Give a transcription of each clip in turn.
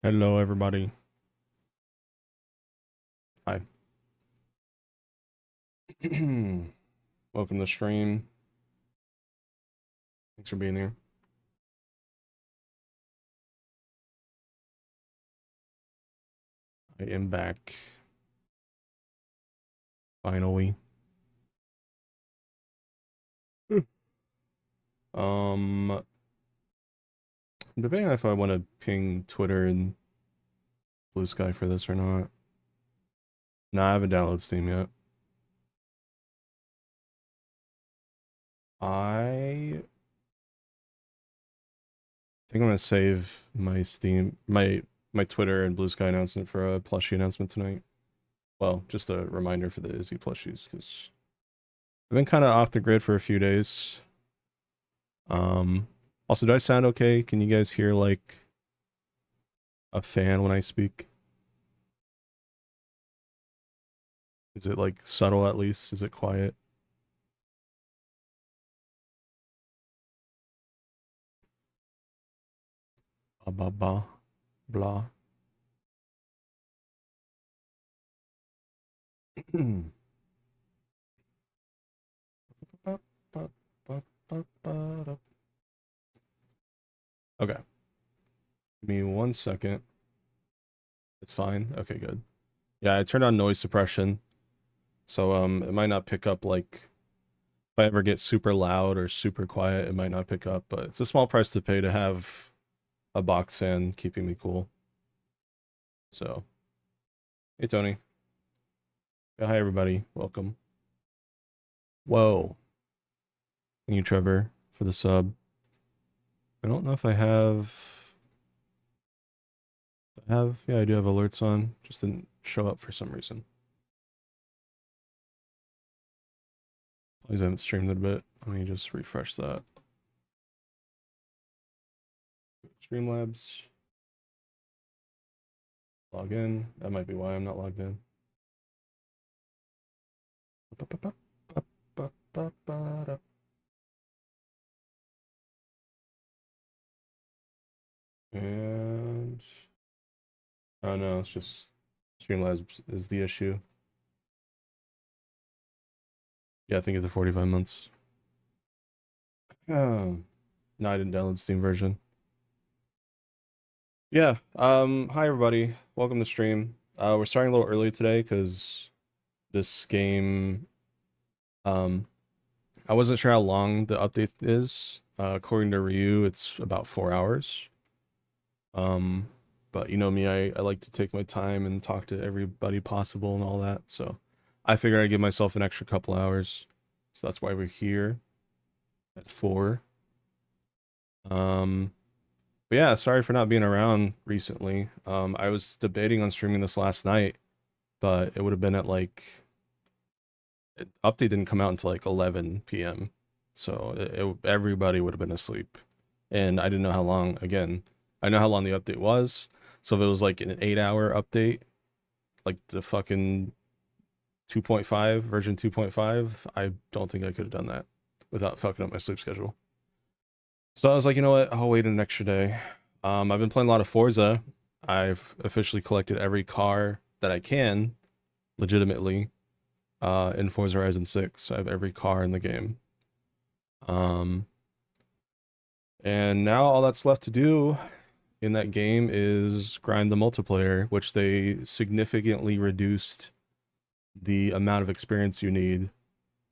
Hello, everybody. Hi. Welcome to the stream. Thanks for being here. I am back. Finally. I'm debating if I want to ping Twitter and Blue Sky for this or not. No, I haven't downloaded Steam yet. I think I'm gonna save my Steam, my Twitter and Blue Sky announcement for a plushie announcement tonight. Well, just a reminder for the Izzy plushies, because I've been kind of off the grid for a few days. Also, do I sound okay? Can you guys hear like a fan when I speak? Is it like subtle at least? Is it quiet? Ba ba ba blah. Okay. Give me 1 second. It's fine. Okay, good. Yeah, I turned on noise suppression. So it might not pick up like if I ever get super loud or super quiet, it might not pick up, but it's a small price to pay to have a box fan keeping me cool. So, hey Tony. Yeah, hi everybody. Welcome. Whoa. Thank you, Trevor, for the sub. I don't know if I have. Yeah, I do have alerts on. Just didn't show up for some reason. Please haven't streamed it a bit. Let me just refresh that. Streamlabs. Log in. That might be why I'm not logged in. And oh no, it's just Streamlabs is the issue. Yeah, I think it's the 45 months. Oh, no, I didn't download the Steam version. Yeah, hi everybody. Welcome to stream. We're starting a little early today because this game, I wasn't sure how long the update is. According to Ryu, it's about 4 hours. But you know me, I like to take my time and talk to everybody possible and all that. So I figured I'd give myself an extra couple hours. So that's why we're here at 4. But yeah, sorry for not being around recently. I was debating on streaming this last night, but it would have been at like update didn't come out until like 11 p.m. So everybody would have been asleep. And I didn't know how long, again, I know how long the update was. So if it was like an 8-hour update, like the fucking 2.5, version 2.5, I don't think I could have done that without fucking up my sleep schedule. So I was like, you know what? I'll wait an extra day. I've been playing a lot of Forza. I've officially collected every car that I can, legitimately, in Forza Horizon 6. I have every car in the game. And now all that's left to do in that game is grind the multiplayer, which they significantly reduced the amount of experience you need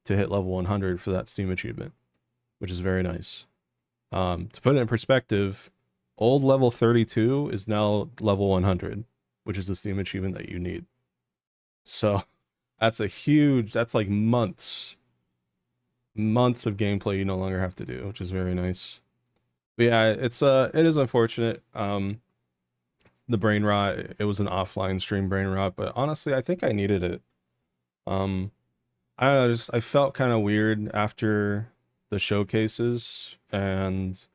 to hit level 100 for that Steam achievement, which is very nice. To put it in perspective, old level 32 is now level 100, which is the Steam achievement that you need. So that's like months of gameplay you no longer have to do, which is very nice. But yeah, it is unfortunate. The brain rot, it was an offline stream brain rot, but honestly, I think I needed it. I don't know, I felt kind of weird after the showcases, and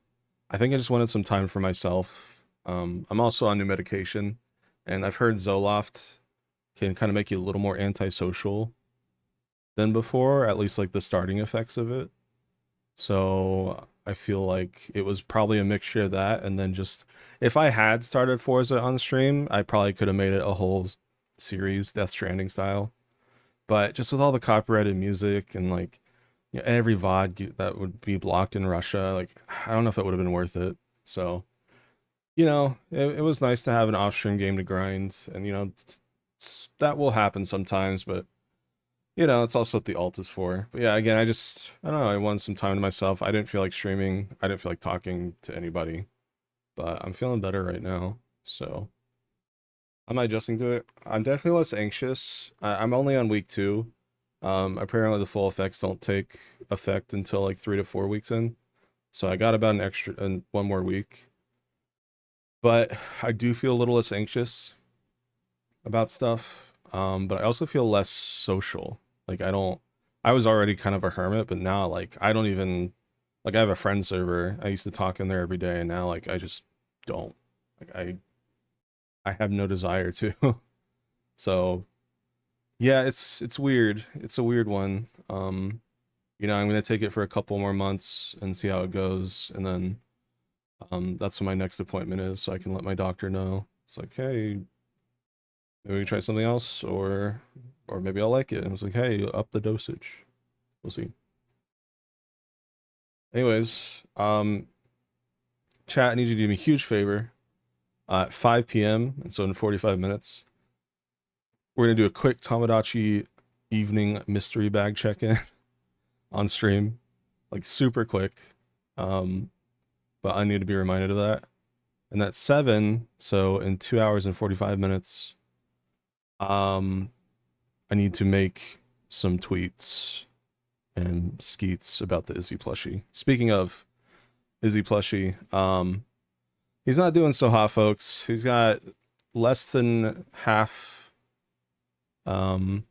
I think I just wanted some time for myself. I'm also on new medication, and I've heard Zoloft can kind of make you a little more antisocial than before, at least like the starting effects of it. So I feel like it was probably a mixture of that, and then just if I had started Forza on stream, I probably could have made it a whole series, Death Stranding style. But just with all the copyrighted music and like, you know, every VOD that would be blocked in Russia, like I don't know if it would have been worth it. So, you know, it was nice to have an off-stream game to grind, and you know, that will happen sometimes, but you know, it's also what the alt is for. But yeah, again, I don't know, I wanted some time to myself. I didn't feel like streaming. I didn't feel like talking to anybody, but I'm feeling better right now. So I'm adjusting to it. I'm definitely less anxious. I'm only on week 2. Apparently the full effects don't take effect until like 3 to 4 weeks in. So I got about an extra, one more week. But I do feel a little less anxious about stuff. But I also feel less social. Like I was already kind of a hermit, but now like I don't even, like I have a friend server. I used to talk in there every day, and now like I just don't. Like I have no desire to. So yeah, it's weird. It's a weird one. You know, I'm gonna take it for a couple more months and see how it goes, and then that's when my next appointment is, so I can let my doctor know. It's like, hey, maybe we can try something else, or maybe I'll like it. And it's like, hey, up the dosage. We'll see. Anyways, chat, I need you to do me a huge favor. At 5 p.m., and so in 45 minutes, we're gonna do a quick Tamagotchi evening mystery bag check-in on stream, like super quick. But I need to be reminded of that. And that's 7, so in 2 hours and 45 minutes, I need to make some tweets and skeets about the Izzy plushie. Speaking of Izzy plushie, he's not doing so hot, folks. He's got less than half time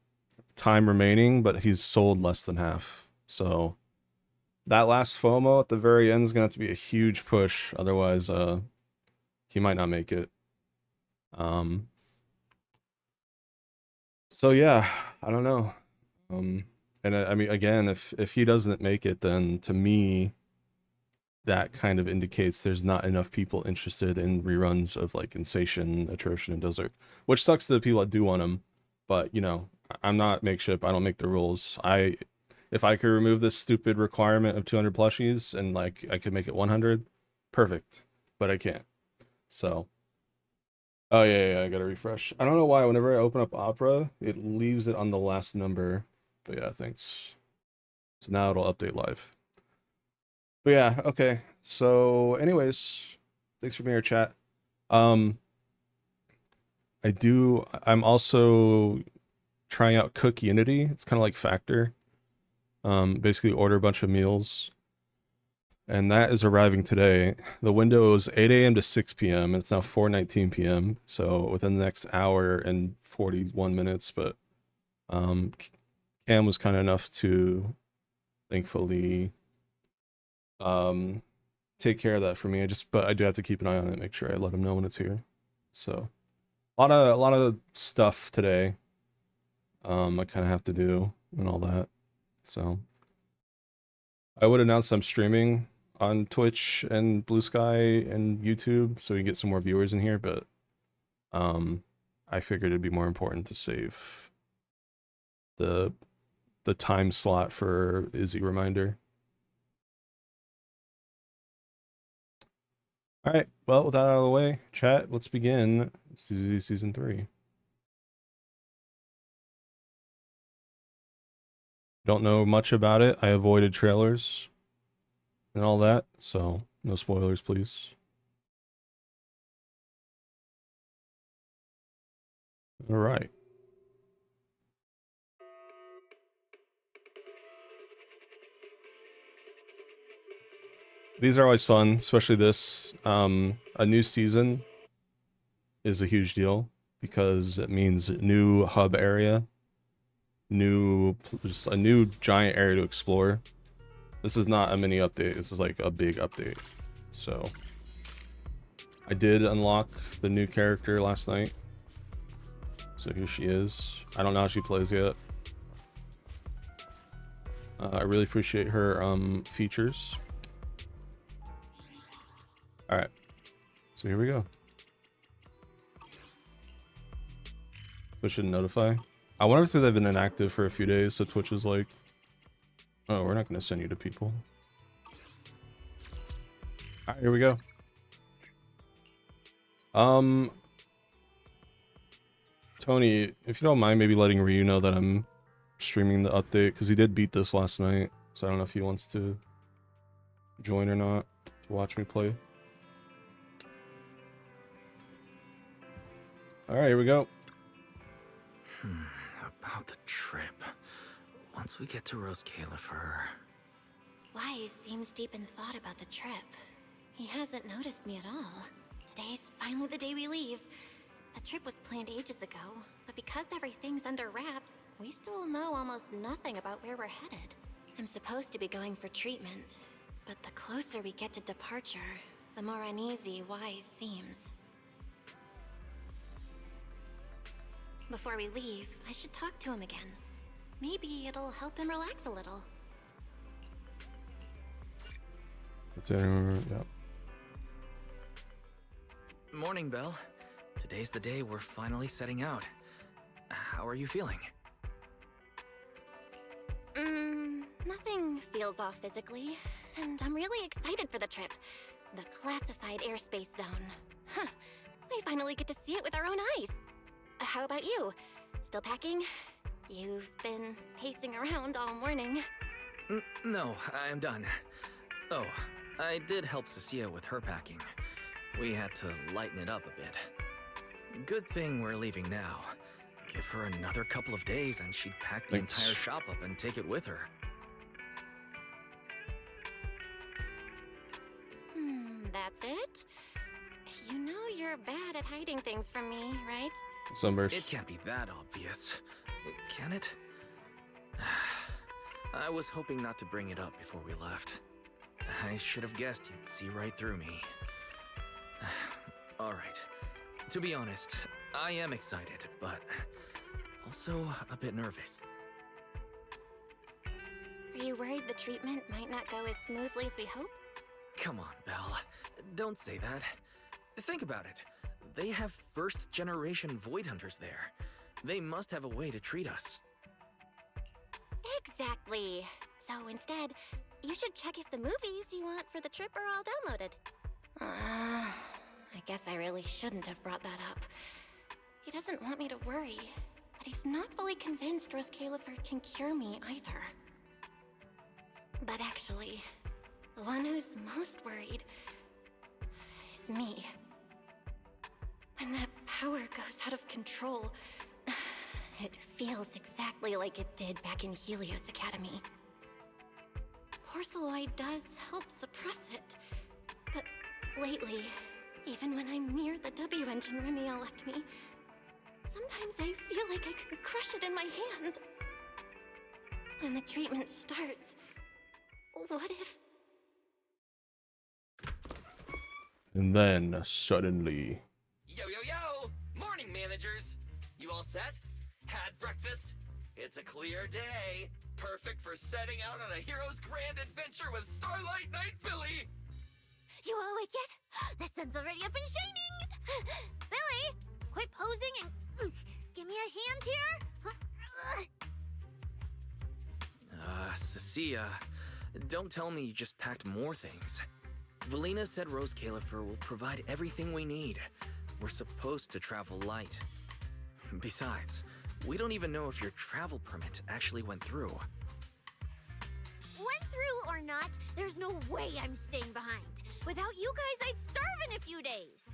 remaining, but he's sold less than half. So that last FOMO at the very end is gonna have to be a huge push, otherwise he might not make it. So yeah, I don't know. And I mean, again, if he doesn't make it, then to me, that kind of indicates there's not enough people interested in reruns of like Insatiation, Atrocious, and Desert, which sucks to the people that do want them. But you know, I'm not makeship. I don't make the rules. If I could remove this stupid requirement of 200 plushies and like I could make it 100, perfect. But I can't. So, oh yeah, I gotta refresh. I don't know why. Whenever I open up Opera, it leaves it on the last number. But yeah, thanks. So now it'll update live. But yeah, okay. So anyways, thanks for being here, chat. I'm also trying out Cook Unity. It's kind of like Factor. Basically order a bunch of meals. And that is arriving today. The window is 8 a.m. to 6 p.m. and it's now 4:19 p.m. So within the next hour and 41 minutes, but Cam was kind enough to thankfully take care of that for me. But I do have to keep an eye on it, make sure I let him know when it's here. So a lot of stuff today. I kind of have to do and all that. So I would announce I'm streaming on Twitch and Blue Sky and YouTube so we can get some more viewers in here, but I figured it'd be more important to save the time slot for Izzy reminder. All right, well, with that out of the way, chat, let's begin season 3. Don't know much about it. I avoided trailers and all that, so no spoilers, please. All right. These are always fun, especially this. A new season is a huge deal because it means new hub area, just a new giant area to explore. This is not a mini update. This is like a big update. So I did unlock the new character last night. So here she is. I don't know how she plays yet. I really appreciate her features. All right. So here we go. Twitch should notify. I wonder if they've been inactive for a few days, so Twitch is like, oh, we're not going to send you to people. All right, here we go. Tony, if you don't mind maybe letting Ryu know that I'm streaming the update, because he did beat this last night, so I don't know if he wants to join or not to watch me play. All right, here we go. About the trip. Once we get to Rose-Califer... Wise seems deep in thought about the trip. He hasn't noticed me at all. Today's finally the day we leave. The trip was planned ages ago, but because everything's under wraps, we still know almost nothing about where we're headed. I'm supposed to be going for treatment, but the closer we get to departure, the more uneasy Wise seems. Before we leave, I should talk to him again. Maybe it'll help him relax a little. That's it. Yep. Morning, Belle. Today's the day we're finally setting out. How are you feeling? Nothing feels off physically, and I'm really excited for the trip. The classified airspace zone. Huh. We finally get to see it with our own eyes. How about you? Still packing? You've been pacing around all morning. No, I'm done. Oh, I did help Cecilia with her packing. We had to lighten it up a bit. Good thing we're leaving now. Give her another couple of days and she'd pack the entire shop up and take it with her. That's it? You know you're bad at hiding things from me, right? Sunburst. It can't be that obvious, can it? I was hoping not to bring it up before we left. I should have guessed you'd see right through me. Alright. To be honest, I am excited, but also a bit nervous. Are you worried the treatment might not go as smoothly as we hope? Come on, Belle. Don't say that. Think about it. They have first-generation Void Hunters there. They must have a way to treat us. Exactly. So instead, you should check if the movies you want for the trip are all downloaded. I guess I really shouldn't have brought that up. He doesn't want me to worry, but he's not fully convinced Rose-Califer can cure me either. But actually, the one who's most worried is me. When that power goes out of control, it feels exactly like it did back in Helios Academy. Porceloid does help suppress it, but lately, even when I'm near the W engine Remiel left me, sometimes I feel like I can crush it in my hand. When the treatment starts, what if... And then, suddenly... Yo, yo, yo! Morning, managers! You all set? Had breakfast? It's a clear day. Perfect for setting out on a hero's grand adventure with Starlight Knight Billy! You all awake yet? The sun's already up and shining! Billy, quit posing and give me a hand here! Cecilia, don't tell me you just packed more things. Valina said Rose-Califer will provide everything we need. We're supposed to travel light. Besides, we don't even know if your travel permit actually went through. Went through or not, there's no way I'm staying behind. Without you guys, I'd starve in a few days.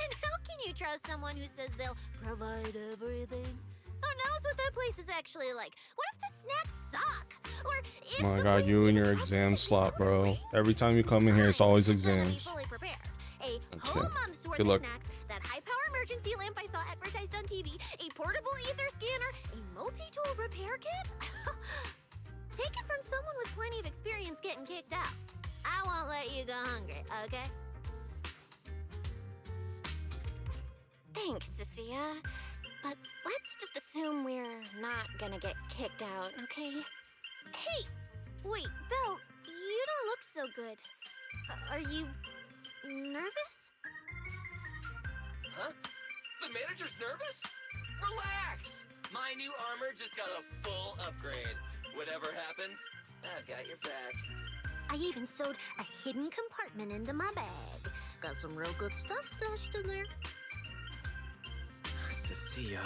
And how can you trust someone who says they'll provide everything? Who knows what that place is actually like? What if the snacks suck? Or if Oh my god, you and your exam slot, bro. Every time you come in here, it's always exams. Fully prepared. A Okay. whole month's worth Good of luck. snacks, that high-power emergency lamp I saw advertised on TV, a portable ether scanner, a multi-tool repair kit. Take it from someone with plenty of experience getting kicked out. I won't let you go hungry, okay? Thanks, Cecilia. But let's just assume we're not gonna get kicked out, okay? Hey, wait, Belle, you don't look so good. Are you nervous? Huh? The manager's nervous? Relax! My new armor just got a full upgrade. Whatever happens, I've got your back. I even sewed a hidden compartment into my bag. Got some real good stuff stashed in there. Cecilia,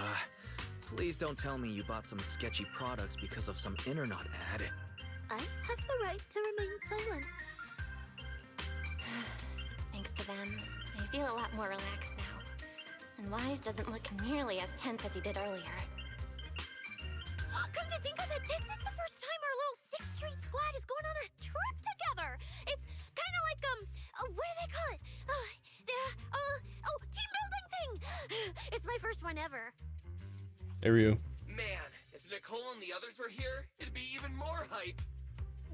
please don't tell me you bought some sketchy products because of some internet ad. I have the right to remain silent. Thanks to them, I feel a lot more relaxed now. And Wise doesn't look nearly as tense as he did earlier. Come to think of it, this is the first time our little 6th Street squad is going on a trip together. It's kind of like, what do they call it? Team building thing. It's my first one ever. Hey, Ryu. Man, if Nicole and the others were here, it'd be even more hype.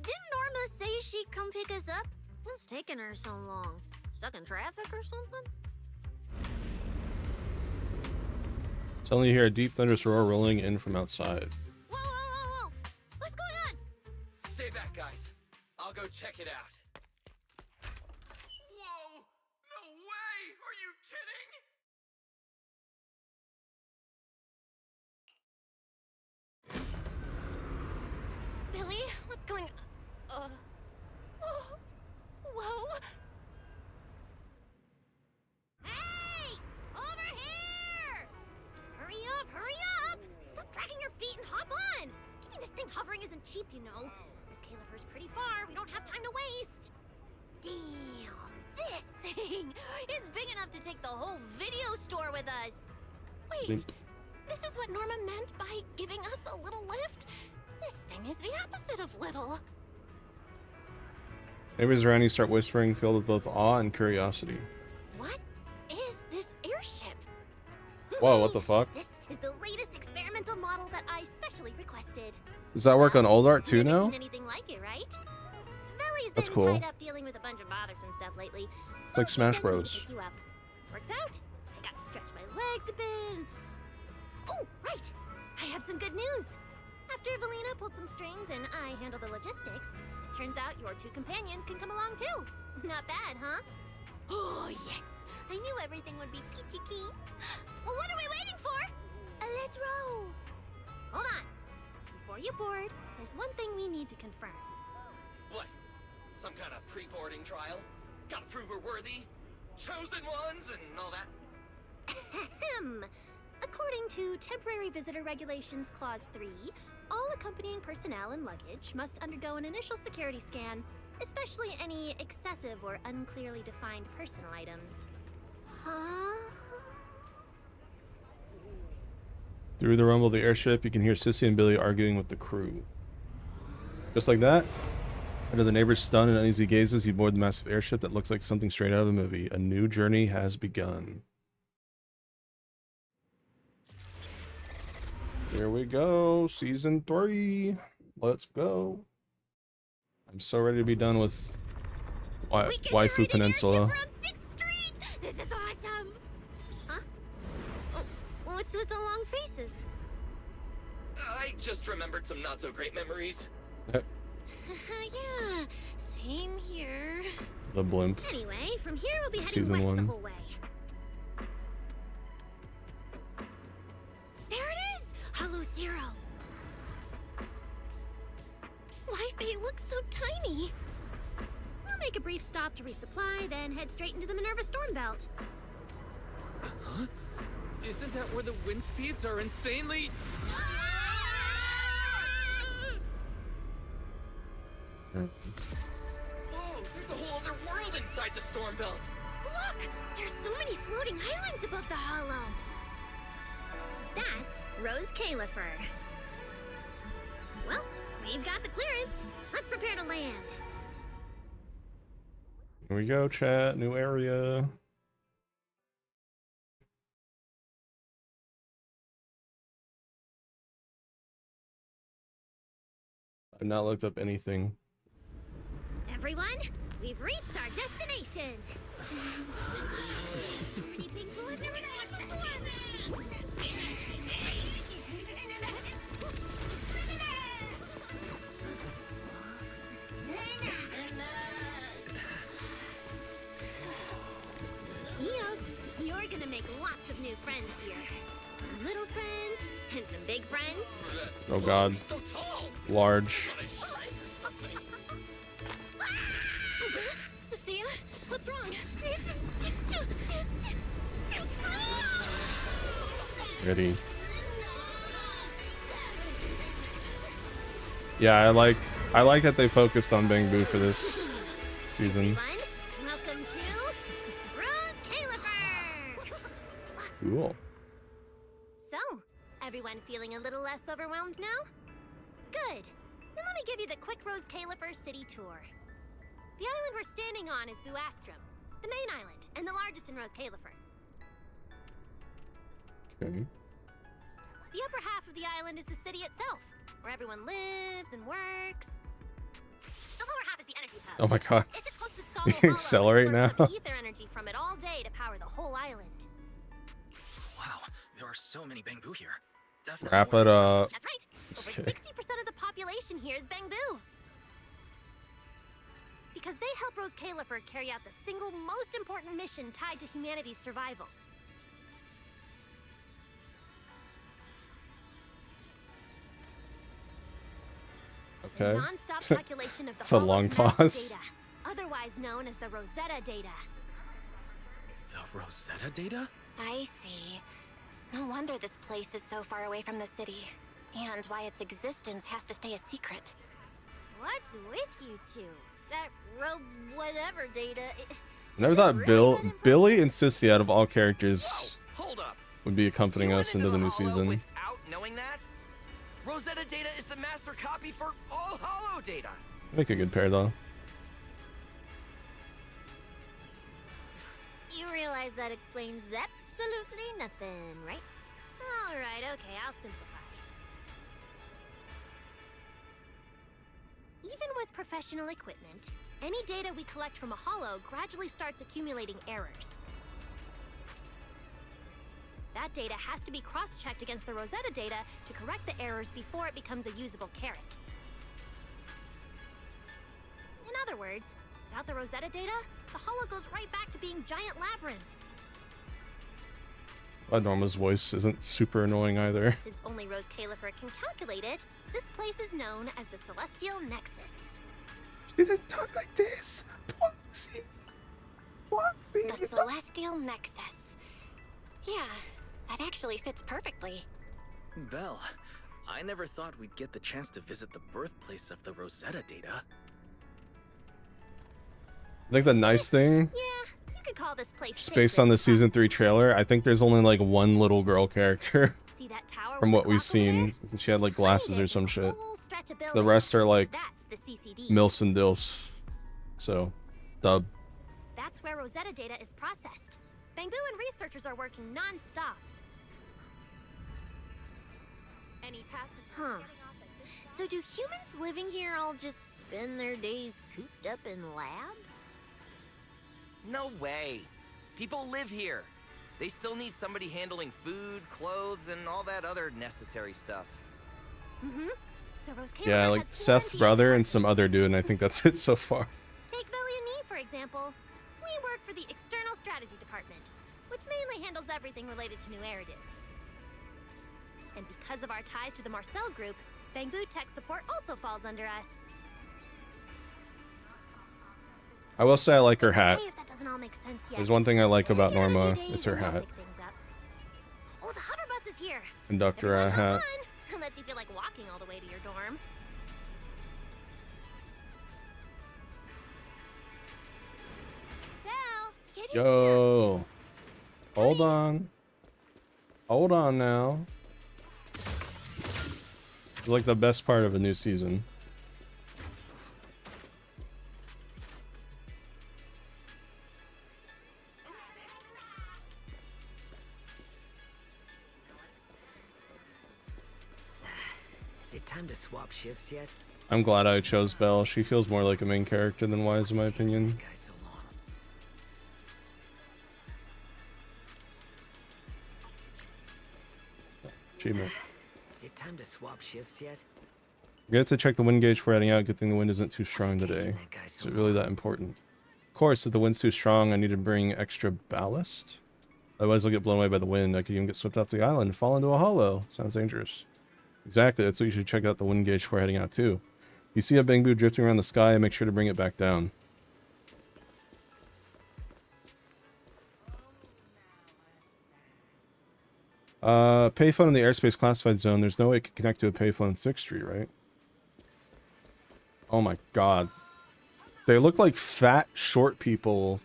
Didn't Norma say she'd come pick us up? What's taking her so long? Stuck in traffic or something? Suddenly you hear a deep thunderous roar rolling in from outside. Whoa! What's going on? Stay back, guys. I'll go check it out. Whoa! No way! Are you kidding? Billy, what's going on? Whoa! Hey! Over here! Hurry up! Stop dragging your feet and hop on! Keeping this thing hovering isn't cheap, you know. This Califer's pretty far. We don't have time to waste. Damn! This thing is big enough to take the whole video store with us. Wait, this is what Norma meant by giving us a little lift? This thing is the opposite of little. Neighbors around you start whispering, filled with both awe and curiosity. What is this airship? Whoa, what the fuck? This is the latest experimental model that I specially requested. Does that work on old art too Never now? seen anything like it, right? Valley's That's been cool. tied up dealing with a bunch of bothersome stuff lately. It's like she Smash sent me to Bros. pick you up. Works out. I got to stretch my legs a bit. Oh, right. I have some good news. After Valina pulled some strings and I handled the logistics, it turns out your 2 companions can come along too. Not bad, huh? Oh, yes. I knew everything would be peachy keen. Well, what are we waiting for? Let's roll. Hold on. Before you board, there's one thing we need to confirm. What? Some kind of pre-boarding trial? Gotta prove we're worthy? Chosen ones and all that? Ahem. According to Temporary Visitor Regulations Clause 3, all accompanying personnel and luggage must undergo an initial security scan, especially any excessive or unclearly defined personal items. Huh? Through the rumble of the airship, you can hear Sissy and Billy arguing with the crew. Just like that, under the neighbors' stunned and uneasy gazes, you board the massive airship that looks like something straight out of a movie. A new journey has begun. Here we go, season 3. Let's go. I'm so ready to be done with We get to Waifu ride an Peninsula. airship around 6th Street! This is awesome! Huh? Oh, what's with the long faces? I just remembered some not-so-great memories. Yeah, same here. The blimp. Anyway, from here we'll be heading Season west 1. the whole way. There it is! Hollow Zero! Why they look so tiny? We'll make a brief stop to resupply, then head straight into the Minerva Storm Belt. Huh? Isn't that where the wind speeds are insanely... Whoa, there's a whole other world inside the storm belt. Look! There's so many floating islands above the hollow. That's Rose Califer. Well, we've got the clearance. Let's prepare to land. Here we go, chat. New area. I've not looked up anything. Everyone, we've reached our destination. Pretty big blue I've never seen before. some big friends? Oh god. So tall. Large. Cecilia, what's wrong? This is just too Ready. Yeah, I like that they focused on Bangbu for this season. Everyone, welcome to Rose Califer! Cool. So, everyone feeling a little less overwhelmed now? Good. Then let me give you the quick Rose Califer city tour. The island we're standing on is Buastrum, the main island, and the largest in Rose Califer. Okay. The upper half of the island is the city itself, where everyone lives and works. The lower half is the energy hub. Oh my god. It sits close to Skull You can accelerate now. Ether energy from it all day to power the whole island. Wow, there are so many Bangbu here. Definitely Wrap more it than up. That's right. Just Over kidding. 60% of the population here is Bangbu. Because they help Rose Califer carry out the single most important mission tied to humanity's survival. The Okay. non-stop calculation of the It's a long Holo's master pause. data, otherwise known as the Rosetta data. The Rosetta data? I see. No wonder this place is so far away from the city. And why its existence has to stay a secret. What's with you two? That whatever data. I never thought Billy and Sissy out of all characters Whoa, hold up. would be accompanying You us went into the new Hollow season. Without knowing that? Rosetta data is the master copy for all Hollow data. Make a good pair though. You realize that explains absolutely nothing, right? Alright, okay, I'll simplify. Even with professional equipment, any data we collect from a holo gradually starts accumulating errors. That data has to be cross-checked against the Rosetta data to correct the errors before it becomes a usable carrot. In other words, without the Rosetta data, the holo goes right back to being giant labyrinths. Glad Norma's voice isn't super annoying either. Since only Rose Califer can calculate it, this place is known as the Celestial Nexus. She didn't talk like this. Poxy. The Celestial Nexus. Yeah, that actually fits perfectly. Belle, I never thought we'd get the chance to visit the birthplace of the Rosetta data. I think the nice thing, Yeah, you could call this place just based sacred on the to season us. 3 trailer, I think there's only like one little girl character See that tower from with what the we've clock over seen. She had like there? glasses Behind or it some is a shit. whole stretch of The buildings. rest are like That's the CCD. Milfs and Dilfs. So, dub. That's where Rosetta data is processed. Bangbu and researchers are working non-stop. Any passengers Huh. getting off at this So do humans living here all just spend their days cooped up in labs? No way. People live here. They still need somebody handling food, clothes, and all that other necessary stuff. Mm-hmm. So Rose Califer Yeah, like has Seth's 28 brother and some partners. other dude, and I think that's it so far. Take Billy and me, for example. We work for the External Strategy Department, which mainly handles everything related to New Eridu. And because of our ties to the Marcel Group, Bangbu Tech Support also falls under us. I will say I like her hat. Hey, if that doesn't all make sense yet. There's one thing I like about Give it a few Norma, days it's her and we'll hat. pick things up. Oh, the hover bus is here. Conductor Everyone hop hat. on. Lets you feel like walking all the way to your dorm. Belle, get in here. Yo. Hold on. Hold on now. It's like the best part of a new season. Is it time to swap shifts yet? I'm glad I chose Belle. She feels more like a main character than Wise in my What's taking opinion. that guy so long? Achievement. Is it time to swap shifts yet? Forget to check the wind gauge for heading out. Good thing the wind isn't too strong What's taking today. that guy Is so it really long? that important? Of course, if the wind's too strong, I need to bring extra ballast. Otherwise, they'll get blown away by the wind. I could even get swept off the island and fall into a hollow. Sounds dangerous. Exactly. That's what you should check out the wind gauge before heading out, too. You see a bamboo drifting around the sky, make sure to bring it back down. Payphone in the airspace classified zone. There's no way it can connect to a payphone in 6th Street, right? Oh my god. They look like fat, short people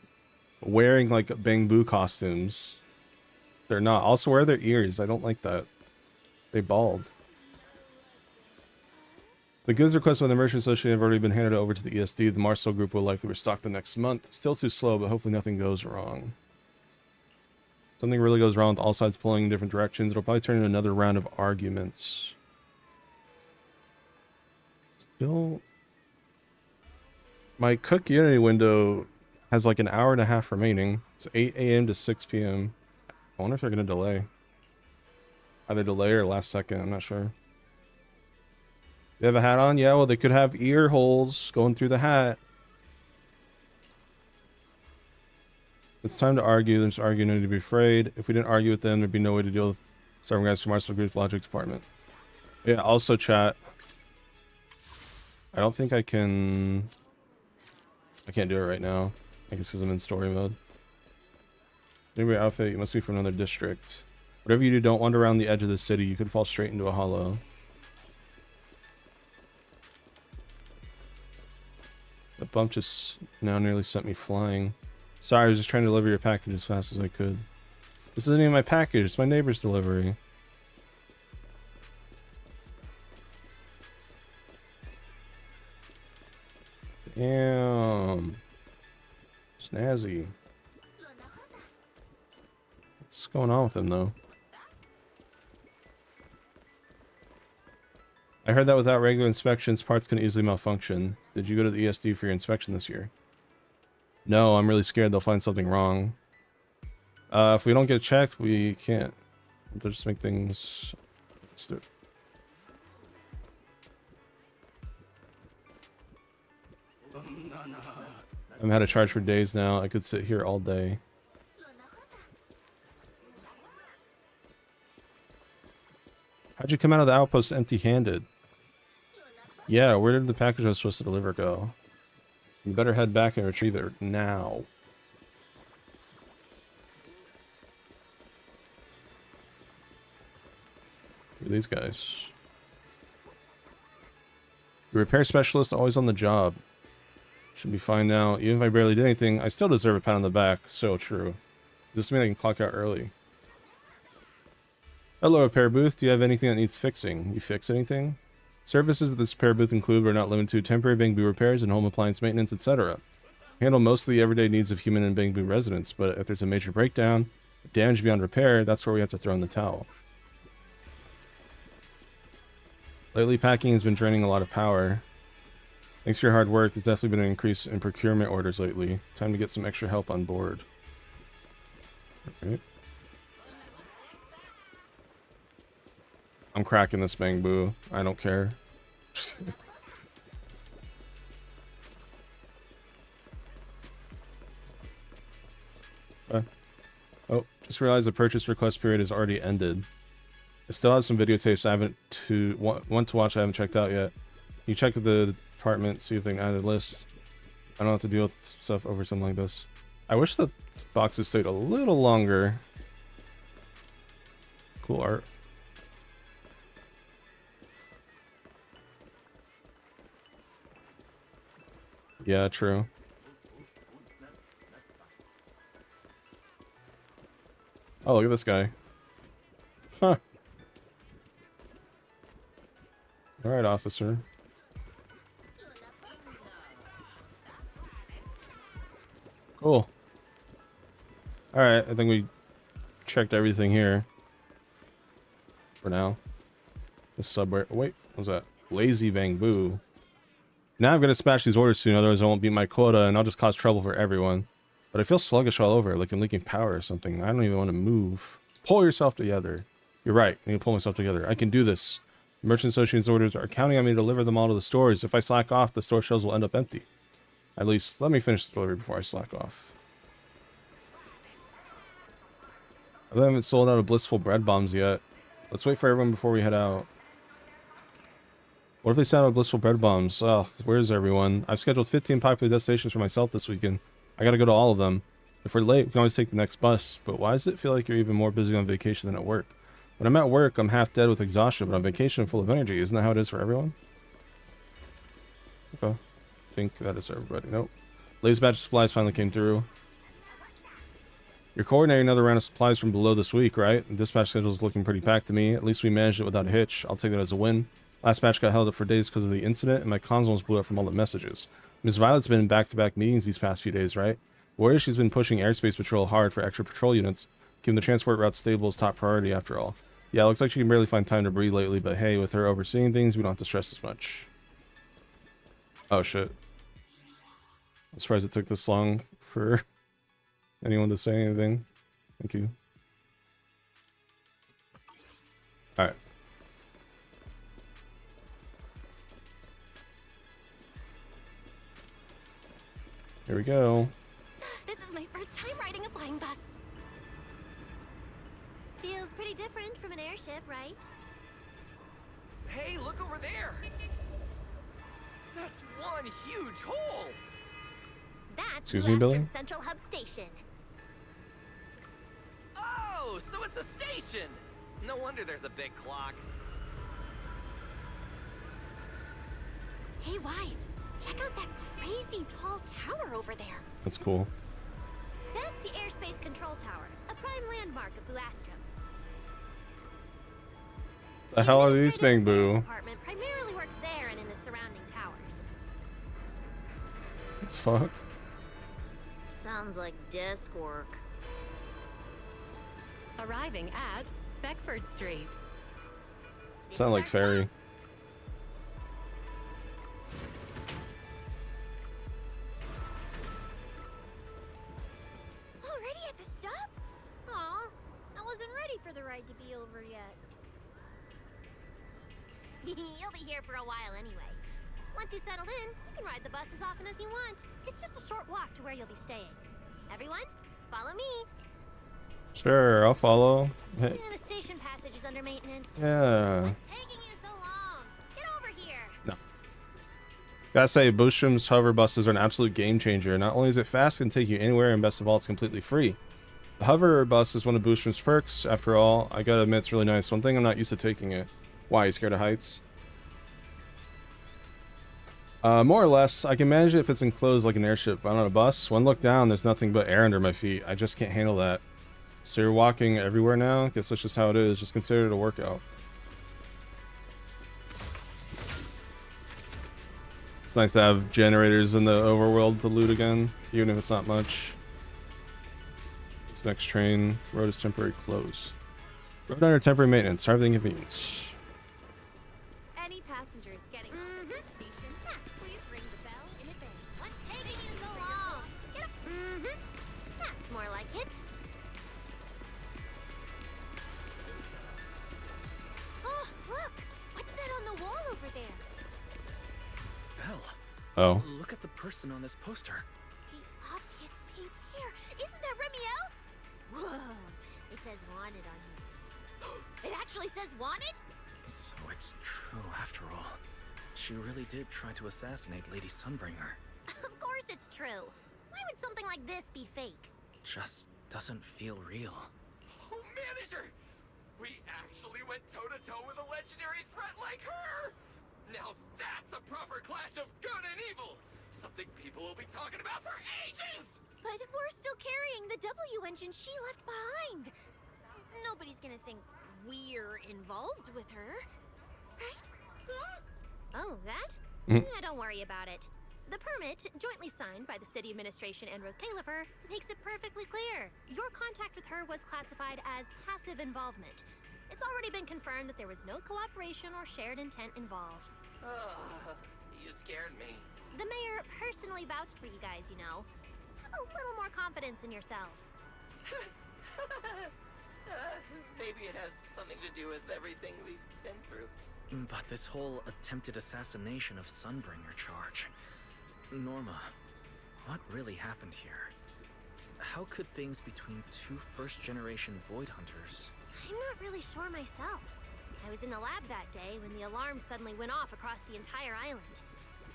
wearing like bamboo costumes. They're not. Also, where are their ears? I don't like that. They bald. The goods requested by the Merchant Association have already been handed over to the ESD. The Marcel group will likely restock the next month. Still too slow, but hopefully nothing goes wrong. Something really goes wrong with all sides pulling in different directions. It'll probably turn into another round of arguments. Still... My Cook Unity window has like an hour and a half remaining. It's 8 a.m. to 6 p.m. I wonder if they're going to delay. Either delay or last second, I'm not sure. You have a hat on? Yeah, well, they could have ear holes going through the hat. It's time to argue. There's arguing, no need to be afraid. If we didn't argue with them, there'd be no way to deal with starving guys from Marcel Group's logic department. Yeah, also chat. I don't think I can... I can't do it right now. I guess because I'm in story mode. Maybe your outfit, you must be from another district. Whatever you do, don't wander around the edge of the city. You could fall straight into a hollow. The bump just now nearly sent me flying. Sorry, I was just trying to deliver your package as fast as I could. This isn't even my package, it's my neighbor's delivery. Damn. Snazzy. What's going on with him, though? I heard that without regular inspections, parts can easily malfunction. Did you go to the ESD for your inspection this year? No, I'm really scared they'll find something wrong. If we don't get checked, we can't. They'll just make things... Let's do it. I've had a charge for days now. I could sit here all day. How'd you come out of the outpost empty-handed? Yeah, where did the package I was supposed to deliver go? You better head back and retrieve it now. Look at these guys. Your repair specialist always on the job. Should be fine now. Even if I barely did anything, I still deserve a pat on the back. So true. Does this mean I can clock out early? Hello, repair booth. Do you have anything that needs fixing? You fix anything? Services at this repair booth include, but are not limited to, temporary bamboo repairs and home appliance maintenance, etc. Handle most of the everyday needs of human and bamboo residents, but if there's a major breakdown, or damage beyond repair, that's where we have to throw in the towel. Lately, packing has been draining a lot of power. Thanks to your hard work, there's definitely been an increase in procurement orders lately. Time to get some extra help on board. Alright. I'm cracking this bamboo. I don't care. Oh, just realized the purchase request period has already ended. I still have some videotapes I haven't want to watch I haven't checked out yet. You check with the department, see if they can add a list. I don't have to deal with stuff over something like this. I wish the boxes stayed a little longer. Cool art. Yeah, true. Oh, look at this guy. Huh. Alright, officer. Cool. Alright, I think we checked everything here. For now. The subway. Wait, what was that? Lazy bamboo. Now I'm going to dispatch these orders soon, otherwise I won't beat my quota and I'll just cause trouble for everyone. But I feel sluggish all over, like I'm leaking power or something. I don't even want to move. Pull yourself together. You're right, I need to pull myself together. I can do this. The Merchant Association's orders are counting on me to deliver them all to the stores. If I slack off, the store shelves will end up empty. At least, let me finish the delivery before I slack off. I haven't sold out of blissful bread bombs yet. Let's wait for everyone before we head out. What if they sound out blissful bread bombs? Oh, where's everyone? I've scheduled 15 popular destinations for myself this weekend. I gotta go to all of them. If we're late, we can always take the next bus. But why does it feel like you're even more busy on vacation than at work? When I'm at work, I'm half dead with exhaustion, but on vacation, I'm full of energy. Isn't that how it is for everyone? Okay. I think that is everybody. Nope. Latest batch of supplies finally came through. You're coordinating another round of supplies from below this week, right? The dispatch schedule is looking pretty packed to me. At least we managed it without a hitch. I'll take that as a win. Last batch got held up for days because of the incident, and my comms almost blew up from all the messages. Miss Violet's been in back-to-back meetings these past few days, right? Warrior, she's been pushing airspace patrol hard for extra patrol units, keeping the transport route stable as top priority after all. Yeah, looks like she can barely find time to breathe lately, but hey, with her overseeing things, we don't have to stress as much. Oh shit. I'm surprised it took this long for anyone to say anything. Thank you. Alright. Here we go. This is my first time riding a flying bus. Feels pretty different from an airship, right? Hey, look over there! That's one huge hole! That's Excuse me, Billy? Central Hub Station. Oh, so it's a station! No wonder there's a big clock. Hey, Wise, check out that crazy tall tower over there. That's cool. That's the Airspace Control Tower, a prime landmark of Buastrom. The hell are these, Bang Administrative Boo? Affairs Department primarily works there and in the surrounding towers. Fuck. Sounds like desk work. Arriving at Beckford Street. Sound like fairy. Already at the stop? Aw, I wasn't ready for the ride to be over yet. You'll be here for a while anyway. Once you settled in, you can ride the bus as often as you want. It's just a short walk to where you'll be staying. Everyone, follow me. Sure, I'll follow. Hey. Yeah, the station passage is under maintenance. Yeah. What's taking you so long? Get over here. No. Gotta say, Buastrom's hover buses are an absolute game changer. Not only is it fast, it can take you anywhere, and best of all, it's completely free. The hover bus is one of Buastrom's perks. After all, I gotta admit, it's really nice. One thing I'm not used to taking it. Why, you scared of heights? More or less. I can manage it if it's enclosed like an airship, but on a bus, one look down, there's nothing but air under my feet. I just can't handle that. So you're walking everywhere now? Guess that's just how it is. Just consider it a workout. It's nice to have generators in the overworld to loot again, even if it's not much. This next train. Road is temporarily closed. Road under temporary maintenance. Sorry for the inconvenience. Any passengers getting off the station, please ring the bell in advance. What's taking you so long? Get up. That's more like it. Oh, look! What's that on the wall over there? Belle, Oh. look at the person on this poster. The obvious pink hair. Isn't that Remiel? Whoa! It says wanted on here. It actually says wanted? So it's true after all. She really did try to assassinate Lady Sunbringer. Of course it's true. Why would something like this be fake? Just doesn't feel real. Oh, manager! We actually went toe-to-toe with a legendary threat like her! Now that's a proper clash of good and evil! Something people will be talking about for ages! But we're still carrying the W engine she left behind. Nobody's gonna think we're involved with her, right? Huh? Oh, that? Mhm. Yeah, don't worry about it. The permit, jointly signed by the city administration and Rose Califer, makes it perfectly clear. Your contact with her was classified as passive involvement. It's already been confirmed that there was no cooperation or shared intent involved. You scared me. The mayor personally vouched for you guys, you know. Have a little more confidence in yourselves. Maybe it has something to do with everything we've been through. But this whole attempted assassination of Sunbringer charge. Norma, what really happened here? how could things between two first-generation Void Hunters? I'm not really sure myself. I was in the lab that day when the alarm suddenly went off across the entire island.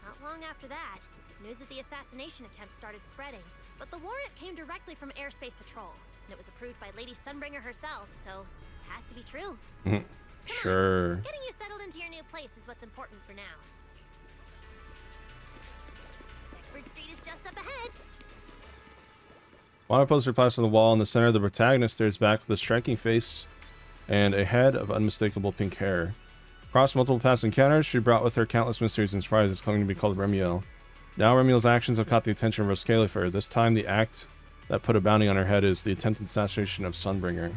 Not long after that, news of the assassination attempt started spreading, but the warrant came directly from Airspace Patrol, and it was approved by Lady Sunbringer herself, so it has to be true. Sure. Getting you settled into your new place is what's important for now. Beckford Street is just up ahead. Wanted poster plastered on the wall in the center of the protagonist stares back with a striking face and a head of unmistakable pink hair. Across multiple past encounters, she brought with her countless mysteries and surprises, coming to be called Remiel. Now Remiel's actions have caught the attention of Roscalifer. This time the act that put a bounty on her head is the attempted assassination of Sunbringer. Now,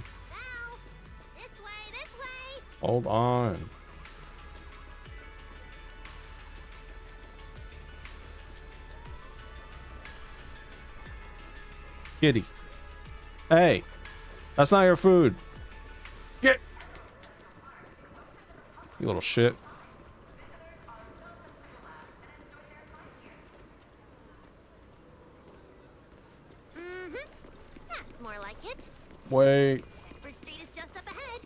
this way! Hold on. Kitty. Hey! That's not your food! Get! You little shit. That's more like it. Wait. Beckford Street is just up ahead.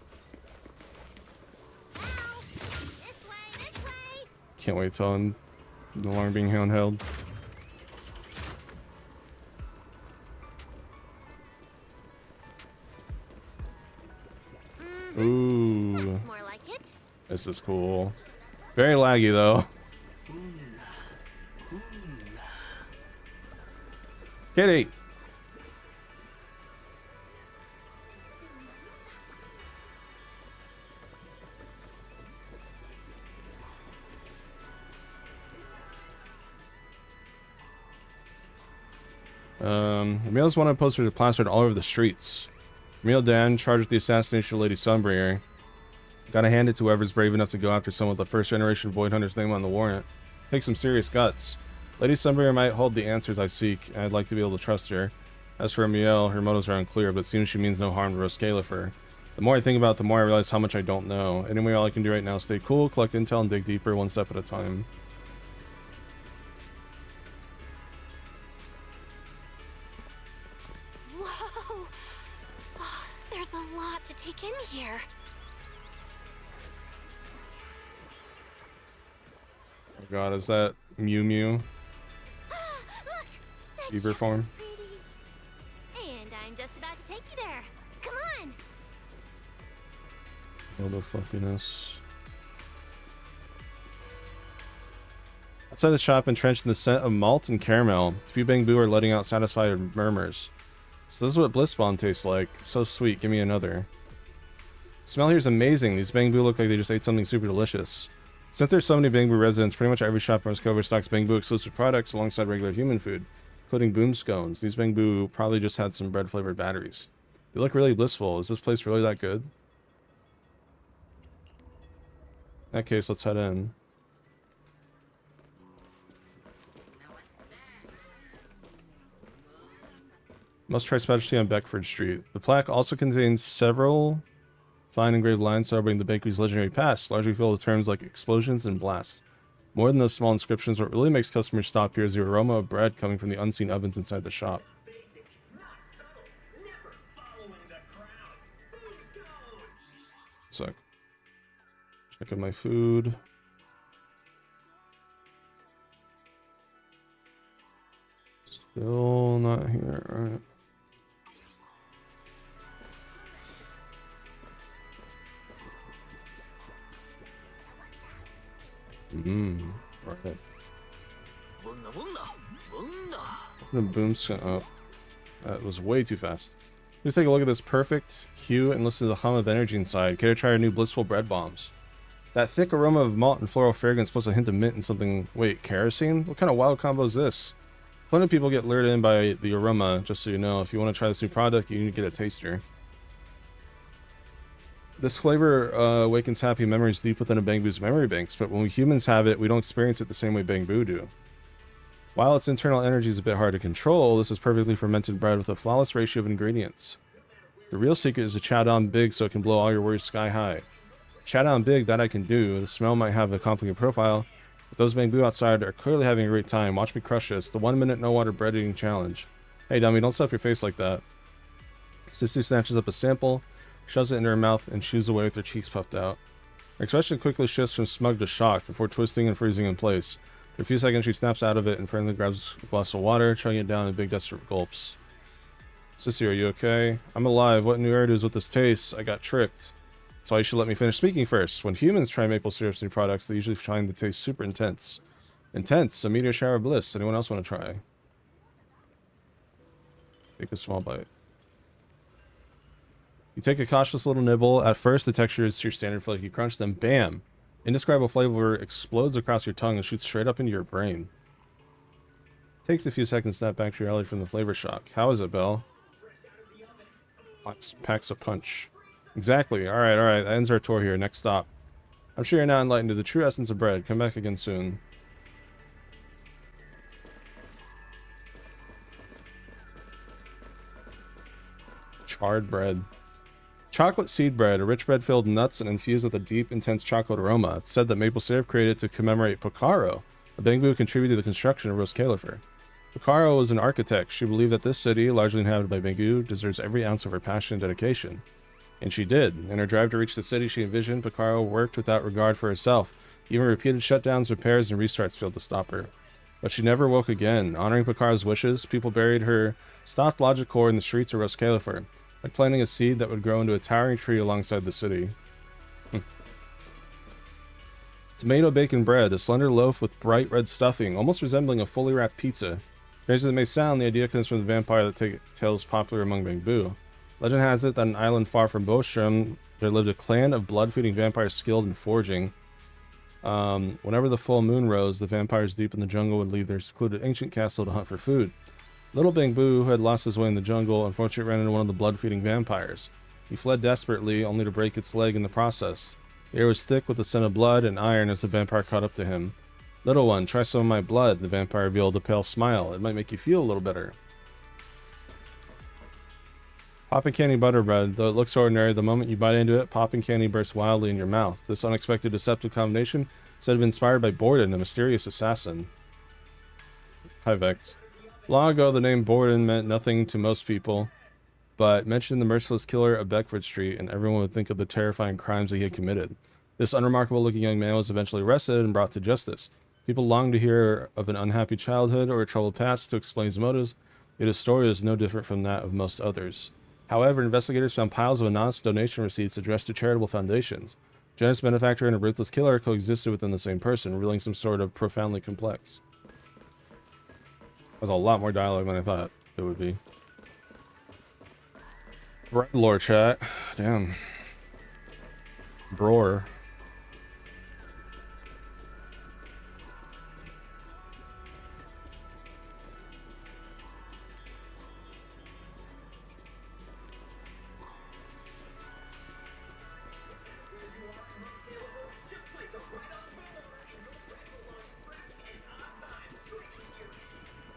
Now, this way! Can't wait till the alarm being handheld. Ooh. That's more like it. This is cool. Very laggy though. Kitty! Emil's wanted posters plastered all over the streets. Emil Dan, charged with the assassination of Lady Sunbringer. Gotta hand it to whoever's brave enough to go after someone with the first generation Void Hunter's name on the warrant. Take some serious guts. Lady Sunbringer might hold the answers I seek, and I'd like to be able to trust her. As for Emil, her motives are unclear, but it seems she means no harm to Roscalifer. The more I think about it, the more I realize how much I don't know. Anyway, all I can do right now is stay cool, collect intel, and dig deeper one step at a time. Whoa! Oh, there's a lot to take in here. Oh god, is that Mew Mew? Look! That Beaver ship's form? pretty. And I'm just about to take you there. Come on! All the fluffiness. Outside the shop, entrenched in the scent of malt and caramel, a few bamboo are letting out satisfied murmurs. So this is what Bliss Spawn tastes like. So sweet, give me another. Smell here is amazing. These bamboo look like they just ate something super delicious. Since there's so many bamboo residents, pretty much every shop in Roscover stocks bamboo exclusive products alongside regular human food, including boom scones. These bamboo probably just had some bread flavored batteries. They look really blissful. Is this place really that good? In that case, let's head in. Must try specialty on Beckford Street. The plaque also contains several fine engraved lines celebrating the bakery's legendary past, largely filled with terms like explosions and blasts. More than those small inscriptions, what really makes customers stop here is the aroma of bread coming from the unseen ovens inside the shop. So, checking my food. Still not here, alright. Right. The boom up. That was way too fast. Let's take a look at this perfect hue and listen to the hum of energy inside. Care to try our new blissful bread bombs? That thick aroma of malt and floral fragrance plus a hint of mint and something. Wait, kerosene? What kind of wild combo is this? Plenty of people get lured in by the aroma, just so you know. If you want to try this new product, you need to get a taster. This flavor awakens happy memories deep within a bamboo's memory banks, but when we humans have it, we don't experience it the same way bamboo do. While its internal energy is a bit hard to control, this is perfectly fermented bread with a flawless ratio of ingredients. The real secret is to chow down big so it can blow all your worries sky high. Chow down big, that I can do. The smell might have a complicated profile, but those bamboo outside are clearly having a great time. Watch me crush this. The 1 minute no water bread eating challenge. Hey, dummy, don't stuff your face like that. Sissy snatches up a sample, shoves it into her mouth, and chews away with her cheeks puffed out. Her expression quickly shifts from smug to shocked before twisting and freezing in place. For a few seconds, she snaps out of it and frantically grabs a glass of water, chugging it down in big desperate gulps. Sissy, are you okay? I'm alive. What new air is with this taste? I got tricked. That's why you should let me finish speaking first. When humans try maple syrup's new products, they usually find the taste super intense. Intense, a meteor shower of bliss. Anyone else want to try? Take a small bite. You take a cautious little nibble. At first, the texture is your standard flaky crunch, then bam! Indescribable flavor explodes across your tongue and shoots straight up into your brain. Takes a few seconds to snap back to reality from the flavor shock. How is it, Belle? Packs a punch. Exactly. Alright, that ends our tour here. Next stop. I'm sure you're now enlightened to the true essence of bread. Come back again soon. Charred bread. Chocolate seed bread, a rich bread filled with nuts and infused with a deep, intense chocolate aroma. It's said that maple syrup created to commemorate Pocaro, a Bangboo who contributed to the construction of Roscalifer. Pocaro was an architect. She believed that this city, largely inhabited by Bangboo, deserves every ounce of her passion and dedication. And she did. In her drive to reach the city she envisioned, Pocaro worked without regard for herself. Even repeated shutdowns, repairs, and restarts failed to stop her. But she never woke again. Honoring Pocaro's wishes, people buried her stopped logic core in the streets of Roscalifer, like planting a seed that would grow into a towering tree alongside the city. Tomato bacon bread, a slender loaf with bright red stuffing, almost resembling a fully wrapped pizza. Strange as it may sound, the idea comes from the vampire that tales popular among Bangboo. Legend has it that on an island far from Bostrom, there lived a clan of blood-feeding vampires skilled in foraging. Whenever the full moon rose, the vampires deep in the jungle would leave their secluded ancient castle to hunt for food. Little Bangboo, who had lost his way in the jungle, unfortunately ran into one of the blood-feeding vampires. He fled desperately, only to break its leg in the process. The air was thick with the scent of blood and iron as the vampire caught up to him. Little one, try some of my blood, the vampire revealed a pale smile. It might make you feel a little better. Popping candy butter bread. Though it looks ordinary, the moment you bite into it, popping candy bursts wildly in your mouth. This unexpected deceptive combination is said to have been inspired by Borden, a mysterious assassin. Hi, Vex. Long ago, the name Borden meant nothing to most people, but mention the merciless killer of Beckford Street, and everyone would think of the terrifying crimes that he had committed. This unremarkable-looking young man was eventually arrested and brought to justice. People longed to hear of an unhappy childhood or a troubled past to explain his motives, yet his story is no different from that of most others. However, investigators found piles of anonymous donation receipts addressed to charitable foundations. A generous benefactor and a ruthless killer coexisted within the same person, revealing some sort of profoundly complex. That was a lot more dialogue than I thought it would be. Bread lore chat. Damn. Broer.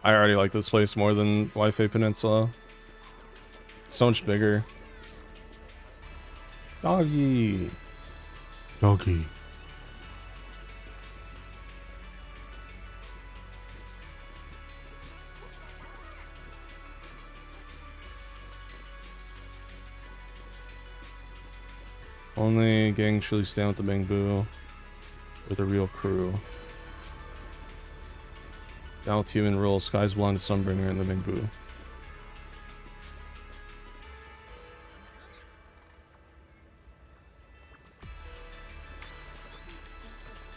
I already like this place more than Wi-Fi Peninsula. It's so much bigger. Doggy. Doggy. Only gang truly stand with the Bangboo with a real crew. Down with human rule, skies belong to Sunbringer and the Bangboo.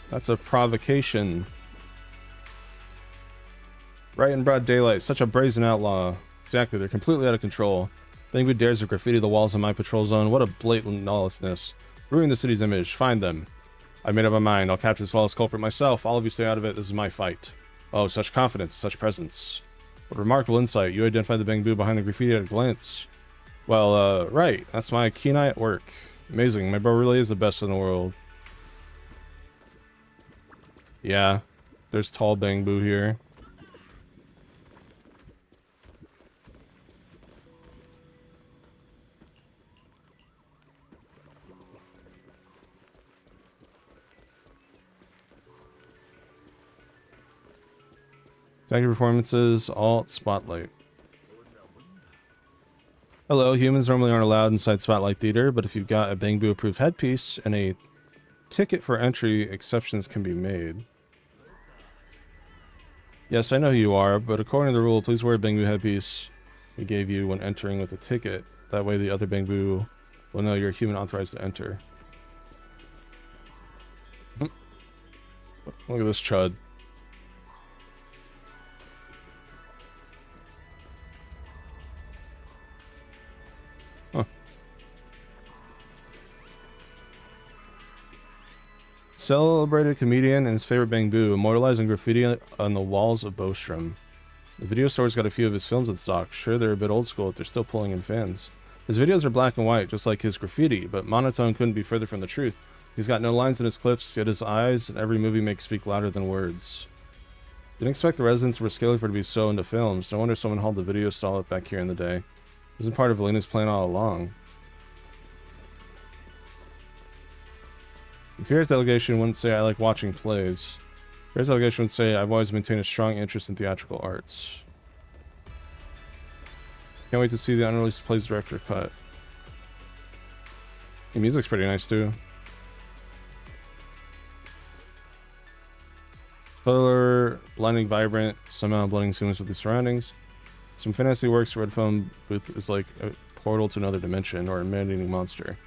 That's a provocation. Right in broad daylight, such a brazen outlaw. Exactly, they're completely out of control. Bangboo dares to graffiti the walls of my patrol zone. What a blatant lawlessness. Ruining the city's image. Find them. I made up my mind. I'll capture this lawless culprit myself. All of you stay out of it. This is my fight. Oh, such confidence, such presence. What remarkable insight. You identified the Bangboo behind the graffiti at a glance. Well, right. That's my keen eye at work. Amazing. My bro really is the best in the world. Yeah. There's tall Bangboo here. Tag performances, alt, spotlight. Hello, humans normally aren't allowed inside Spotlight Theater, but if you've got a Bangbu approved headpiece and a ticket for entry, exceptions can be made. Yes, I know who you are, but according to the rule, please wear a Bangbu headpiece we gave you when entering with a ticket. That way the other Bangbu will know you're a human authorized to enter. Look at this chud. Huh. Celebrated comedian and his favorite Bangbu, immortalizing graffiti on the walls of Bostrom. The video store's got a few of his films in stock. Sure, they're a bit old school, but they're still pulling in fans. His videos are black and white, just like his graffiti, but monotone couldn't be further from the truth. He's got no lines in his clips, yet his eyes in every movie make speak louder than words. Didn't expect the residents of Rescaler to be so into films. No wonder someone hauled the video stall up back here in the day. Isn't part of Elena's plan all along. The Fear's delegation wouldn't say I like watching plays. Fear's delegation would say I've always maintained a strong interest in theatrical arts. Can't wait to see the unreleased plays director cut. The music's pretty nice too. Color, blending, vibrant, somehow blending seamless with the surroundings. Some fantasy works, Red Phone Booth is like a portal to another dimension or a man-eating monster.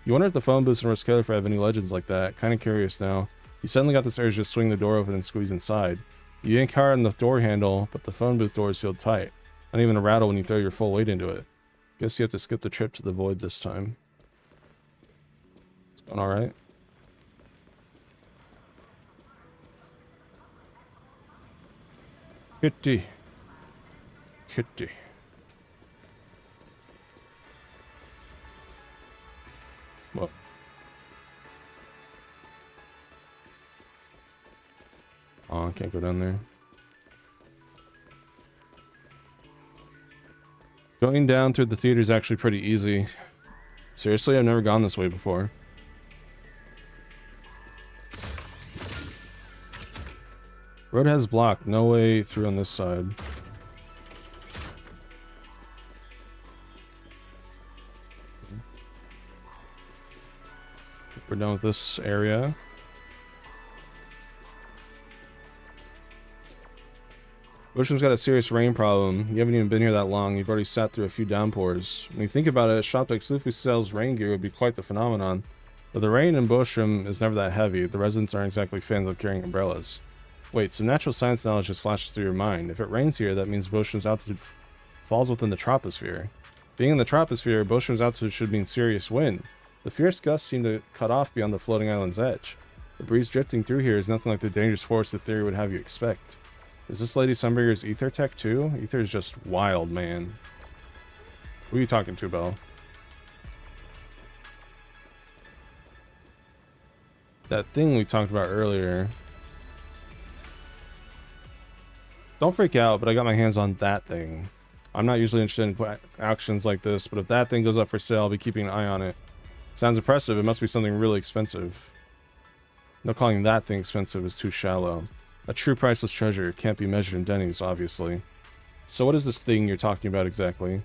You wonder if the phone booths in Rescaler have any legends like that. Kinda curious now. You suddenly got this urge to swing the door open and squeeze inside. You yank hard on the door handle, but the phone booth door is sealed tight. Not even a rattle when you throw your full weight into it. Guess you have to skip the trip to the void this time. It's going alright. Kitty. Kitty. What? Oh, I can't go down there. Going down through the theater is actually pretty easy. Seriously, I've never gone this way before. Road has blocked. No way through on this side. We're done with this area. Ocean's got a serious rain problem. You haven't even been here that long. You've already sat through a few downpours. When you think about it, a shop that exclusively sells rain gear would be quite the phenomenon. But the rain in Bostrom is never that heavy. The residents aren't exactly fans of carrying umbrellas. Wait, so natural science knowledge just flashes through your mind. If it rains here, that means Bostrom's altitude falls within the troposphere. Being in the troposphere, Bostrom's altitude should mean serious wind. The fierce gusts seem to cut off beyond the floating island's edge. The breeze drifting through here is nothing like the dangerous force the theory would have you expect. Is this Lady Sunbreaker's ether tech too? Ether is just wild, man. Who are you talking to, Belle? That thing we talked about earlier. Don't freak out, but I got my hands on that thing. I'm not usually interested in actions like this, but if that thing goes up for sale, I'll be keeping an eye on it. Sounds impressive. It must be something really expensive. No, calling that thing expensive is too shallow. A true priceless treasure can't be measured in Denny's, obviously. So what is this thing you're talking about exactly?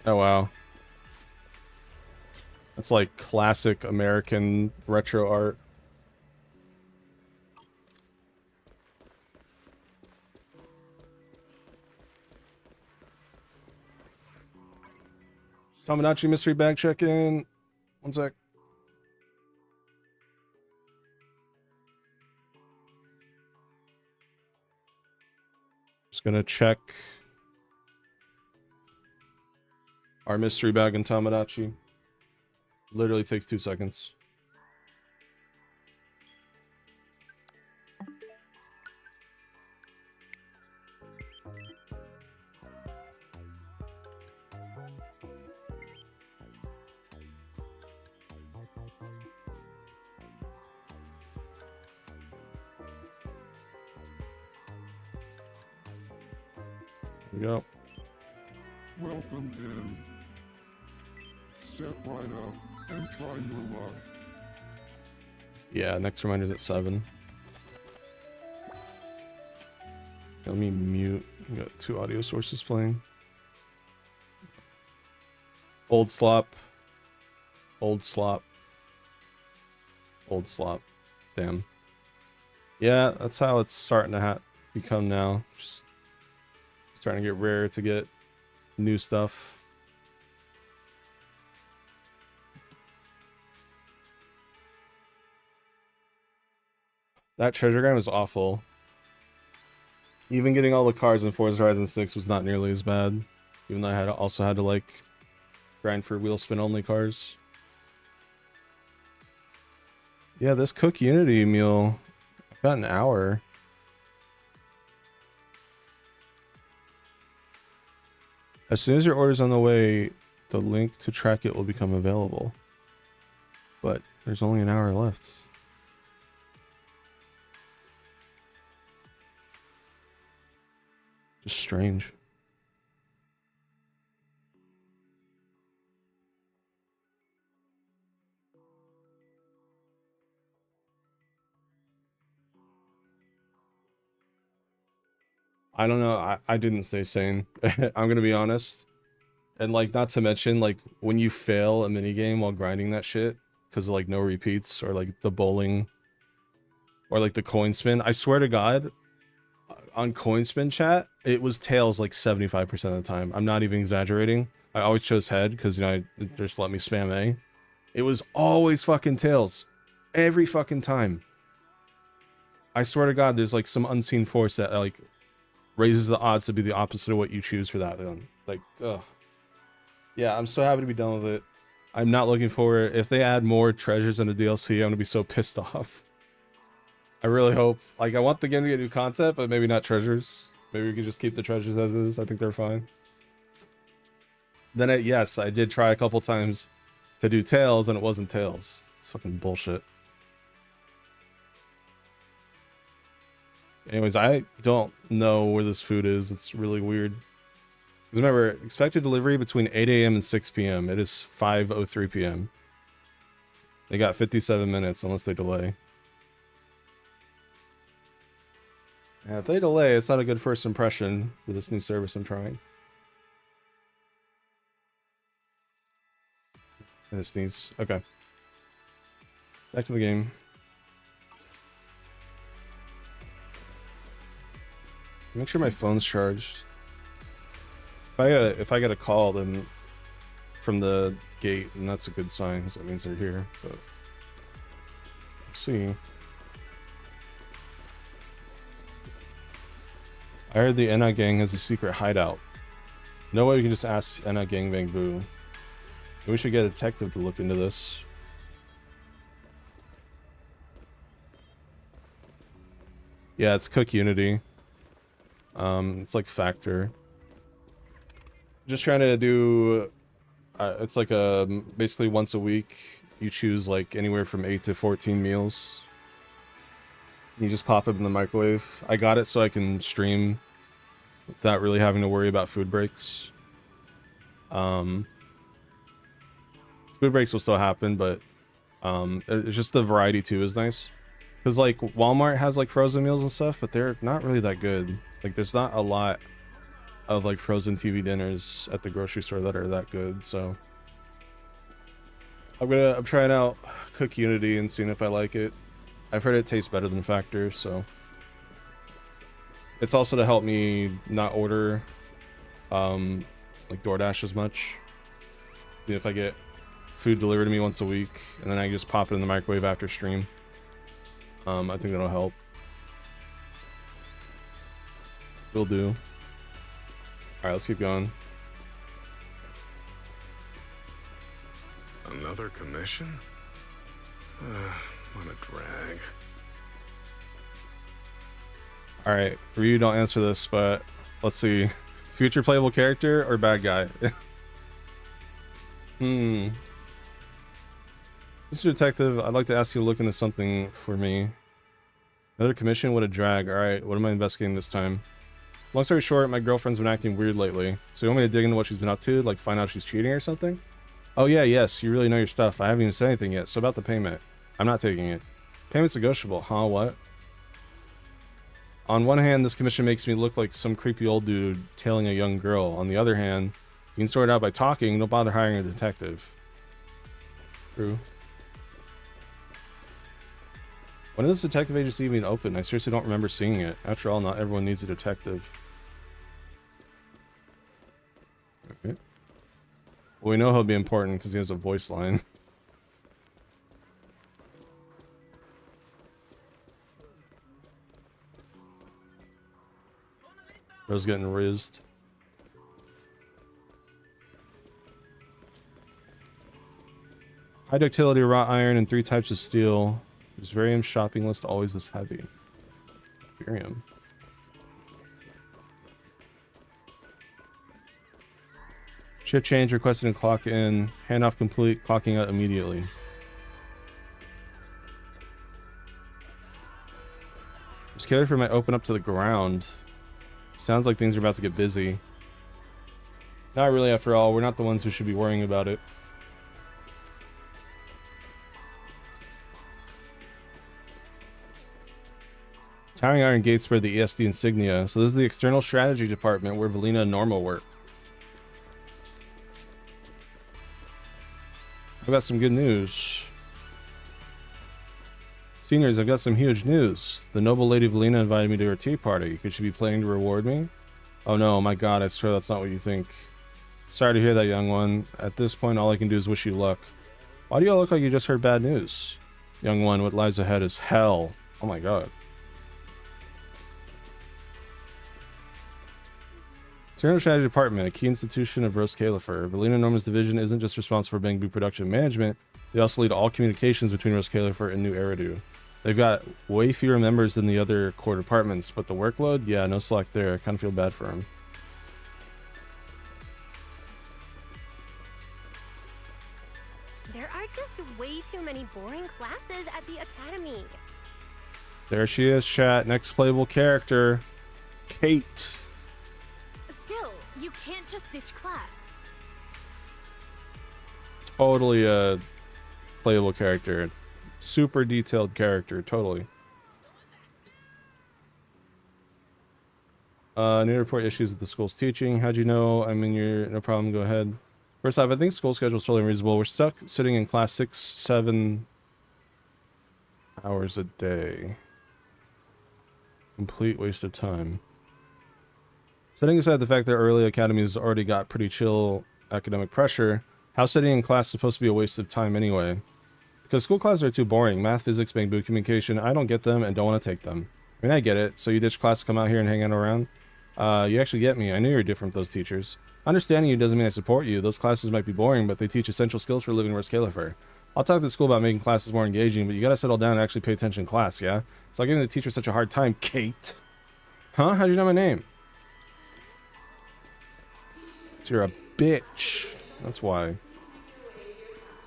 Oh, wow. That's like classic American retro art. Tomodachi mystery bag check-in. One sec. Just gonna check our mystery bag in Tomodachi. Literally takes 2 seconds. Here we go. Welcome in. Step right up and try your luck. Yeah, next reminder's at 7. Let me mute. We got 2 audio sources playing. Old slop. Old slop. Old slop. Damn. Yeah, that's how it's starting to become now. Just starting to get rare to get new stuff. That treasure grind was awful. Even getting all the cars in Forza Horizon 6 was not nearly as bad. Even though I also had to like grind for wheel spin only cars. Yeah, this Cook Unity meal, I've got an hour. As soon as your order's on the way, the link to track it will become available. But there's only an hour left. Just strange. I don't know. I didn't stay sane. I'm gonna be honest. And like, not to mention, like, when you fail a minigame while grinding that shit, because of like no repeats, or like the bowling, or like the coin spin, I swear to God, on coin spin chat, it was tails like 75% of the time. I'm not even exaggerating. I always chose head because, you know, it just let me spam A. It was always fucking tails. Every fucking time. I swear to God, there's like some unseen force that like raises the odds to be the opposite of what you choose for that one. Like, ugh. Yeah, I'm so happy to be done with it. I'm not looking forward. If they add more treasures in the DLC, I'm gonna be so pissed off. I really hope. Like, I want the game to get new content, but maybe not treasures. Maybe we could just keep the treasures as is. I think they're fine. Then, yes, I did try a couple times to do tails, and it wasn't tails. It's fucking bullshit. Anyways, I don't know where this food is. It's really weird. Because remember, expected delivery between 8 a.m. and 6 p.m. It is 5:03 p.m. They got 57 minutes unless they delay. And if they delay, it's not a good first impression for this new service I'm trying. And it sneeze. Okay. Back to the game. Make sure my phone's charged. If I get a call, then from the gate, and that's a good sign, because that means they're here. But let's see. I heard the NI gang has a secret hideout. No way we can just ask NI gang bang boo. We should get a detective to look into this. Yeah, it's Cook Unity. It's like Factor. Just trying to do, it's like basically once a week, you choose like anywhere from 8 to 14 meals. You just pop it in the microwave. I got it so I can stream without really having to worry about food breaks. Food breaks will still happen, but it's just the variety too is nice. Because like Walmart has like frozen meals and stuff, but they're not really that good. Like there's not a lot of like frozen TV dinners at the grocery store that are that good. So I'm trying out Cook Unity and seeing if I like it. I've heard it tastes better than Factor, so it's also to help me not order like DoorDash as much. If I get food delivered to me once a week and then I just pop it in the microwave after stream, I think that'll help. Will do. All right, let's keep going. Another commission? What a drag. All right, Ryu, don't answer this, but let's see. Future playable character or bad guy? Mr. Detective, I'd like to ask you to look into something for me. Another commission? What a drag. All right, what am I investigating this time? Long story short, my girlfriend's been acting weird lately. So you want me to dig into what she's been up to? Like find out she's cheating or something? Oh yeah, yes, you really know your stuff. I haven't even said anything yet. So about the payment. I'm not taking it. Payment's negotiable. Huh, what? on one hand, this commission makes me look like some creepy old dude tailing a young girl. On the other hand, if you can sort it out by talking, don't bother hiring a detective. True. When is this detective agency even open? I seriously don't remember seeing it. After all, not everyone needs a detective. Okay. Well, we know he'll be important because he has a voice line. Bro's getting rizzed. High ductility wrought iron and 3 types of steel. Is Varium shopping list always this heavy? Varium. Shift change requested and clock in. Handoff complete. Clocking out immediately. This character might open up to the ground. Sounds like things are about to get busy. Not really, after all. We're not the ones who should be worrying about it. Towering iron gates for the ESD insignia. So this is the external strategy department where Valina and Norma work. I've got some good news. Seniors, I've got some huge news. The noble Lady Valina invited me to her tea party. Could she be planning to reward me? Oh no, my god, I swear that's not what you think. Sorry to hear that, young one. At this point, all I can do is wish you luck. Why do you all look like you just heard bad news? Young one, what lies ahead is hell. Oh my god. External Strategy Department, a key institution of Rose Califer. Valina and Norma's division isn't just responsible for Bangbu production management, they also lead all communications between Rose Califer and New Eridu. They've got way fewer members than the other core departments, but the workload, yeah, no slack there. I kind of feel bad for him. There are just way too many boring classes at the academy. There she is, chat. Next playable character, Kate. Still, you can't just ditch class. Totally a playable character. Super detailed character, totally. New report issues with the school's teaching. How'd you know? I mean, no problem, go ahead. First off, I think school schedule's totally unreasonable. We're stuck sitting in class 6-7 hours a day. Complete waste of time. Setting aside the fact that early academies already got pretty chill academic pressure, how sitting in class is supposed to be a waste of time anyway? Because school classes are too boring. Math, physics, Bangbu, communication, I don't get them and don't want to take them. I mean, I get it. So you ditch class to come out here and hang out around? You actually get me. I knew you were different with those teachers. Understanding you doesn't mean I support you. Those classes might be boring, but they teach essential skills for living Rose Califer. I'll talk to the school about making classes more engaging, but you gotta settle down and actually pay attention in class, yeah? So I'm giving the teacher such a hard time, Kate. Huh? How'd you know my name? You're a bitch. That's why.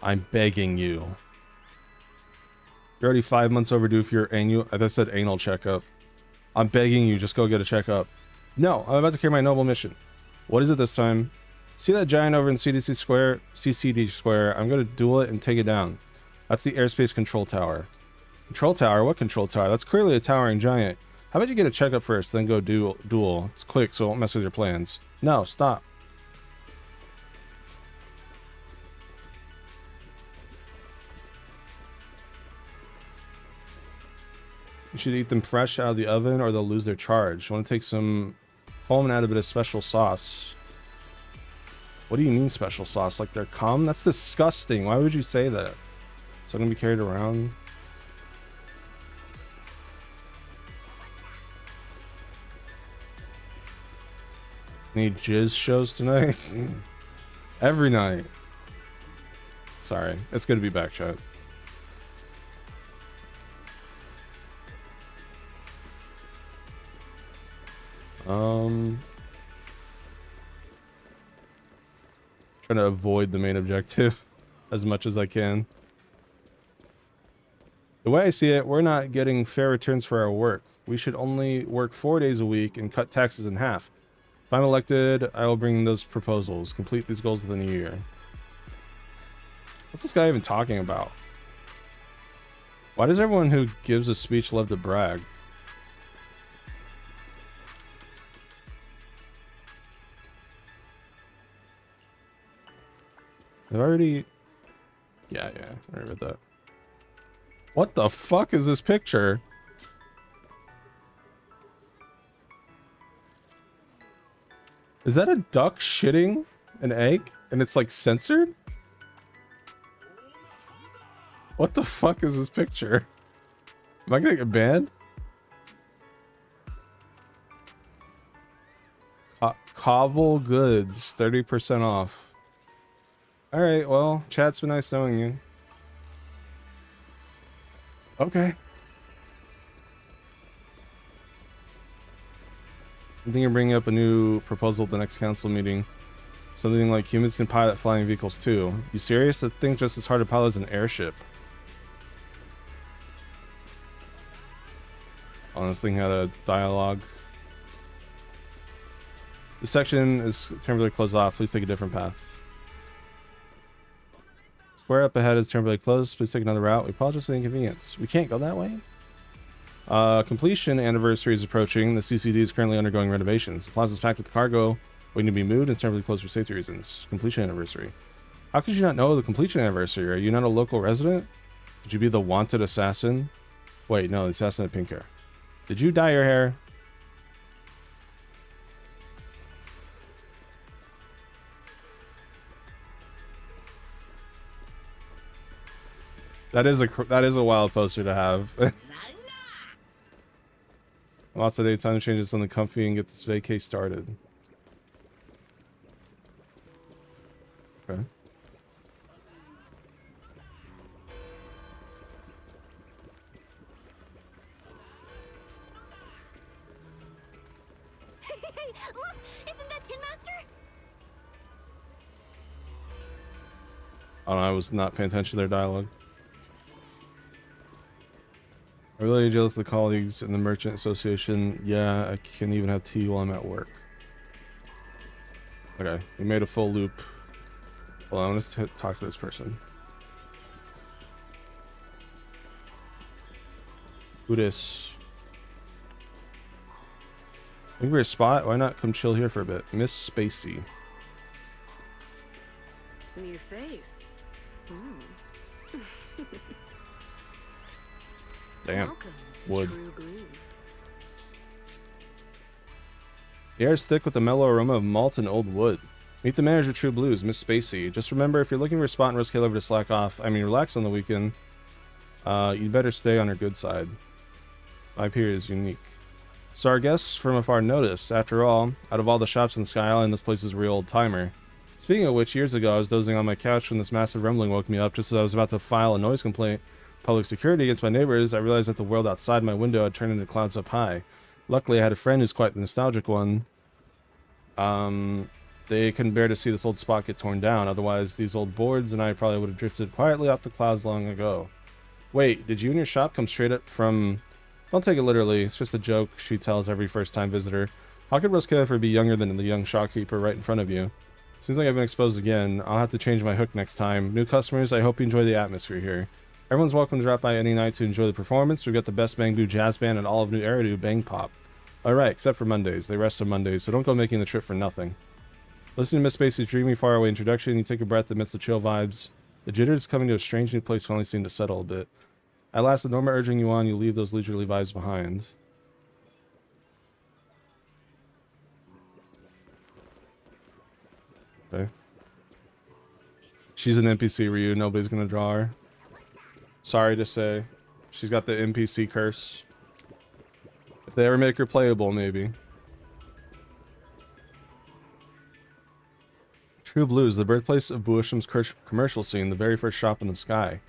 I'm begging you. You're already 5 months overdue for your annual, I said anal checkup. I'm begging you, just go get a checkup. No, I'm about to carry my noble mission. What is it this time? See that giant over in CDC Square? CCD Square. I'm going to duel it and take it down. That's the airspace control tower. Control tower? What control tower? That's clearly a towering giant. How about you get a checkup first, then go duel? It's quick, so it won't mess with your plans. No, stop. You should eat them fresh out of the oven or they'll lose their charge. You want to take some home and add a bit of special sauce. What do you mean special sauce? Like they're cum? That's disgusting. Why would you say that? So I'm going to be carried around. Any jizz shows tonight? Every night. Sorry. It's good to be back, chat. Trying to avoid the main objective as much as I can. The way I see it, we're not getting fair returns for our work. We should only work 4 days a week and cut taxes in half. If I'm elected, I will bring those proposals. Complete these goals within a year. What's this guy even talking about? Why does everyone who gives a speech love to brag? I've already... Yeah, I read that. What the fuck is this picture? Is that a duck shitting an egg? And it's like censored? What the fuck is this picture? Am I gonna get banned? Cobble goods, 30% off. Alright, well, chat's been nice knowing you. Okay. I think you're bringing up a new proposal at the next council meeting. Something like humans can pilot flying vehicles too. You serious? That thing's just as hard to pilot as an airship. Oh, this thing had a dialogue. This section is temporarily closed off. Please take a different path. Square up ahead is temporarily closed. Please take another route. We apologize for the inconvenience. We can't go that way? Completion anniversary is approaching. The CCD is currently undergoing renovations. The plaza is packed with cargo waiting to be moved and temporarily closed for safety reasons. Completion anniversary. How could you not know the completion anniversary? Are you not a local resident? Could you be the wanted assassin? Wait, no, the assassin had pink hair. Did you dye your hair? That is a wild poster to have. Lots of daytime changes, something comfy and get this vacay started. Okay. Hey, look! Isn't that Tin Master? Oh, no, I was not paying attention to their dialogue. I'm really jealous of the colleagues in the Merchant Association. Yeah, I can't even have tea while I'm at work. Okay, we made a full loop. Well, I want to talk to this person. Who dis? Looking for a spot? Why not come chill here for a bit? Miss Spacey. New face. Damn. Welcome to Wood. True Blues. The air is thick with the mellow aroma of malt and old wood. Meet the manager of True Blues, Miss Spacey. Just remember, if you're looking for a spot in Roskilde over to slack off, relax on the weekend, you'd better stay on her good side. 5 here is unique. So our guests from afar noticed. After all, out of all the shops in Sky Island, this place is a real old-timer. Speaking of which, years ago, I was dozing on my couch when this massive rumbling woke me up just as I was about to file a noise complaint. Public security against my neighbors. I realized that the world outside my window had turned into clouds up high. Luckily, I had a friend who's quite the nostalgic one. They couldn't bear to see this old spot get torn down. Otherwise, these old boards and I probably would have drifted quietly off the clouds long ago. Wait, did you and your shop come straight up from... Don't take it literally. It's just a joke she tells every first-time visitor. How could Roskilde be younger than the young shopkeeper right in front of you? Seems like I've been exposed again. I'll have to change my hook next time. New customers, I hope you enjoy the atmosphere here. Everyone's welcome to drop by any night to enjoy the performance. We've got the best Bang Boo jazz band and all of New Eridu Bang Pop. Alright, except for Mondays. They rest on Mondays, so don't go making the trip for nothing. Listen to Miss Spacey's dreamy, faraway introduction. You take a breath amidst the chill vibes. The jitters coming to a strange new place finally seem to settle a bit. At last, with Norma urging you on, you leave those leisurely vibes behind. Okay. She's an NPC, Ryu. Nobody's gonna draw her. Sorry to say. She's got the NPC curse. If they ever make her playable, maybe. True Blues, the birthplace of Buisham's commercial scene, the very first shop in the sky.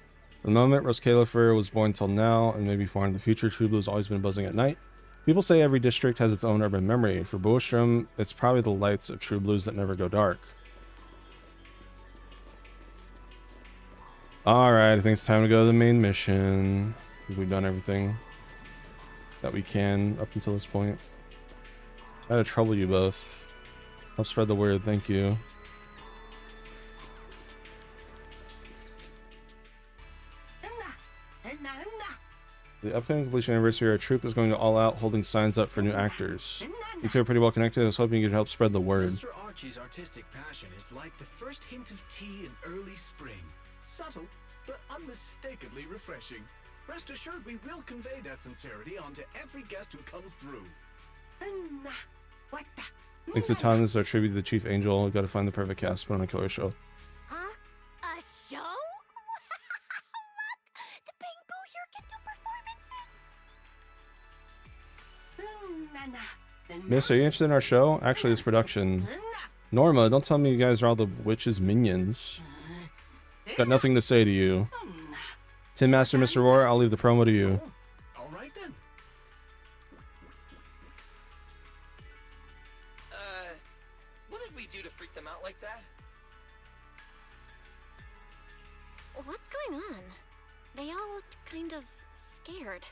From the moment Roskilde was born till now, and maybe far in the future, True Blues has always been buzzing at night. People say every district has its own urban memory. For Buisham, it's probably the lights of True Blues that never go dark. Alright, I think it's time to go to the main mission. We've done everything that we can up until this point. Try to trouble you both. Help spread the word, thank you. The upcoming completion anniversary, our troupe is going to all out, holding signs up for new actors. You two are pretty well connected. I was hoping you could help spread the word. Mr. Archie's artistic passion is like the first hint of tea in early spring. Subtle, but unmistakably refreshing. Rest assured we will convey that sincerity onto every guest who comes through. Thanks a ton. This is our tribute to the Chief Angel. We've got to find the perfect cast, put on a killer show. Huh? A show? Look! The Bamboo here can do performances! Miss, are you interested in our show? Actually, this production. Norma, don't tell me you guys are all the witch's minions. Got nothing to say to you. Tin Master, Mr. Roar, I'll leave the promo to you. All right then. What did we do to freak them out like that? What's going on? They all looked kind of scared.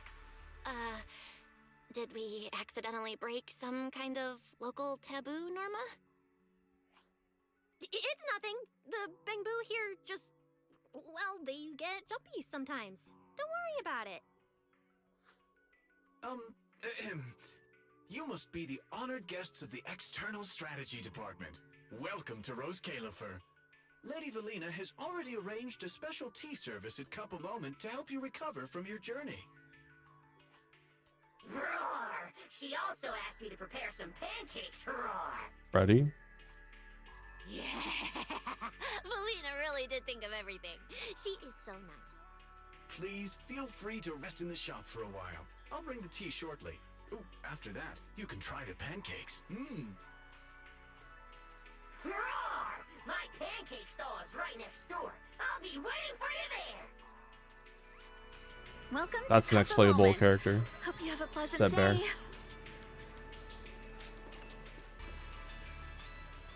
Did we accidentally break some kind of local taboo, Norma? It's nothing. The Bamboo here just... well, they get jumpy sometimes. Don't worry about it. You must be the honored guests of the External Strategy Department. Welcome to Rose Califer. Lady Valina has already arranged a special tea service at Cup a Moment to help you recover from your journey. Roar! She also asked me to prepare some pancakes, Roar! Ready? Yeah! Valina really did think of everything. She is so nice. Please feel free to rest in the shop for a while. I'll bring the tea shortly. Ooh, after that, you can try the pancakes. Roar! My pancake stall is right next door. I'll be waiting for you there! Welcome That's to the next Cup a playable Moment. character. Hope you have a pleasant Is that Bear? day.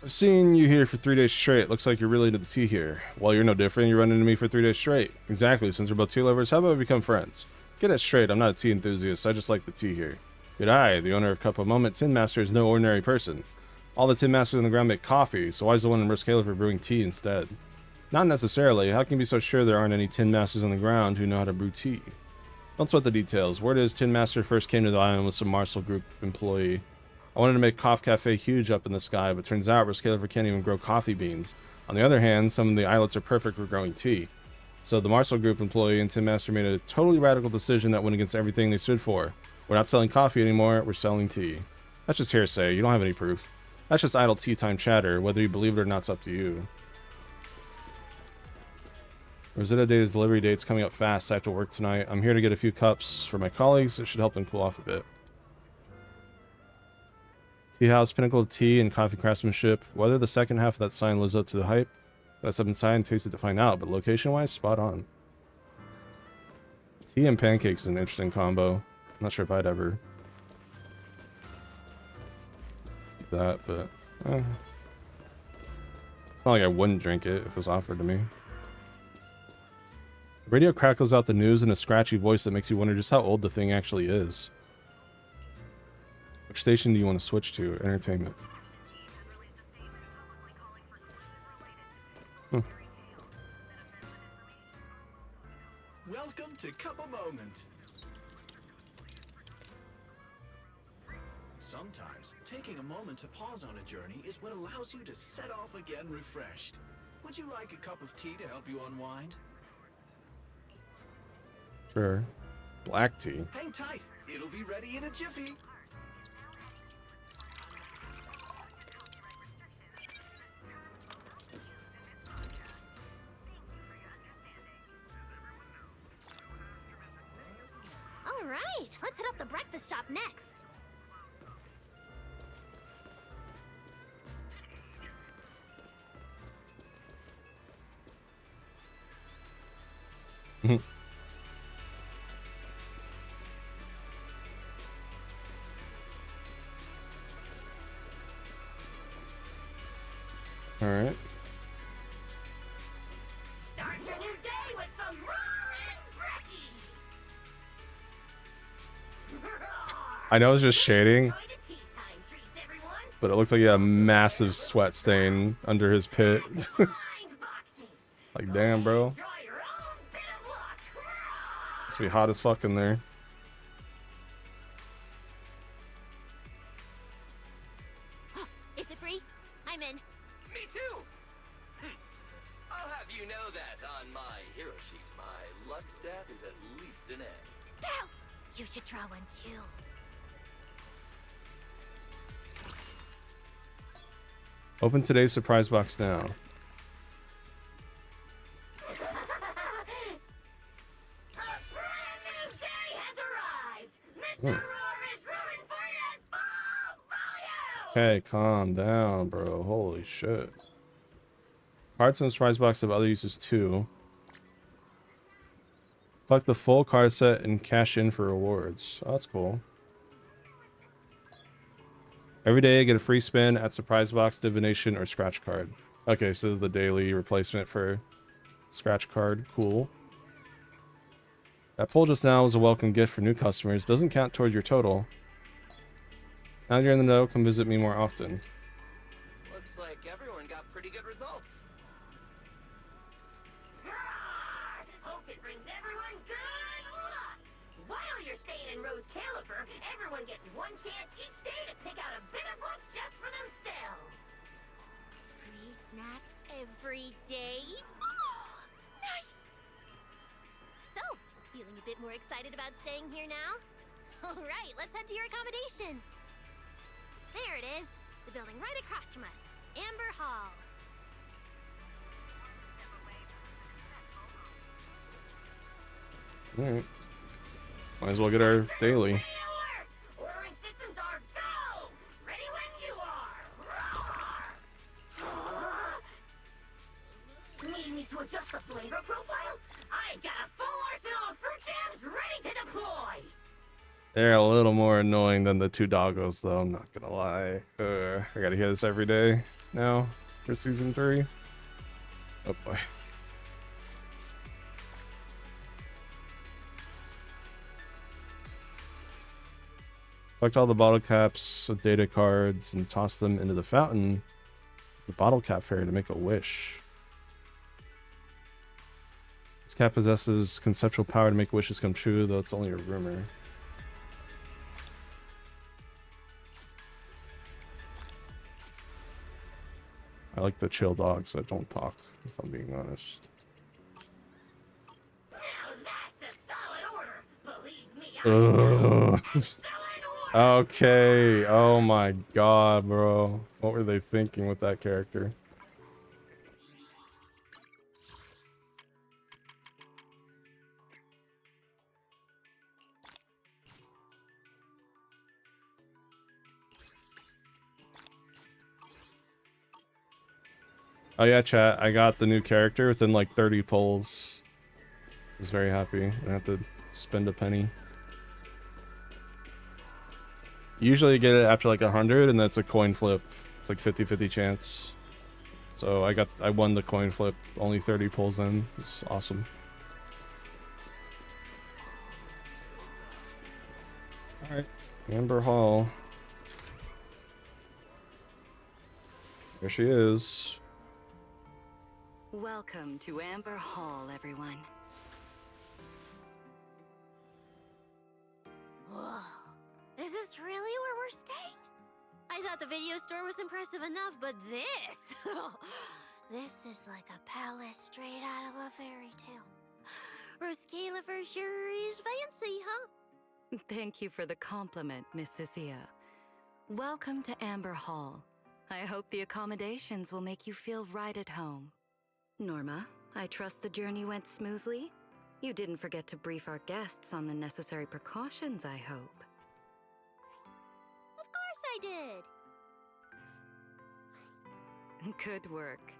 I've seen you here for 3 days straight. Looks like you're really into the tea here. Well, you're no different. You run into me for 3 days straight. Exactly. Since we're both tea lovers, how about we become friends? Get it straight. I'm not a tea enthusiast. I just like the tea here. Good eye. The owner of Cup of Moment Tin Master is no ordinary person. All the Tin Masters on the ground make coffee, so why is the one in Riskala for brewing tea instead? Not necessarily. How can you be so sure there aren't any Tin Masters on the ground who know how to brew tea? Don't sweat the details. Word is Tin Master first came to the island with some Marcel Group employee. I wanted to make Coff Cafe huge up in the sky, but turns out Riskala can't even grow coffee beans. On the other hand, some of the islets are perfect for growing tea. So the Marcel Group employee and Tin Master made a totally radical decision that went against everything they stood for. We're not selling coffee anymore, we're selling tea. That's just hearsay, you don't have any proof. That's just idle tea time chatter, whether you believe it or not, it's up to you. Rosetta Data's delivery date's coming up fast, I have to work tonight. I'm here to get a few cups for my colleagues, it should help them cool off a bit. Tea House, pinnacle of tea and coffee craftsmanship. Whether the second half of that sign lives up to the hype, let's step inside and taste it to find out, but location-wise, spot on. Tea and pancakes is an interesting combo. I'm not sure if I'd ever do that, but it's not like I wouldn't drink it if it was offered to me. The radio crackles out the news in a scratchy voice that makes you wonder just how old the thing actually is. Which station do you want to switch to? Entertainment. Welcome to Cup a Moment. Sometimes, taking a moment to pause on a journey is what allows you to set off again refreshed. Would you like a cup of tea to help you unwind? Sure. Black tea. Hang tight. It'll be ready in a jiffy. All right, let's hit up the breakfast shop next. All right. Start your new day with some roaring brekkies. I know it's just shading, Enjoy the tea time treats, everyone. but it looks like he had a massive sweat stain under his pit. Blind boxes. Like, damn, bro. Draw your own bit of luck. Must be hot as fuck in there. You should try one too. Open today's surprise box now. Okay, calm down, bro. Holy shit. Cards in the surprise box have other uses too. Collect the full card set and cash in for rewards. Oh, that's cool. Every day I get a free spin at surprise box, divination, or scratch card. Okay, so this is the daily replacement for scratch card. Cool. That pull just now was a welcome gift for new customers. Doesn't count toward your total. Now you're in the know, come visit me more often. Looks like everyone got pretty good results. Hope it brings everyone good luck! While you're staying in Rose Califer, everyone gets one chance each day to pick out a bit of luck just for themselves. Free snacks every day? Nice! So, feeling a bit more excited about staying here now? Alright, let's head to your accommodation. There it is, the building right across from us, Amber Hall. Alright. Might as well get our daily. Ordering systems are go! Ready when you are! Need me to adjust the flavor profile? I've got a full arsenal of fruit jams ready to deploy! They're a little more annoying than the two doggos, though, I'm not gonna lie. I gotta hear this every day now for season 3. Oh boy. Collect all the bottle caps with data cards and toss them into the fountain. The bottle cap fairy to make a wish. This cap possesses conceptual power to make wishes come true, though it's only a rumor. I like the chill dogs that don't talk, if I'm being honest. Now that's a solid order. Believe me, Okay. Oh my god, bro. What were they thinking with that character? Oh yeah, chat. I got the new character within like 30 pulls. I was very happy. I didn't have to spend a penny. Usually you get it after like 100 and that's a coin flip. It's like 50-50 chance. So I won the coin flip, only 30 pulls in. It's awesome. Alright. Amber Hall. There she is. Welcome to Amber Hall, everyone. Whoa. Is this really where we're staying? I thought the video store was impressive enough, but this... this is like a palace straight out of a fairy tale. Roscalifer sure is fancy, huh? Thank you for the compliment, Miss Cecilia. Welcome to Amber Hall. I hope the accommodations will make you feel right at home. Norma, I trust the journey went smoothly? You didn't forget to brief our guests on the necessary precautions, I hope. Of course I did! Good work.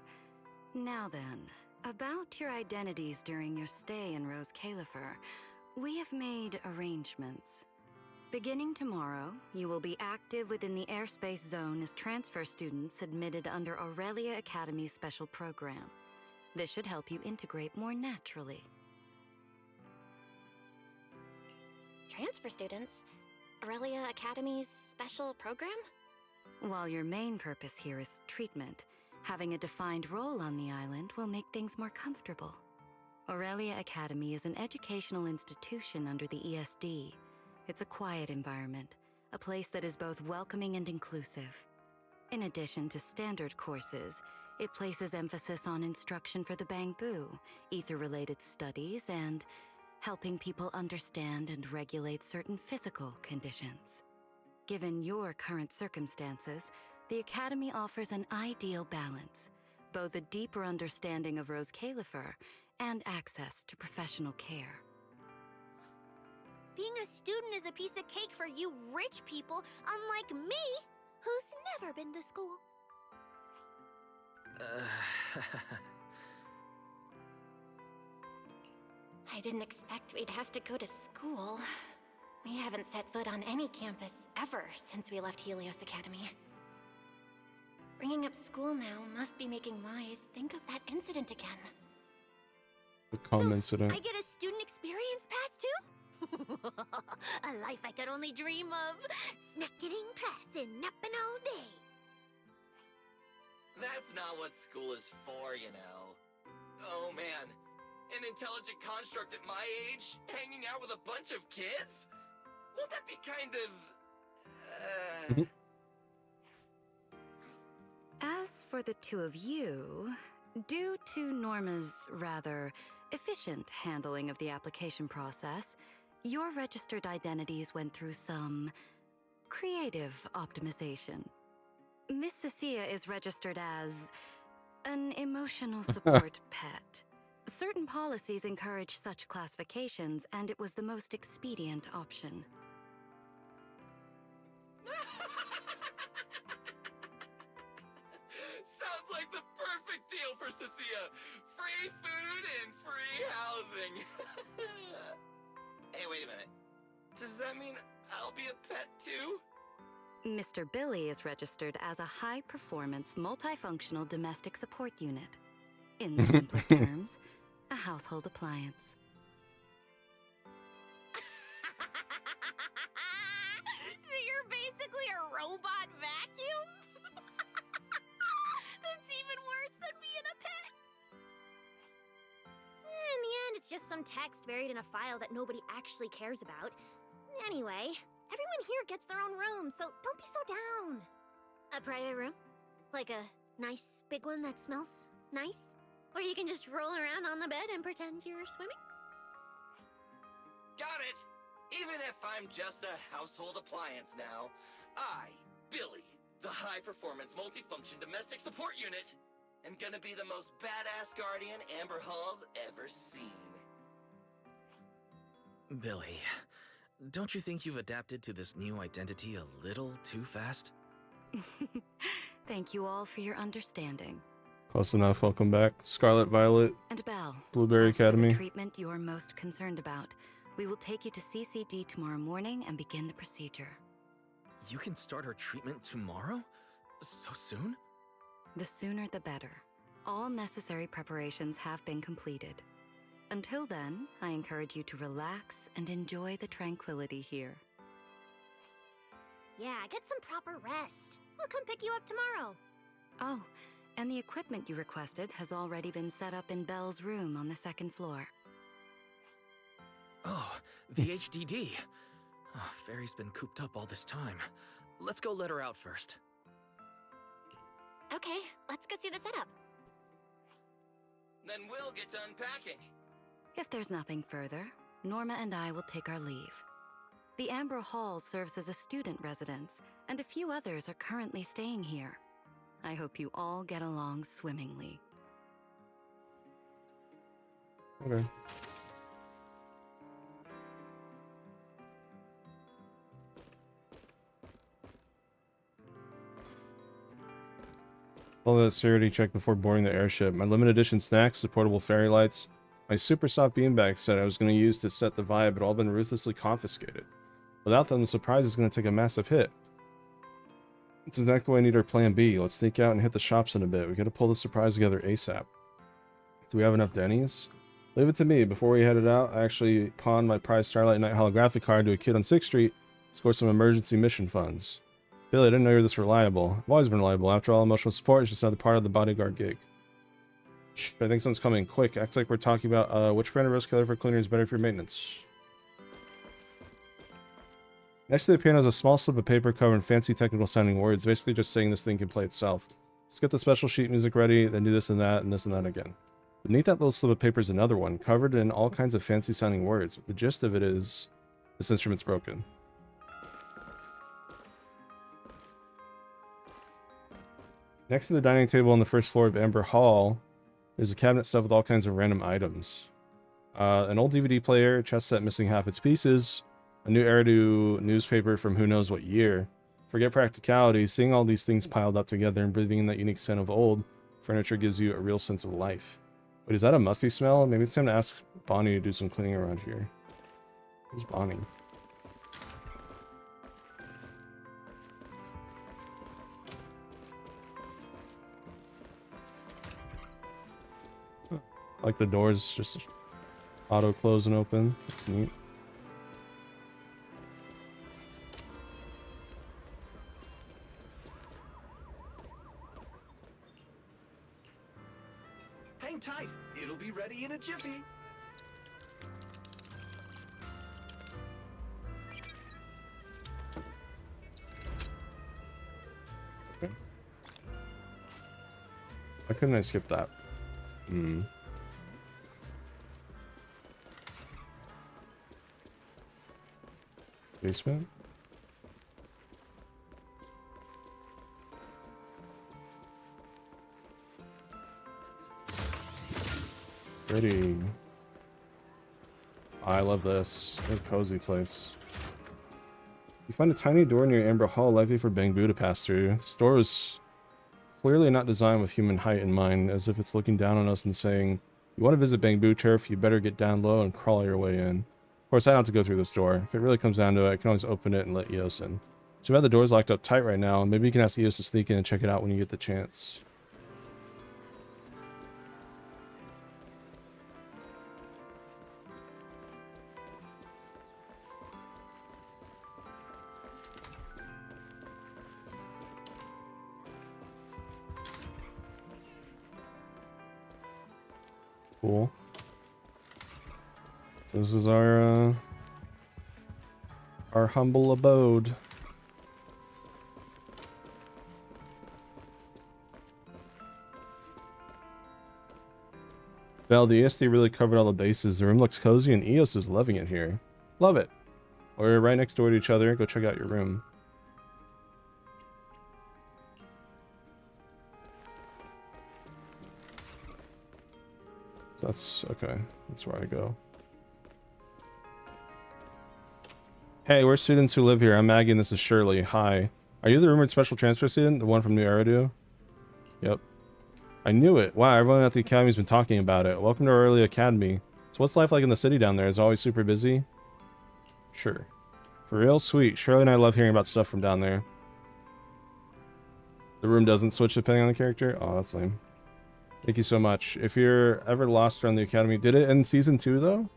Now then, about your identities during your stay in Rose Califer, we have made arrangements. Beginning tomorrow, you will be active within the airspace zone as transfer students admitted under Aurelia Academy's special program. This should help you integrate more naturally. Transfer students? Aurelia Academy's special program? While your main purpose here is treatment, having a defined role on the island will make things more comfortable. Aurelia Academy is an educational institution under the ESD. It's a quiet environment, a place that is both welcoming and inclusive. In addition to standard courses, it places emphasis on instruction for the Bangbu, ether-related studies, and helping people understand and regulate certain physical conditions. Given your current circumstances, the Academy offers an ideal balance, both a deeper understanding of Rose Califer and access to professional care. Being a student is a piece of cake for you rich people, unlike me, who's never been to school. I didn't expect we'd have to go to school. We haven't set foot on any campus ever since we left Helios Academy. Bringing up school now must be making Wise think of that incident again. The calm incident. I get a student experience pass too? A life I could only dream of. Snacking in class and napping all day. That's not what school is for, you know. Oh man, an intelligent construct at my age, hanging out with a bunch of kids? Won't that be kind of... As for the two of you, due to Norma's rather efficient handling of the application process, your registered identities went through some creative optimization. Miss Cecilia is registered as an emotional support pet. Certain policies encourage such classifications, and it was the most expedient option. Sounds like the perfect deal for Cecilia. Free food and free housing. Hey, wait a minute. Does that mean I'll be a pet too? Mr. Billy is registered as a high-performance, multifunctional domestic support unit. In simpler terms, a household appliance. So you're basically a robot vacuum? That's even worse than being a pet. In the end, it's just some text buried in a file that nobody actually cares about. Anyway, everyone here gets their own room, so don't be so down. A private room? Like a nice big one that smells nice? Or you can just roll around on the bed and pretend you're swimming? Got it! Even if I'm just a household appliance now, I, Billy, the high-performance multifunction domestic support unit, am gonna be the most badass guardian Amber Hall's ever seen. Billy, don't you think you've adapted to this new identity a little too fast? Thank you all for your understanding. Close enough. Welcome back, Scarlet Violet. And Belle, Blueberry as for the Academy. treatment you're most concerned about, we will take you to CCD tomorrow morning and begin the procedure. You can start our treatment tomorrow? So soon? The sooner the better. All necessary preparations have been completed. Until then, I encourage you to relax and enjoy the tranquility here. Yeah, get some proper rest. We'll come pick you up tomorrow. Oh, and the equipment you requested has already been set up in Belle's room on the second floor. Oh, the HDD. Oh, Fairy's been cooped up all this time. Let's go let her out first. Okay, let's go see the setup. Then we'll get to unpacking. If there's nothing further, Norma and I will take our leave. The Amber Hall serves as a student residence, and a few others are currently staying here. I hope you all get along swimmingly. Okay. All that security check before boarding the airship. My limited edition snacks, the portable fairy lights, my super soft beanbag set I was going to use to set the vibe had all been ruthlessly confiscated. Without them, the surprise is going to take a massive hit. It's exactly what I need our plan B. Let's sneak out and hit the shops in a bit. We gotta pull the surprise together ASAP. Do we have enough Denny's? Leave it to me. Before we headed out, I actually pawned my prized Starlight Night holographic card to a kid on 6th Street to score some emergency mission funds. Billy, I didn't know you were this reliable. I've always been reliable. After all, emotional support is just another part of the bodyguard gig. Shh, I think something's coming. Quick, acts like we're talking about which brand of Rose Killer for cleaner is better for your maintenance. Next to the piano is a small slip of paper covered in fancy technical sounding words, basically just saying this thing can play itself. Just get the special sheet music ready, then do this and that again. Beneath that little slip of paper is another one, covered in all kinds of fancy sounding words. The gist of it is, this instrument's broken. Next to the dining table on the first floor of Amber Hall, there's a cabinet stuffed with all kinds of random items. An old DVD player, a chess set missing half its pieces, a new Eridu newspaper from who knows what year. Forget practicality, seeing all these things piled up together and breathing in that unique scent of old furniture gives you a real sense of life. Wait, is that a musty smell? Maybe it's time to ask Bonnie to do some cleaning around here. Who's Bonnie? Huh. Like the doors just auto close and open. That's neat. Hang tight. It'll be ready in a jiffy. Okay. Why couldn't I skip that? Hmm. Basement? Pretty. I love this. What a cozy place. You find a tiny door near Amber Hall, likely for Bangbu to pass through. This door was clearly not designed with human height in mind, as if it's looking down on us and saying, you want to visit Bangbu turf, you better get down low and crawl your way in. Of course, I don't have to go through this door. If it really comes down to it, I can always open it and let Eos in. Too bad the door's locked up tight right now. Maybe you can ask Eos to sneak in and check it out when you get the chance. Cool. So this is our humble abode. Val, the ESD really covered all the bases. The room looks cozy and Eos is loving it here. Love it. We're right next door to each other. Go check out your room. So that's okay. That's where I go. Hey, we're students who live here. I'm Maggie and this is Shirley. Hi. Are you the rumored special transfer student? The one from New Eridu? Yep. I knew it. Wow, everyone at the academy's been talking about it. Welcome to our early academy. So what's life like in the city down there? Is it always super busy? Sure. For real? Sweet. Shirley and I love hearing about stuff from down there. The room doesn't switch depending on the character? Oh, that's lame. Thank you so much. If you're ever lost around the academy, did it end season 2 though? I'm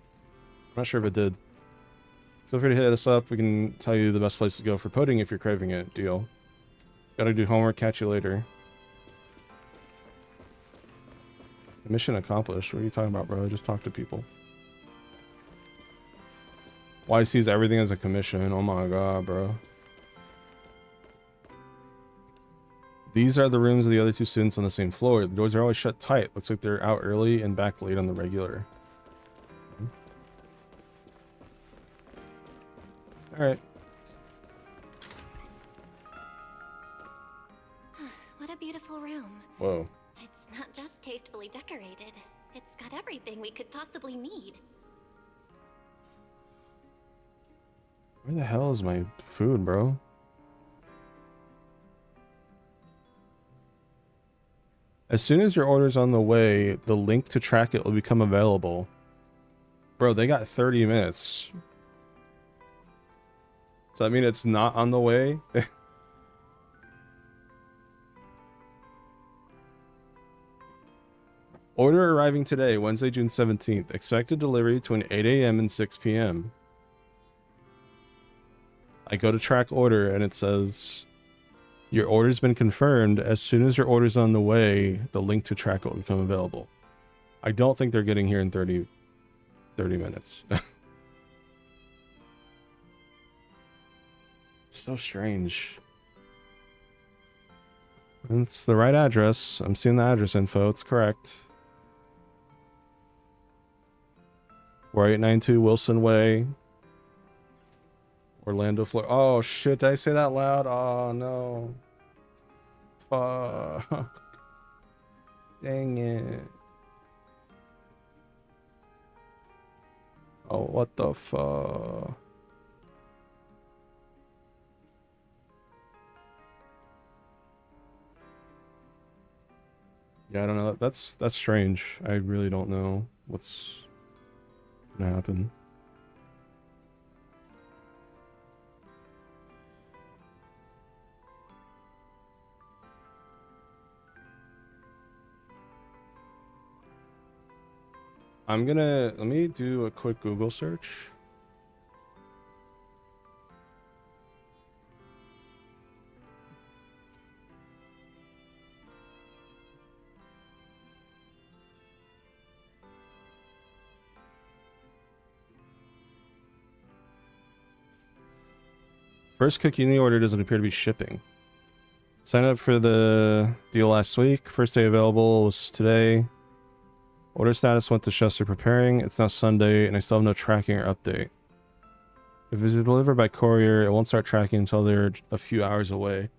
not sure if it did. Feel free to hit us up. We can tell you the best place to go for pudding if you're craving it. Deal. Gotta do homework. Catch you later. Mission accomplished. What are you talking about, bro? I just talk to people. Y sees everything as a commission. Oh my god, bro. These are the rooms of the other two students on the same floor. The doors are always shut tight. Looks like they're out early and back late on the regular. Alright. What a beautiful room. Whoa. It's not just tastefully decorated. It's got everything we could possibly need. Where the hell is my food, bro? As soon as your order's on the way, the link to track it will become available. Bro, they got 30 minutes. Does that mean it's not on the way? Order arriving today, Wednesday, June 17th. Expected delivery between 8 a.m. and 6 p.m. I go to track order and it says, your order's been confirmed. As soon as your order's on the way, the link to track it will become available. I don't think they're getting here in 30 minutes. So strange. It's the right address. I'm seeing the address info. It's correct. 4892 Wilson Way, Orlando, Florida. Oh shit, did I say that loud? Oh no. Fuck. Dang it. Oh, what the fuck? Yeah, I don't know. That's strange. I really don't know what's gonna happen. Let me do a quick Google search. First cookie in the order doesn't appear to be shipping. Sign up for the deal last week. First day available was today. Order status went to Chester preparing. It's now Sunday, and I still have no tracking or update. If it's delivered by courier, it won't start tracking until they're a few hours away.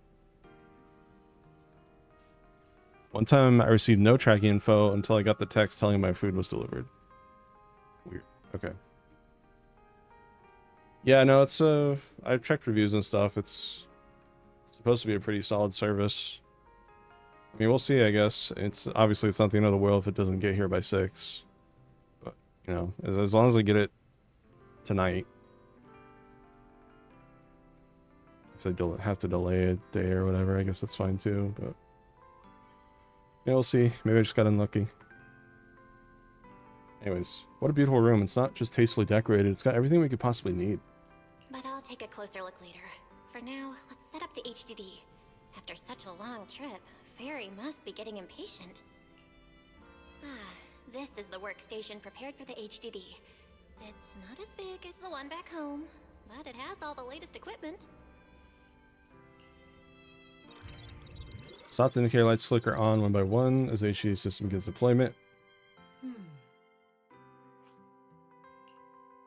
One time I received no tracking info until I got the text telling my food was delivered. Weird. Okay. Yeah, no, it's I've checked reviews and stuff. It's supposed to be a pretty solid service. I mean, we'll see, I guess. It's obviously it's not the end of the world if it doesn't get here by 6. But, you know, as long as I get it tonight. If they have to delay a day or whatever, I guess that's fine too, but yeah, we'll see. Maybe I just got unlucky. Anyways, what a beautiful room. It's not just tastefully decorated, it's got everything we could possibly need. But I'll take a closer look later. For now, let's set up the HDD. After such a long trip, Fairy must be getting impatient. Ah, this is the workstation prepared for the HDD. It's not as big as the one back home, but it has all the latest equipment. Soft indicator lights flicker on one by one as the HDD system begins deployment.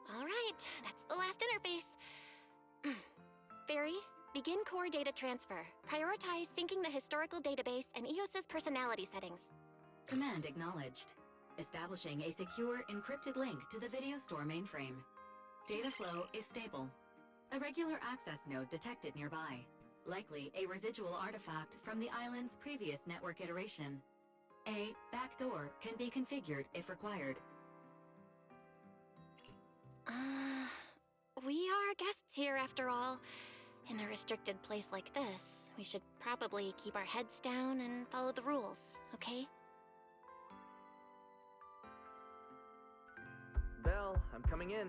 Alright, that's the last interface. Fairy, begin core data transfer. Prioritize syncing the historical database and EOS's personality settings. Command acknowledged. Establishing a secure encrypted link to the video store mainframe. Data flow is stable. A regular access node detected nearby. Likely a residual artifact from the island's previous network iteration. A backdoor can be configured if required. We are guests here after all. In a restricted place like this, we should probably keep our heads down and follow the rules, okay? Belle, I'm coming in.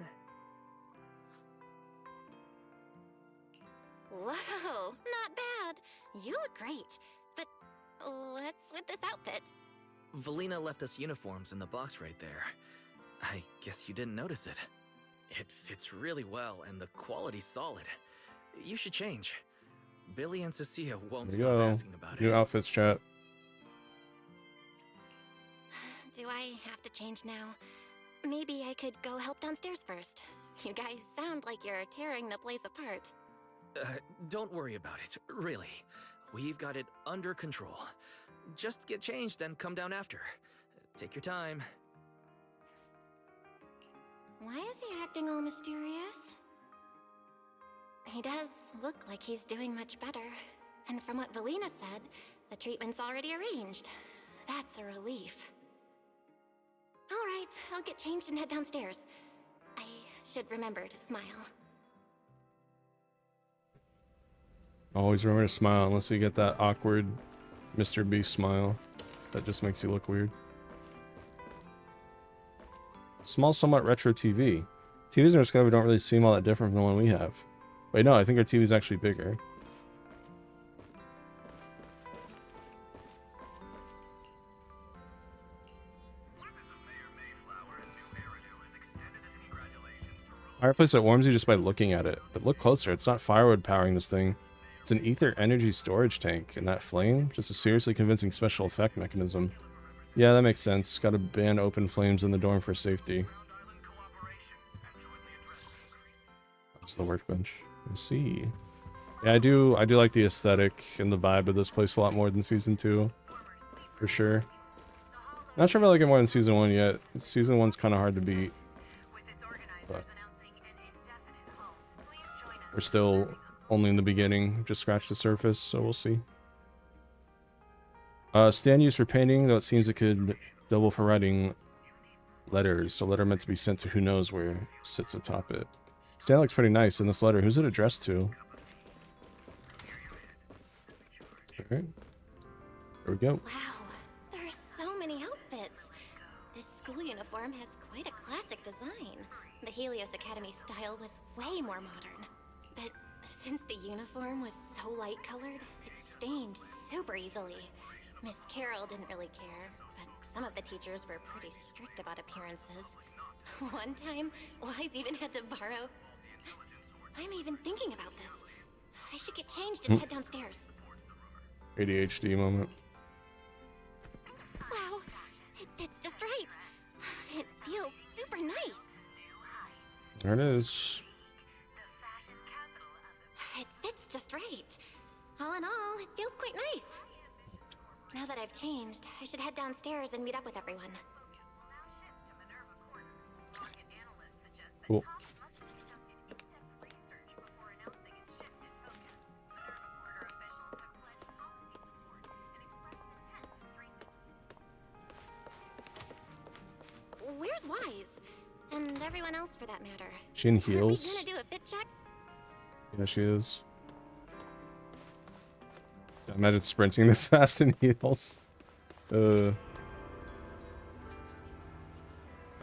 Whoa, not bad. You look great. But what's with this outfit? Valina left us uniforms in the box right there. I guess you didn't notice it. It fits really well and the quality's solid. You should change. Billy and Cecilia won't There you stop go. asking about New it. outfits, chat. Do I have to change now? Maybe I could go help downstairs first. You guys sound like you're tearing the place apart. Don't worry about it, really. We've got it under control. Just get changed and come down after. Take your time. Why is he acting all mysterious? He does look like he's doing much better. And from what Valina said, the treatment's already arranged. That's a relief. Alright, I'll get changed and head downstairs. I should remember to smile. Always remember to smile unless you get that awkward Mr. Beast smile. That just makes you look weird. Small, somewhat retro TV. TVs in our Discovery don't really seem all that different from the one we have. Wait, no, I think our TV is actually bigger. Fireplace that warms you just by looking at it. But look closer, it's not firewood powering this thing. It's an ether energy storage tank, and that flame, just a seriously convincing special effect mechanism. Yeah, that makes sense. Gotta ban open flames in the dorm for safety. It's the workbench. I see. Yeah, I do like the aesthetic and the vibe of this place a lot more than season 2. For sure. Not sure if I like it more than season 1 yet. Season 1's kind of hard to beat. But we're still only in the beginning. Just scratched the surface, so we'll see. Stand used for painting, though it seems it could double for writing letters. So letter meant to be sent to who knows where sits atop it. Stand looks pretty nice in this letter. Who's it addressed to? Alright. There we go. Wow, there are so many outfits. This school uniform has quite a classic design. The Helios Academy style was way more modern. But since the uniform was so light-colored, it stained super easily. Miss Carroll didn't really care, but some of the teachers were pretty strict about appearances. One time, Wise even had to borrow... I'm even thinking about this. I should get changed and head downstairs. ADHD moment. Wow, it fits just right. It feels super nice. There it is. It fits just right. All in all, it feels quite nice. Now that I've changed, I should head downstairs and meet up with everyone. Cool. Where's Wise? And everyone else for that matter. She in Are we heels? gonna do a fit check? Yeah, she is. Imagine sprinting this fast in heels. Oh,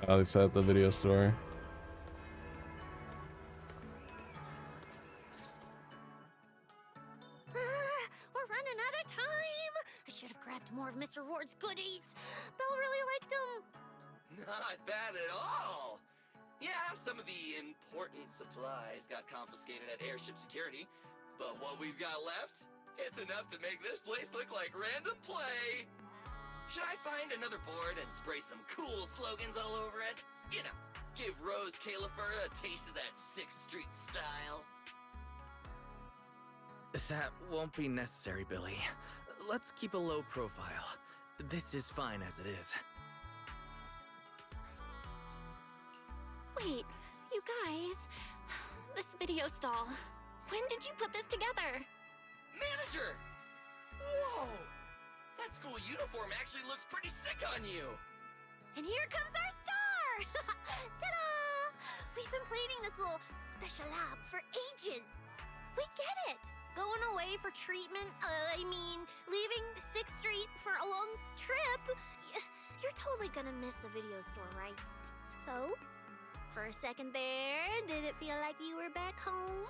they set up the video store. We're running out of time. I should have grabbed more of Mr. Ward's goodies. Belle really liked them. Not bad at all. Yeah, some of the important supplies got confiscated at airship security, but what we've got left, it's enough to make this place look like random play. Should I find another board and spray some cool slogans all over it? You know, give Rose Califer a taste of that 6th Street style. That won't be necessary, Billy. Let's keep a low profile. This is fine as it is. Wait, you guys. This video stall. When did you put this together? Manager! Whoa! That school uniform actually looks pretty sick on you! And here comes our star! Ta-da! We've been planning this little special lab for ages. We get it! Going away for treatment, leaving 6th Street for a long trip. You're totally gonna miss the video store, right? So, for a second there, did it feel like you were back home?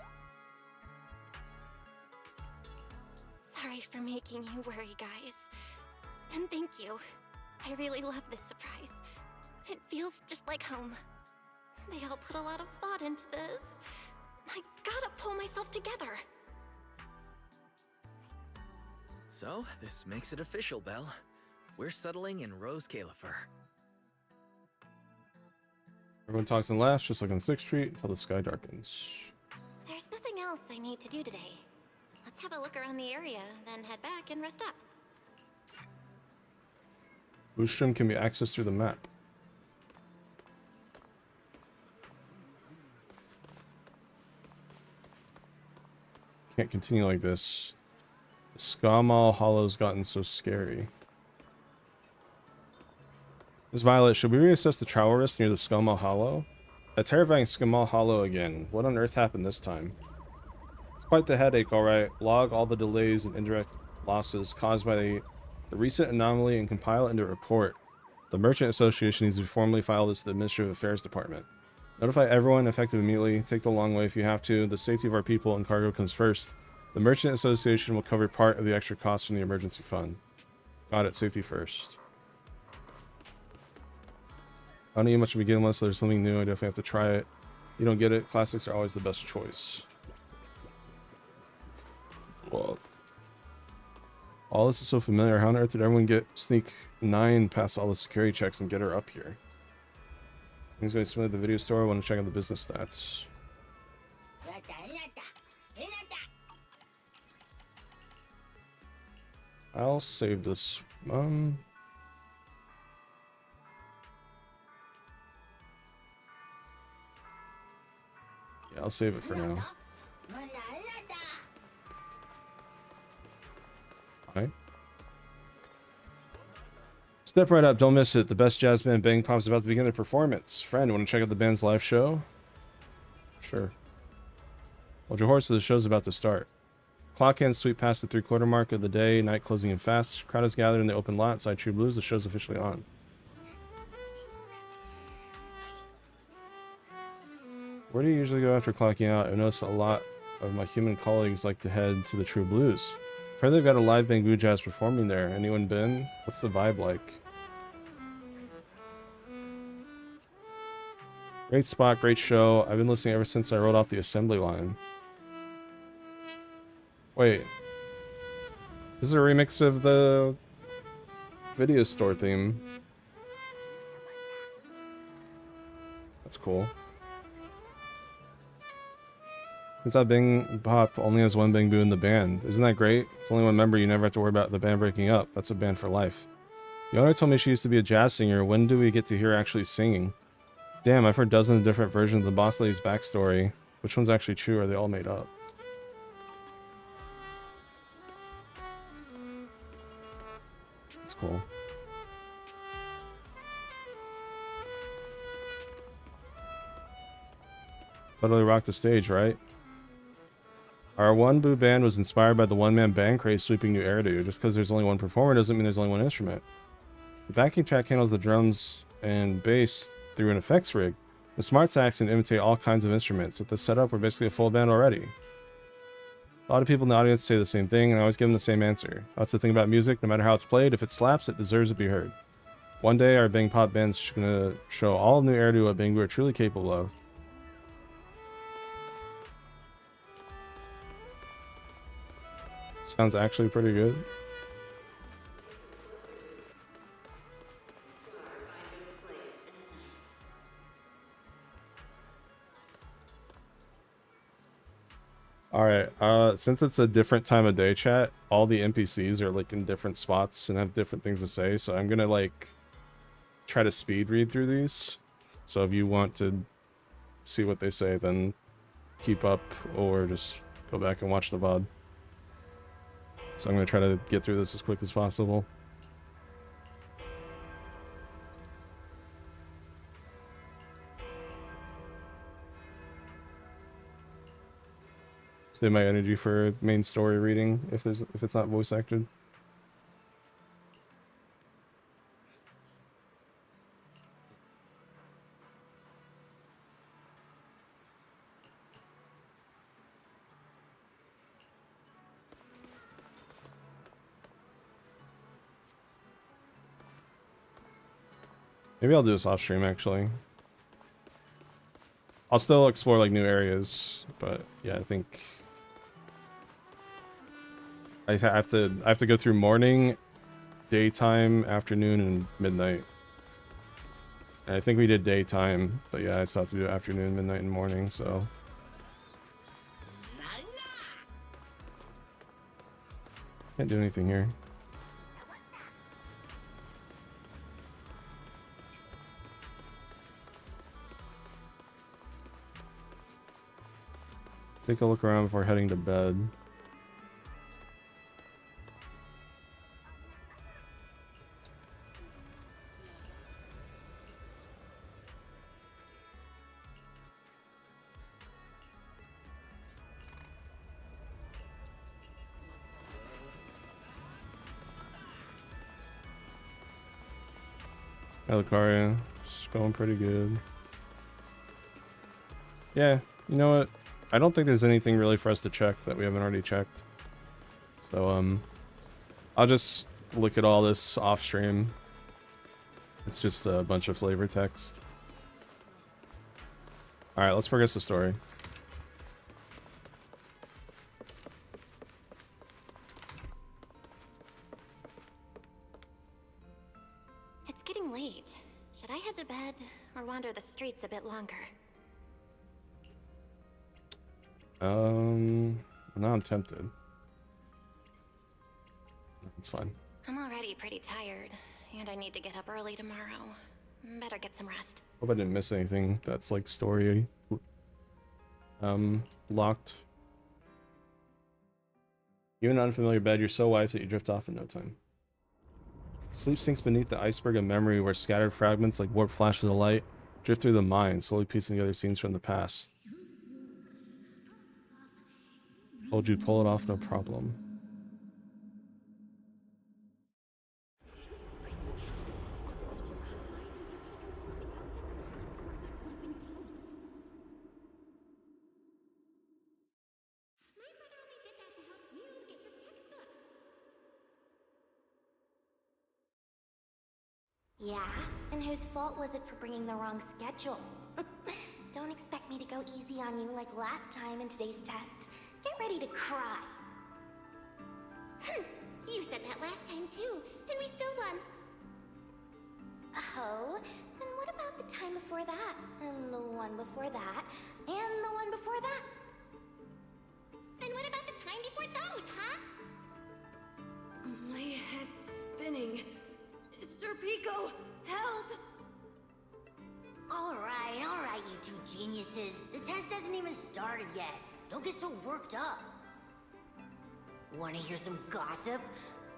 Sorry for making you worry, guys. And thank you. I really love this surprise. It feels just like home. They all put a lot of thought into this. I gotta pull myself together. So, this makes it official, Belle. We're settling in Rose Califer. Everyone talks and laughs just like on 6th Street until the sky darkens. There's nothing else I need to do today. Let's have a look around the area, then head back and rest up. Boostrom can be accessed through the map. Can't continue like this. The Skamal Hollow's gotten so scary. Miss Violet, should we reassess the travel risk near the Skamal Hollow? A terrifying Skamal Hollow again. What on earth happened this time? It's quite the headache, alright. Log all the delays and indirect losses caused by the recent anomaly and compile it into a report. The Merchant Association needs to formally file this to the Administrative Affairs Department. Notify everyone effective immediately. Take the long way if you have to. The safety of our people and cargo comes first. The Merchant Association will cover part of the extra costs from the emergency fund. Got it. Safety first. I don't need much to begin with, so there's something new. I definitely have to try it. You don't get it. Classics are always the best choice. Well, all this is so familiar. How on earth did everyone get sneak 9 past all the security checks and get her up here? He's going to submit the video store. I want to check out the business stats. I'll save this. Yeah, I'll save it for now. Alright. Step right up, don't miss it. The best jazz band Bang Pop's about to begin their performance. Friend, want to check out the band's live show? Sure. Hold your horse, the show's about to start. Clock hands sweep past the 3/4 mark of the day, night closing in fast. Crowd is gathered in the open lot side True Blues. The show's officially on. Where do you usually go after clocking out? I've noticed a lot of my human colleagues like to head to the True Blues. I've heard they've got a live Bangoo Jazz performing there. Anyone been? What's the vibe like? Great spot, great show. I've been listening ever since I rode off the assembly line. Wait. This is a remix of the video store theme. That's cool. It's that Bang Pop only has one Bang Boo in the band. Isn't that great? With only one member, you never have to worry about the band breaking up. That's a band for life. The owner told me she used to be a jazz singer. When do we get to hear her actually singing? Damn, I've heard dozens of different versions of the boss lady's backstory. Which one's actually true? Or are they all made up? That's cool. Totally rocked the stage, right? Our one Boo band was inspired by the one-man band craze sweeping new era to. Just because there's only one performer doesn't mean there's only one instrument. The backing track handles the drums and bass through an effects rig. The smart sax can imitate all kinds of instruments. With this setup, we're basically a full band already. A lot of people in the audience say the same thing, and I always give them the same answer. That's the thing about music, no matter how it's played, if it slaps, it deserves to be heard. One day, our Bang Pop band's gonna show all new era to what Bangoo are truly capable of. Sounds actually pretty good. Alright, since it's a different time of day, chat, all the NPCs are like in different spots and have different things to say, so I'm gonna like try to speed read through these. So if you want to see what they say, then keep up or just go back and watch the VOD. So I'm gonna try to get through this as quick as possible. Save my energy for main story reading if it's not voice acted. Maybe I'll do this off stream actually. I'll still explore like new areas, but yeah, I think I have to go through morning, daytime, afternoon, and midnight. And I think we did daytime, but yeah, I still have to do afternoon, midnight, and morning, so. Can't do anything here. Take a look around before heading to bed. Lucaria, it's going pretty good. Yeah, you know what? I don't think there's anything really for us to check that we haven't already checked. So, I'll just look at all this off stream. It's just a bunch of flavor text. Alright, let's progress the story. It's getting late. Should I head to bed or wander the streets a bit longer? Now I'm tempted. It's fine. I'm already pretty tired, and I need to get up early tomorrow. Better get some rest. Hope I didn't miss anything that's like story locked. You in an unfamiliar bed, you're so wiped that you drift off in no time. Sleep sinks beneath the iceberg of memory where scattered fragments like warped flashes of light drift through the mind, slowly piecing together scenes from the past. Told you, pull it off, no problem. Yeah? And whose fault was it for bringing the wrong schedule? Don't expect me to go easy on you like last time in today's test. Get ready to cry. You said that last time too, and we still won. Oh, then what about the time before that? And the one before that? And the one before that? And what about the time before those, huh? My head's spinning. Sir Pico, help! All right, you two geniuses. The test hasn't even started yet. Don't get so worked up. Want to hear some gossip?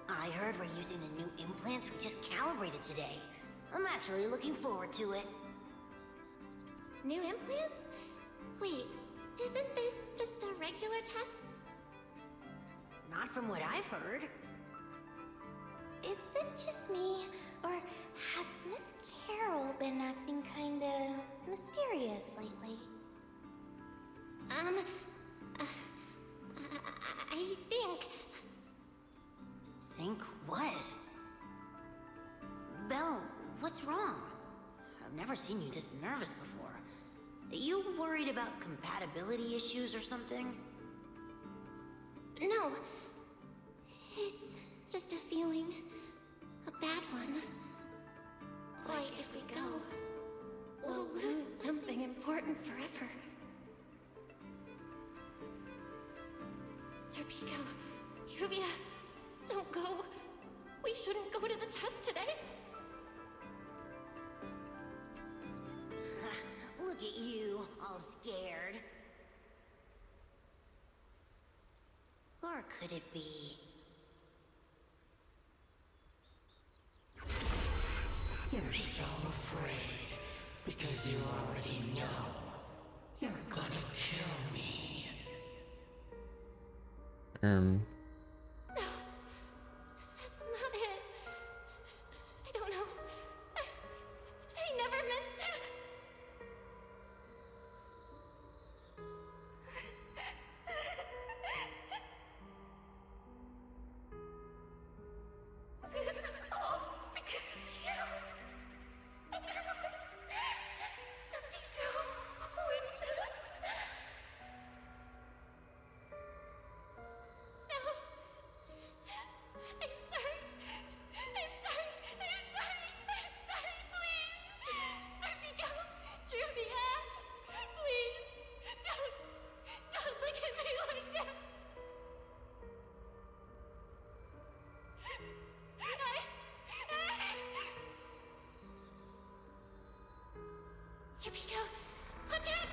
I heard we're using the new implants we just calibrated today. I'm actually looking forward to it. New implants? Wait, isn't this just a regular test? Not from what I've heard. Is it just me, or has Miss Carol been acting kinda mysterious lately? I think... Think what? Belle, what's wrong? I've never seen you this nervous before. Are you worried about compatibility issues or something? No. It's just a feeling. A bad one. Like if we go, we'll lose something important forever. Sir Pico, Truvia, don't go. We shouldn't go to the test today. Look at you, all scared. Or could it be... You're so afraid because you already know you're gonna kill me. No, that's not it. I don't know. I never meant to. This is all because of you. Otherwise, Sir Pico wouldn't have. No. I'm sorry. I'm sorry. I'm sorry. I'm sorry, please. Sir Pico, Julia, please. Don't look at me like that. Sir Pico, watch out!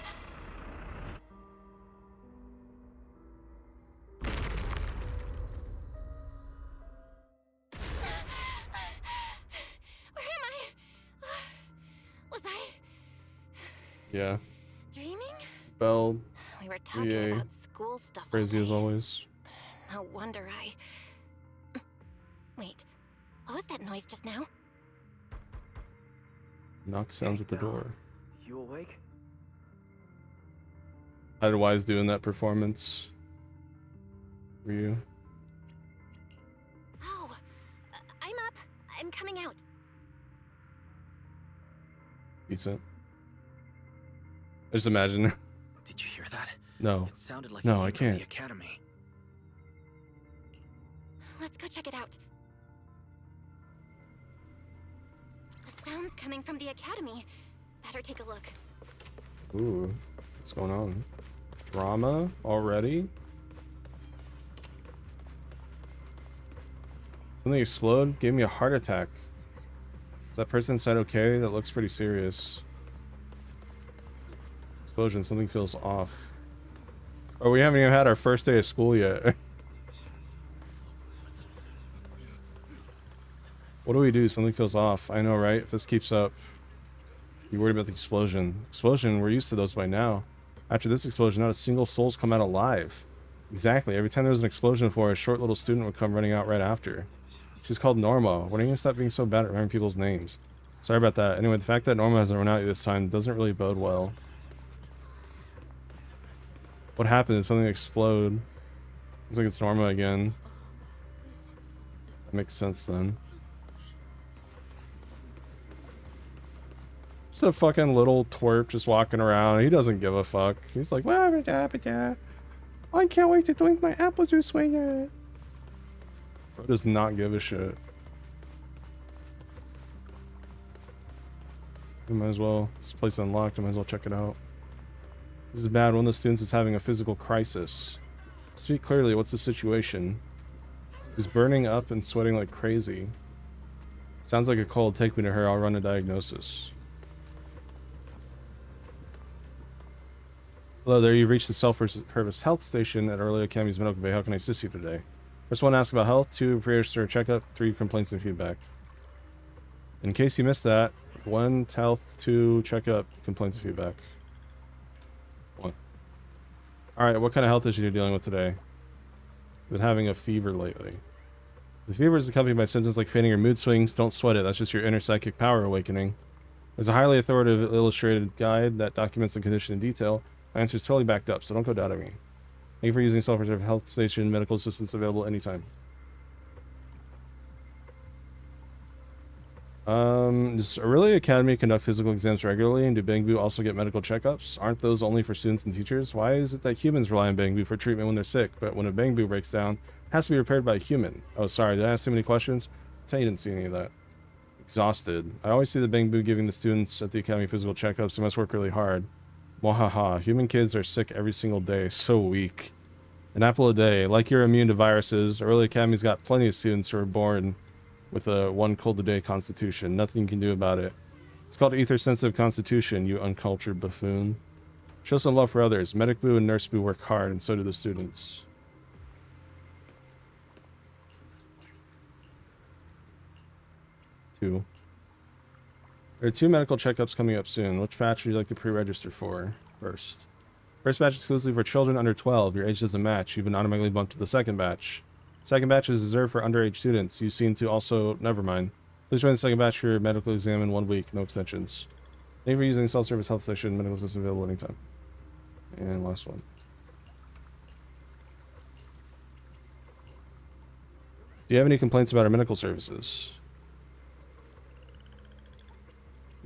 Where am I? Was I Yeah. dreaming? Belle. We were talking VA. about school stuff. all Crazy as day. always. No wonder I... Wait, what was that noise just now? Knock sounds at the door. You awake? How did Wise do in that performance? For you? Oh, I'm up. I'm coming out. Decent. I just imagine. Did you hear that? No. It sounded like No, it I came from can't. the academy. Let's go check it out. The sound's coming from the academy. Better take a look. Ooh, what's going on? Drama already? Something explode? Gave me a heart attack. Is that person inside okay? That looks pretty serious. Explosion, something feels off. Oh, we haven't even had our first day of school yet. What do we do? Something feels off. I know, right? If this keeps up. You worried about the explosion. Explosion, we're used to those by now. After this explosion, not a single soul's come out alive. Exactly. Every time there was an explosion before, a short little student would come running out right after. She's called Norma. When are you gonna stop being so bad at remembering people's names? Sorry about that. Anyway, the fact that Norma hasn't run out this time doesn't really bode well. What happened? Did something explode? Looks like it's Norma again. That makes sense then. Just a fucking little twerp just walking around. He doesn't give a fuck. He's like, well, I can't wait to drink my apple juice when Bro does not give a shit. We might as well. This place is unlocked. I might as well check it out. This is bad. One of the students is having a physical crisis. Speak clearly. What's the situation? He's burning up and sweating like crazy. Sounds like a cold. Take me to her. I'll run a diagnosis. Hello there, you've reached the self-service health station at Early Academy's Medical Bay. How can I assist you today? First one, ask about health. 2, pre-register a checkup. 3, complaints and feedback. In case you missed that, 1, health. 2, checkup, complaints and feedback. 1. Alright, what kind of health issue are you dealing with today? Been having a fever lately. The fever is accompanied by symptoms like fainting or mood swings. Don't sweat it, that's just your inner psychic power awakening. There's a highly authoritative illustrated guide that documents the condition in detail. My answer is totally backed up, so don't go doubting me. Thank you for using self-reserve health station. Medical assistance available anytime. Does Aurelia Academy conduct physical exams regularly, and do Bangbu also get medical checkups? Aren't those only for students and teachers? Why is it that humans rely on Bangbu for treatment when they're sick, but when a Bangbu breaks down, it has to be repaired by a human? Oh, sorry, did I ask too many questions? Tell you didn't see any of that. Exhausted. I always see the Bangbu giving the students at the academy physical checkups. They must work really hard. Wahaha, human kids are sick every single day, so weak. An apple a day. Like you're immune to viruses, Early Academy's got plenty of students who are born with a 1 cold a day constitution. Nothing you can do about it. It's called ether-sensitive constitution, you uncultured buffoon. Show some love for others. Medic Boo and Nurse Boo work hard, and so do the students. Two. There are 2 medical checkups coming up soon. Which batch would you like to pre-register for first? First batch exclusively for children under 12. Your age doesn't match. You've been automatically bumped to the second batch. Second batch is reserved for underage students. You seem to also... Never mind. Please join the second batch for your medical exam in 1 week. No extensions. Thank you for using self-service health station. Medical assistance available anytime. And last one. Do you have any complaints about our medical services?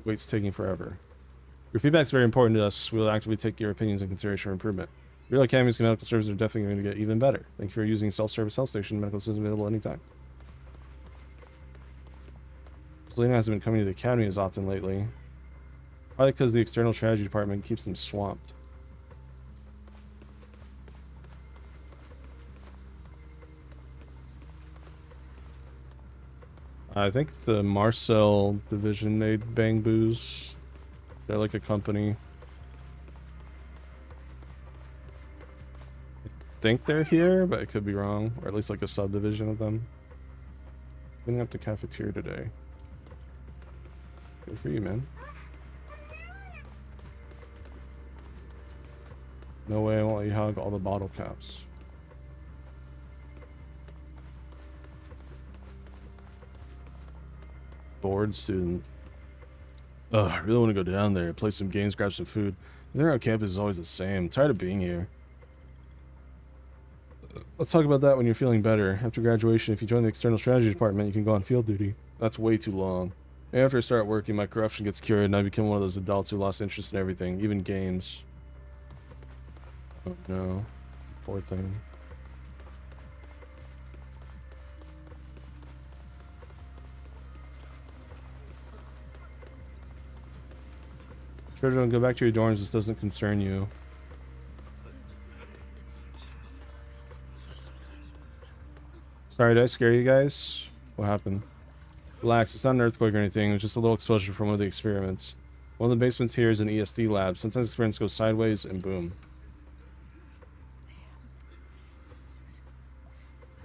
Wait's taking forever. Your feedback is very important to us. We'll actively take your opinions in consideration for improvement. Real Academy's medical services are definitely going to get even better. Thank you for using self-service health station. Medical assistance available anytime. Selena hasn't been coming to the academy as often lately. Probably because the external strategy department keeps them swamped. I think the Marcel division made Bangboos. They're like a company. I think they're here, but I could be wrong. Or at least like a subdivision of them. Cleaning up the cafeteria today. Good for you, man. No way I won't let you hug all the bottle caps. Bored student. Ugh, I really want to go down there, play some games, grab some food. The thing on campus is always the same. I'm tired of being here. Let's talk about that when you're feeling better. After graduation, if you join the external strategy department, you can go on field duty. That's way too long. After I start working, my corruption gets cured and I become one of those adults who lost interest in everything, even games. Oh no. Poor thing. Sure, don't go back to your dorms. This doesn't concern you. Sorry, did I scare you guys? What happened? Relax, it's not an earthquake or anything. It was just a little explosion from one of the experiments. One of the basements here is an ESD lab. Sometimes experiments go sideways and boom.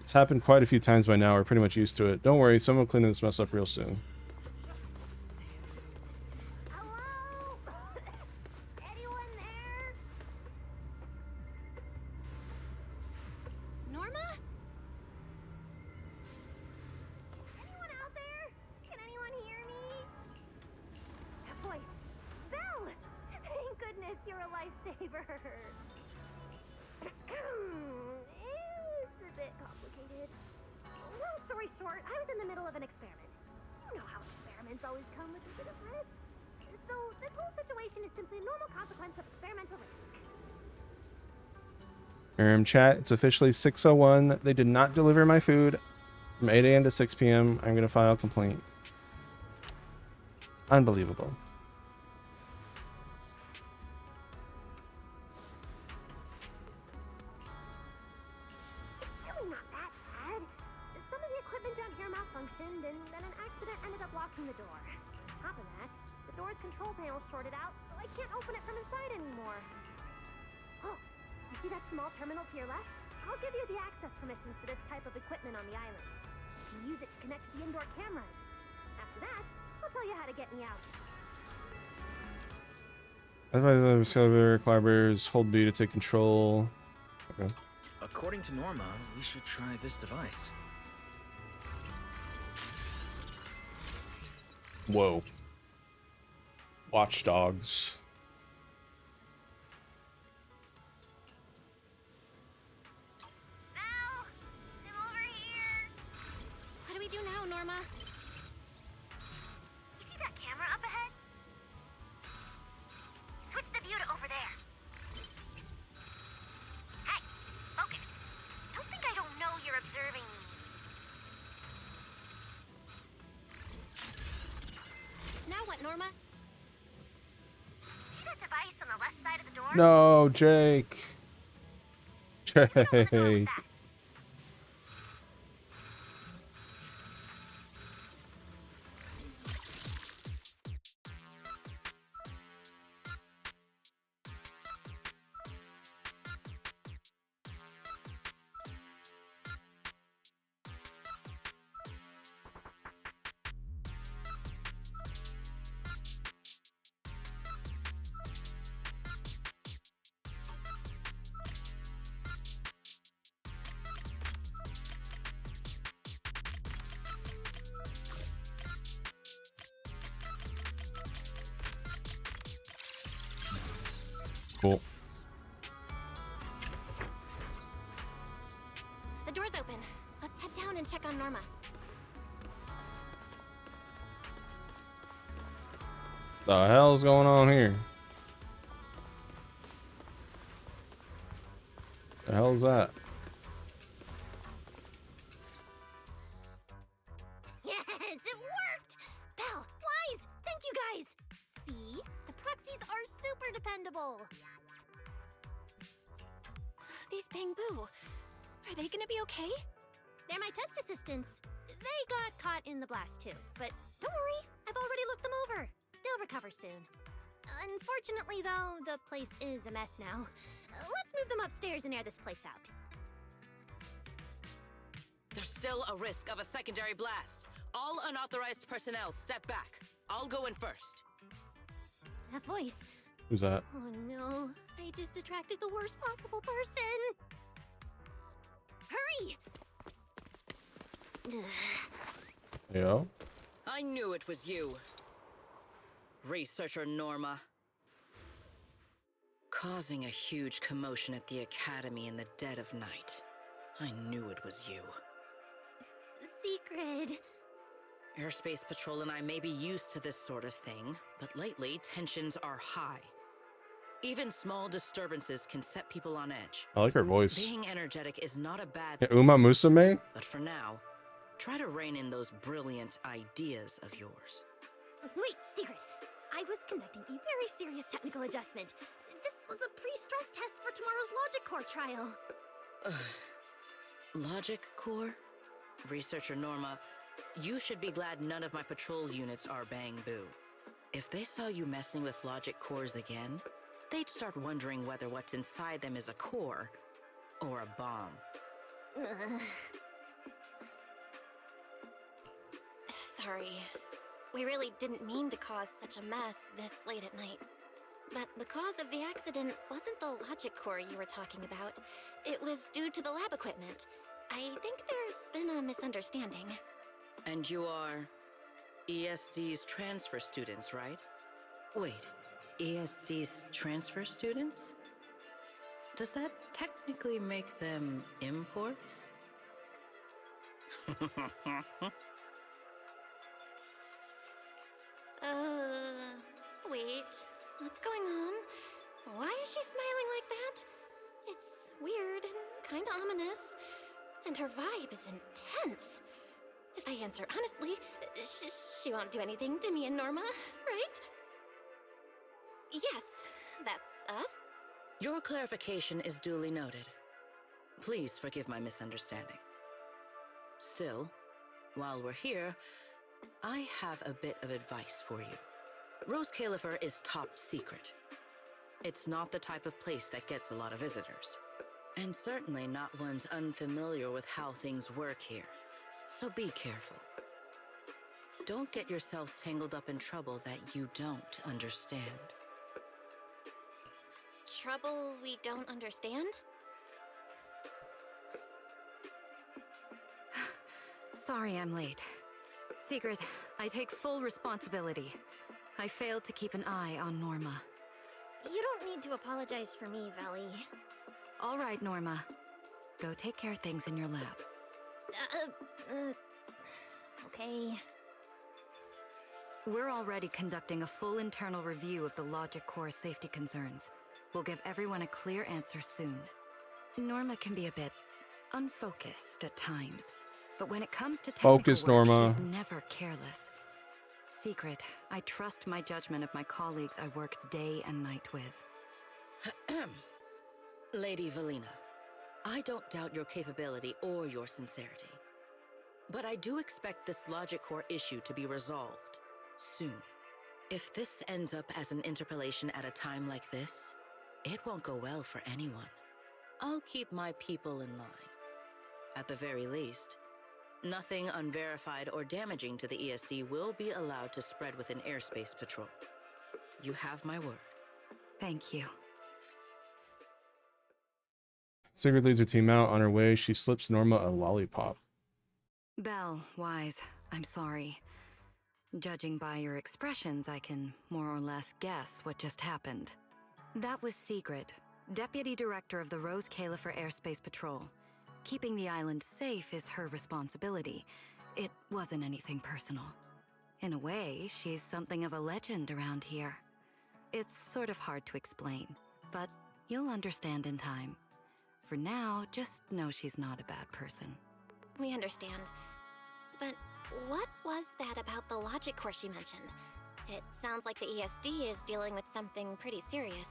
It's happened quite a few times by now. We're pretty much used to it. Don't worry, someone will clean this mess up real soon. Norma? Anyone out there? Can anyone hear me? Boy, Belle! Thank goodness you're a lifesaver. It's a bit complicated. Long story short, I was in the middle of an experiment. You know how experiments always come with a bit of risk. So this whole situation is simply a normal consequence of experimental risk. Chat, it's officially 6:01. They did not deliver my food from 8 a.m. to 6 p.m. I'm going to file a complaint. Unbelievable. It's really not that bad. Some of the equipment down here malfunctioned, and then an accident ended up locking the door. On top of that, the door's control panel shorted out, so I can't open it from inside anymore. Oh, you see that small terminal to your left? I'll give you the access permissions for this type of equipment on the island. You can use it to connect to the indoor cameras. After that, I'll tell you how to get me out. Collaborators hold B to take control. Okay. According to Norma, we should try this device. Whoa. Watchdogs. What do we do now, Norma? You see that camera up ahead? Switch the view to over there. Hey, focus. Don't think I don't know you're observing me. Now what, Norma? See that device on the left side of the door? No, Jake. Jake. Cool. The door's open. Let's head down and check on Norma. The hell's going on here? The hell's that? Yes, it worked! Belle, Wise, thank you guys! See? The proxies are super dependable. These Bangbu, are they gonna be okay? They're my test assistants. They got caught in the blast too, but don't worry, I've already looked them over. They'll recover soon. Unfortunately, though, the place is a mess now. Let's move them upstairs and air this place out. There's still a risk of a secondary blast. All unauthorized personnel, step back. I'll go in first. That voice. Who's that? Oh no, I just attracted the worst possible person. Hurry! Yo. I knew it was you. Researcher Norma. Causing a huge commotion at the Academy in the dead of night. I knew it was you. Secret. Airspace Patrol and I may be used to this sort of thing, but lately tensions are high. Even small disturbances can set people on edge. I like her voice. Being energetic is not a bad Yeah, thing. Uma Musume? But for now, try to rein in those brilliant ideas of yours. Wait, Secret. I was conducting a very serious technical adjustment. This was a pre-stress test for tomorrow's Logic Core trial. Logic Core? Researcher Norma, you should be glad none of my patrol units are Bang Boo. If they saw you messing with logic cores again, they'd start wondering whether what's inside them is a core or a bomb. Sorry. We really didn't mean to cause such a mess this late at night. But the cause of the accident wasn't the logic core you were talking about. It was due to the lab equipment. I think there's been a misunderstanding. And you are ESD's transfer students, right? Wait, ESD's transfer students? Does that technically make them imports? Wait. What's going on? Why is she smiling like that? It's weird and kinda ominous. And her vibe is intense. If I answer honestly, she won't do anything to me and Norma, right? Yes, that's us. Your clarification is duly noted. Please forgive my misunderstanding. Still, while we're here, I have a bit of advice for you. Rose Califer is top secret. It's not the type of place that gets a lot of visitors. And certainly not ones unfamiliar with how things work here. So be careful. Don't get yourselves tangled up in trouble that you don't understand. Trouble we don't understand? Sorry I'm late. Secret, I take full responsibility. I failed to keep an eye on Norma. You don't need to apologize for me, Valley. All right, Norma. Go take care of things in your lab. Okay. We're already conducting a full internal review of the logic core safety concerns. We'll give everyone a clear answer soon. Norma can be a bit unfocused at times, but when it comes to technical Focus, work, Norma. she's never careless. Secret, I trust my judgment of my colleagues I work day and night with. Lady Valina, I don't doubt your capability or your sincerity. But I do expect this logic core issue to be resolved soon. If this ends up as an interpolation at a time like this, it won't go well for anyone. I'll keep my people in line. At the very least, nothing unverified or damaging to the ESD will be allowed to spread within Airspace Patrol. You have my word. Thank you. Sigrid leads her team out. On her way, she slips Norma a lollipop. Belle, Wise, I'm sorry. Judging by your expressions, I can more or less guess what just happened. That was Secret, Deputy Director of the Rose Califer Airspace Patrol. Keeping the island safe is her responsibility. It wasn't anything personal. In a way, she's something of a legend around here. It's sort of hard to explain, but you'll understand in time. For now, just know she's not a bad person. We understand. But what was that about the logic core she mentioned? It sounds like the ESD is dealing with something pretty serious.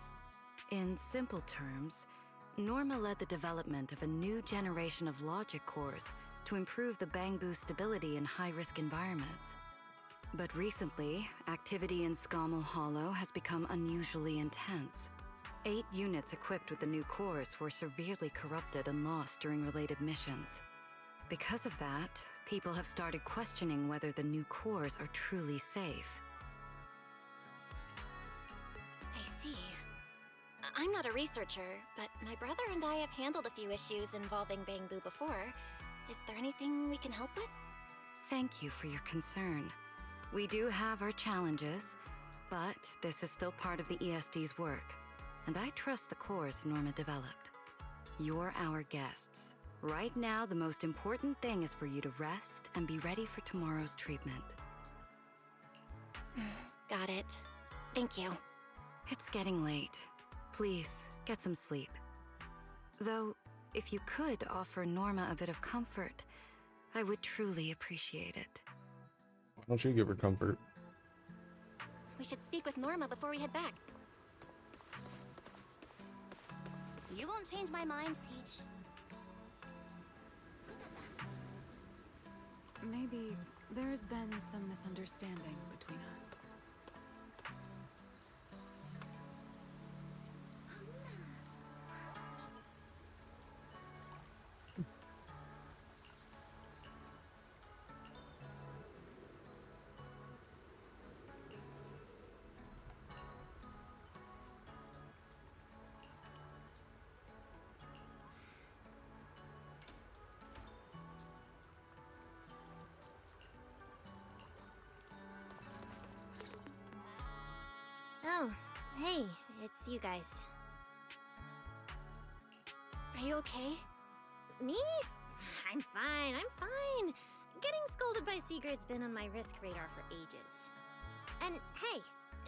In simple terms, Norma led the development of a new generation of logic cores to improve the Bangbu stability in high-risk environments. But recently, activity in Scommel Hollow has become unusually intense. 8 units equipped with the new cores were severely corrupted and lost during related missions. Because of that, people have started questioning whether the new cores are truly safe. I see. I'm not a researcher, but my brother and I have handled a few issues involving Bangbu before. Is there anything we can help with? Thank you for your concern. We do have our challenges, but this is still part of the ESD's work, and I trust the cores Norma developed. You're our guests. Right now, the most important thing is for you to rest and be ready for tomorrow's treatment. Got it. Thank you. It's getting late. Please, get some sleep. Though, if you could offer Norma a bit of comfort, I would truly appreciate it. Why don't you give her comfort? We should speak with Norma before we head back. You won't change my mind, Teach. There's been some misunderstanding between us. Oh, hey, it's you guys. Are you okay? Me? I'm fine, I'm fine. Getting scolded by Sigurd's been on my risk radar for ages. And hey,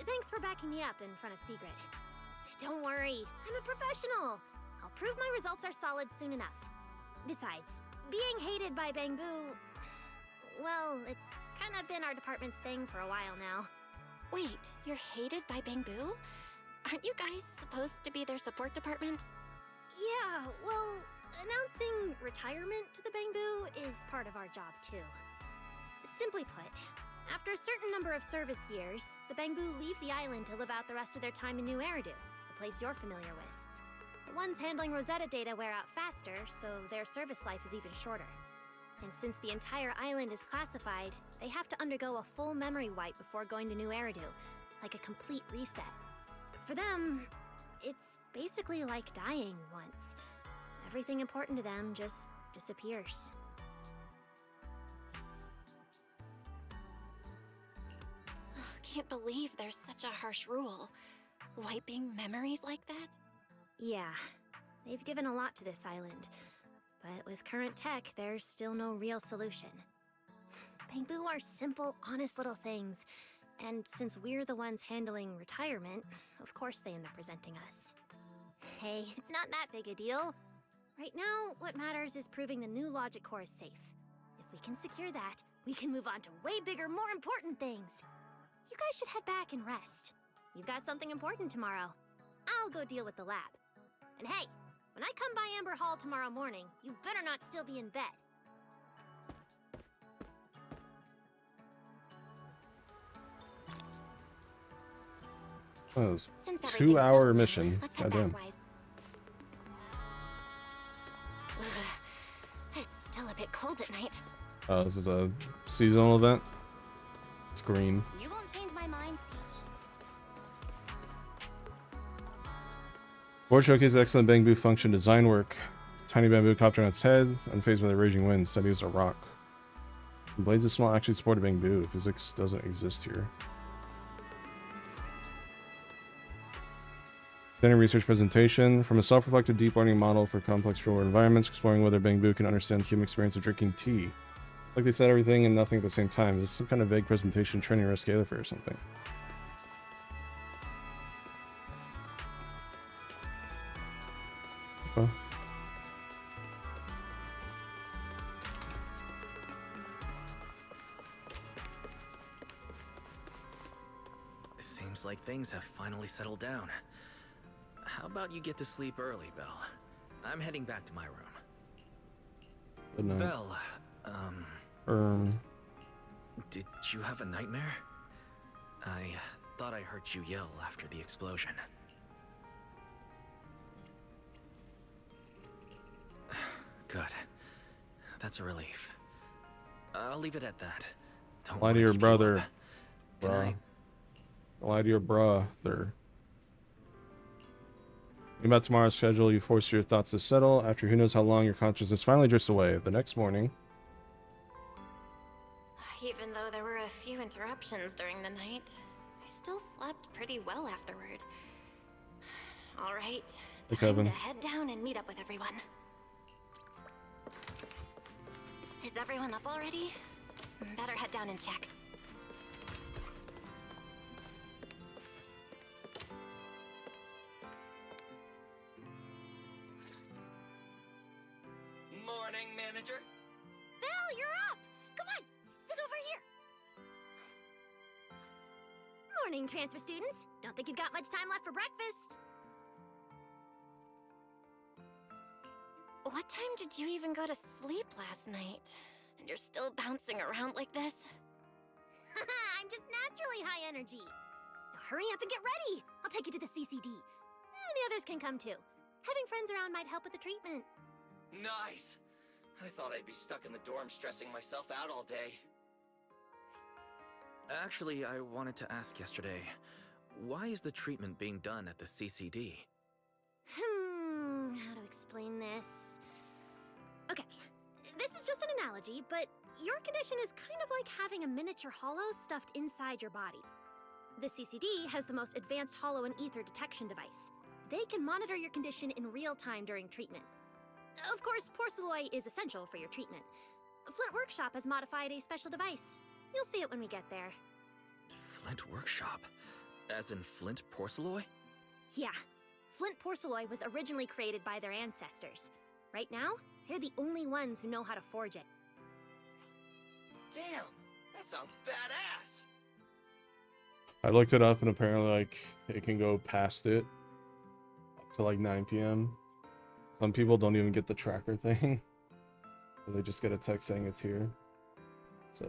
thanks for backing me up in front of Sigrid. Don't worry, I'm a professional. I'll prove my results are solid soon enough. Besides, being hated by Bangbu, well, it's kind of been our department's thing for a while now. Wait, you're hated by Bangbu? Aren't you guys supposed to be their support department? Yeah, well, announcing retirement to the Bangbu is part of our job too. Simply put, after a certain number of service years, the Bangbu leave the island to live out the rest of their time in New Eridu, the place you're familiar with. The ones handling Rosetta data wear out faster, so their service life is even shorter. And since the entire island is classified, they have to undergo a full memory wipe before going to New Eridu, like a complete reset. For them, it's basically like dying once. Everything important to them just disappears. Can't believe there's such a harsh rule. Wiping memories like that? Yeah, they've given a lot to this island. But with current tech, there's still no real solution. Bangbu are simple, honest little things. And since we're the ones handling retirement, of course they end up presenting us. Hey, it's not that big a deal. Right now, what matters is proving the new logic core is safe. If we can secure that, we can move on to way bigger, more important things. You guys should head back and rest. You've got something important tomorrow. I'll go deal with the lab. And hey, when I come by Amber Hall tomorrow morning, you better not still be in bed. That was Since a everything's 2-hour settled, mission. let's head Goddamn. back, Wise. It's still a bit cold at night. This is a seasonal event. It's green. You won't change my mind. Board showcase excellent Bangbu function design work. Tiny bamboo copter on its head, unfazed by the raging wind, steady as a rock. The blades of small actually support a Bangbu. Physics doesn't exist here. Standard research presentation. From a self-reflective deep learning model for complex real-world environments, exploring whether Bangbu can understand the human experience of drinking tea. It's like they said everything and nothing at the same time. Is this some kind of vague presentation training or scale for or something? Okay. Seems like things have finally settled down. How about you get to sleep early, Belle? I'm heading back to my room. Good night. Belle, did you have a nightmare? I thought I heard you yell after the explosion. Good. That's a relief. I'll leave it at that. Don't Lie to your keep you brother. up. Good night. Lie to your brother. About tomorrow's schedule, you force your thoughts to settle. After who knows how long, your consciousness finally drifts away. The next morning, Even though there were a few interruptions during the night, I still slept pretty well afterward. All right, Hey, time Kevin. to head down and meet up with everyone. Is everyone up already? Better head down and check. Morning, manager. Val, you're up! Come on, sit over here. Morning, transfer students. Don't think you've got much time left for breakfast. What time did you even go to sleep last night? And you're still bouncing around like this? I'm just naturally high energy. Now hurry up and get ready. I'll take you to the CCD. The others can come too. Having friends around might help with the treatment. Nice! I thought I'd be stuck in the dorm stressing myself out all day. Actually, I wanted to ask yesterday, why is the treatment being done at the CCD? How to explain this? Okay, this is just an analogy, but your condition is kind of like having a miniature hollow stuffed inside your body. The CCD has the most advanced hollow and ether detection device. They can monitor your condition in real time during treatment. Of course, porcelloi is essential for your treatment. Flint Workshop has modified a special device. You'll see it when we get there. Flint Workshop? As in Flint Porcelloi? Yeah. Flint porcelloi was originally created by their ancestors. Right now, they're the only ones who know how to forge it. Damn! That sounds badass! I looked it up and apparently like it can go past it up to like 9 p.m. Some people don't even get the tracker thing. They just get a text saying it's here. So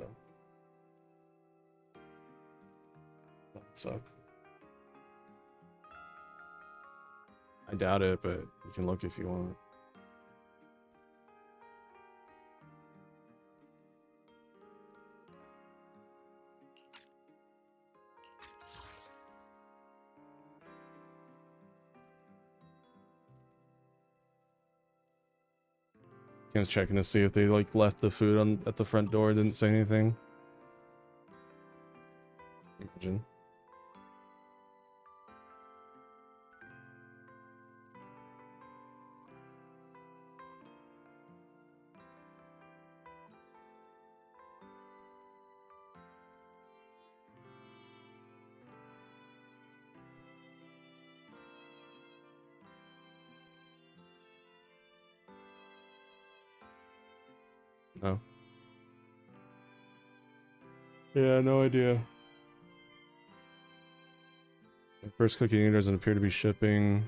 that would suck. I doubt it, but you can look if you want. Cam's checking to see if they like left the food on at the front door, didn't say anything. Imagine. No. Yeah, no idea. The first cookie unit doesn't appear to be shipping.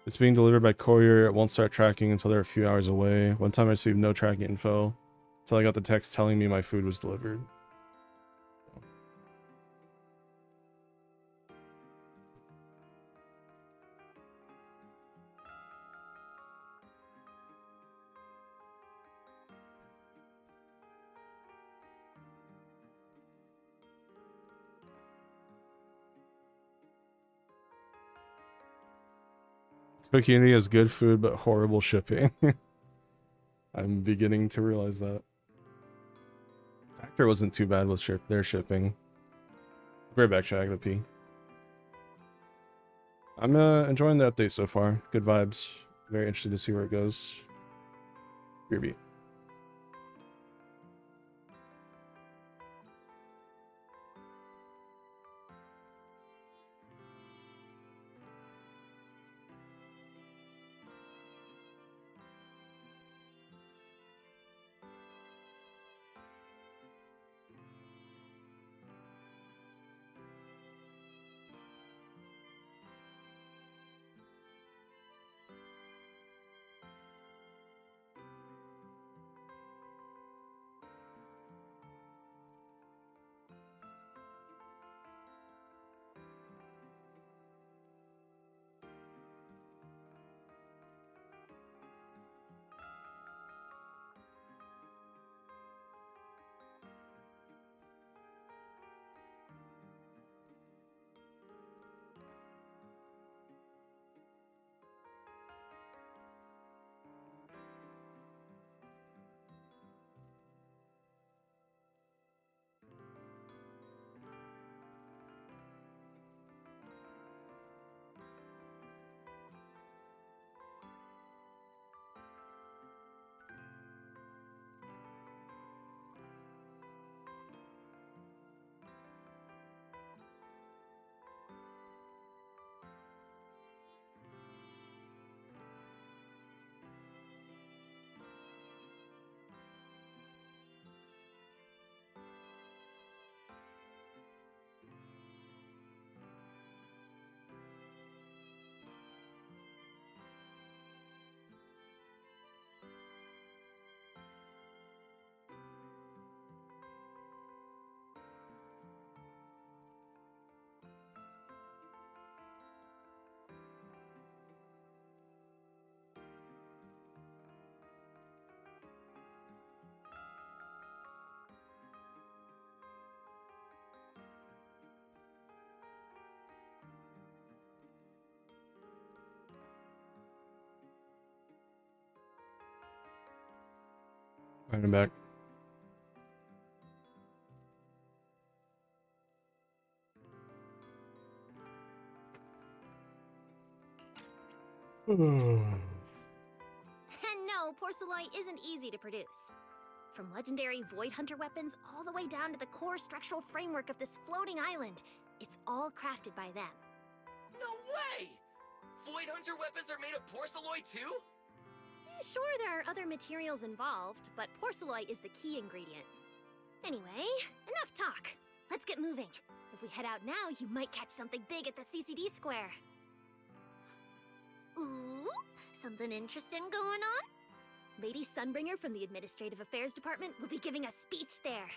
It's being delivered by courier. It won't start tracking until they're a few hours away. One time I received no tracking info until I got the text telling me my food was delivered. Cookie Unity has good food but horrible shipping. I'm beginning to realize that. Factor wasn't too bad with their shipping. Right back, Shag the P. I'm enjoying the update so far. Good vibes. Very interested to see where it goes. Groovy. I'm back. And no, porcelloi isn't easy to produce. From legendary Void Hunter weapons all the way down to the core structural framework of this floating island, it's all crafted by them. No way! Void Hunter weapons are made of porcelloi too? Sure, there are other materials involved, but porcelloi is the key ingredient. Anyway, enough talk. Let's get moving. If we head out now, you might catch something big at the CCD square. Ooh, something interesting going on? Lady Sunbringer from the Administrative Affairs Department will be giving a speech there.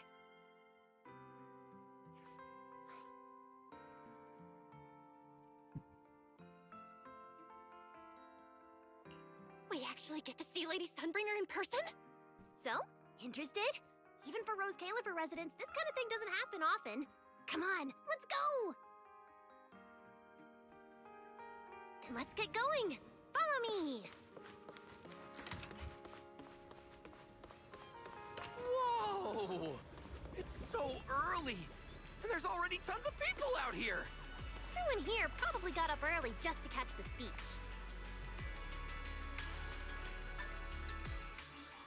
We actually get to see Lady Sunbringer in person? So, interested? Even for Rose Califer residents, this kind of thing doesn't happen often. Come on, let's go! Then let's get going! Follow me! Whoa! It's so early! And there's already tons of people out here! Everyone here probably got up early just to catch the speech.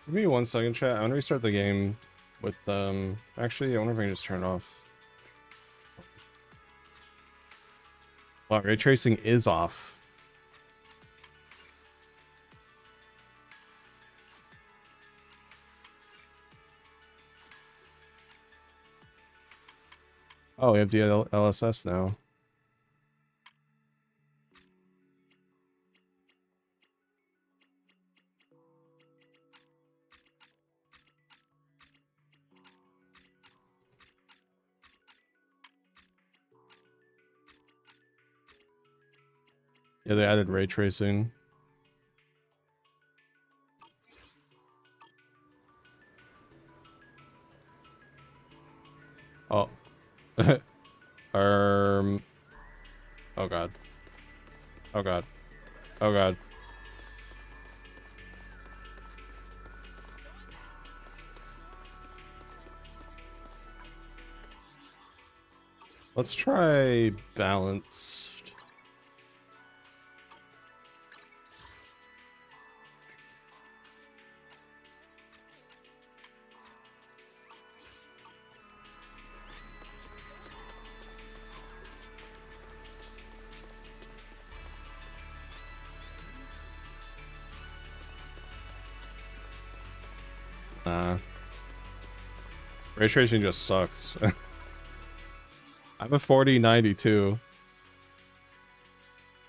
Give me 1 second, chat. I want to restart the game with actually, I wonder if I can just turn it off. Wow, ray tracing is off. Oh, we have DLSS now. Yeah, they added ray tracing. Oh. Oh god. Oh god. Oh god. Let's try balanced. Ray tracing just sucks. I'm a 4092.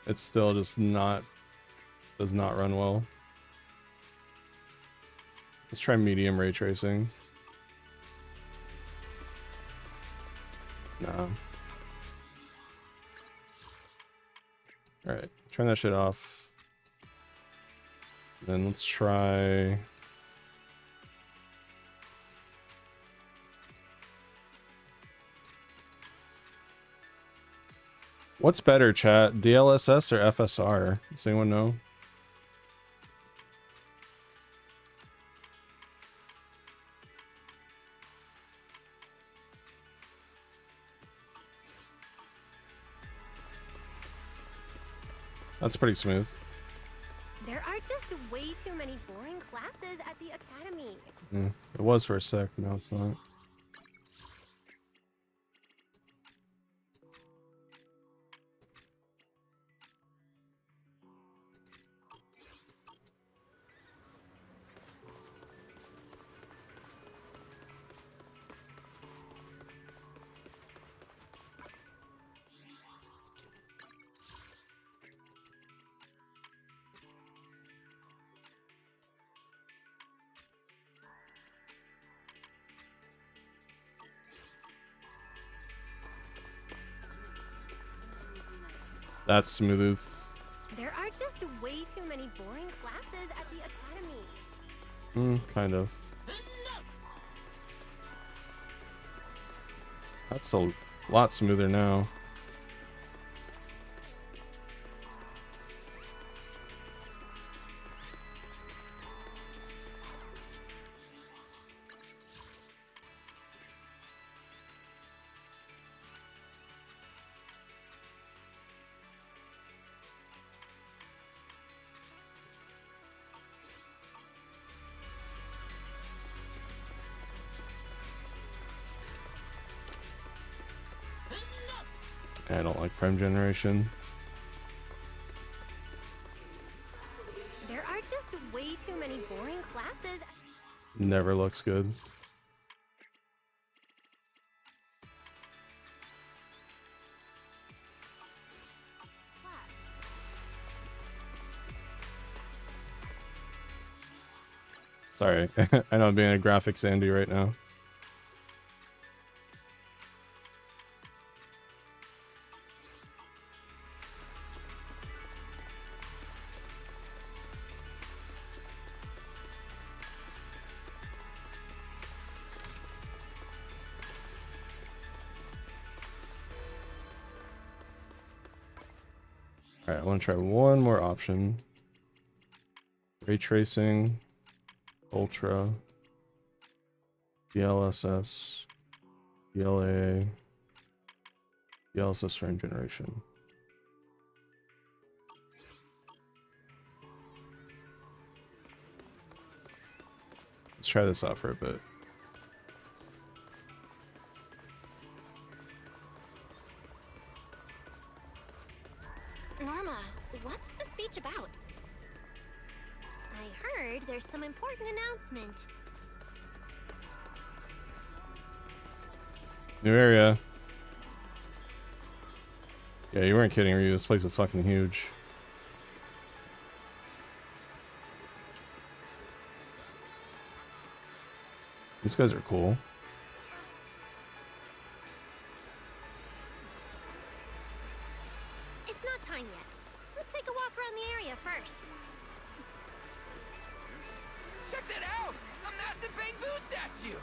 It's still just does not run well. Let's try medium ray tracing. Nah. Alright, turn that shit off. Then let's try... What's better, chat? DLSS or FSR? Does anyone know? That's pretty smooth. There are just way too many boring classes at the academy. It was for a sec, now it's not. That's smooth. There are just way too many boring classes at the academy. Kind of. That's a lot smoother now. I don't like frame generation. There are just way too many boring classes. Never looks good. Sorry, I know I'm being a graphics Andy right now. Alright, I want to try one more option. Ray tracing, Ultra, DLSS, DLA, DLSS frame generation. Let's try this out for a bit. Norma, what's the speech about? I heard there's some important announcement. New area. Yeah, you weren't kidding, were you? This place was fucking huge. These guys are cool. It's not time yet. Let's take a walk around the area first. Check that out! A massive bamboo statue!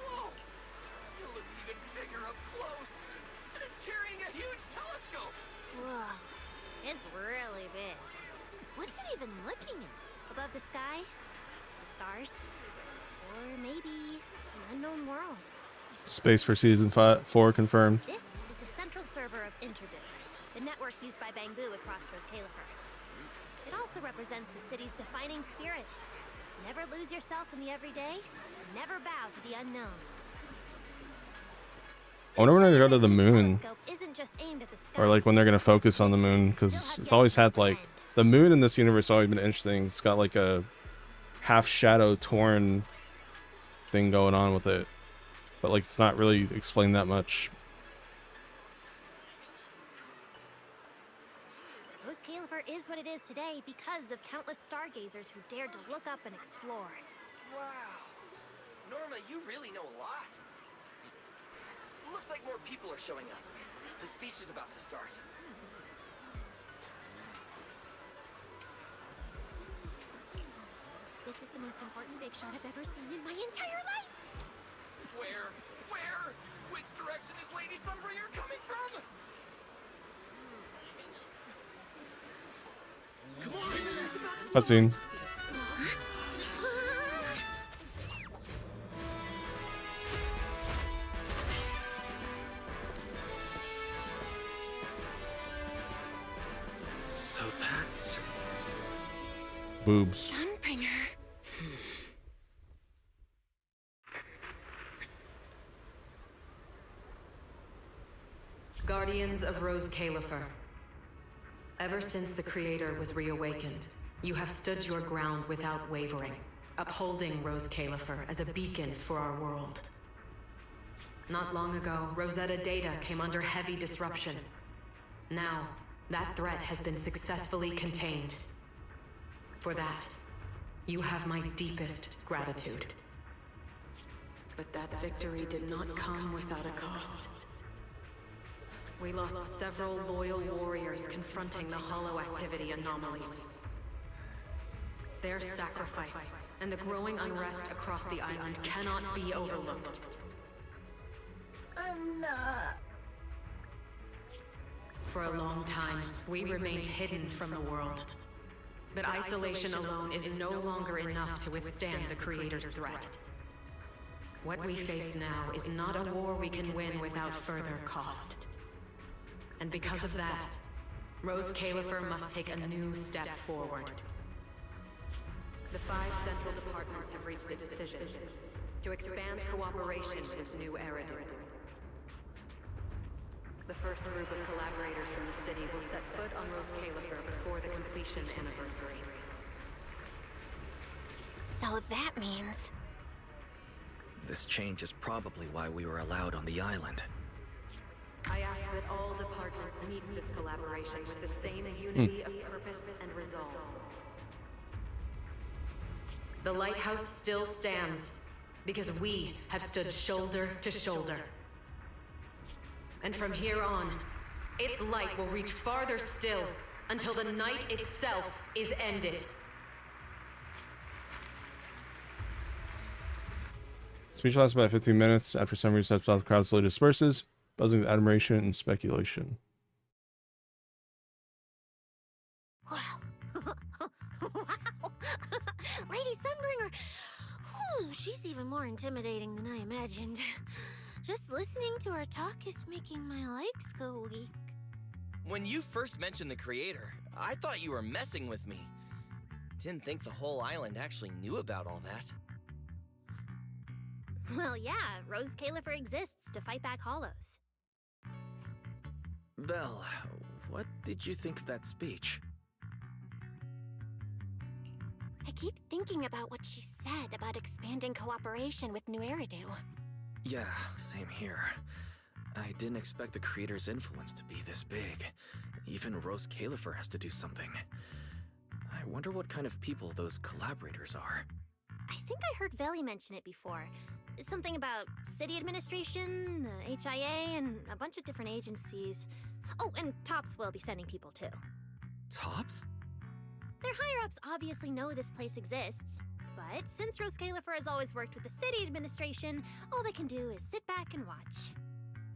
Whoa! It looks even bigger up close! And it's carrying a huge telescope! Whoa, it's really big. What's it even looking at? Above the sky, the stars, or maybe an unknown world. Space for season 4 confirmed. This is the central server of Interbit, the network used by Bangbu across Rose Califer. It also represents the city's defining spirit. Never lose yourself in the everyday, and never bow to the unknown. I wonder when they're gonna go to the moon. Isn't just aimed at the sky. Or like when they're gonna focus on the moon, because it's always had like the moon in this universe has always been interesting. It's got like a half shadow torn thing going on with it, but like it's not really explained that much. Rose Califer is what it is today because of countless stargazers who dared to look up and explore. Wow! Norma, you really know a lot. Looks like more people are showing up. The speech is about to start. This is the most important big shot I've ever seen in my entire life! Where? Where? Which direction is Lady Sunbringer coming from? Come on! Cutscene. So that's... Boobs. Sunbringer. Guardians of Rose Califer. Ever since the Creator was reawakened, you have stood your ground without wavering, upholding Rose Califer as a beacon for our world. Not long ago, Rosetta data came under heavy disruption. Now, that threat has been successfully contained. For that, you have my deepest gratitude. But that victory did not come without a cost. We lost several loyal warriors confronting the hollow activity anomalies. Their sacrifice and the growing unrest across the island cannot be overlooked. For a long time, we remained hidden from the world. But isolation alone is no longer enough to withstand the Creator's threat. What we face now is not a war we can win without further cost. And because of that, Rose Califer must take a new step forward. The 5 central departments have reached a decision to expand cooperation with New Eridu. The first group of collaborators from the city will set foot on Rose Califer before the completion anniversary. So that means... This change is probably why we were allowed on the island. I ask that all departments meet this collaboration with the same unity of purpose and resolve. The lighthouse still stands because we have stood shoulder to shoulder. And from here on, its light will reach farther still until the night itself is ended. Speech lasts about 15 minutes. After summary steps out, the crowd slowly disperses, buzzing with admiration and speculation. Wow. Wow. Lady Sunbringer. Whew, she's even more intimidating than I imagined. Just listening to her talk is making my legs go weak. When you first mentioned the creator, I thought you were messing with me. Didn't think the whole island actually knew about all that. Well, yeah, Rose Califer exists to fight back hollows. Belle, what did you think of that speech? I keep thinking about what she said about expanding cooperation with New Eridu. Yeah, same here. I didn't expect the creator's influence to be this big. Even Rose Califer has to do something. I wonder what kind of people those collaborators are. I think I heard Veli mention it before. Something about city administration, the HIA, and a bunch of different agencies. Oh, and Tops will be sending people too. Tops? Their higher-ups obviously know this place exists, but since Rose Califer has always worked with the city administration, all they can do is sit back and watch.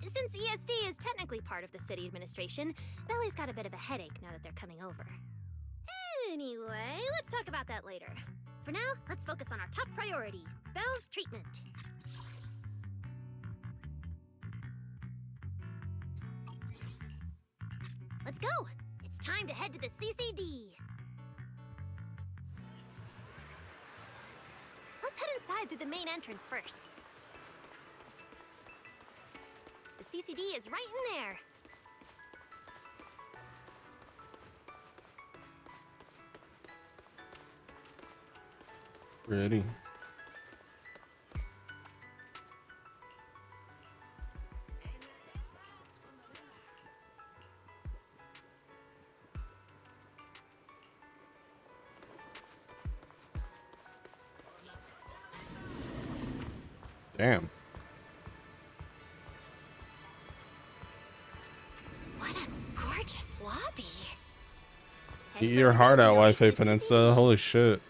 Since ESD is technically part of the city administration, Belly's got a bit of a headache now that they're coming over. Anyway, let's talk about that later. For now, let's focus on our top priority, Belle's treatment. Let's go! It's time to head to the CCD! Let's head inside through the main entrance first. The CCD is right in there. Ready. Damn. What a gorgeous lobby. Eat your heart out, Wi-Fi Peninsula. Holy shit.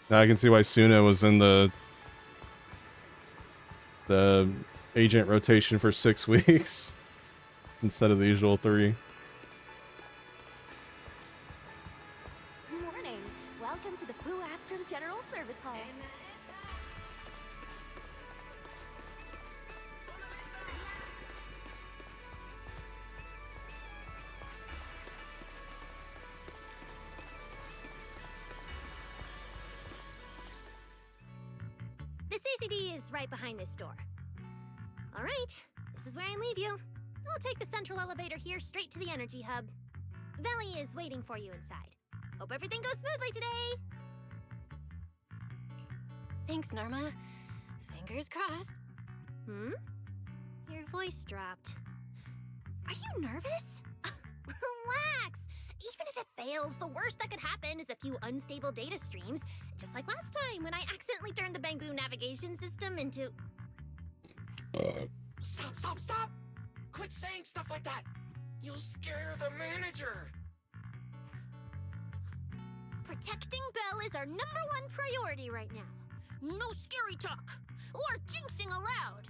Now I can see why Suna was in the agent rotation for 6 weeks instead of the usual 3. Morning. Welcome to the Pooh Astrum General Service Hall. The CCD is right behind this door. All right, this is where I leave you. I'll take the central elevator here straight to the energy hub. Veli is waiting for you inside. Hope everything goes smoothly today. Thanks, Norma. Fingers crossed. Your voice dropped. Are you nervous? Relax. Even if it fails, the worst that could happen is a few unstable data streams, just like last time when I accidentally turned the Bangboom navigation system into... Stop, stop, stop! Quit saying stuff like that! You'll scare the manager! Protecting Belle is our #1 priority right now. No scary talk or jinxing allowed.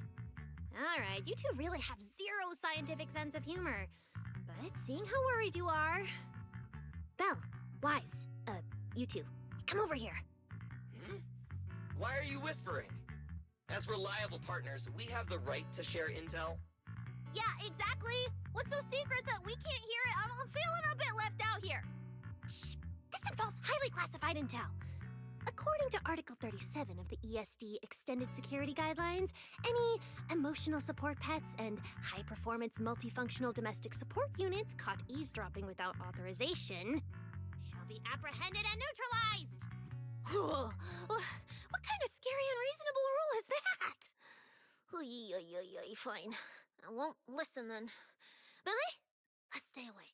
All right, you two really have zero scientific sense of humor. But seeing how worried you are... Belle, Wise, you two, come over here. Why are you whispering? As reliable partners, we have the right to share intel. Yeah, exactly. What's so secret that we can't hear it? I'm feeling a bit left out here. Shh! This involves highly classified intel. According to Article 37 of the ESD Extended Security Guidelines, any emotional support pets and high-performance multifunctional domestic support units caught eavesdropping without authorization shall be apprehended and neutralized. What kind of scary, unreasonable rule is that? Fine. I won't listen then. Billy, let's stay away.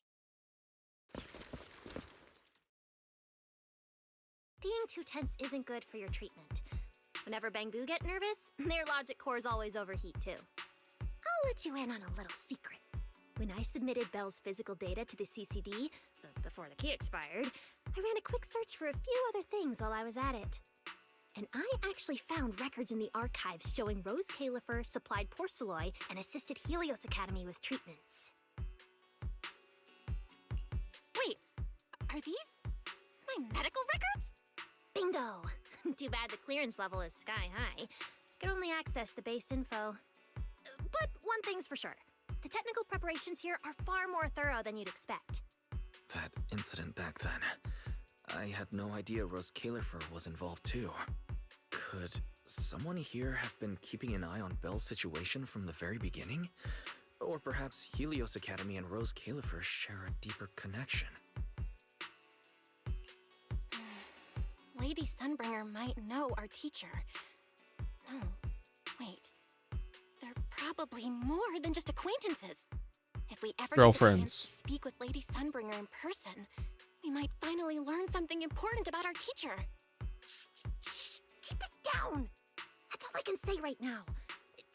Being too tense isn't good for your treatment. Whenever Bangu get nervous, their logic cores always overheat too. I'll let you in on a little secret. When I submitted Belle's physical data to the CCD, before the key expired, I ran a quick search for a few other things while I was at it. And I actually found records in the archives showing Rose Califer supplied Porceloy and assisted Helios Academy with treatments. Wait, are these my medical records? Bingo! Too bad the clearance level is sky high. I can only access the base info. But one thing's for sure. The technical preparations here are far more thorough than you'd expect. That incident back then. I had no idea Rose Califer was involved too. Could someone here have been keeping an eye on Belle's situation from the very beginning? Or perhaps Helios Academy and Rose Califer share a deeper connection? Lady Sunbringer might know our teacher. No, wait. They're probably more than just acquaintances. If we ever get the chance Girlfriends. to speak with Lady Sunbringer in person, we might finally learn something important about our teacher. Shh! Keep it down! That's all I can say right now.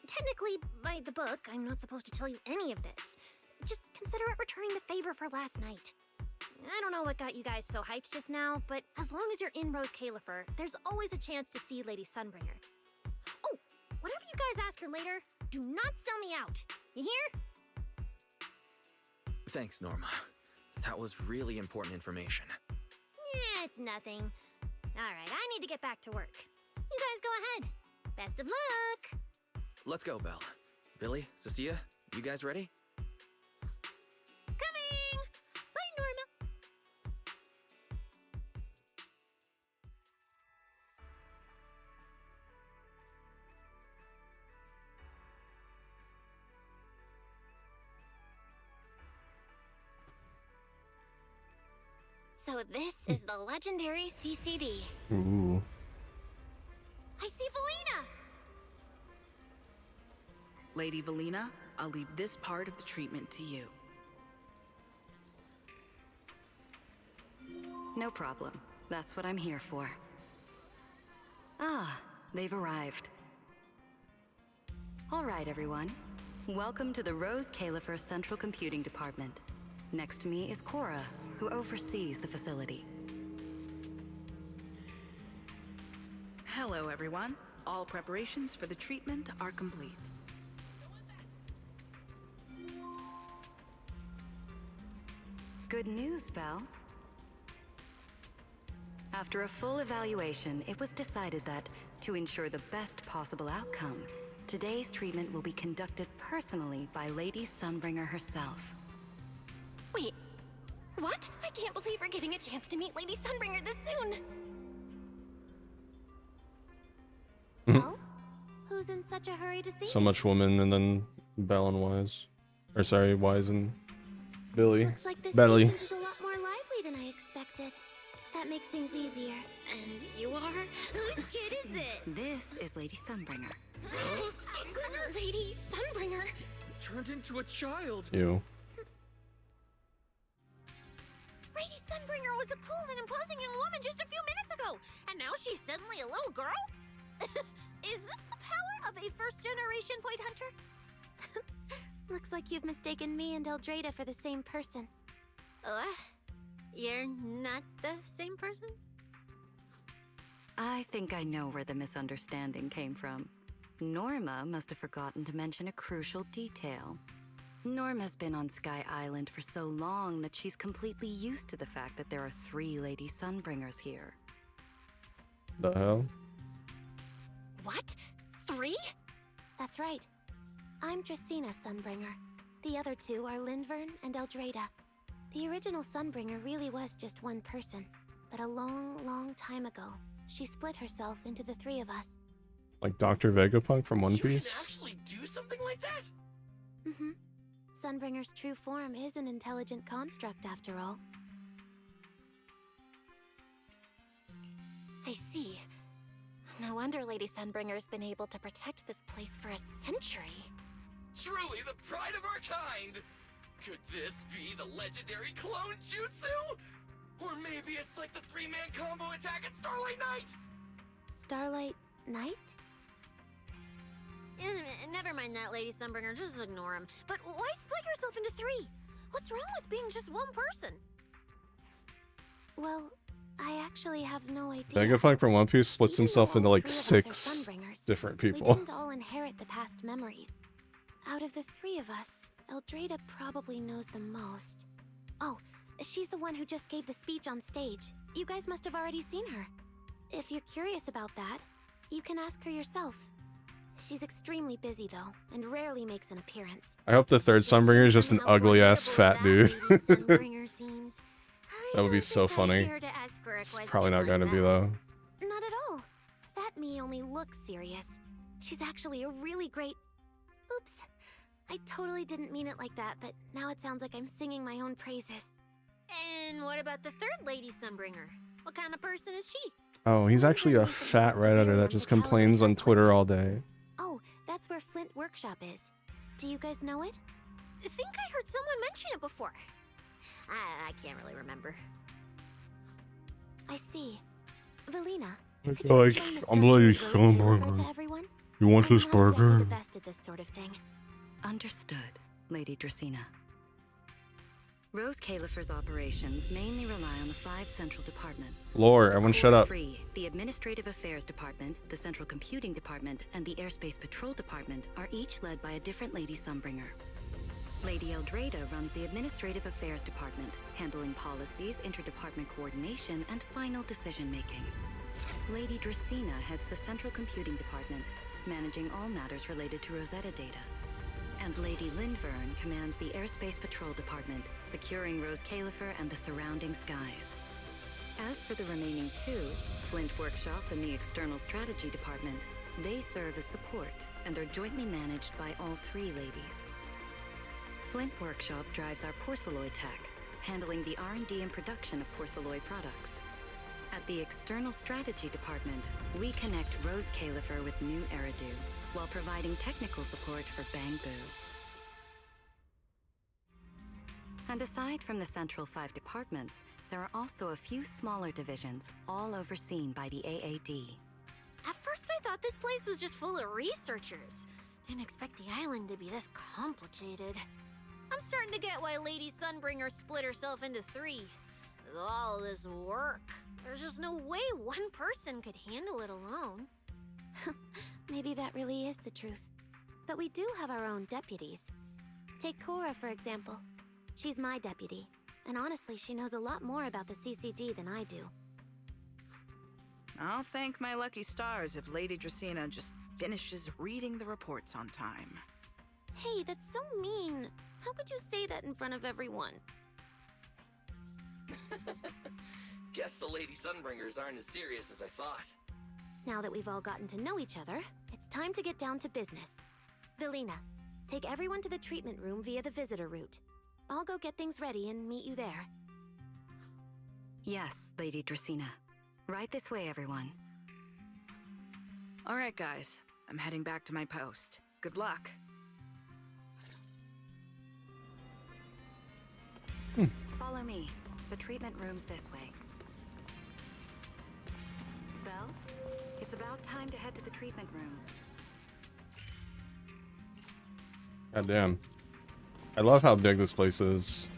Technically, by the book, I'm not supposed to tell you any of this. Just consider it returning the favor for last night. I don't know what got you guys so hyped just now, but as long as you're in Rose Califer, there's always a chance to see Lady Sunbringer. Oh, whatever you guys ask her later, do not sell me out. You hear? Thanks, Norma. That was really important information. Yeah, it's nothing. Alright, I need to get back to work. You guys go ahead. Best of luck! Let's go, Belle. Billy, Cecilia, you guys ready? Coming! Bye, Norma! So this is the legendary CCD. Ooh. I see Valina! Lady Valina, I'll leave this part of the treatment to you. No problem. That's what I'm here for. Ah, they've arrived. All right, everyone. Welcome to the Rose Califer Central Computing Department. Next to me is Cora, who oversees the facility. Hello, everyone. All preparations for the treatment are complete. Good news, Belle. After a full evaluation, it was decided that, to ensure the best possible outcome, today's treatment will be conducted personally by Lady Sunbringer herself. Wait, what? I can't believe we're getting a chance to meet Lady Sunbringer this soon! Well, who's in such a hurry to see So me? much woman, and then Belle and Wise. Or sorry, Wise and Billy. Looks like this Belly. patient is a lot more lively than I expected. That makes things easier. And you are? Whose kid is this? This is Lady Sunbringer. Sunbringer? Lady Sunbringer? Turned into a child! Ew. Lady Sunbringer was a cool and imposing young woman just a few minutes ago, and now she's suddenly a little girl? Is this the power of a first-generation point hunter? Looks like you've mistaken me and Eldrada for the same person. You're not the same person? I think I know where the misunderstanding came from. Norma must have forgotten to mention a crucial detail. Norma's been on Sky Island for so long that she's completely used to the fact that there are 3 Lady Sunbringers here. The hell? What? 3? That's right. I'm Dracena Sunbringer. The other two are Lindvern and Eldrada. The original Sunbringer really was just one person, but a long, long time ago, she split herself into the three of us. Like Dr. Vegapunk from One You can Piece? actually do something like that? Mm-hmm. Sunbringer's true form is an intelligent construct, after all. I see. No wonder Lady Sunbringer's been able to protect this place for a century. Truly the pride of our kind! Could this be the legendary clone jutsu? Or maybe it's like the three-man combo attack at Starlight Night? Starlight Night? Never mind that, Lady Sunbringer. Just ignore him. But why split yourself into three? What's wrong with being just one person? Well, I actually have no idea. Vegapunk from One Piece splits himself into like 6 different We people. didn't all inherit the past memories. Out of the three of us, Eldrada probably knows the most. Oh, she's the one who just gave the speech on stage. You guys must have already seen her. If you're curious about that, you can ask her yourself. She's extremely busy though, and rarely makes an appearance. I hope the third Sunbringer is just an ugly ass fat dude. That would be so funny. It's probably not going to be though. Not at all. That me only looks serious. She's actually a really great... Oops. I totally didn't mean it like that, but now it sounds like I'm singing my own praises. And what about the third Lady Sunbringer? What kind of person is she? Oh, he's actually a fat redditor that just complains on Twitter all day. Oh, that's where Flint Workshop is. Do you guys know it? I think I heard someone mention it before. I can't really remember. I see. Velina, Like, I'm Lady Sunbringer. You want this burger? The best at this sort of thing. Understood, Lady Dracena. Rose Califer's operations mainly rely on the 5 central departments. Lore, everyone shut up. 3, the Administrative Affairs Department, the Central Computing Department, and the Airspace Patrol Department are each led by a different Lady Sunbringer. Lady Eldrada runs the Administrative Affairs Department, handling policies, interdepartment coordination, and final decision-making. Lady Dracena heads the Central Computing Department, managing all matters related to Rosetta data. And Lady Lindvern commands the Airspace Patrol Department, securing Rose Califer and the surrounding skies. As for the remaining 2, Flint Workshop and the External Strategy Department, they serve as support and are jointly managed by all 3 ladies. Flint Workshop drives our porcelloid tech, handling the R&D and production of porcelloid products. At the External Strategy Department, we connect Rose Califer with new Eridu, while providing technical support for Bangbu. And aside from the central 5 departments, there are also a few smaller divisions, all overseen by the AAD. At first I thought this place was just full of researchers. Didn't expect the island to be this complicated. I'm starting to get why Lady Sunbringer split herself into 3. With all this work, there's just no way one person could handle it alone. Maybe that really is the truth. But we do have our own deputies. Take Cora, for example. She's my deputy, and honestly, she knows a lot more about the CCD than I do. I'll thank my lucky stars if Lady Dracena just finishes reading the reports on time. Hey, that's so mean. How could you say that in front of everyone? Guess the Lady Sunbringers aren't as serious as I thought. Now that we've all gotten to know each other, it's time to get down to business. Velina, take everyone to the treatment room via the visitor route. I'll go get things ready and meet you there. Yes, Lady Dracena. Right this way, everyone. All right, guys. I'm heading back to my post. Good luck. Follow me. The treatment room's this way. Belle, it's about time to head to the treatment room. God damn. I love how big this place is.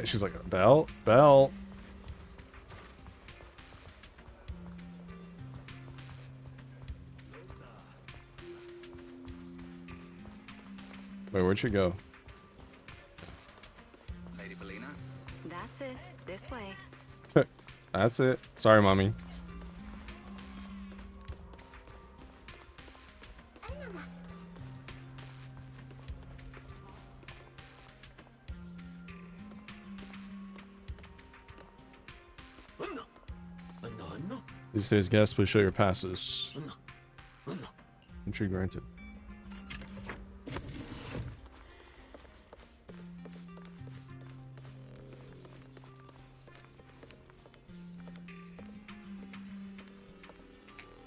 She's like, Belle? Belle? Wait, where'd she go? Lady Felina? That's it. This way. That's it. Sorry, mommy. These days, guests, please show your passes. Entry granted.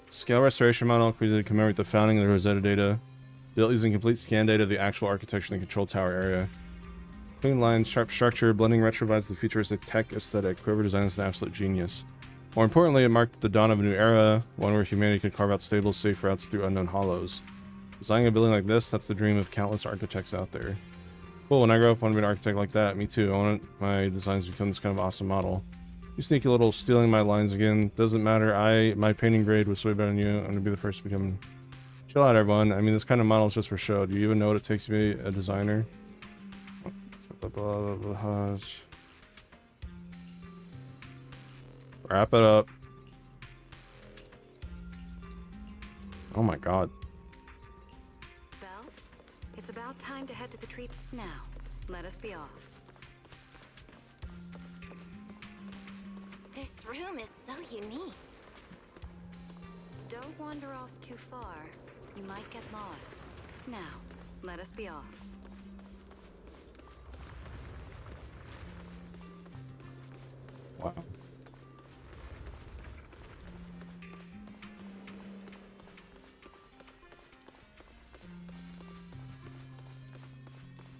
Scale restoration model created to commemorate the founding of the Rosetta data. Built using complete scan data of the actual architecture in the control tower area. Clean lines, sharp structure, blending retrovives the futuristic tech aesthetic. Whoever designed this is an absolute genius. More importantly, it marked the dawn of a new era, one where humanity could carve out stable, safe routes through unknown hollows. Designing a building like this, that's the dream of countless architects out there. Cool, when I grow up, I want to be an architect like that. Me too. I want my designs to become this kind of awesome model. You sneaky little stealing my lines again. Doesn't matter. My painting grade was way better than you. I'm gonna be the first to become... Chill out, everyone. I mean, this kind of model is just for show. Do you even know what it takes to be a designer? Wrap it up. Oh my god. Belle, it's about time to head to the tree. Now, let us be off. This room is so unique. Don't wander off too far. You might get lost. Now, let us be off. Wow.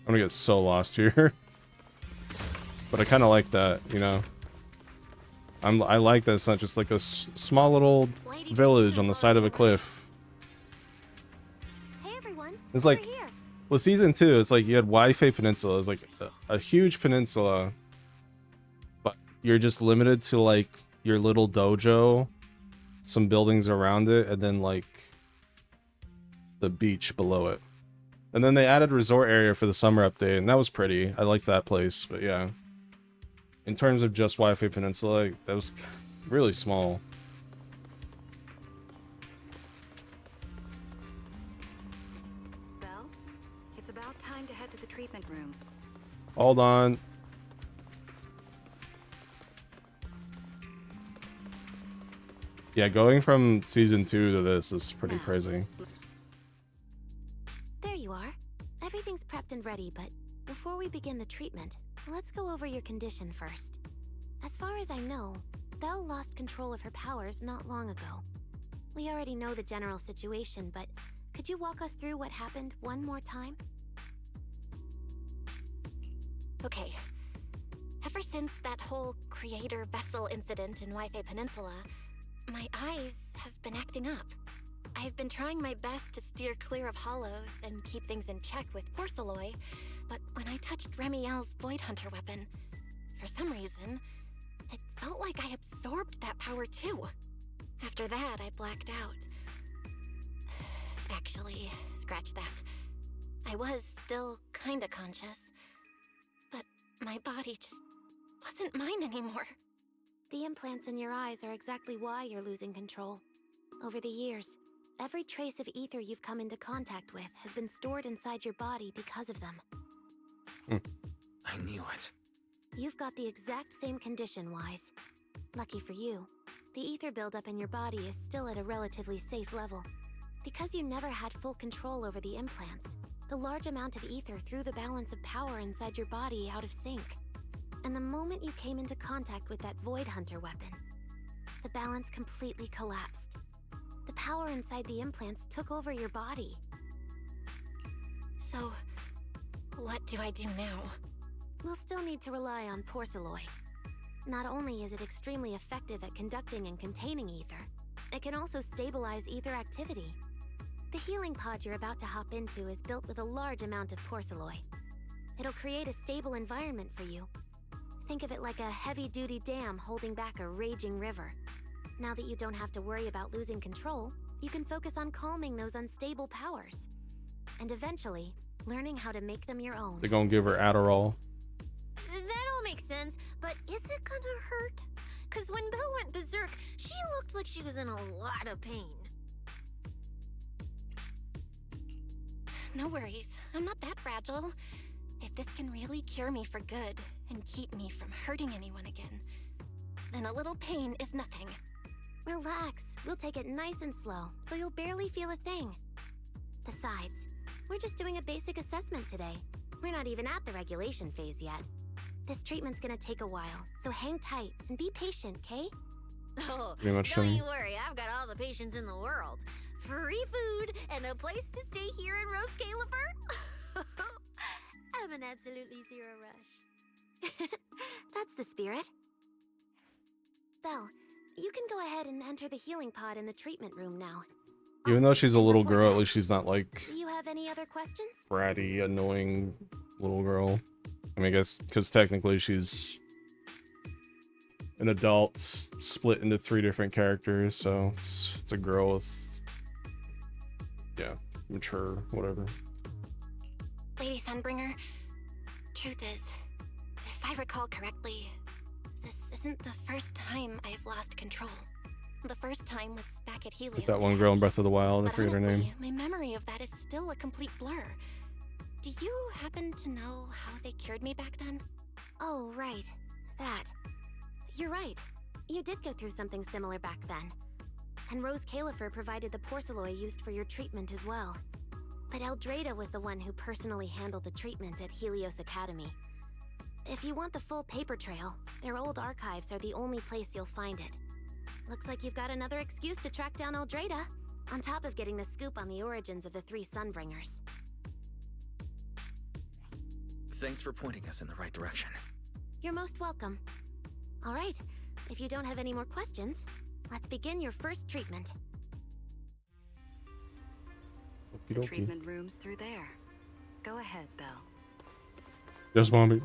I'm gonna get so lost here. But I kind of like that, you know. I like that it's not just like a small little village on the side of a cliff. Hey everyone. It's like, well, season 2, it's like you had Wi-Fi Peninsula. It's like a huge peninsula, but you're just limited to like your little dojo, some buildings around it, and then like the beach below it. And then they added resort area for the summer update, and that was pretty. I liked that place, but yeah. In terms of just Wi-Fi Peninsula, like, that was really small. Belle, it's about time to head to the treatment room. Hold on. Yeah, going from season 2 to this is pretty crazy. There you are. Everything's prepped and ready, but before we begin the treatment, let's go over your condition first. As far as I know, Belle lost control of her powers not long ago. We already know the general situation, but could you walk us through what happened one more time? Okay. Ever since that whole creator vessel incident in Wi-Fi Peninsula, my eyes have been acting up. I've been trying my best to steer clear of hollows and keep things in check with Porcelloy, but when I touched Remiel's Void Hunter weapon, for some reason, it felt like I absorbed that power too. After that, I blacked out. Actually, scratch that. I was still kinda conscious, but my body just wasn't mine anymore. The implants in your eyes are exactly why you're losing control. Over the years, every trace of ether you've come into contact with has been stored inside your body because of them. I knew it. You've got the exact same condition, Wise. Lucky for you, the ether buildup in your body is still at a relatively safe level. Because you never had full control over the implants, the large amount of ether threw the balance of power inside your body out of sync. And the moment you came into contact with that Void Hunter weapon, the balance completely collapsed. The power inside the implants took over your body. So, what do I do now? We'll still need to rely on Porcelloy. Not only is it extremely effective at conducting and containing ether, it can also stabilize ether activity. The healing pod you're about to hop into is built with a large amount of Porcelloy. It'll create a stable environment for you. Think of it like a heavy-duty dam holding back a raging river. Now that you don't have to worry about losing control, you can focus on calming those unstable powers. And eventually, learning how to make them your own. They're gonna give her Adderall. That all makes sense, but is it gonna hurt? Cause when Belle went berserk, she looked like she was in a lot of pain. No worries. I'm not that fragile. If this can really cure me for good and keep me from hurting anyone again, then a little pain is nothing. Relax. We'll take it nice and slow, so you'll barely feel a thing. Besides, we're just doing a basic assessment today. We're not even at the regulation phase yet. This treatment's gonna take a while, so hang tight and be patient, Kay? Oh, Pretty much don't thing. you worry, I've got all the patience in the world. Free food and a place to stay here in Rose Califer. I'm an absolutely zero rush. That's the spirit. Belle, you can go ahead and enter the healing pod in the treatment room now. Even though she's a little girl, at least she's not like Do you have any other questions? bratty, annoying little girl. I mean, I guess because technically she's an adult split into 3 different characters, so it's a girl with, yeah, mature, whatever. Lady Sunbringer, truth is, if I recall correctly, this isn't the first time I've lost control. The first time was back at Helios. Like that one girl in Breath of the Wild, I But forget her name. honestly, my memory of that is still a complete blur. Do you happen to know how they cured me back then? Oh, right. That. You're right. You did go through something similar back then. And Rose Califer provided the porcelain used for your treatment as well. But Eldrada was the one who personally handled the treatment at Helios Academy. If you want the full paper trail, their old archives are the only place you'll find it. Looks like you've got another excuse to track down Eldrada, on top of getting the scoop on the origins of the 3 Sunbringers. Thanks for pointing us in the right direction. You're most welcome. All right, if you don't have any more questions, let's begin your first treatment. The Okey-dokey. treatment room's through there. Go ahead, Belle. Yes, mommy.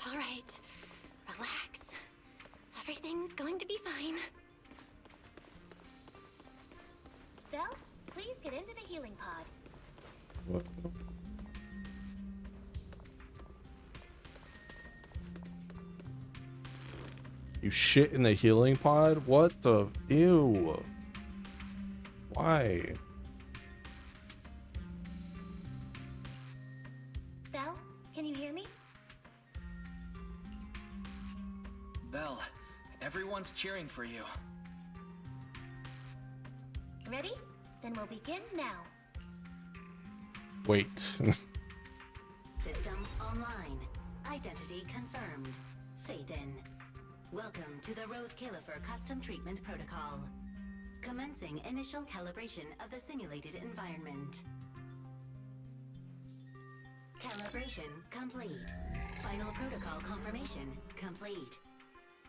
All right, relax. Everything's going to be fine. Belle, please get into the healing pod. What? You shit in a healing pod? What the? Ew. Why? Belle, can you hear me? Belle, everyone's cheering for you. Ready? Then we'll begin now. Wait. System online. Identity confirmed. Faith in. Welcome to the Rose Califer Custom Treatment Protocol. Commencing initial calibration of the simulated environment. Calibration complete. Final protocol confirmation complete.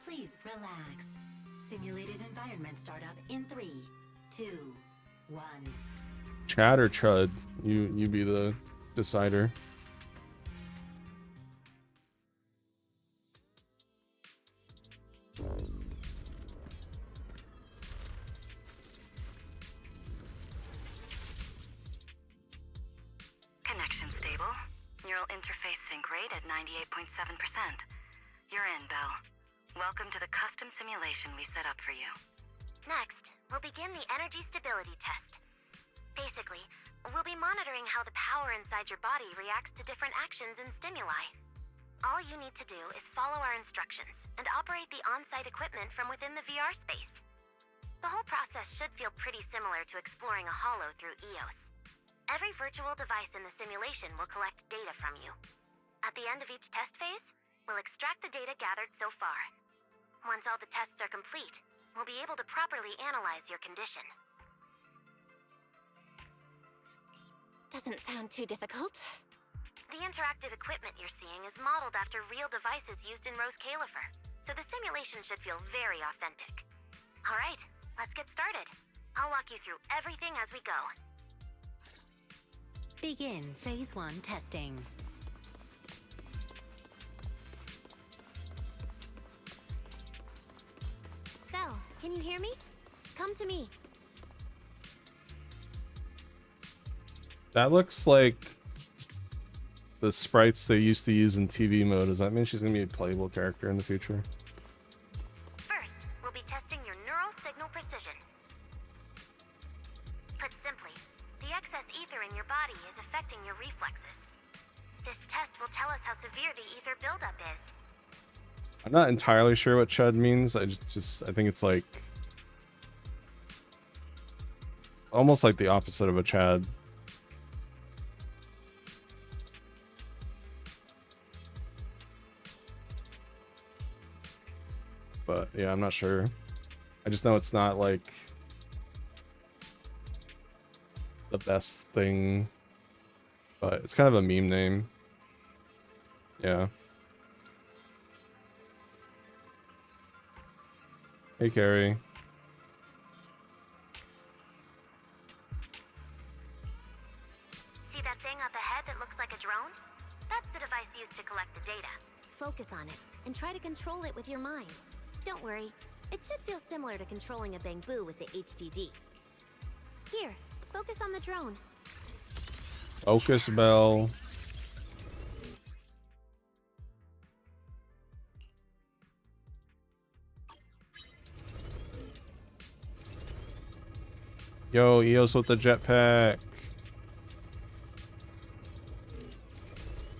Please relax. Simulated environment startup in 3, 2, 1. Chad or Chud? You be the decider. Connection stable. Neural interface sync rate at 98.7%. You're in, Belle. Welcome to the custom simulation we set up for you. Next, we'll begin the energy stability test. Basically, we'll be monitoring how the power inside your body reacts to different actions and stimuli. All you need to do is follow our instructions and operate the on-site equipment from within the VR space. The whole process should feel pretty similar to exploring a holo through EOS. Every virtual device in the simulation will collect data from you. At the end of each test phase, we'll extract the data gathered so far. Once all the tests are complete, we'll be able to properly analyze your condition. Doesn't sound too difficult. The interactive equipment you're seeing is modeled after real devices used in Rose Califer, so the simulation should feel very authentic. All right, let's get started. I'll walk you through everything as we go. Begin Phase 1 testing. Belle, can you hear me? Come to me. That looks like the sprites they used to use in TV mode. Does that mean she's gonna be a playable character in the future? First, we'll be testing your neural signal precision. Put simply, the excess ether ether in your body is affecting your reflexes. This test will tell us how severe the ether buildup is. I'm not entirely sure what chud means. I think it's like, it's almost like the opposite of a chad. But yeah, I'm not sure. I just know it's not like the best thing, but it's kind of a meme name. Yeah. Hey, Carrie. See that thing up ahead that looks like a drone? That's the device used to collect the data. Focus on it and try to control it with your mind. Don't worry, it should feel similar to controlling a bamboo with the HDD. Here, focus on the drone. Focus bell. Yo, Eos with the jetpack.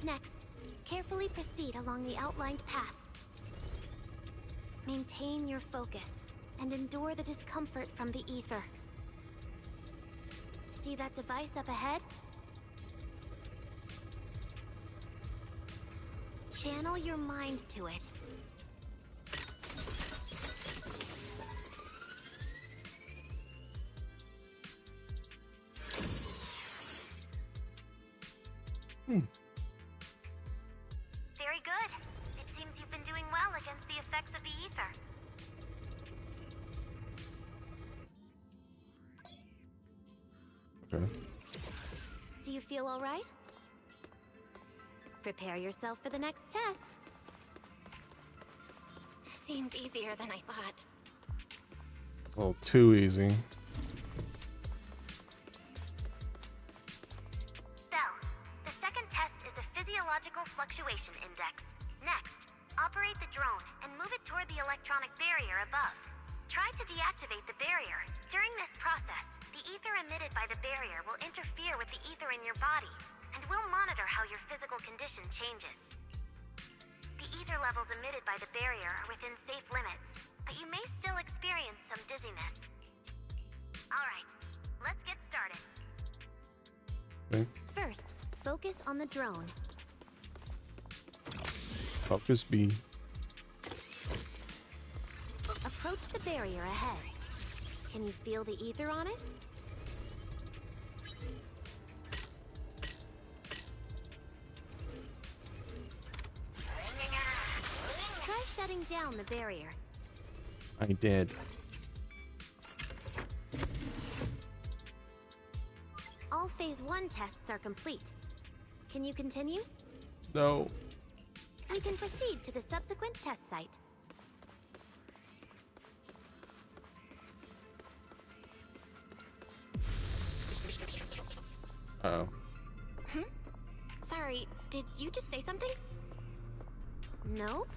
Next, carefully proceed along the outlined path. Maintain your focus and endure the discomfort from the ether. See that device up ahead? Channel your mind to it. Very good. It seems you've been doing well against the effects of the ether. Okay. Do you feel all right? Prepare yourself for the next test. Seems easier than I thought. A little too easy. Bell, the second test is the physiological fluctuation index. Next, operate the drone and move it toward the electronic barrier above. Try to deactivate the barrier. During this process, the ether emitted by the barrier will interfere with the ether in your body, and we'll monitor how your physical condition changes. The ether levels emitted by the barrier are within safe limits, but you may still experience some dizziness. Alright, let's get started. Okay. First, focus on the drone. Focus B. Approach the barrier ahead. Can you feel the ether on it? Try shutting down the barrier. I did. All Phase 1 tests are complete. Can you continue? No. We can proceed to the subsequent test site. Uh-oh. Sorry, did you just say something? Nope.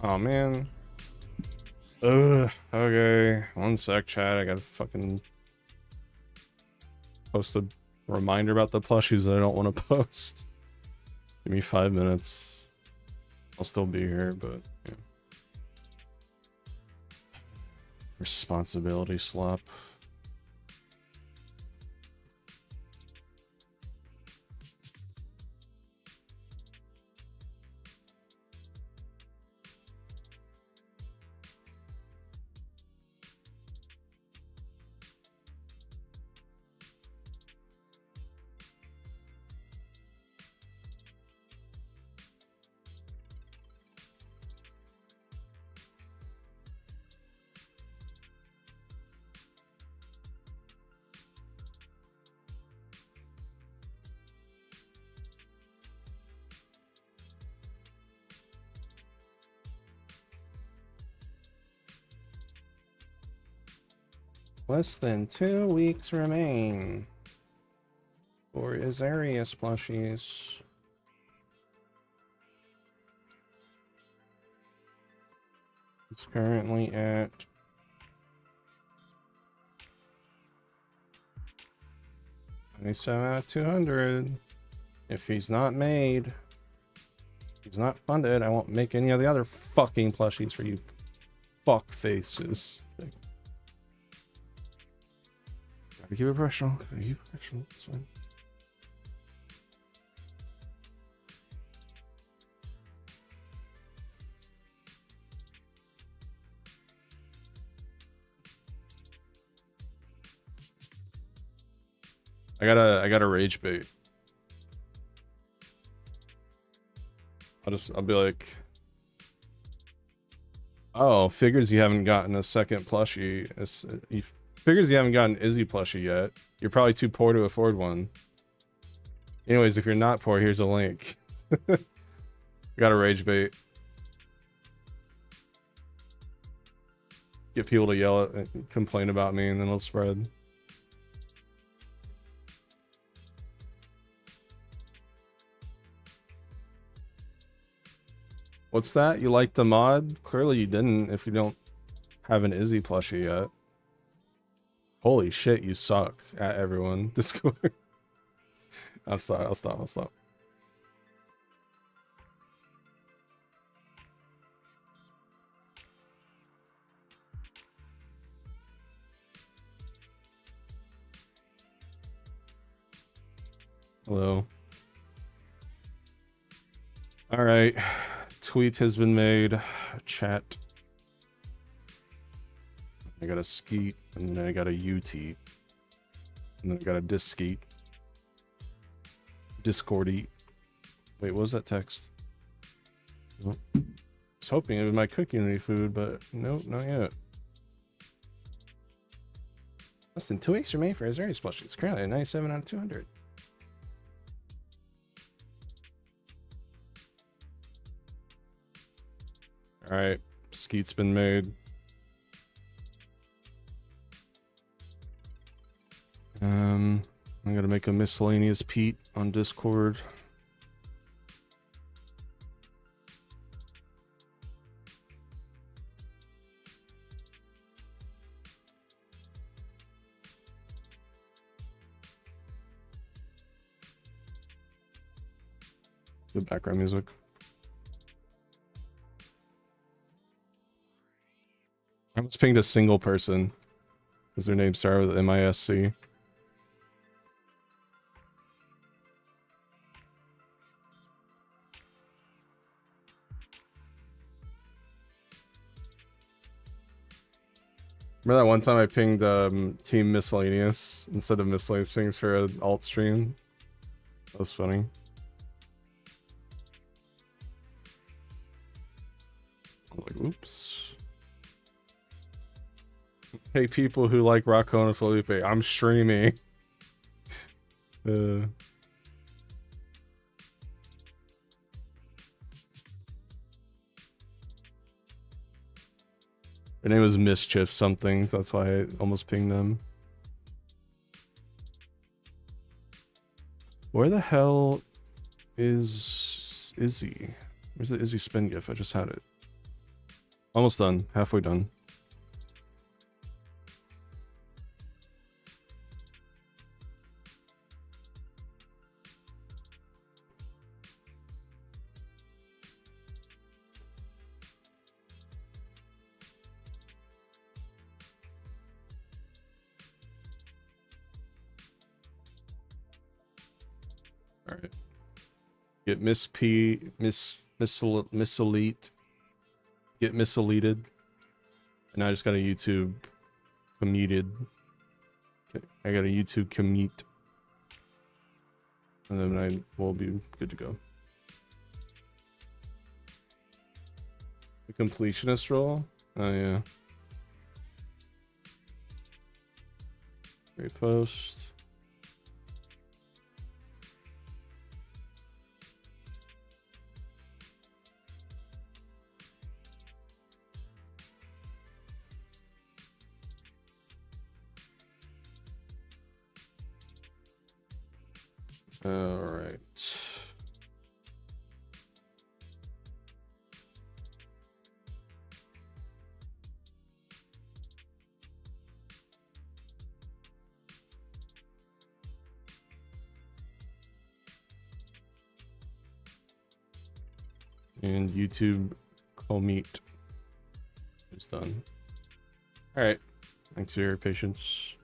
Oh man. Ugh. Okay. One sec, chat. I gotta fucking post a reminder about the plushies that I don't want to post. Give me 5 minutes. I'll still be here, but yeah. Responsibility slop. Less than 2 weeks remain for Azarius plushies. It's currently at 27 out of 200. If he's not made, he's not funded, I won't make any of the other fucking plushies for you fuck faces. Gotta keep it professional. Gotta keep it professional. It's fine. I gotta rage bait. I'll be like, oh, figures you haven't gotten a second plushie. Figures you haven't gotten Izzy plushie yet. You're probably too poor to afford one. Anyways, if you're not poor, here's a link. Gotta rage bait. Get people to yell at and complain about me, and then it'll spread. What's that? You liked the mod? Clearly you didn't if you don't have an Izzy plushie yet. Holy shit, you suck at everyone. Discord. I'll stop. Hello. All right. Tweet has been made. Chat. I got a skeet, and then I got a U-teat. And then I got a diskeet. Discordy. Wait, what was that text? Oh. I was hoping it was my Cook Unity food, but nope, not yet. Less than 2 weeks remain for Azarius plushie. It's currently at 97 out of 200. Alright, skeet's been made. I'm gonna make a miscellaneous Pete on Discord. Good background music. I almost pinged a single person because their name started with MISC. Remember that one time I pinged Team Miscellaneous instead of Miscellaneous Pings for an alt stream? That was funny. I'm like, oops. Hey, people who like Rocco and Felipe, I'm streaming. Her name was Mischief something, so that's why I almost pinged them. Where the hell is Izzy? Where's the Izzy spin gif? I just had it. Almost done. Halfway done. Alright. Get Miss P, Miss Elite. Get misdeleted. And I just got a YouTube commuted. Okay, I got a YouTube commute. And then I will be good to go. The completionist role? Oh yeah. Repost. All right. And YouTube Comeet is done. All right. Thanks for your patience.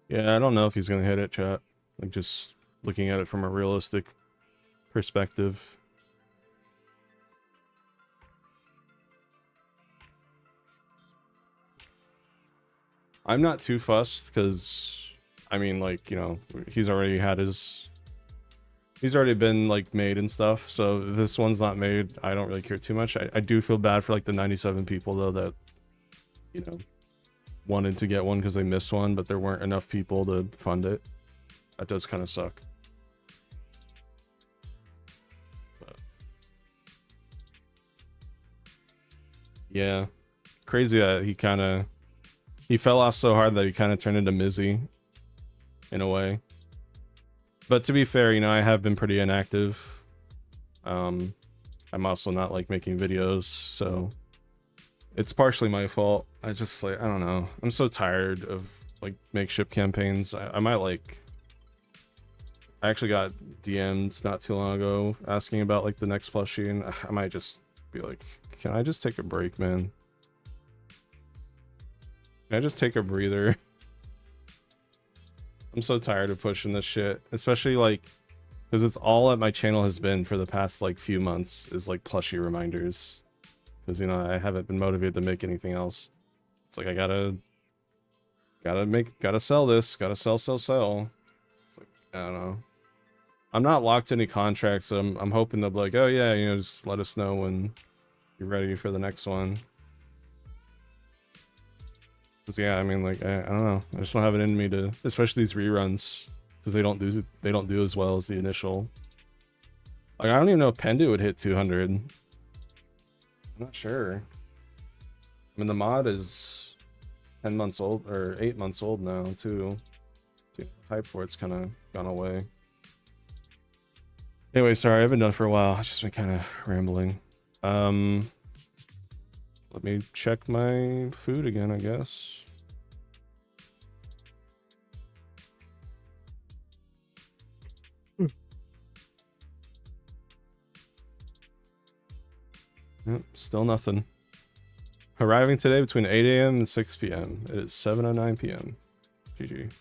Yeah, I don't know if he's gonna hit it, chat. Like, just looking at it from a realistic perspective. I'm not too fussed because, I mean, like, you know, he's already been like made and stuff. So if this one's not made, I don't really care too much. I do feel bad for like the 97 people though that, you know, wanted to get one because they missed one, but there weren't enough people to fund it. That does kind of suck. But yeah, crazy that he fell off so hard that he kind of turned into Mizzy in a way. But to be fair, you know, I have been pretty inactive. I'm also not like making videos, so it's partially my fault. I just like, I don't know. I'm so tired of like makeshift campaigns. I might like, I actually got DM'd not too long ago asking about like the next plushie, and I might just be like, can I just take a break, man? Can I just take a breather? I'm so tired of pushing this shit, especially like, because it's all that my channel has been for the past like few months is like plushie reminders. Because, you know, I haven't been motivated to make anything else. It's like I gotta sell this, gotta sell. It's like, I don't know. I'm not locked to any contracts, so I'm hoping they'll be like, oh yeah, you know, just let us know when you're ready for the next one. Cause yeah, I mean, like, I don't know. I just don't have it in me to, especially these reruns, because they don't do as well as the initial. Like, I don't even know if Pendu would hit 200. I'm not sure. I mean, the mod is 10 months old, or 8 months old now, too. The hype for it's kind of gone away. Anyway, sorry, I've been done for a while. I've just been kind of rambling. Let me check my food again, I guess. Yep, still nothing. Arriving today between 8 a.m. and 6 p.m. It is 7:09 p.m. GG.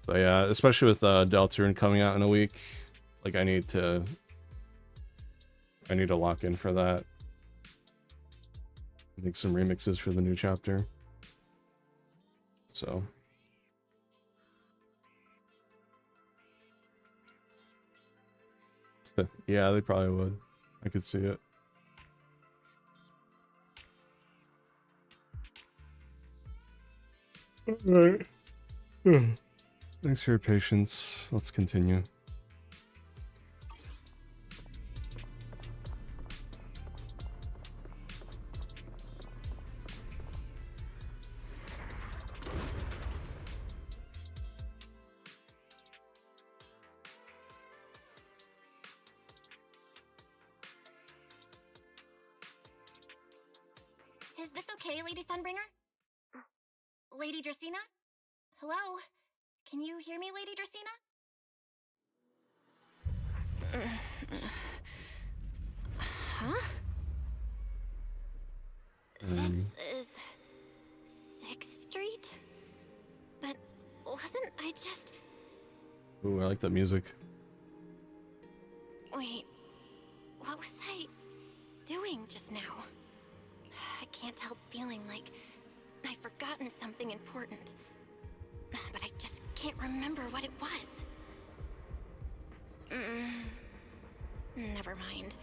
But yeah, especially with Deltarune coming out in a week, like I need to lock in for that. Make some remixes for the new chapter. So yeah, they probably would. I could see it. Alright. Thanks for your patience. Let's continue. Is this okay, Lady Sunbringer? Lady Dracaena? Hello? Can you hear me, Lady Dracaena? Huh? This is 6th Street? But wasn't I just... Ooh, I like that music. Wait, what was I doing just now? I can't help feeling like I've forgotten something important. But I just can't remember what it was. Never mind.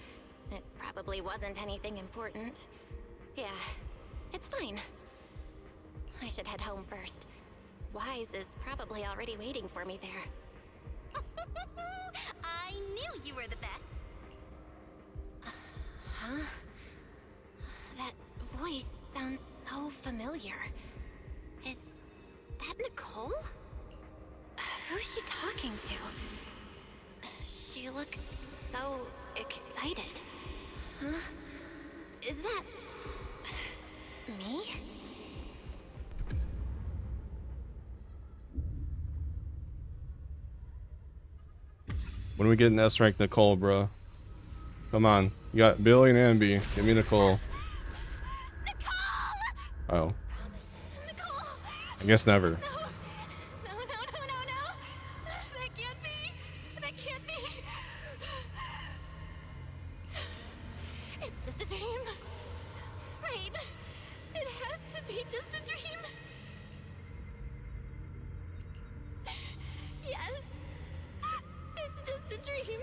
It probably wasn't anything important. Yeah, it's fine. I should head home first. Wise is probably already waiting for me there. I knew you were the best. Huh? That voice sounds so familiar. she talking to? She looks so excited. Huh? Is that... me? When we get an S rank Nicole, bro? Come on. You got Billy and Ambi. Give me Nicole. Oh. I guess never. That can't be! That can't be! It's just a dream. Right? It has to be just a dream. Yes. It's just a dream.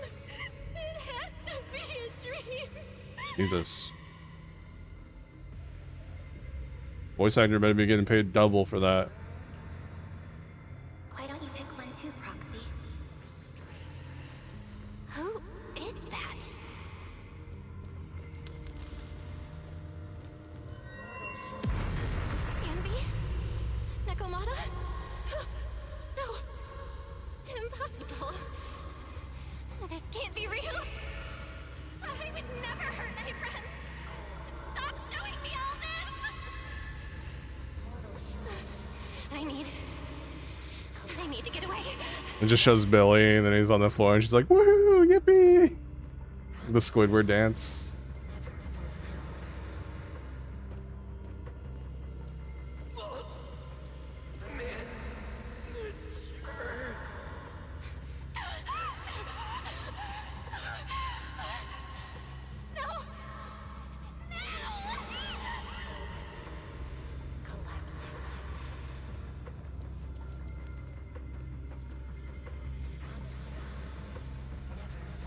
It has to be a dream. Jesus. Voice actor better be getting paid double for that. Why don't you pick one too, Proxy? Who is that? Anby? Nakomata? No. Impossible. This can't be real. I would never hurt my friends. Stop showing me all this! I need to get away. It just shows Billy, and then he's on the floor, and she's like, "Woohoo! Yippee!" The Squidward dance.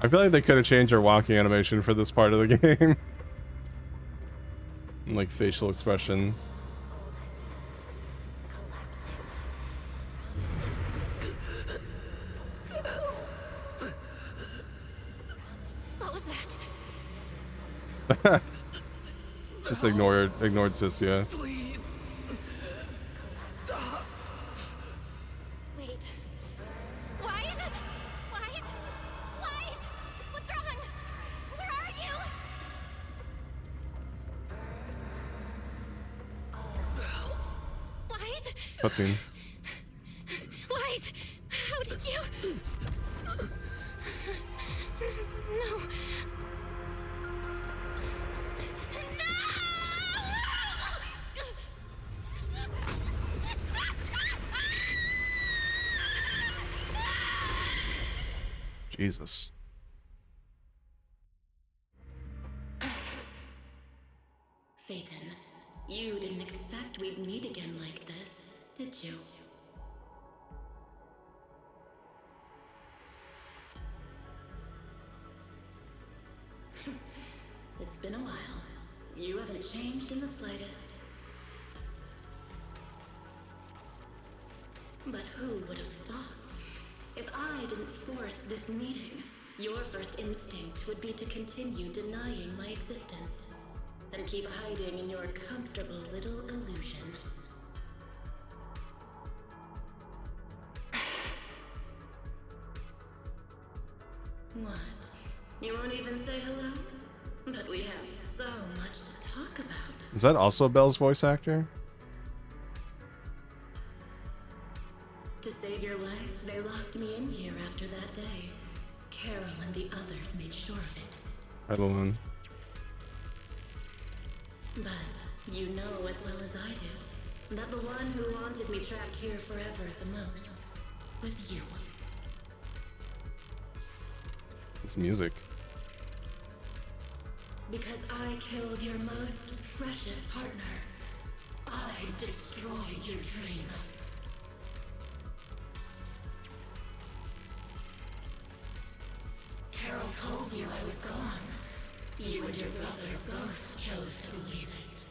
I feel like they could have changed her walking animation for this part of the game. And, like, facial expression. What was that? Just ignored Cystia. Please. Stop. Wait. Wise? Wise? Wise? What's wrong? Where are you? Wise? Cutscene. Wise? How did you? No. Jesus. Phaethon, you didn't expect we'd meet again like this, did you? It's been a while. You haven't changed in the slightest. But who would have thought? If I didn't force this meeting, your first instinct would be to continue denying my existence and keep hiding in your comfortable little illusion. What? You won't even say hello? But we have so much to talk about. Is that also Belle's voice actor? To save your life, they locked me in here after that day. Carol and the others made sure of it. I don't know. But you know as well as I do that the one who wanted me trapped here forever the most was you. It's music. Because I killed your most precious partner. I destroyed your dream. Carol told you I was gone. You and your brother both chose to believe it.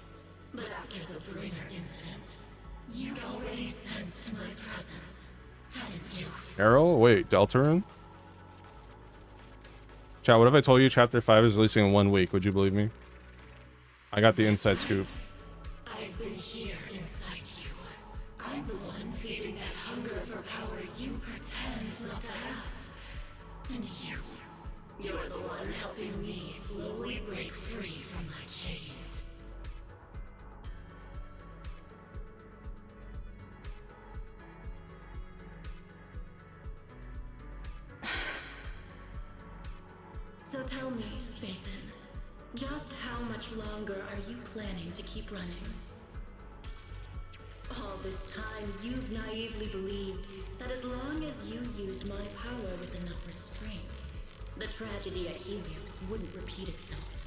But after the Bringer incident, you'd already sensed my presence, hadn't you? Carol? Wait, Deltarune? Chat, what if I told you Chapter 5 is releasing in 1 week? Would you believe me? I got the inside scoop. I've been here inside you. I'm the one feeding that hunger for power you pretend And you're the one helping me slowly break free from my chains. So tell me, Phaethon, just how much longer are you planning to keep running? All this time, you've naively believed that as long as you used my power with enough restraint, the tragedy at Helios wouldn't repeat itself.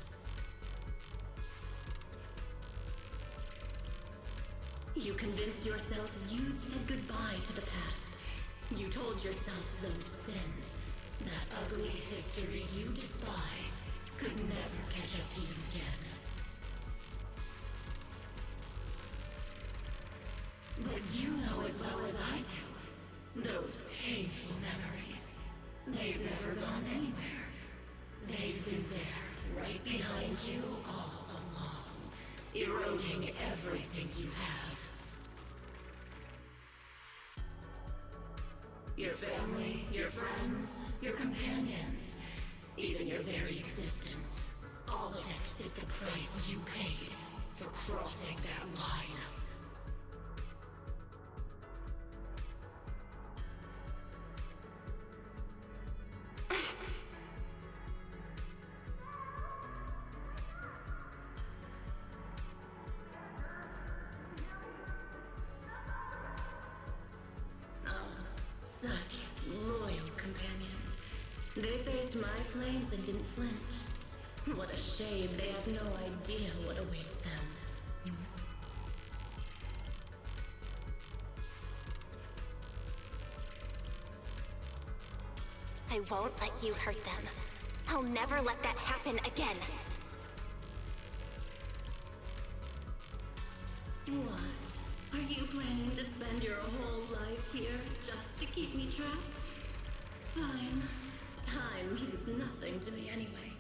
You convinced yourself you'd said goodbye to the past. You told yourself those sins, that ugly history you despise, could never catch up to you again. But you know as well as I do, those painful memories, they've never gone anywhere. They've been there, right behind you all along, eroding everything you have. Your family, your friends, your companions, even your very existence. All of it is the price you paid for crossing that line. Such loyal companions. They faced my flames and didn't flinch. What a shame they have no idea what awaits them. I won't let you hurt them. I'll never let that happen again. What? Are you planning to spend your whole life here just to keep me trapped? Fine. Time means nothing to me anyway.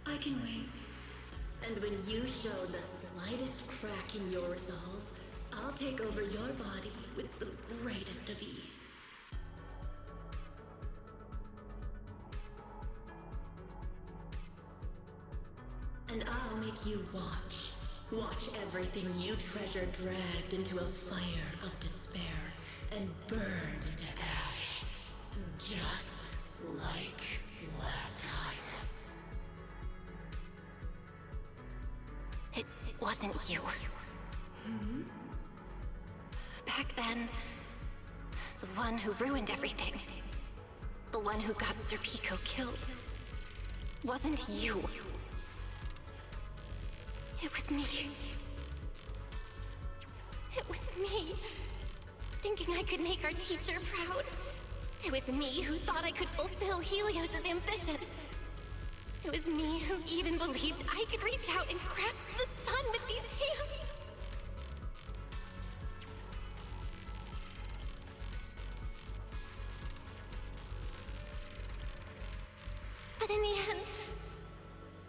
I can wait. And when you show the slightest crack in your resolve, I'll take over your body with the greatest of ease. And I'll make you watch. Watch everything you treasure dragged into a fire of despair and burned into ash. Just like last time. It wasn't you. Back then, the one who ruined everything, the one who got Sir Pico killed, wasn't you. It was me. It was me, thinking I could make our teacher proud. It was me who thought I could fulfill Helios' ambition. It was me who even believed I could reach out and grasp the sun with these hands. But in the end,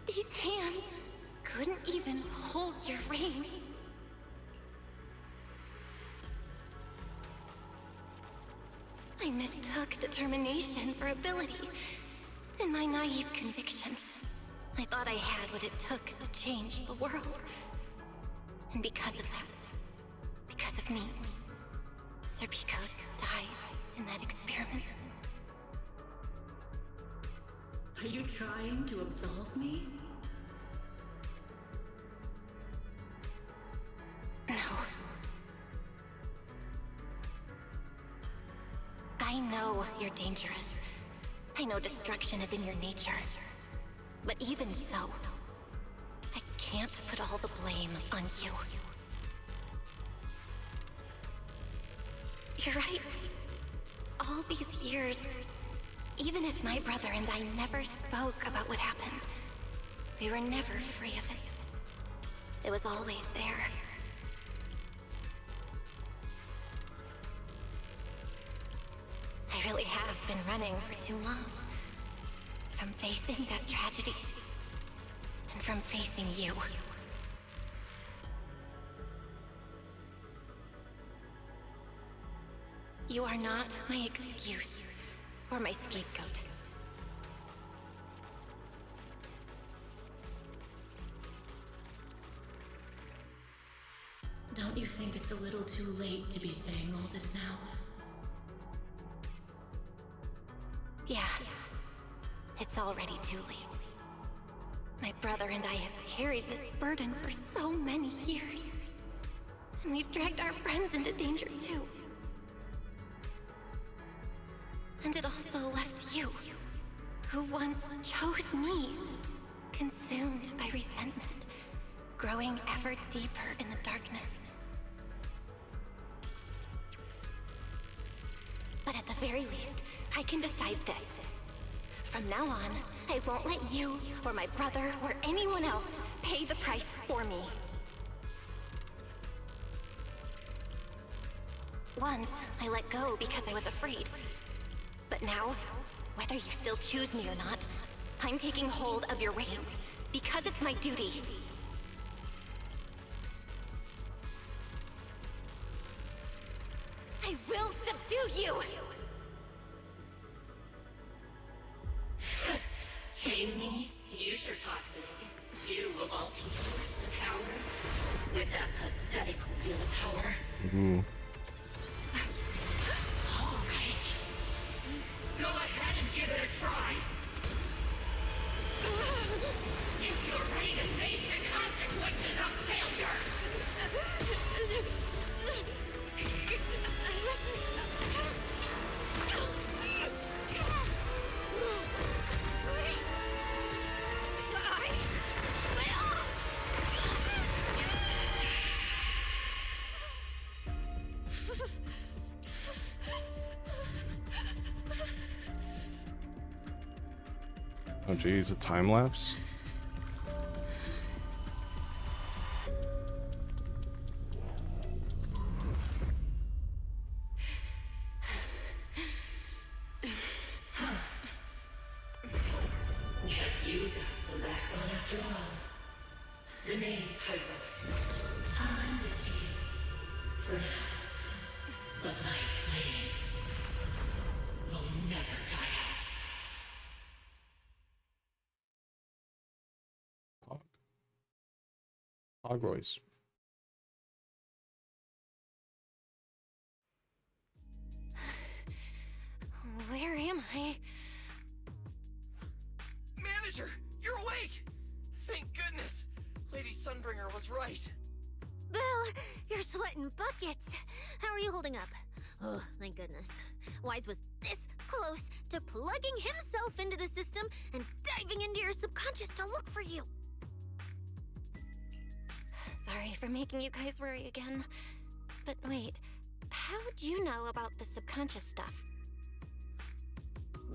these hands couldn't even hold your reins. I mistook determination for ability. In my naive conviction, I thought I had what it took to change the world. And because of that, because of me, Sir Pico died in that experiment. Are you trying to absolve me? No. I know you're dangerous. I know destruction is in your nature. But even so, I can't put all the blame on you. You're right. All these years, even if my brother and I never spoke about what happened, we were never free of it. It was always there. I really have been running for too long. From facing that tragedy, and from facing you. You are not my excuse or my scapegoat. Don't you think it's a little too late to be saying all this now? Yeah, it's already too late. My brother and I have carried this burden for so many years. And we've dragged our friends into danger too. And it also left you, who once chose me, consumed by resentment, growing ever deeper in the darkness. But at the very least, I can decide this. From now on, I won't let you, or my brother, or anyone else pay the price for me. Once, I let go because I was afraid. But now, whether you still choose me or not, I'm taking hold of your reins, because it's my duty. I will subdue you! Tame me? You sure talk big. You of all people, a coward. With that pathetic willpower. Ooh. Alright. Go ahead and give it a try. If you're ready to face the consequences of failure. Oh geez, a time lapse? Guess you got some backbone after all. The name Heroics. I'm with you. For now. But my flames will never die out. Ogroys. Where am I? Manager, you're awake! Thank goodness! Lady Sunbringer was right. Belle, you're sweating buckets. How are you holding up? Oh, thank goodness. Wise was this close to plugging himself into the system and diving into your subconscious to look for you. Sorry for making you guys worry again. But wait, how'd you know about the subconscious stuff?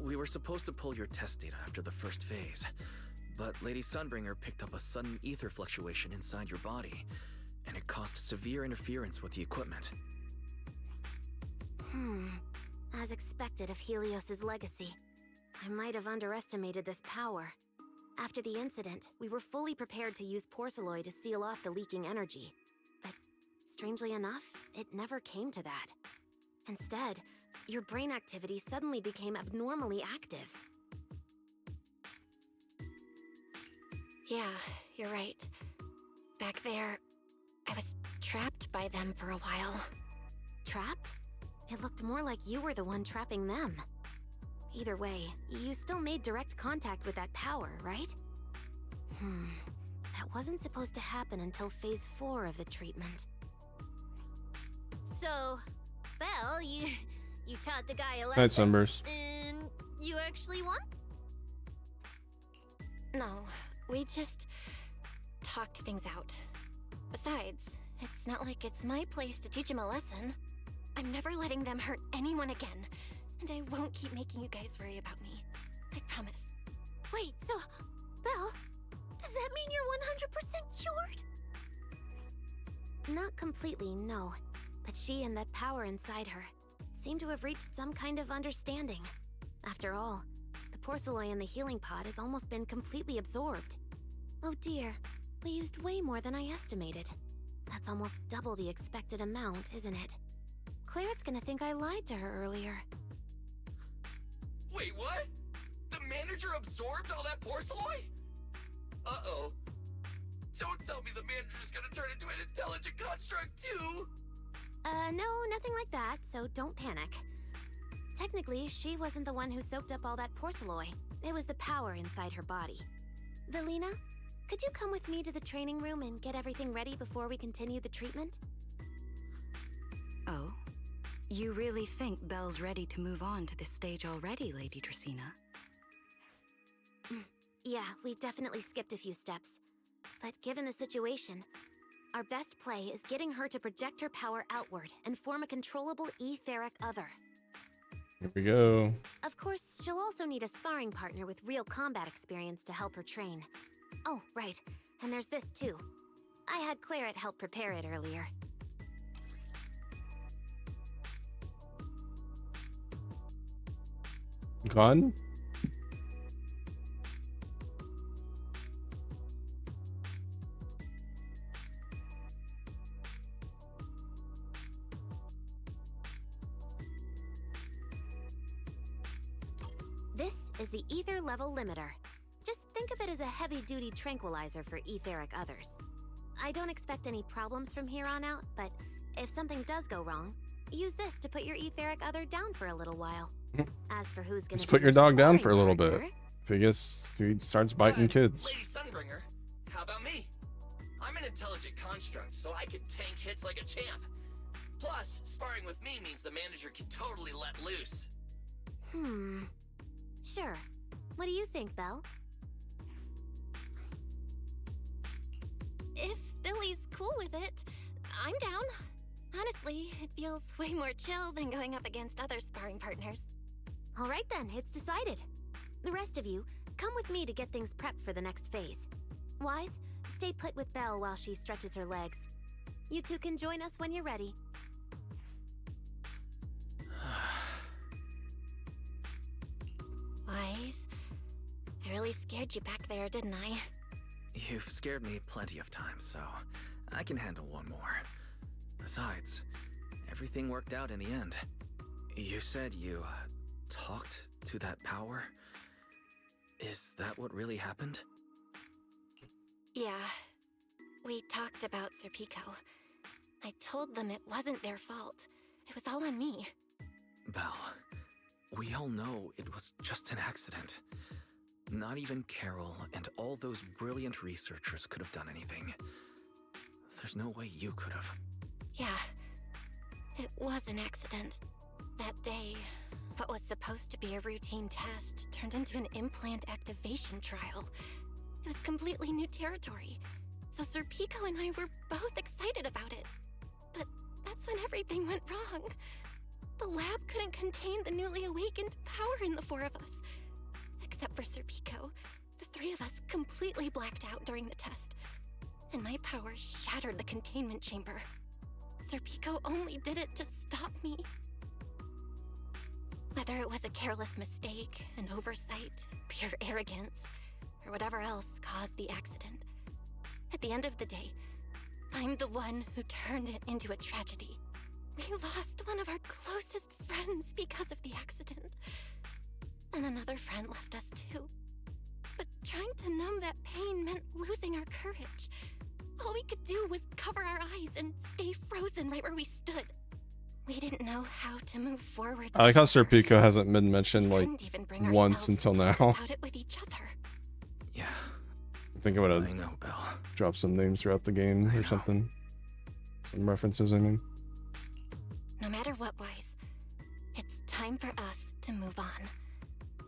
We were supposed to pull your test data after the first phase, but Lady Sunbringer picked up a sudden ether fluctuation inside your body, and it caused severe interference with the equipment. As expected of Helios's legacy, I might have underestimated this power. After the incident, we were fully prepared to use Porceloid to seal off the leaking energy. But strangely enough, it never came to that. Instead, your brain activity suddenly became abnormally active. Yeah, you're right. Back there, I was trapped by them for a while. Trapped? It looked more like you were the one trapping them. Either way, you still made direct contact with that power, right? That wasn't supposed to happen until phase 4 of the treatment. So, Belle, you taught the guy a lesson. Night, Sunburst. And you actually won? No, we just talked things out. Besides, it's not like it's my place to teach him a lesson. I'm never letting them hurt anyone again, and I won't keep making you guys worry about me. I promise. Wait, so, Belle, does that mean you're 100% cured? Not completely, no. But she and that power inside her seem to have reached some kind of understanding. After all, the Porceloi in the healing pod has almost been completely absorbed. Oh dear, we used way more than I estimated. That's almost double the expected amount, isn't it? Clairette's gonna think I lied to her earlier. Wait, what? The manager absorbed all that porcelain? Uh-oh. Don't tell me the manager's gonna turn into an intelligent construct too! No, nothing like that, so don't panic. Technically, she wasn't the one who soaked up all that porcelain. It was the power inside her body. Velina, could you come with me to the training room and get everything ready before we continue the treatment? Oh? You really think Belle's ready to move on to this stage already, Lady Dracena? Yeah, we definitely skipped a few steps. But given the situation, our best play is getting her to project her power outward and form a controllable etheric other. Here we go. Of course, she'll also need a sparring partner with real combat experience to help her train. Oh, right. And there's this too. I had Clairette help prepare it earlier. Gun? This is the ether level limiter. Just think of it as a heavy-duty tranquilizer for etheric others. I don't expect any problems from here on out, but if something does go wrong, use this to put your etheric other down for a little while. As for who's gonna Just put your dog down for a little bit. If he starts biting kids. Lady Sunbringer, how about me? I'm an intelligent construct, so I can tank hits like a champ. Plus, sparring with me means the manager can totally let loose. Sure. What do you think, Belle? If Billy's cool with it, I'm down. Honestly, it feels way more chill than going up against other sparring partners. All right then, it's decided. The rest of you, come with me to get things prepped for the next phase. Wise, stay put with Belle while she stretches her legs. You two can join us when you're ready. Wise, I really scared you back there, didn't I? You've scared me plenty of times, so I can handle one more. Besides, everything worked out in the end. You said you talked to that power? Is that what really happened? Yeah. We talked about Serpico. I told them it wasn't their fault. It was all on me. Belle, we all know it was just an accident. Not even Carol and all those brilliant researchers could have done anything. There's no way you could have. Yeah. It was an accident. That day, what was supposed to be a routine test turned into an implant activation trial. It was completely new territory. So Serpico and I were both excited about it. But that's when everything went wrong. The lab couldn't contain the newly awakened power in the four of us. Except for Serpico, the three of us completely blacked out during the test. And my power shattered the containment chamber. Serpico only did it to stop me. Whether it was a careless mistake, an oversight, pure arrogance, or whatever else caused the accident, at the end of the day, I'm the one who turned it into a tragedy. We lost one of our closest friends because of the accident. And another friend left us too. But trying to numb that pain meant losing our courage. All we could do was cover our eyes and stay frozen right where we stood. We didn't know how to move forward. I like how Serpico hasn't been mentioned like once until now. About it with each other. Yeah. I think I'm gonna know, Belle. drop some names throughout the game or something. Some references, I mean. No matter what, Wise, it's time for us to move on.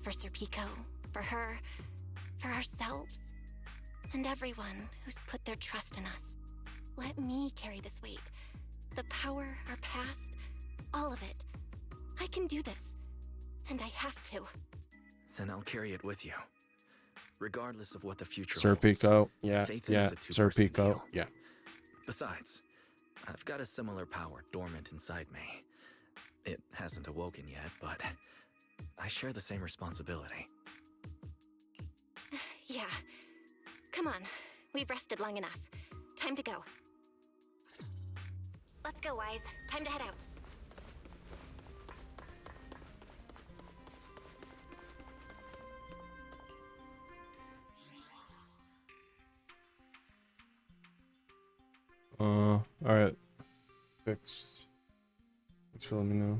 For Serpico, for her, for ourselves, and everyone who's put their trust in us. Let me carry this weight. The power, our past, all of it. I can do this. And I have to. Then I'll carry it with you. Regardless of what the future Serpico, holds. yeah, Faith in yeah, is a two-person Serpico, deal. yeah. Besides, I've got a similar power dormant inside me. It hasn't awoken yet, but I share the same responsibility. Yeah. Come on. We've rested long enough. Time to go. Let's go, Wise. Time to head out. Alright. Fixed. Thanks for letting me know.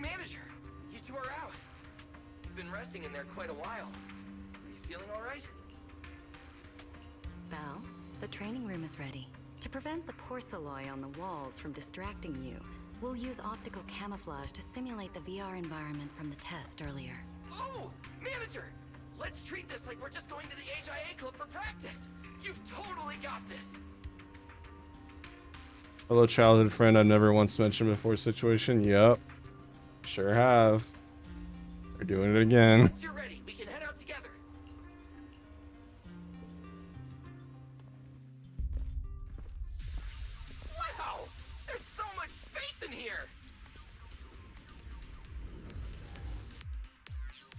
Manager, you two are out. You've been resting in there quite a while. Are you feeling all right? Belle, the training room is ready. To prevent the porcelain on the walls from distracting you, we'll use optical camouflage to simulate the VR environment from the test earlier. Oh, manager! Let's treat this like we're just going to the HIA club for practice. You've totally got this. Hello, childhood friend I've never once mentioned before situation. Yep. Sure have. We're doing it again. Once you're ready, we can head out together. Wow! There's so much space in here!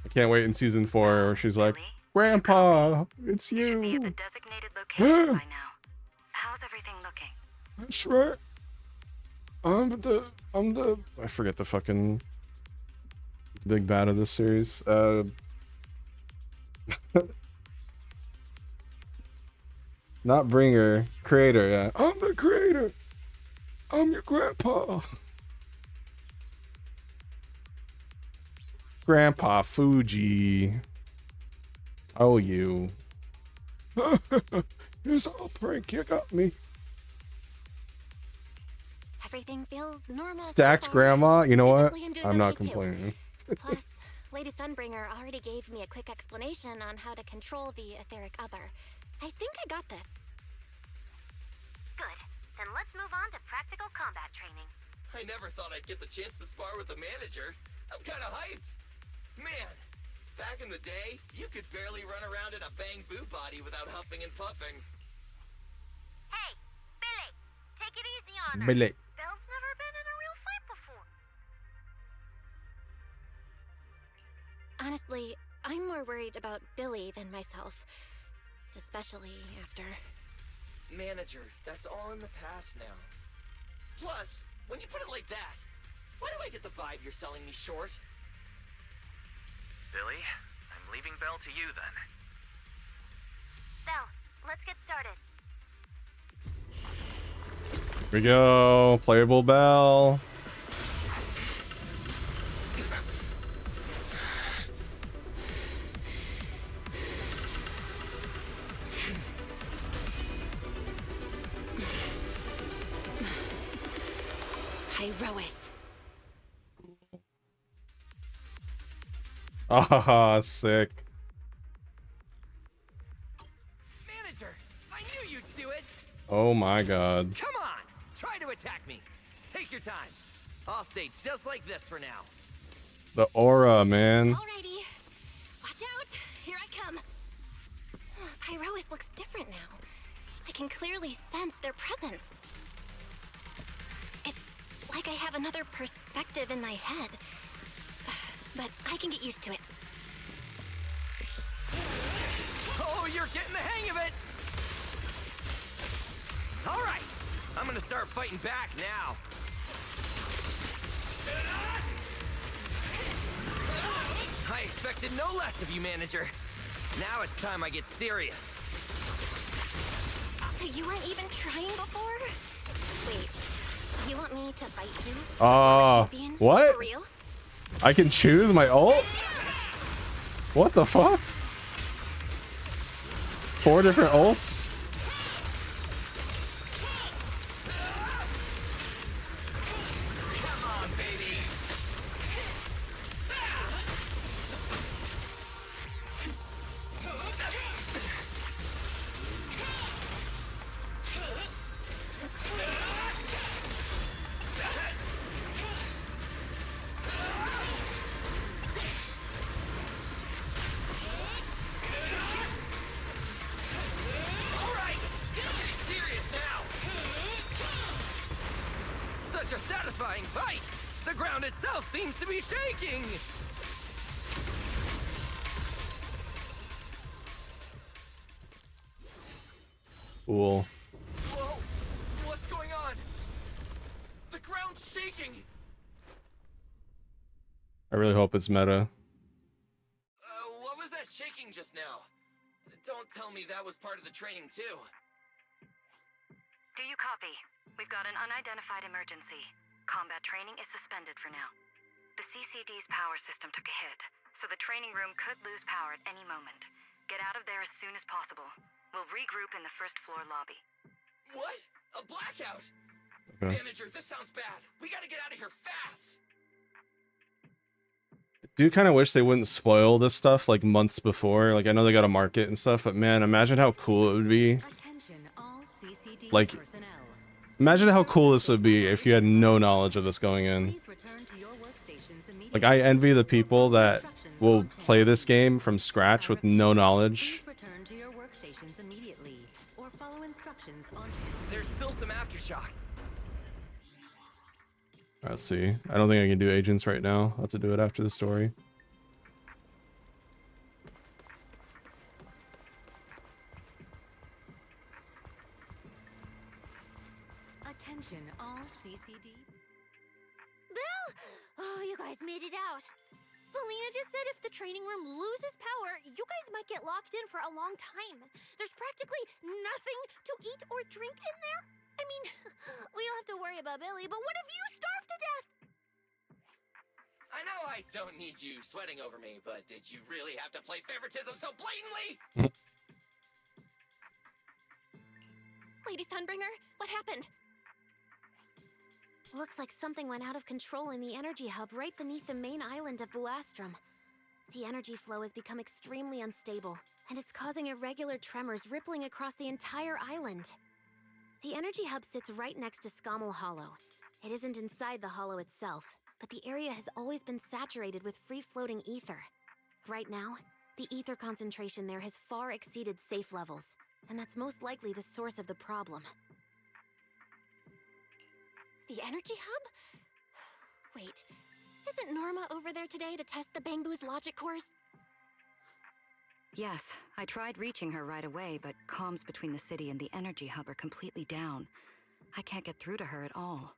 I can't wait in season 4 where she's like, Grandpa, it's you. Be at the designated location by now. How's everything looking? That's right. I'm the I forget the fucking big bad of this series. Not bringer, creator, yeah. I'm the creator. I'm your grandpa. Grandpa Fuji. Oh, you. Here's all prank. You got me. Everything feels normal. Stacked so far. grandma. You know what? Physically, doing I'm not okay, too. complaining. Plus, Lady Sunbringer already gave me a quick explanation on how to control the etheric other. I think I got this. Good. Then let's move on to practical combat training. I never thought I'd get the chance to spar with the manager. I'm kind of hyped. Man, back in the day, you could barely run around in a bang-boo body without huffing and puffing. Hey, Billy, take it easy on her. Billy. Belle's never been in a real fight before. Honestly, I'm more worried about Billy than myself. Especially after... Manager, that's all in the past now. Plus, when you put it like that, why do I get the vibe you're selling me short? Billy, I'm leaving Belle to you then. Belle, let's get started. Here we go. Playable Belle. Hyrois. Ah, sick. Manager, I knew you'd do it! Oh my god. Come on! Try to attack me! Take your time. I'll stay just like this for now. The aura, man. Alrighty. Watch out. Here I come. Hyrois looks different now. I can clearly sense their presence. It's like I have another perspective in my head. But I can get used to it. Oh, you're getting the hang of it! All right, I'm gonna start fighting back now. I expected no less of you, manager. Now it's time I get serious. So you weren't even trying before? Wait, you want me to fight you? What? For real? I can choose my ult? What the fuck? 4 different ults? Come on, baby. All right, serious now. Such a satisfying fight. The ground itself seems to be shaking. Cool. Whoa, what's going on? The ground's shaking. I really hope it's meta. tell me that was part of the training too. Do you copy? We've got an unidentified emergency. Combat training is suspended for now. The CCD's power system took a hit, so the training room could lose power at any moment. Get out of there as soon as possible. We'll regroup in the first floor lobby. What? A blackout? Okay. Manager, this sounds bad. We gotta get out of here fast. Do kind of wish they wouldn't spoil this stuff like months before. Like I know they got to market and stuff, but man, imagine how cool it would be. Like, imagine how cool this would be if you had no knowledge of this going in. Like I envy the people that will play this game from scratch with no knowledge. Return to your workstations immediately, or follow instructions on channel. There's still some aftershock. Let's see. I don't think I can do agents right now. I'll have to do it after the story. Attention, all CCD. Belle! Oh, you guys made it out. Valina just said if the training room loses power, you guys might get locked in for a long time. There's practically nothing to eat or drink in there. I mean, we don't have to worry about Billy, but what if you starve to death? I know I don't need you sweating over me, but did you really have to play favoritism so blatantly? Lady Sunbringer, what happened? Looks like something went out of control in the energy hub right beneath the main island of Buastrum. The energy flow has become extremely unstable, and it's causing irregular tremors rippling across the entire island. The energy hub sits right next to Scommel Hollow. It isn't inside the hollow itself, but the area has always been saturated with free-floating ether. Right now, the ether concentration there has far exceeded safe levels, and that's most likely the source of the problem. The energy hub? Wait, isn't Norma over there today to test the Bangbu's logic cores? Yes, I tried reaching her right away, but comms between the city and the energy hub are completely down. I can't get through to her at all.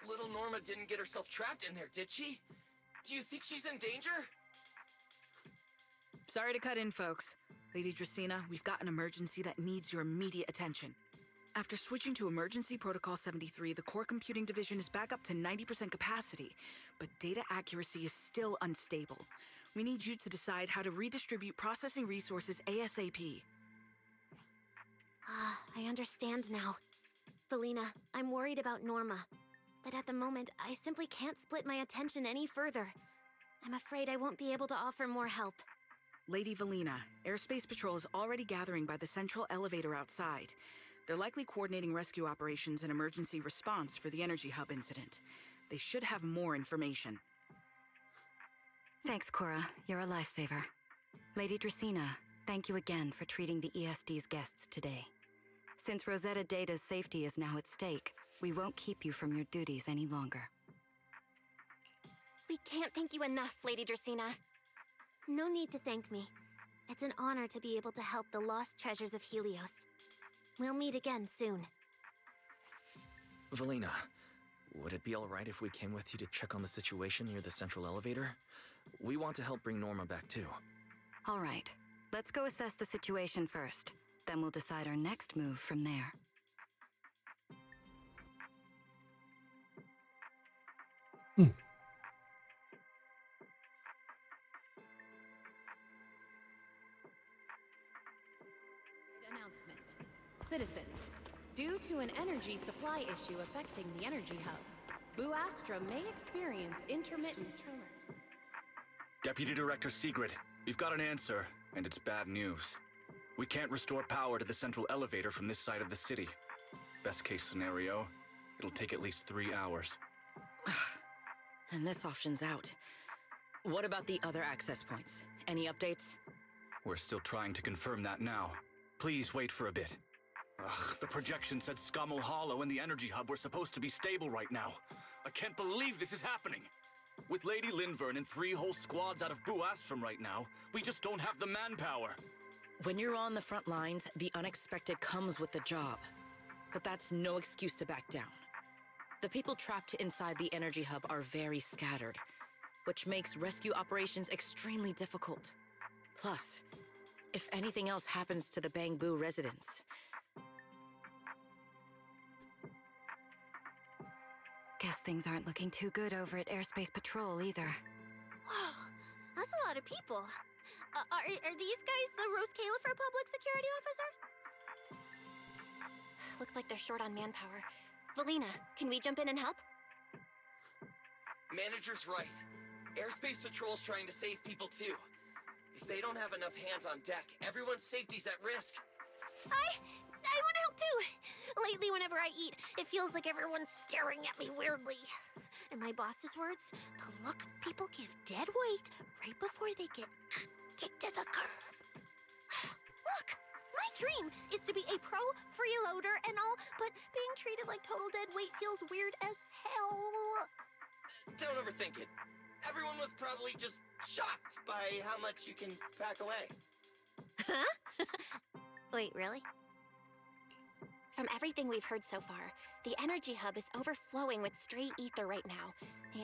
Little Norma didn't get herself trapped in there, did she? Do you think she's in danger? Sorry to cut in, folks. Lady Dracaena, we've got an emergency that needs your immediate attention. After switching to Emergency Protocol 73, the Core Computing Division is back up to 90% capacity, but data accuracy is still unstable. We need you to decide how to redistribute processing resources ASAP. I understand now. Valina, I'm worried about Norma. But at the moment, I simply can't split my attention any further. I'm afraid I won't be able to offer more help. Lady Valina, Airspace Patrol is already gathering by the central elevator outside. They're likely coordinating rescue operations and emergency response for the energy hub incident. They should have more information. Thanks, Cora. You're a lifesaver. Lady Dracaena, thank you again for treating the ESD's guests today. Since Rosetta Data's safety is now at stake, we won't keep you from your duties any longer. We can't thank you enough, Lady Dracaena. No need to thank me. It's an honor to be able to help the lost treasures of Helios. We'll meet again soon. Valina, would it be alright if we came with you to check on the situation near the central elevator? We want to help bring Norma back too. All right, let's go assess the situation first. Then we'll decide our next move from there. Announcement. Citizens, due to an energy supply issue affecting the energy hub, Buastrum may experience intermittent tremors. Deputy Director Sigrid, we've got an answer, and it's bad news. We can't restore power to the central elevator from this side of the city. Best case scenario, it'll take at least 3 hours. And this option's out. What about the other access points? Any updates? We're still trying to confirm that now. Please wait for a bit. Ugh, the projection said Scommel Hollow and the energy hub were supposed to be stable right now. I can't believe this is happening. With Lady Linvern and 3 whole squads out of Buastrum right now, we just don't have the manpower. When you're on the front lines, the unexpected comes with the job. But that's no excuse to back down. The people trapped inside the energy hub are very scattered, which makes rescue operations extremely difficult. Plus, if anything else happens to the Bangbu residents. Guess things aren't looking too good over at Airspace Patrol either. Whoa, that's a lot of people. Are these guys the Rose Califer public security officers? Looks like they're short on manpower. Valina, can we jump in and help? Manager's right. Airspace Patrol's trying to save people too. If they don't have enough hands on deck, everyone's safety's at risk. I want to help too. Lately, whenever I eat, it feels like everyone's staring at me weirdly. In my boss's words, the look people give dead weight right before they get kicked to the curb. Look, my dream is to be a pro freeloader and all, but being treated like total dead weight feels weird as hell. Don't overthink it. Everyone was probably just shocked by how much you can pack away. Huh? Wait, really? From everything we've heard so far, the energy hub is overflowing with stray ether right now,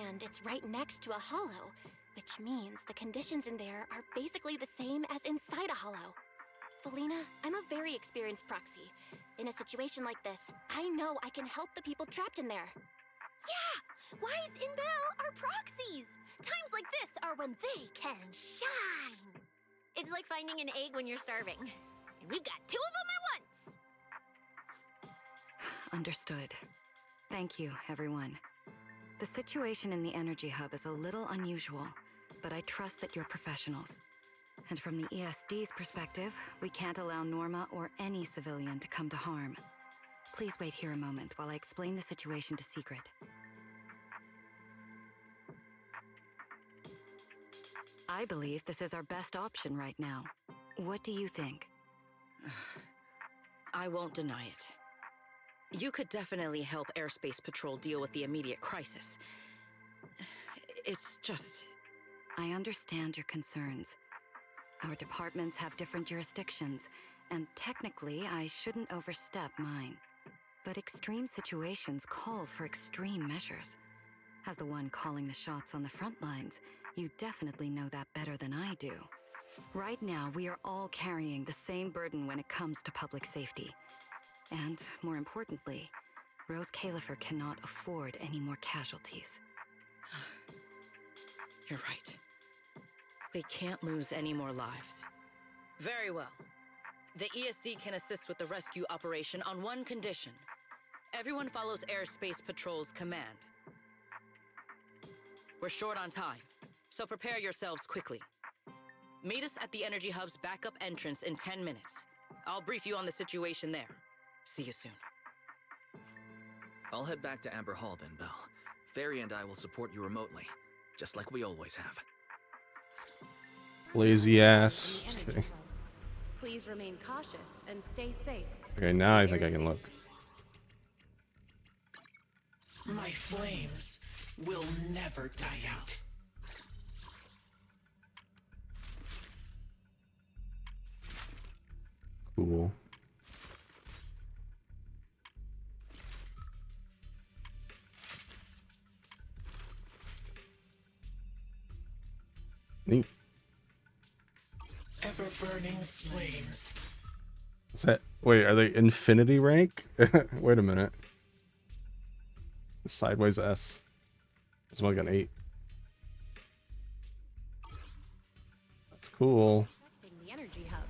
and it's right next to a hollow, which means the conditions in there are basically the same as inside a hollow. Valina, I'm a very experienced proxy. In a situation like this, I know I can help the people trapped in there. Yeah! Wise and Belle are proxies! Times like this are when they can shine! It's like finding an egg when you're starving. And we've got 2 of them at once! Understood. Thank you, everyone. The situation in the energy hub is a little unusual, but I trust that you're professionals. And from the ESD's perspective, we can't allow Norma or any civilian to come to harm. Please wait here a moment while I explain the situation to Secret. I believe this is our best option right now. What do you think? I won't deny it. You could definitely help Airspace Patrol deal with the immediate crisis. It's just... I understand your concerns. Our departments have different jurisdictions, and technically I shouldn't overstep mine. But extreme situations call for extreme measures. As the one calling the shots on the front lines, you definitely know that better than I do. Right now, we are all carrying the same burden when it comes to public safety. And, more importantly, Rose Califer cannot afford any more casualties. You're right. We can't lose any more lives. Very well. The ESD can assist with the rescue operation on one condition. Everyone follows Airspace Patrol's command. We're short on time, so prepare yourselves quickly. Meet us at the Energy Hub's backup entrance in 10 minutes. I'll brief you on the situation there. See you soon. I'll head back to Amber Hall then, Belle. Fairy and I will support you remotely, just like we always have. Lazy ass. Okay. Please remain cautious and stay safe. Okay, now I think I can look. My flames will never die out. Cool. Neat. Ever-burning flames. Is that... Wait, are they infinity rank? Wait a minute. Sideways S. It's like an 8. That's cool. Affecting the energy hub,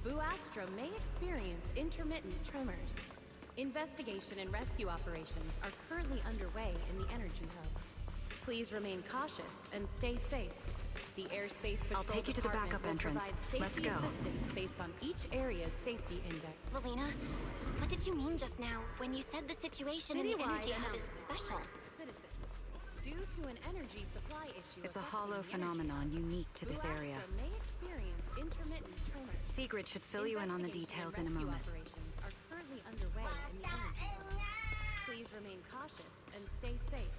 Bu Astra may experience intermittent tremors. Investigation and rescue operations are currently underway in the energy hub. Please remain cautious and stay safe. The Airspace Patrol I'll take you to the backup entrance. Let's go. Assistance based on each area's safety index. Valina, what did you mean just now when you said the situation in the energy hub is special? Citizens, due to an energy supply issue, It's a hollow phenomenon unique to this area. may experience intermittent tremors. Sigrid should fill you in on the details in a moment. Operations are currently underway in the energy hub. Please remain cautious and stay safe.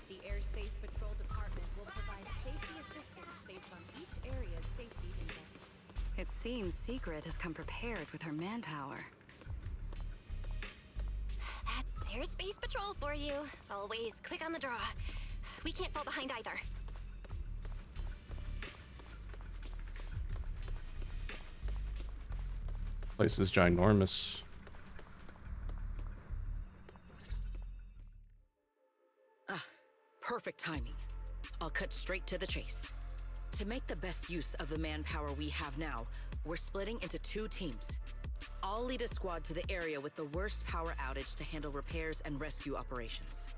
The Airspace Patrol Department will provide safety assistance based on each area's safety index. It seems Secret has come prepared with her manpower. That's Airspace Patrol for you. Always quick on the draw. We can't fall behind either. Place is ginormous. Perfect timing. I'll cut straight to the chase. To make the best use of the manpower we have now, we're splitting into 2 teams. I'll lead a squad to the area with the worst power outage to handle repairs and rescue operations.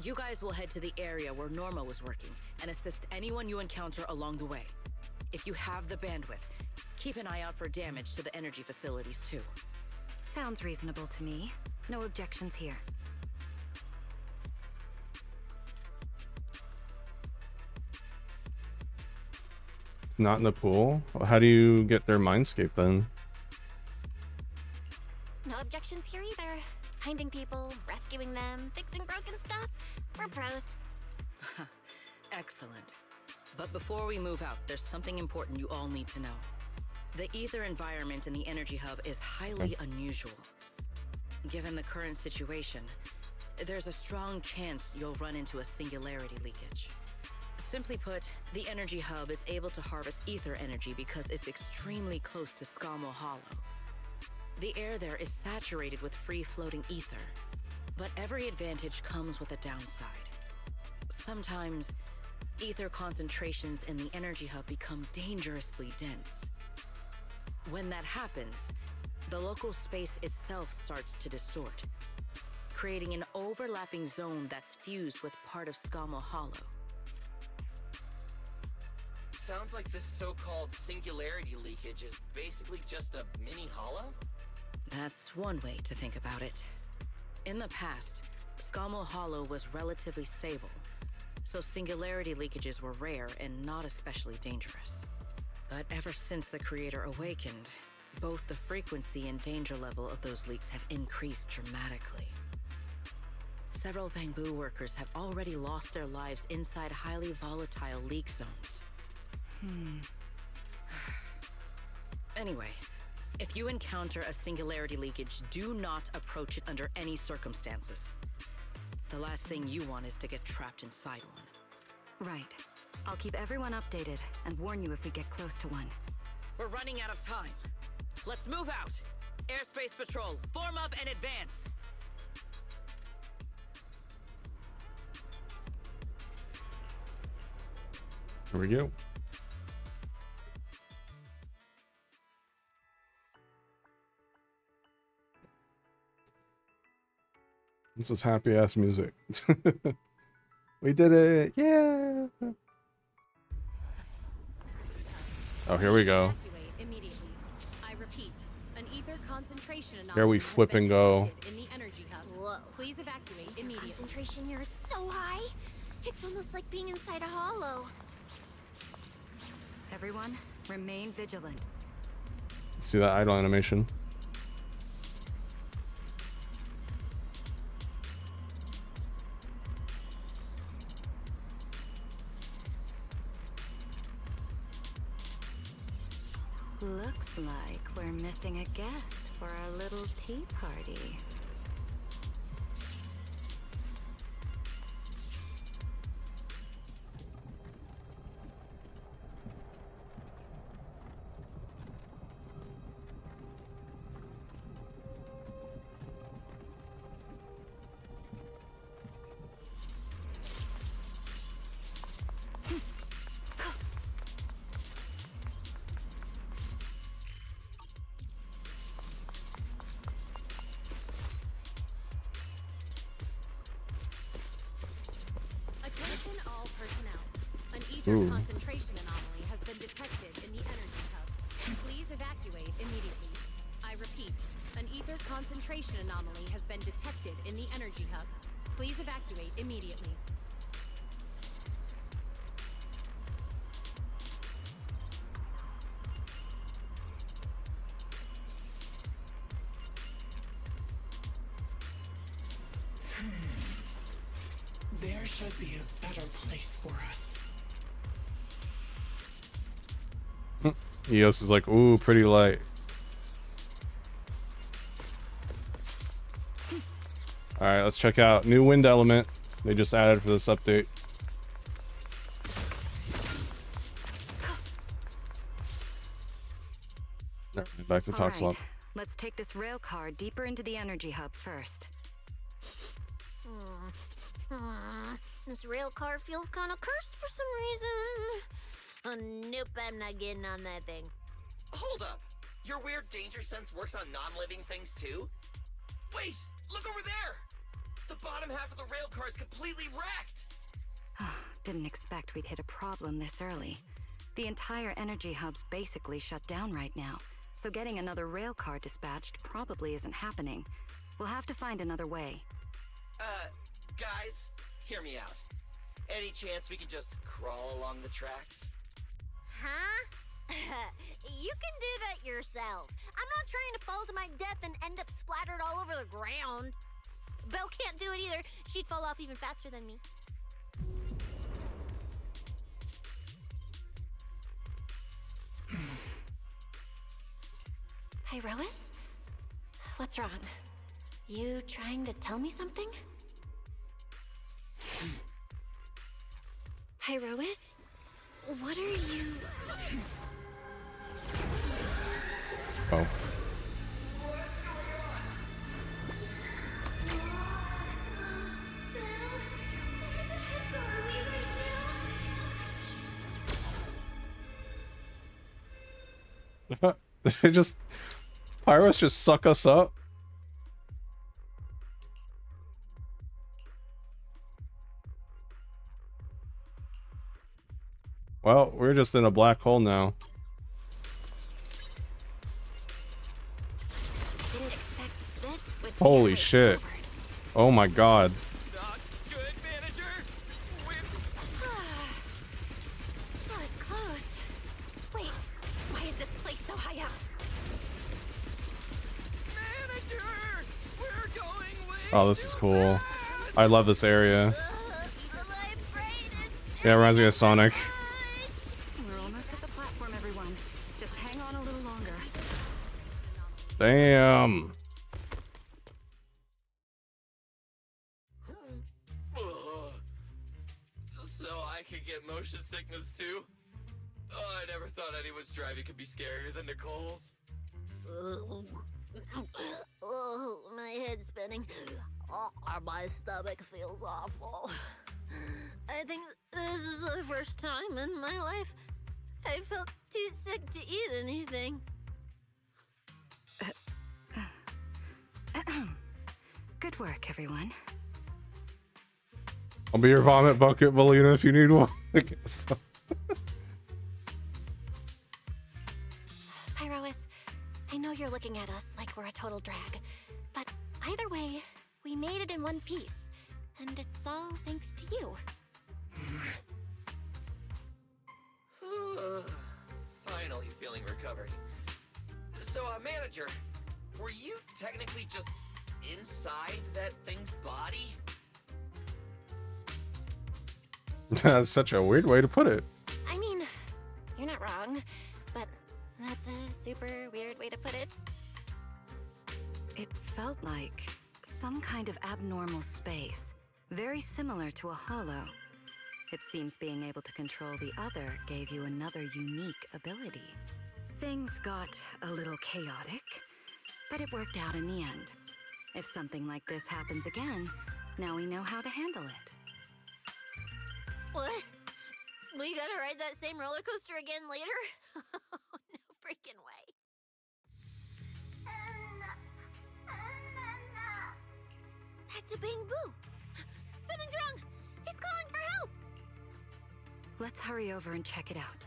You guys will head to the area where Norma was working and assist anyone you encounter along the way. If you have the bandwidth, keep an eye out for damage to the energy facilities too. Sounds reasonable to me. No objections here. Not in the pool? How do you get their mindscape then? No objections here either. Finding people, rescuing them, fixing broken stuff. We're pros. Excellent. But before we move out, there's something important you all need to know. The ether environment in the energy hub is highly unusual. Given the current situation, there's a strong chance you'll run into a singularity leakage. Simply put, the energy hub is able to harvest ether energy because it's extremely close to Skamo Hollow. The air there is saturated with free-floating ether, but every advantage comes with a downside. Sometimes, ether concentrations in the energy hub become dangerously dense. When that happens, the local space itself starts to distort, creating an overlapping zone that's fused with part of Skamo Hollow. Sounds like this so-called singularity leakage is basically just a mini hollow? That's one way to think about it. In the past, Skamo Hollow was relatively stable, so singularity leakages were rare and not especially dangerous. But ever since the creator awakened, both the frequency and danger level of those leaks have increased dramatically. Several Bangbu workers have already lost their lives inside highly volatile leak zones. Anyway, if you encounter a singularity leakage, do not approach it under any circumstances. The last thing you want is to get trapped inside one. Right. I'll keep everyone updated and warn you if we get close to one. We're running out of time. Let's move out. Airspace patrol, form up and advance. Here we go. This is happy ass music. We did it! Yeah! Oh, here we go. I repeat, an ether concentration Here we flip and go. in the energy hub. Whoa. Please evacuate immediately. Concentration here is so high. It's almost like being inside a hollow. Everyone, remain vigilant. See that idle animation? Looks like we're missing a guest for our little tea party. Attention all personnel. An ether Ooh. concentration anomaly has been detected in the energy hub. Please evacuate immediately. I repeat, an ether concentration anomaly has been detected in the energy hub. Please evacuate immediately. There should be a better place for us. EOS is like, ooh, pretty light. Alright, let's check out new wind element they just added for this update. Alright, back to talk slump. Let's take this rail car deeper into the energy hub first. This rail car feels kind of cursed for some reason. Oh, nope, I'm not getting on that thing. Hold up! Your weird danger sense works on non-living things too? Wait! Look over there! The bottom half of the rail car is completely wrecked! Didn't expect we'd hit a problem this early. The entire energy hub's basically shut down right now, so getting another rail car dispatched probably isn't happening. We'll have to find another way. Guys, hear me out. Any chance we could just crawl along the tracks? Huh? You can do that yourself. I'm not trying to fall to my death and end up splattered all over the ground. Belle can't do it either. She'd fall off even faster than me. Hey, Rois? What's wrong? You trying to tell me something? Hi, Rois? What are you... Oh. They just... Pyros just suck us up? Well, we're just in a black hole now. Didn't expect this would be Holy shit. Oh my god. That was close. Wait, why is this place so high up? Manager! We're going way Oh, this is cool. I love this area. Yeah, it reminds me of Sonic. We're almost at the platform, everyone. Just hang on a little longer. Damn. So I could get motion sickness too? Oh, I never thought anyone's driving could be scarier than Nicole's. Oh, my head's spinning. Oh, my stomach feels awful. I think this is the first time in my life I felt too sick to eat anything. Good work, everyone. I'll be your vomit bucket, Valina, if you need one. Hi, Rois. I know you're looking at us like we're a total drag, but either way, we made it in one piece, and it's all thanks to you. Finally feeling recovered. So, manager, were you technically just inside that thing's body? That's such a weird way to put it. I mean, you're not wrong, but that's a super weird way to put it. It felt like some kind of abnormal space, very similar to a hollow. It seems being able to control the other gave you another unique ability. Things got a little chaotic, but it worked out in the end. If something like this happens again, now we know how to handle it. What? We gotta ride that same roller coaster again later? No freaking way. That's a Bang-Boo. Something's wrong. He's calling for help. Let's hurry over and check it out.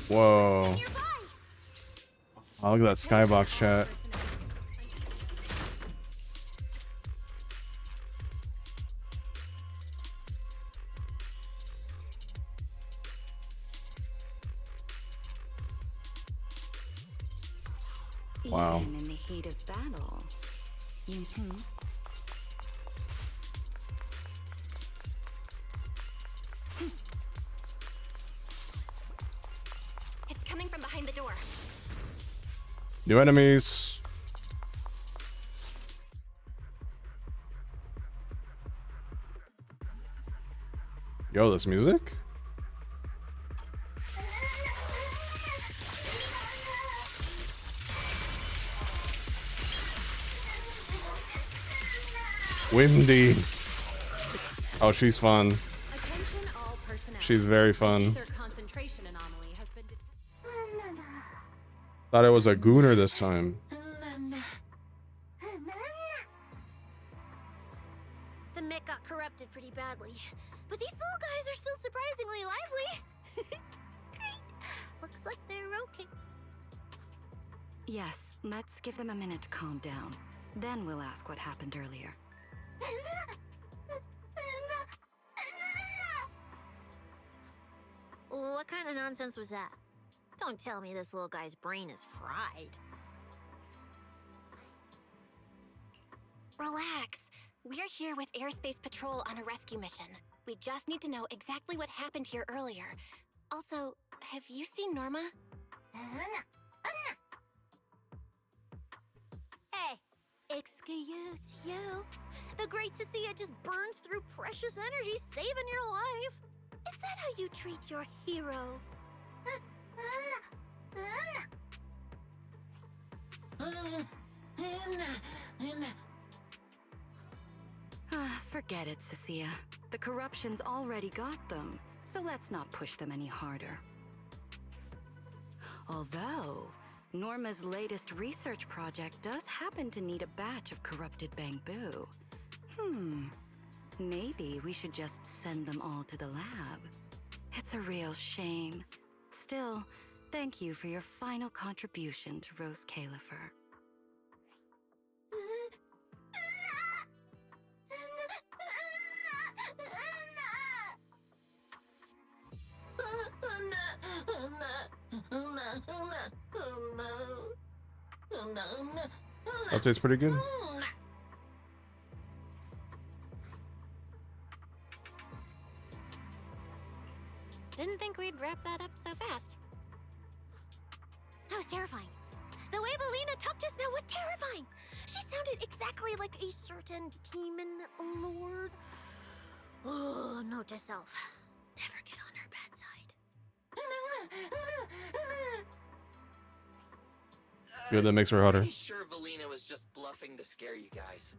Whoa. Oh, look at that skybox chat. Wow. Even in the heat of battle. It's coming from behind the door. New enemies. Yo, this music? Windy. Oh, she's fun. Attention all personnel. She's very fun. Their concentration anomaly has been detected. Thought it was a gooner this time. The mech got corrupted pretty badly, but these little guys are still surprisingly lively. Great. Looks like they're okay. Yes, let's give them a minute to calm down. Then we'll ask what happened earlier. What kind of nonsense was that? Don't tell me this little guy's brain is fried. Relax. We're here with Airspace Patrol on a rescue mission. We just need to know exactly what happened here earlier. Also, have you seen Norma? Hey, excuse you. The great Cecilia just burned through precious energy saving your life. Is that how you treat your hero? Forget it, Cecilia. The corruption's already got them, so let's not push them any harder. Although, Norma's latest research project does happen to need a batch of corrupted bamboo. Maybe we should just send them all to the lab. It's a real shame. Still, thank you for your final contribution to Rose Califer. Update's pretty good. Didn't think we'd wrap that up so fast. That was terrifying. The way Valina talked just now was terrifying. She sounded exactly like a certain demon lord. Oh, note to self. Never get on her bad side. Good, that makes her hotter. Pretty sure Valina was just bluffing to scare you guys.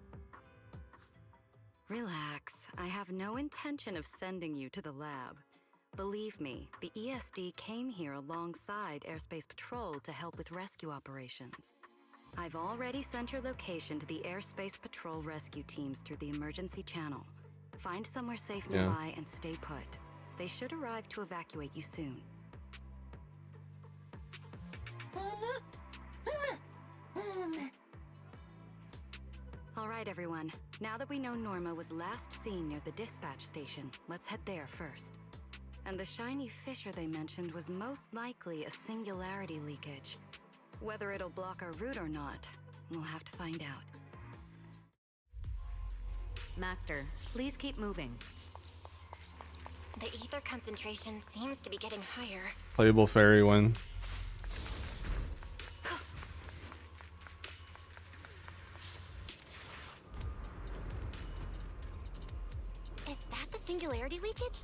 Relax. I have no intention of sending you to the lab. Believe me, the ESD came here alongside Airspace Patrol to help with rescue operations. I've already sent your location to the Airspace Patrol rescue teams through the emergency channel. Find somewhere safe nearby and stay put. They should arrive to evacuate you soon. All right, everyone. Now that we know Norma was last seen near the dispatch station, let's head there first. And the shiny fissure they mentioned was most likely a singularity leakage. Whether it'll block our route or not, we'll have to find out. Master, please keep moving. The ether concentration seems to be getting higher. Playable fairy one. Is that the singularity leakage?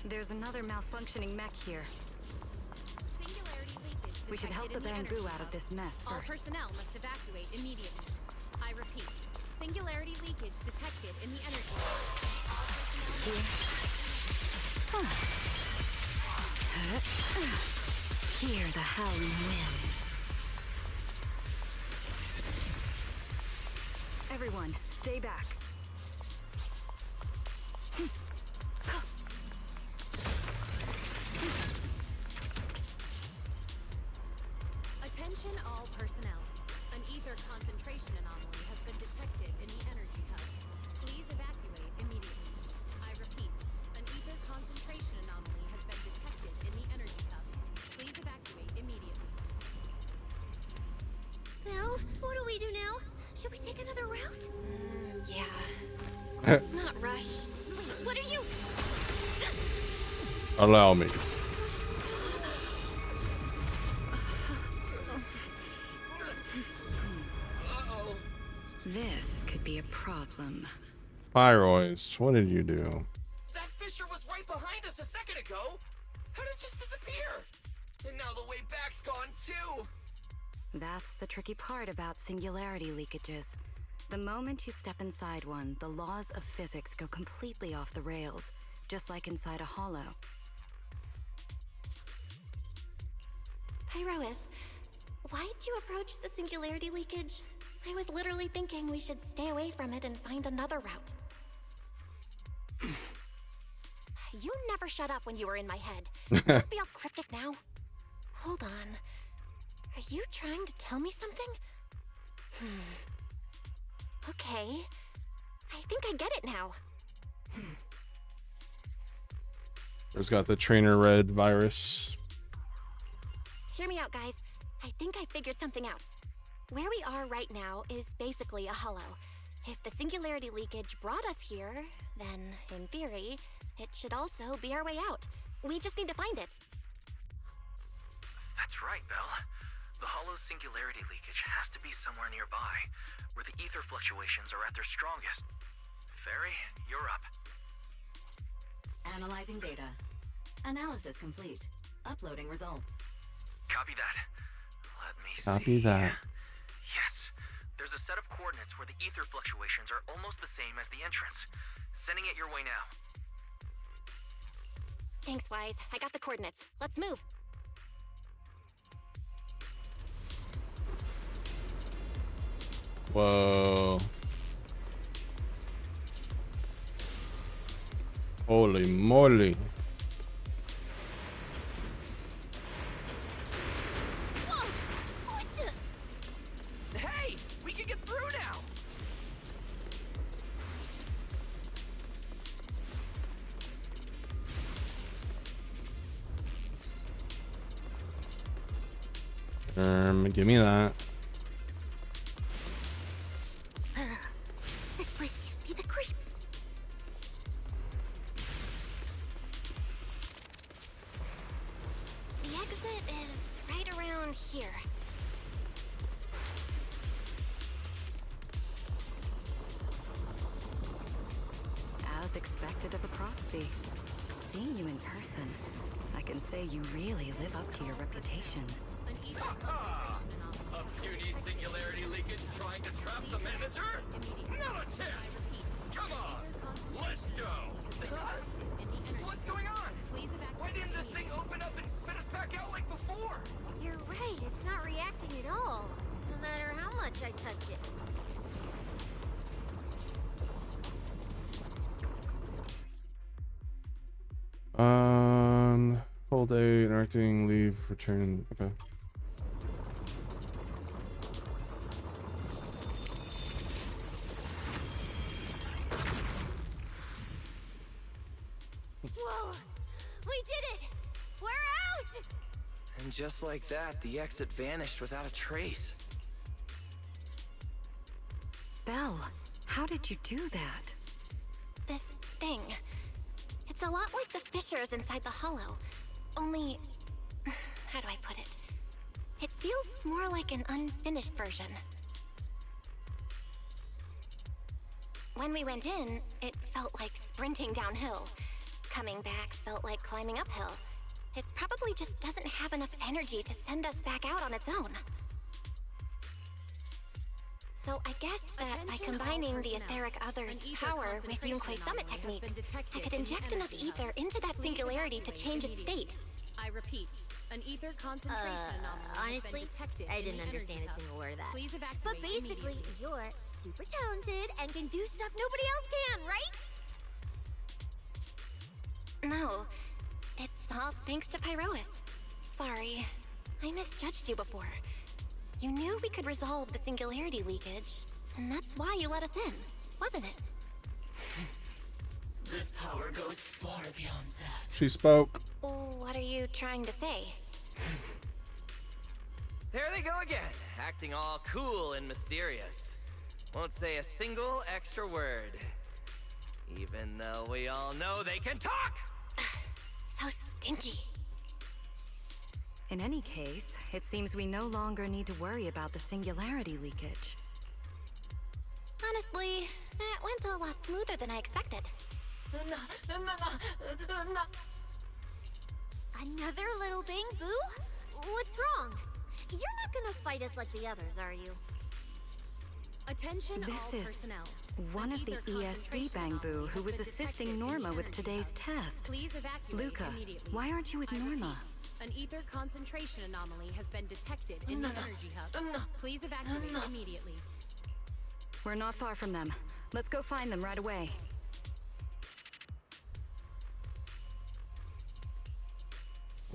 There's another malfunctioning mech here. Singularity leakage We should help the detected in bamboo energy out of hub. this mess All first. personnel must evacuate immediately. I repeat, singularity leakage detected in the energy Hear the howling wind. Everyone, stay back. Attention all personnel. An ether concentration anomaly has been detected in the energy hub. Please evacuate immediately. I repeat, an ether concentration anomaly has been detected in the energy hub. Please evacuate immediately. Well, what do we do now? Should we take another route? Yeah. Let's not rush. Wait, what are you? Allow me. This could be a problem. Pyrois, what did you do? That fissure was right behind us a second ago. How did it just disappear? And now the way back's gone too. That's the tricky part about singularity leakages. The moment you step inside one, the laws of physics go completely off the rails, just like inside a hollow. Pyrois, why'd you approach the singularity leakage? I was literally thinking we should stay away from it and find another route. You never shut up when you were in my head. Don't be all cryptic now. Hold on. Are you trying to tell me something? Okay. I think I get it now. There's got the trainer red virus. Hear me out, guys. I think I figured something out. Where we are right now is basically a hollow. If the singularity leakage brought us here, then, in theory, it should also be our way out. We just need to find it. That's right, Belle. The hollow's singularity leakage has to be somewhere nearby, where the ether fluctuations are at their strongest. Fairy, you're up. Analyzing data. Analysis complete. Uploading results. Copy that. Let me Copy see. that. Yes. There's a set of coordinates where the ether fluctuations are almost the same as the entrance. Sending it your way now. Thanks, Wise. I got the coordinates. Let's move. Whoa. Holy moly. Whoa! What the? Hey, we can get through now. Give me that. This place gives me the creeps. The exit is right around here. As expected of a proxy. Seeing you in person, I can say you really live up to your reputation. A puny singularity leakage trying to trap the manager? Not a chance! Come on, let's go! What's going on? Why didn't this thing open up and spit us back out like before? You're right, it's not reacting at all. No matter how much I touch it. Hold A, interacting, leave, return. Okay. Whoa! We did it! We're out! And just like that, the exit vanished without a trace. Belle, how did you do that? This thing. It's a lot like the fissures inside the hollow. Only... how do I put it? It feels more like an unfinished version. When we went in, it felt like sprinting downhill. Coming back felt like climbing uphill. It probably just doesn't have enough energy to send us back out on its own. So I guessed that by combining the etheric other's power with Yunque's summit techniques, I could inject enough ether into that singularity to change its state. I repeat, an ether concentration anomaly Honestly, has been detected I in didn't the understand energy a single word of that. Please evacuate But basically, immediately. you're super talented and can do stuff nobody else can, right? No, it's all thanks to Pyrois. Sorry, I misjudged you before. You knew we could resolve the singularity leakage, and that's why you let us in, wasn't it? This power goes far beyond that. She spoke. What are you trying to say? There they go again, acting all cool and mysterious. Won't say a single extra word. Even though we all know they can talk! So stingy. In any case, it seems we no longer need to worry about the singularity leakage. honestly, that went a lot smoother than I expected. Another little bang, Boo? What's wrong? You're not gonna fight us like the others, are you? Attention all This is personnel. one of the Ether ESD concentration Bangbu anomaly who has was been assisting detected in the Norma with energy today's hub. test. Please evacuate Luca, immediately. why aren't you with I Norma? repeat, an ether concentration anomaly has been detected in the energy hub. Please evacuate immediately. We're not far from them. Let's go find them right away.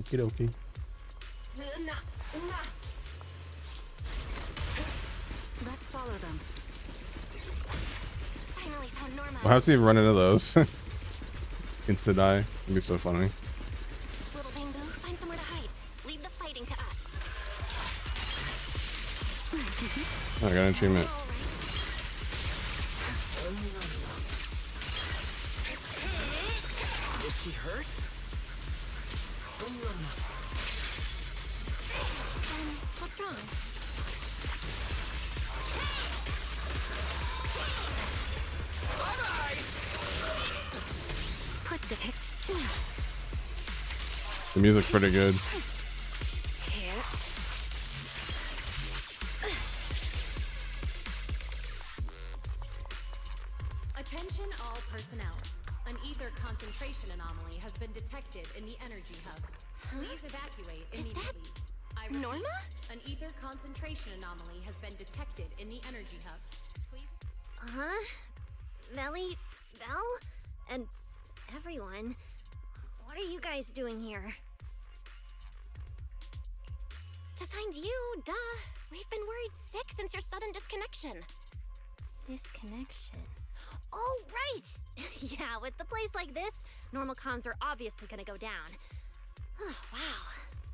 Okie dokie. Let's follow them. Finally found Norma. We'll have to even run into those. Insta die. It'd be so funny. Little Bangbu, find somewhere to hide. Leave the fighting to us. Oh, I got an achievement. Is she hurt? What's wrong? Put the hit. The music's pretty good. Here. Attention all personnel. An ether concentration anomaly has been detected in the energy hub. Please evacuate immediately. I repeat, Norma? an ether concentration anomaly has been detected in the energy hub. Please. Huh? Melly, Belle, and everyone. What are you guys doing here? To find you, duh. We've been worried sick since your sudden disconnection. Disconnection. Oh, right! Yeah, with the place like this, normal comms are obviously gonna go down. Oh, wow.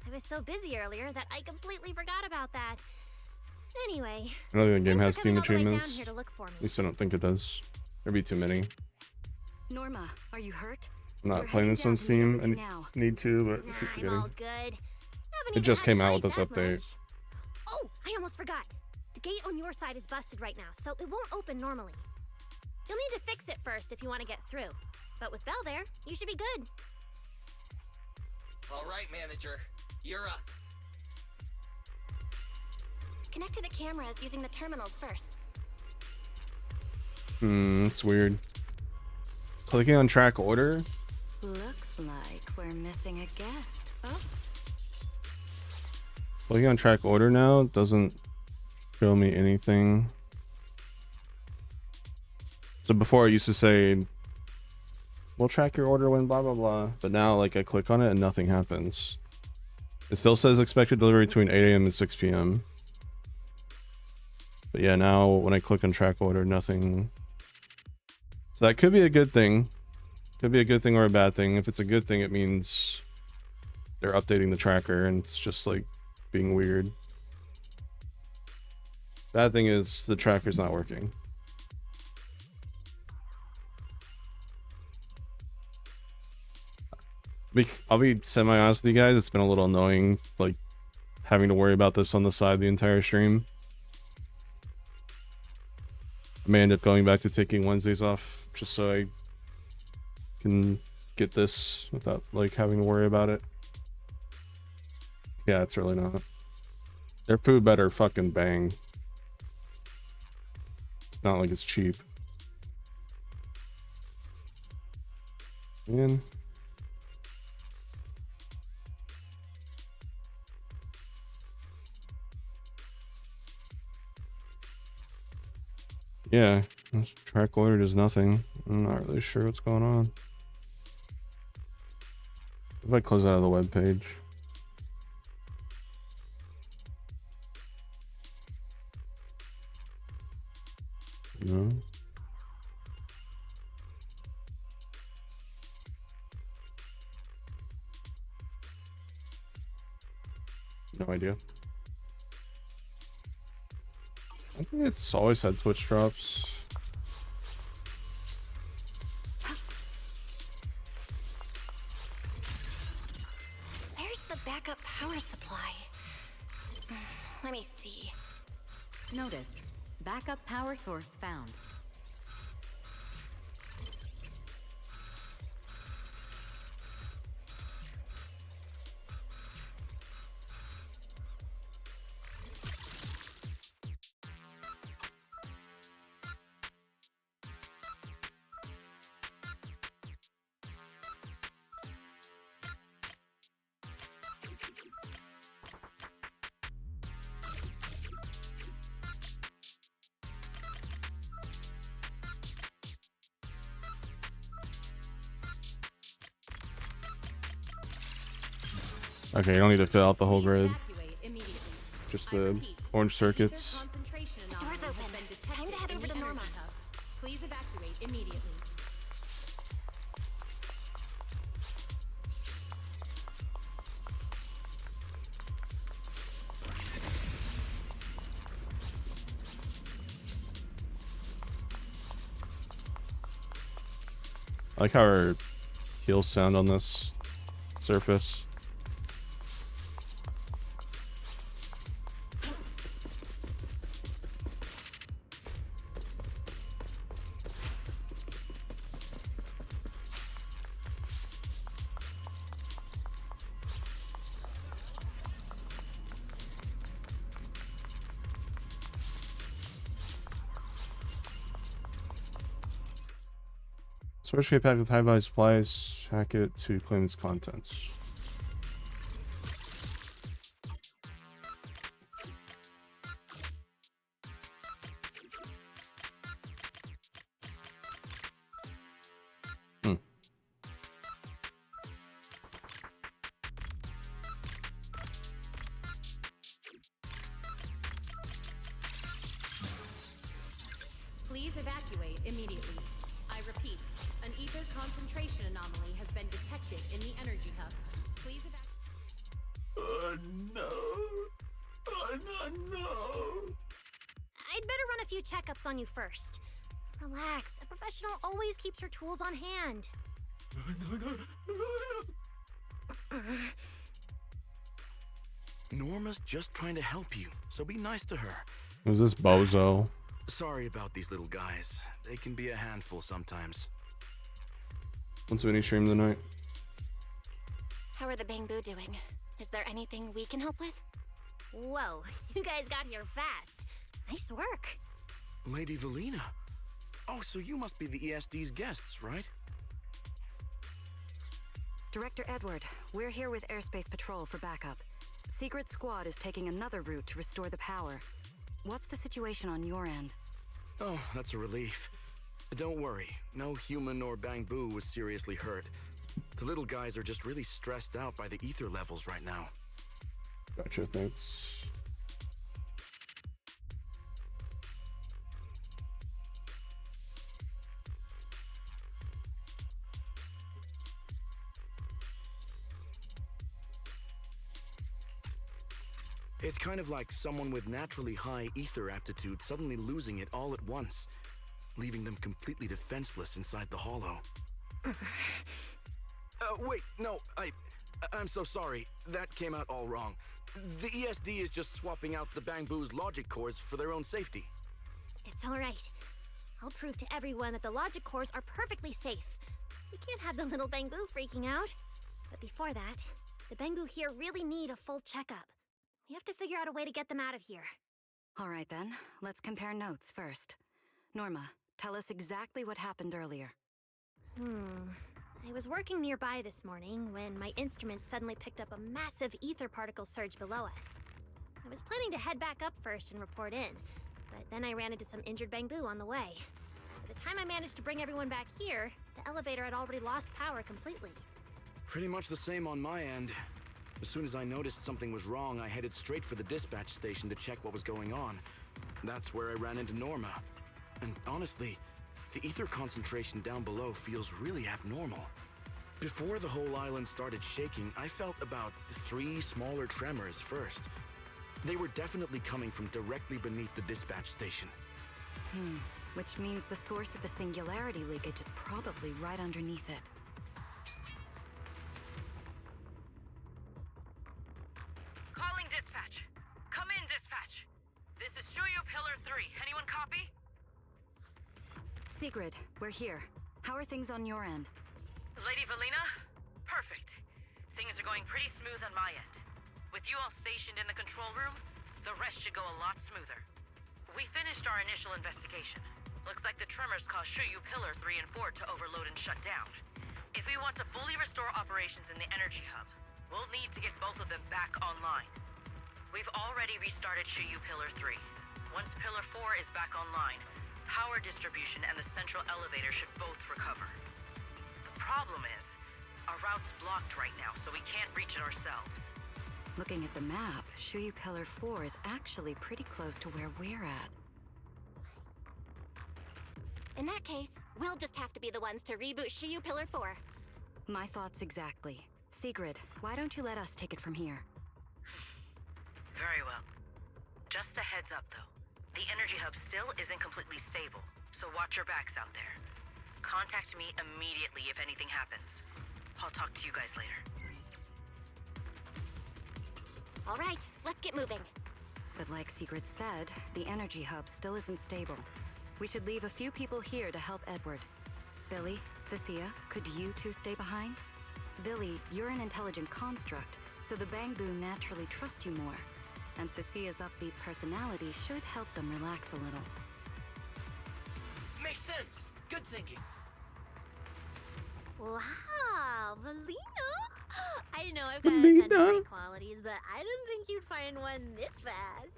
I was so busy earlier that I completely forgot about that. Anyway. I don't think the game thanks has for coming Steam all the way down achievements. here to look for me. At least I don't think it does. There'd be too many. Norma, are you hurt? I'm not We're playing heading this on down to Steam. meet I with you now. need to, but I Nah, keep I'm forgetting. all good. Haven't It even just had came to out fight with this that update. much. Oh, I almost forgot. The gate on your side is busted right now, so it won't open normally. You'll need to fix it first if you want to get through. But with Belle there, you should be good. All right, manager. You're up. Connect to the cameras using the terminals first. It's weird. Clicking on track order. Looks like we're missing a guest, folks. Clicking on track order now doesn't show me anything. So before I used to say, we'll track your order when blah blah blah, but now like I click on it and nothing happens. It still says expected delivery between 8 a.m. and 6 p.m. But yeah, now when I click on track order, nothing. So that could be a good thing. Could be a good thing or a bad thing. If it's a good thing, it means they're updating the tracker and it's just like being weird. Bad thing is the tracker's not working. I'll be semi-honest with you guys, it's been a little annoying, like, having to worry about this on the side the entire stream. I may end up going back to taking Wednesdays off, just so I can get this without, like, having to worry about it. Yeah, it's really not. Their food better fucking bang. It's not like it's cheap. Man. Yeah, track order does nothing. I'm not really sure what's going on. If I close out of the web page. No. No idea. I think it's always had Twitch drops. There's the backup power supply. Let me see. Notice, backup power source found. Okay, you don't need to fill out the whole Please grid. evacuate immediately. Just I the repeat, orange ether circuits. concentration The anomaly door's has open. been detected Time to head in over the to Norma. energy hub. Please evacuate immediately. I like how our heels sound on this surface. Source shape pack with high value supplies. Hack it to claim its contents. Please evacuate immediately. I repeat, an ether concentration anomaly has been detected in the energy hub. Please evacuate. No. No. I'd better run a few checkups on you first. Relax, a professional always keeps her tools on hand. Norma's just trying to help you, so be nice to her. Who's this bozo? Sorry about these little guys. They can be a handful sometimes. What's Vinny stream tonight? How are the Bangbu doing? Is there anything we can help with? Whoa, you guys got here fast. Nice work. Lady Valina. Oh, so you must be the ESD's guests, right? Director Edward, we're here with Airspace Patrol for backup. Secret Squad is taking another route to restore the power. What's the situation on your end? Oh, that's a relief. Don't worry, no human or Bangbu was seriously hurt. The little guys are just really stressed out by the ether levels right now. Gotcha, thanks. It's kind of like someone with naturally high ether aptitude suddenly losing it all at once, leaving them completely defenseless inside the hollow. Wait, no, I'm so sorry. That came out all wrong. The ESD is just swapping out the Bangbu's logic cores for their own safety. It's all right. I'll prove to everyone that the logic cores are perfectly safe. We can't have the little Bangbu freaking out. But before that, the Bangbu here really need a full checkup. We have to figure out a way to get them out of here. All right then, let's compare notes first. Norma, tell us exactly what happened earlier. I was working nearby this morning when my instruments suddenly picked up a massive ether particle surge below us. I was planning to head back up first and report in, but then I ran into some injured Bangbu on the way. By the time I managed to bring everyone back here, the elevator had already lost power completely. Pretty much the same on my end. As soon as I noticed something was wrong, I headed straight for the dispatch station to check what was going on. That's where I ran into Norma. And honestly, the ether concentration down below feels really abnormal. Before the whole island started shaking, I felt about 3 smaller tremors first. They were definitely coming from directly beneath the dispatch station. Which means the source of the singularity leakage is probably right underneath it. Calling dispatch. Come in, dispatch. This is Shuyu Pillar 3. Anyone copy? Sigrid, we're here. How are things on your end? Lady Valina? Perfect. Things are going pretty smooth on my end. With you all stationed in the control room, the rest should go a lot smoother. We finished our initial investigation. Looks like the tremors caused Shuyu Pillar 3 and 4 to overload and shut down. If we want to fully restore operations in the energy hub, we'll need to get both of them back online. We've already restarted Shuyu Pillar 3. Once Pillar 4 is back online, power distribution and the central elevator should both recover. The problem is, our route's blocked right now, so we can't reach it ourselves. Looking at the map, Shuyu Pillar 4 is actually pretty close to where we're at. In that case, we'll just have to be the ones to reboot Shiyu Pillar 4. My thoughts exactly. Sigrid, why don't you let us take it from here? Very well. Just a heads up, though. The energy hub still isn't completely stable, so watch your backs out there. Contact me immediately if anything happens. I'll talk to you guys later. All right, let's get moving. But like Sigrid said, the energy hub still isn't stable. We should leave a few people here to help Edward. Billy, Cecilia, could you two stay behind? Billy, you're an intelligent construct, so the Bangbu naturally trust you more. And Cecilia's upbeat personality should help them relax a little. Makes sense. Good thinking. Wow, Valina! I know I've got a ton of great qualities, but I didn't think you'd find one this fast.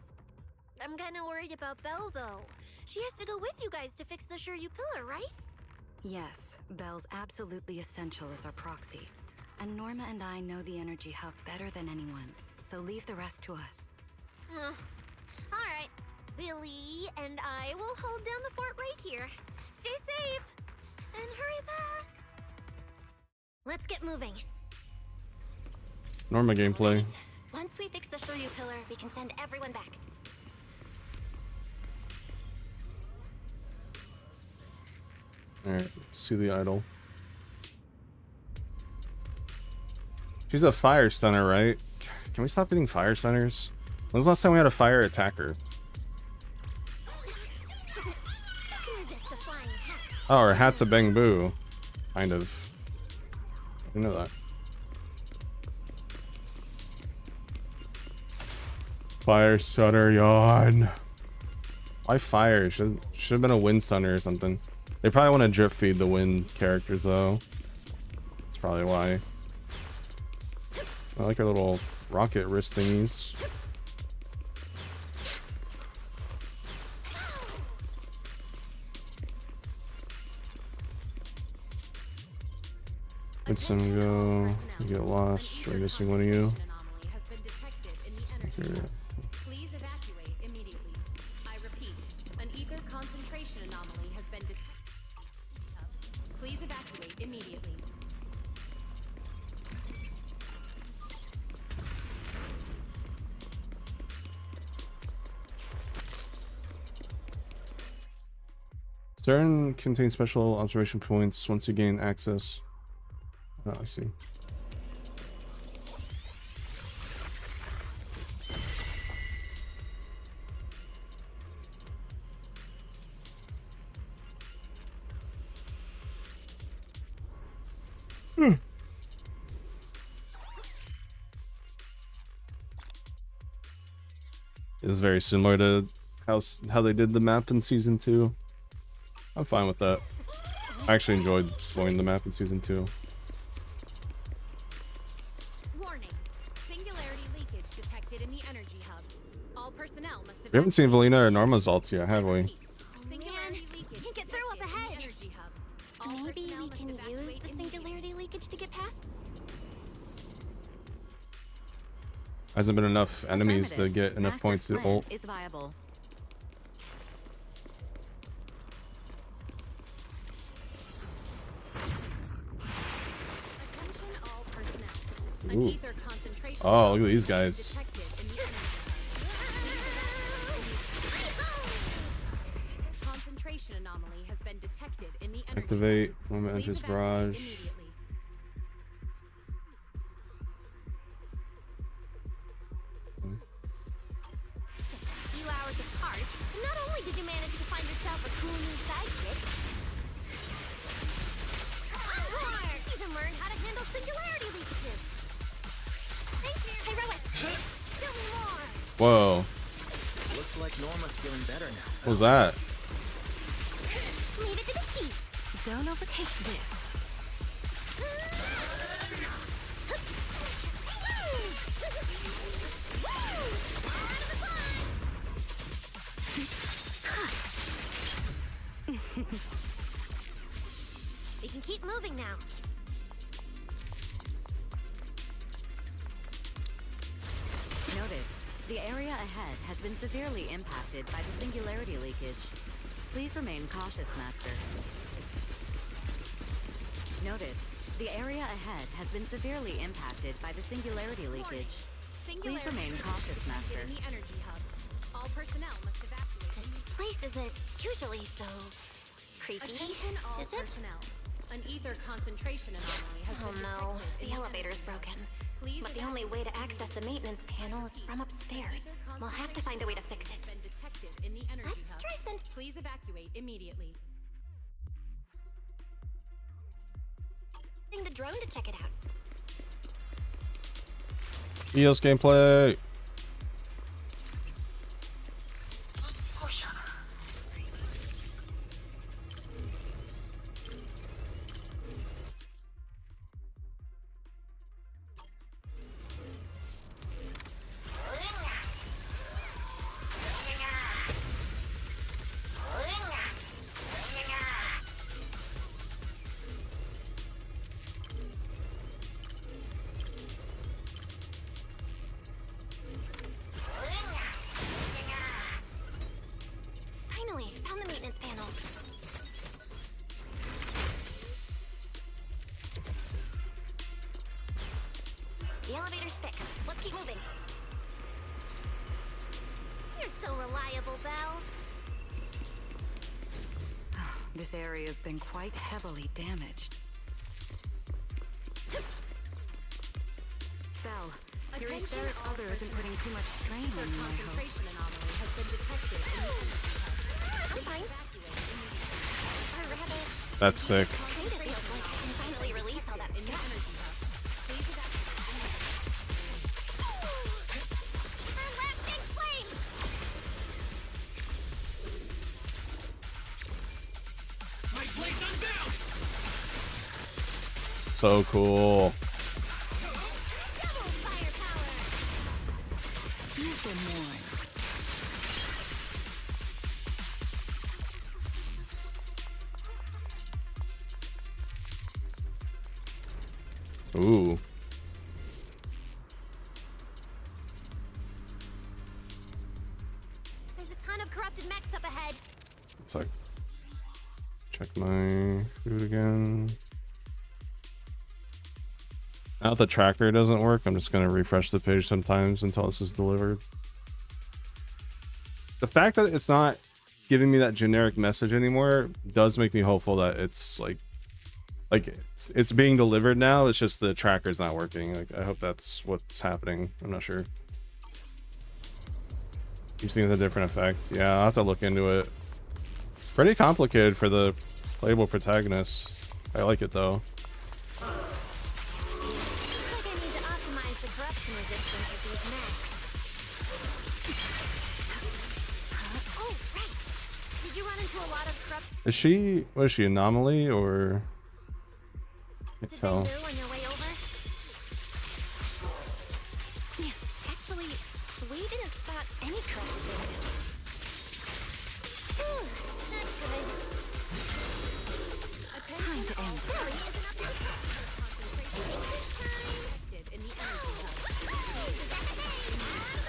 I'm kind of worried about Belle, though. She has to go with you guys to fix the Shiryu Pillar, right? Yes, Belle's absolutely essential as our proxy. And Norma and I know the energy hub better than anyone, so leave the rest to us. All right. Billy and I will hold down the fort right here. Stay safe and hurry back. Let's get moving. Norma gameplay. Right. Once we fix the Shiryu Pillar, we can send everyone back. Alright, see the idol. She's a fire stunner, right? Can we stop getting fire stunners? When was the last time we had a fire attacker? Oh, her hat's a Bangbu. Kind of. I didn't know that. Fire stunner, yawn. Why fire? Should have been a wind stunner or something. They probably want to drip feed the wind characters though. That's probably why. I like our little rocket wrist thingies. Let some go. You get lost. We're missing one of you. Here. Please evacuate immediately. I repeat, an ether concentration anomaly has been detected. Please evacuate immediately. Stern contains special observation points once you gain access. Oh, I see. It's very similar to how they did the map in season 2. I'm fine with that. I actually enjoyed exploring the map in season 2. Warning. Singularity leakage detected in the energy hub. All personnel must We haven't seen Valina or Norma's ults yet, have we? Singularity leakage can't get through up ahead. Energy hub. Maybe we can use the singularity leakage to get past? Hasn't been enough enemies to get enough points to ult. Is viable. Attention all personnel. An Ooh. ether concentration Oh, look at these guys. detected in the energy hub. Concentration anomaly has been detected in the energy Activate hub. when it Please enters evacuate barrage. immediately. Just a few hours apart, and not only did you manage to find yourself a cool new sidekick, you even learned how to handle singularity leakages. Thanks, Heroic. Tell me more. Whoa. Looks like Norma's feeling better now. What was that? Leave it to the chief. Don't overtake this. We can keep moving now. The area ahead has been severely impacted by the singularity leakage. Please remain cautious, Master. Notice, the area ahead has been severely impacted by the singularity leakage. Please remain cautious, Master. In the energy hub. All personnel must evacuate. This place isn't usually so creepy, Attention all is it? personnel. An ether concentration anomaly has Oh been no, detected in the elevator's broken. Please But the only way to access the maintenance panel is from upstairs. We'll have to find a way to fix it. been detected in the energy Let's hub. try send. Please evacuate immediately. The drone to check it out. EOS gameplay. Finally, found the maintenance panel. The elevator's fixed. Let's keep moving. You're so reliable, Belle. This area has been quite heavily damaged. Belle, your Attention etheric all other isn't putting too much strain Ether on you, I hope. concentration anomaly has been detected in the energy hub. I'm fine. Or rather, That's sick. kind of feels like I can finally release all that in the stuff. energy hub. Please evacuate. Her left big flame! My blade's unbound! So cool. Double firepower! Nothing more. Ooh. There's a ton of corrupted mechs up ahead. It's like check my food again. Now that the tracker doesn't work, I'm just gonna refresh the page sometimes until this is delivered. The fact that it's not giving me that generic message anymore does make me hopeful that it's like it's being delivered now. It's just the tracker's not working. Like, I hope that's what's happening. I'm not sure. You've seen a different effect. Yeah, I'll have to look into it. Pretty complicated for the playable protagonist. I like it though. Looks like I need to optimize the corruption resistance of these mechs. Oh, right. Did you run into a lot of corrupt... Was she anomaly or? I can't tell. Did they knew on your way over? Actually, we didn't spot any corruption. Ooh, that's good. Attention all Really isn't up to the detected in the energy hub.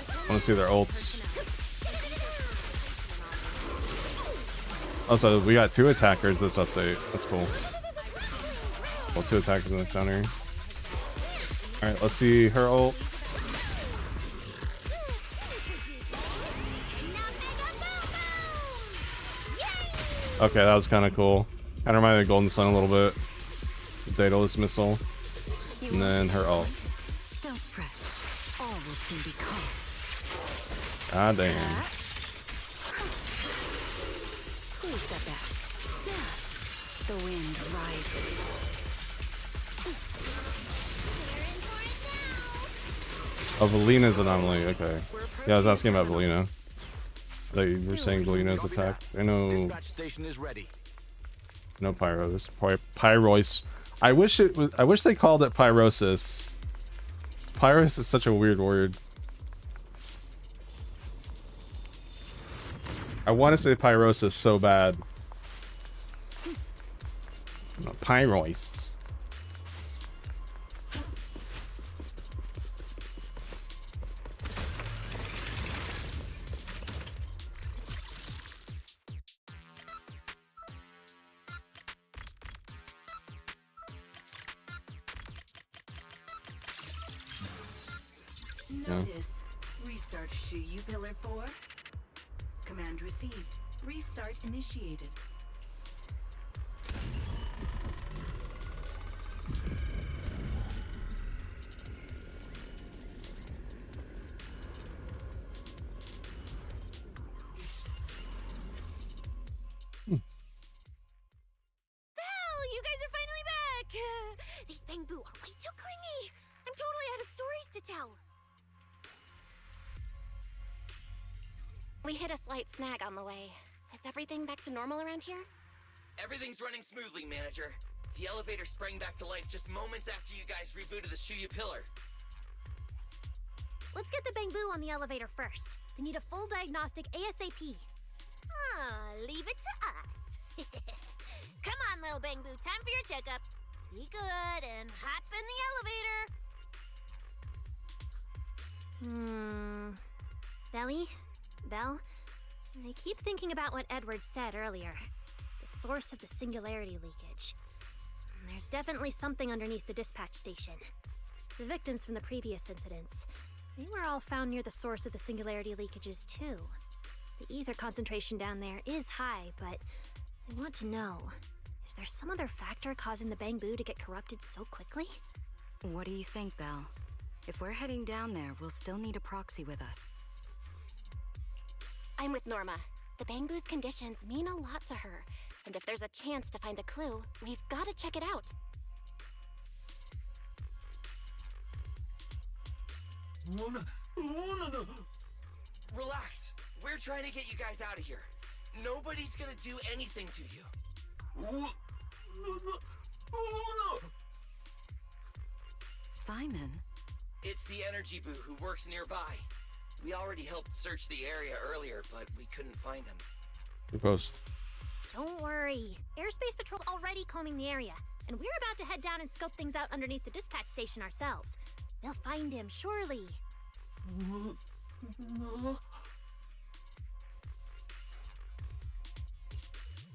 I want to see their ults. Also, we got 2 attackers this update. That's cool. Well, 2 attackers in this down here. Alright, let's see her ult. Okay, that was kind of cool. Kind of reminded me of Golden Sun a little bit. Daedalus missile. And then her ult. Don't fret. All will soon be calm. God damn. Please step back. The wind rises. Oh, Valina's anomaly. Okay. Yeah, I was asking about Valina. I thought you were saying Valina's attack. I know. Dispatch station is ready. No Pyros. Pyrois. I wish it was. I wish they called it Pyrosis. Pyros is such a weird word. I want to say Pyrosis so bad. No, Pyrois. Notice. Restart Shuyu Pillar 4. Command received. Restart initiated. You guys are finally back! These Bangbu are way too clingy! I'm totally out of stories to tell! We hit a slight snag on the way. Is everything back to normal around here? Everything's running smoothly, Manager. The elevator sprang back to life just moments after you guys rebooted the Shuyu Pillar. Let's get the Bangbu on the elevator first. They need a full diagnostic ASAP. Leave it to us. Come on, little Bangbu, time for your checkups. Be good and hop in the elevator. Belly? Belle? I keep thinking about what Edward said earlier. The source of the singularity leakage. There's definitely something underneath the dispatch station. The victims from the previous incidents, they were all found near the source of the singularity leakages too. The ether concentration down there is high, but I want to know, is there some other factor causing the Bangbu to get corrupted so quickly? What do you think, Belle? If we're heading down there, we'll still need a proxy with us. I'm with Norma. The Bangbu's conditions mean a lot to her, and if there's a chance to find a clue, we've got to check it out. Relax. We're trying to get you guys out of here. Nobody's gonna do anything to you. Simon? It's the energy boo who works nearby. We already helped search the area earlier, but we couldn't find him. Post. Don't worry. Airspace Patrol's already combing the area, and we're about to head down and scope things out underneath the dispatch station ourselves. They'll find him, surely.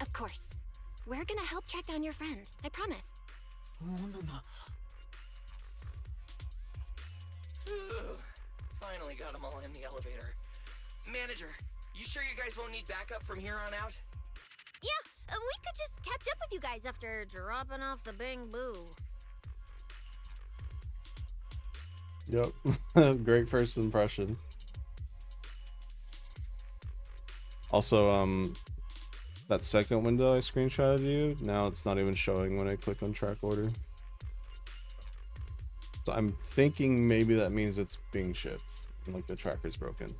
Of course. We're gonna help track down your friend, I promise. Finally got them all in the elevator. Manager, you sure you guys won't need backup from here on out? Yeah, we could just catch up with you guys after dropping off the Bangbu. Yep. Great first impression. Also, that second window I screenshotted you, now it's not even showing when I click on track order. So I'm thinking maybe that means it's being shipped and like the tracker's broken.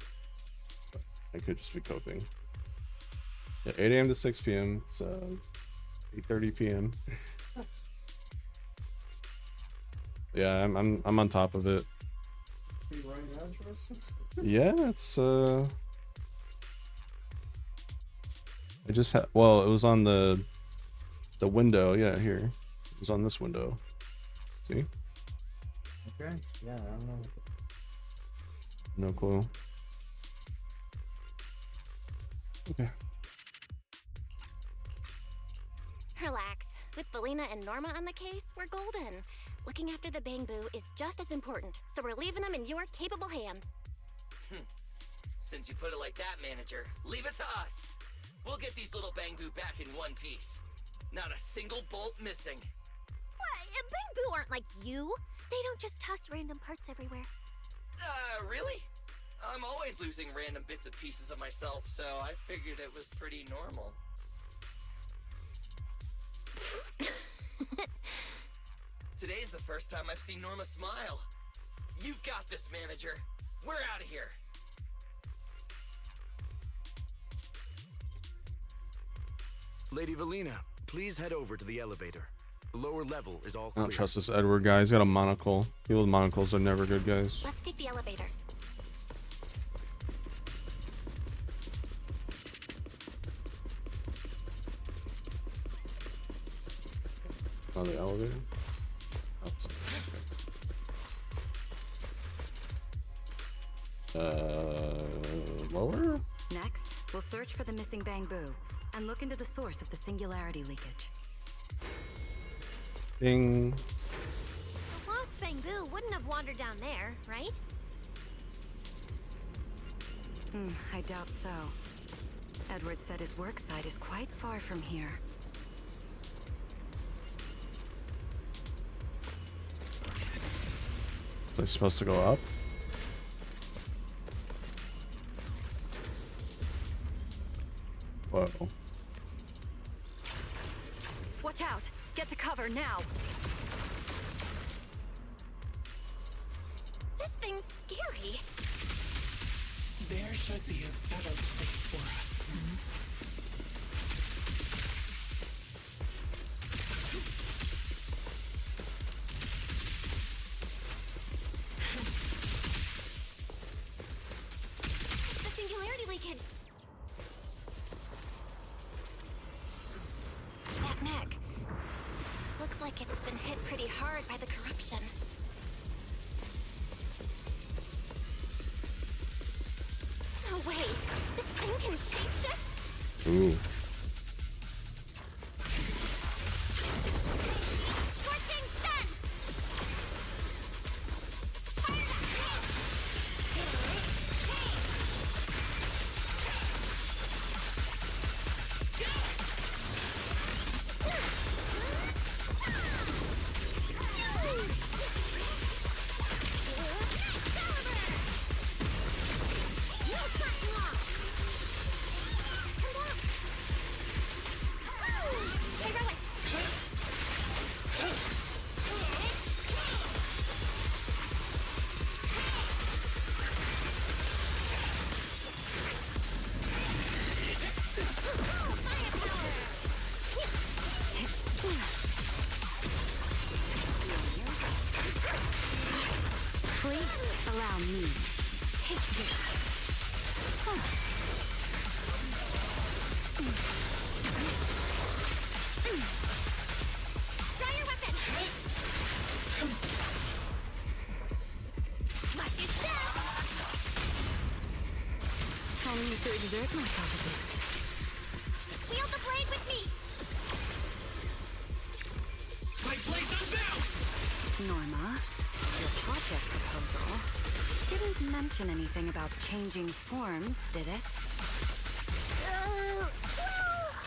But I could just be coping. Yeah, 8 AM to 6 PM. It's 8:30 PM. Yeah, I'm on top of it. Yeah, it's I just had, well, it was on the window. Yeah, here. It was on this window. See? Okay. Yeah, I don't know. No clue. Okay. Relax. With Belina and Norma on the case, we're golden. Looking after the Bangbu is just as important, so we're leaving them in your capable hands. Since you put it like that, Manager, leave it to us. We'll get these little Bangbu back in one piece. Not a single bolt missing. What? Bangbu aren't like you. They don't just toss random parts everywhere. Really? I'm always losing random bits and pieces of myself, so I figured it was pretty normal. Today's the first time I've seen Norma smile. You've got this, Manager. We're out of here. Lady Valina, please head over to the elevator. The lower level is all I clear. don't trust this Edward guy. He's got a monocle. People with monocles are never good guys. Let's take the elevator. On the elevator? Lower? Next, we'll search for the missing Bangbu and look into the source of the singularity leakage. Ding. The lost Bangbu wouldn't have wandered down there, right? I doubt so. Edward said his work site is quite far from here. So it's supposed to go up? Whoa. Watch out! Get to cover now! This thing's scary. There should be a better place for us. The singularity leakage. That mech. Looks like it's been hit pretty hard by the corruption. No way! This thing can shapeshift? Ooh. Scorching sun! Please allow me. Take this. Draw your weapon! Watch your step! I need to exert myself a bit. Wield the blade with me! My blade's unbound! Norma, your project proposal didn't mention anything about changing forms, did it? Well,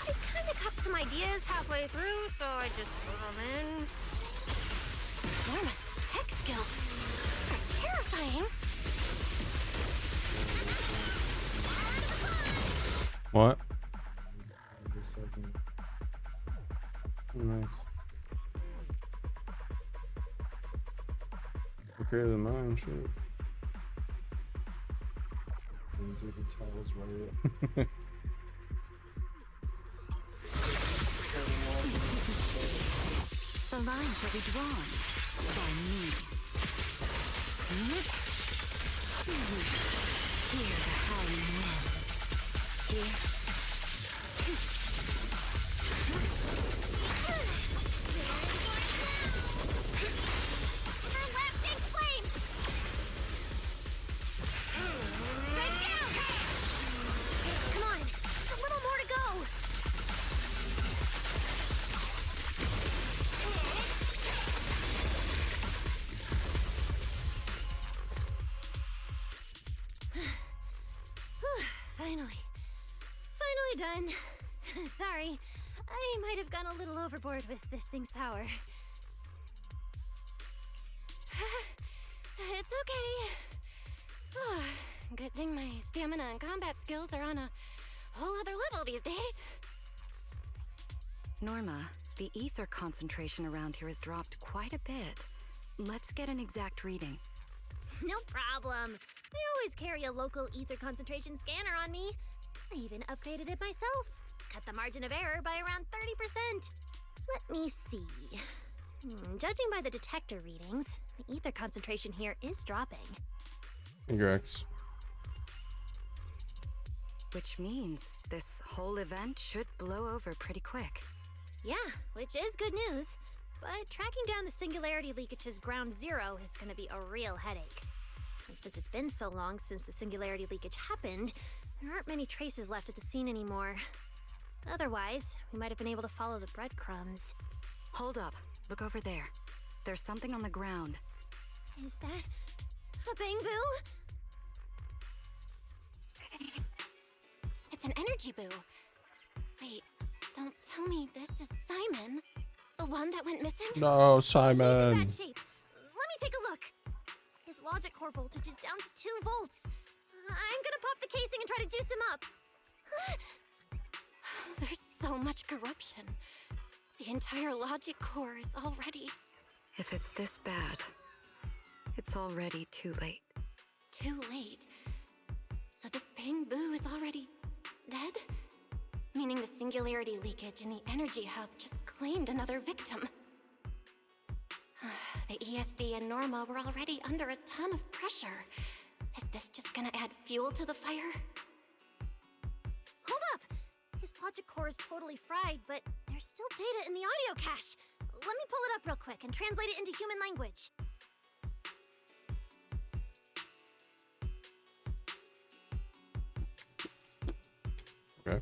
I kinda got some ideas halfway through, so I just put them in. Norma's tech skills are terrifying. What? Nice. Okay, then mine, shit. Do the towels right. The line shall be drawn by me. Hear the howling wind. Here. Everlasting flame! Strike down! Come on, a little more to go. Finally done. Sorry, I might have gone a little overboard with this thing's power. It's okay. Good thing my stamina and combat skills are on a whole other level these days. Norma, the ether concentration around here has dropped quite a bit. Let's get an exact reading. No problem. I always carry a local ether concentration scanner on me. I even upgraded it myself. Cut the margin of error by around 30%. Let me see. Judging by the detector readings, the ether concentration here is dropping. Congrats. Which means this whole event should blow over pretty quick. Yeah, which is good news. But tracking down the singularity leakage's ground zero is going to be a real headache. And since it's been so long since the singularity leakage happened, there aren't many traces left at the scene anymore. Otherwise, we might have been able to follow the breadcrumbs. Hold up. Look over there. There's something on the ground. Is that a bamboo? It's an energy boo. Wait, don't tell me this is Simon, the one that went missing? No, He's in Simon. bad shape. Let me take a look. His logic core voltage is down to 2 volts. I'm gonna pop the casing and try to juice him up. There's so much corruption. The entire logic core is already... If it's this bad, it's already too late. Too late? So this Bang Boo is already dead? Meaning the singularity leakage in the energy hub just claimed another victim. The ESD and Norma were already under a ton of pressure. Is this just gonna add fuel to the fire? Hold up! His logic core is totally fried, but there's still data in the audio cache. Let me pull it up real quick and translate it into human language. Okay.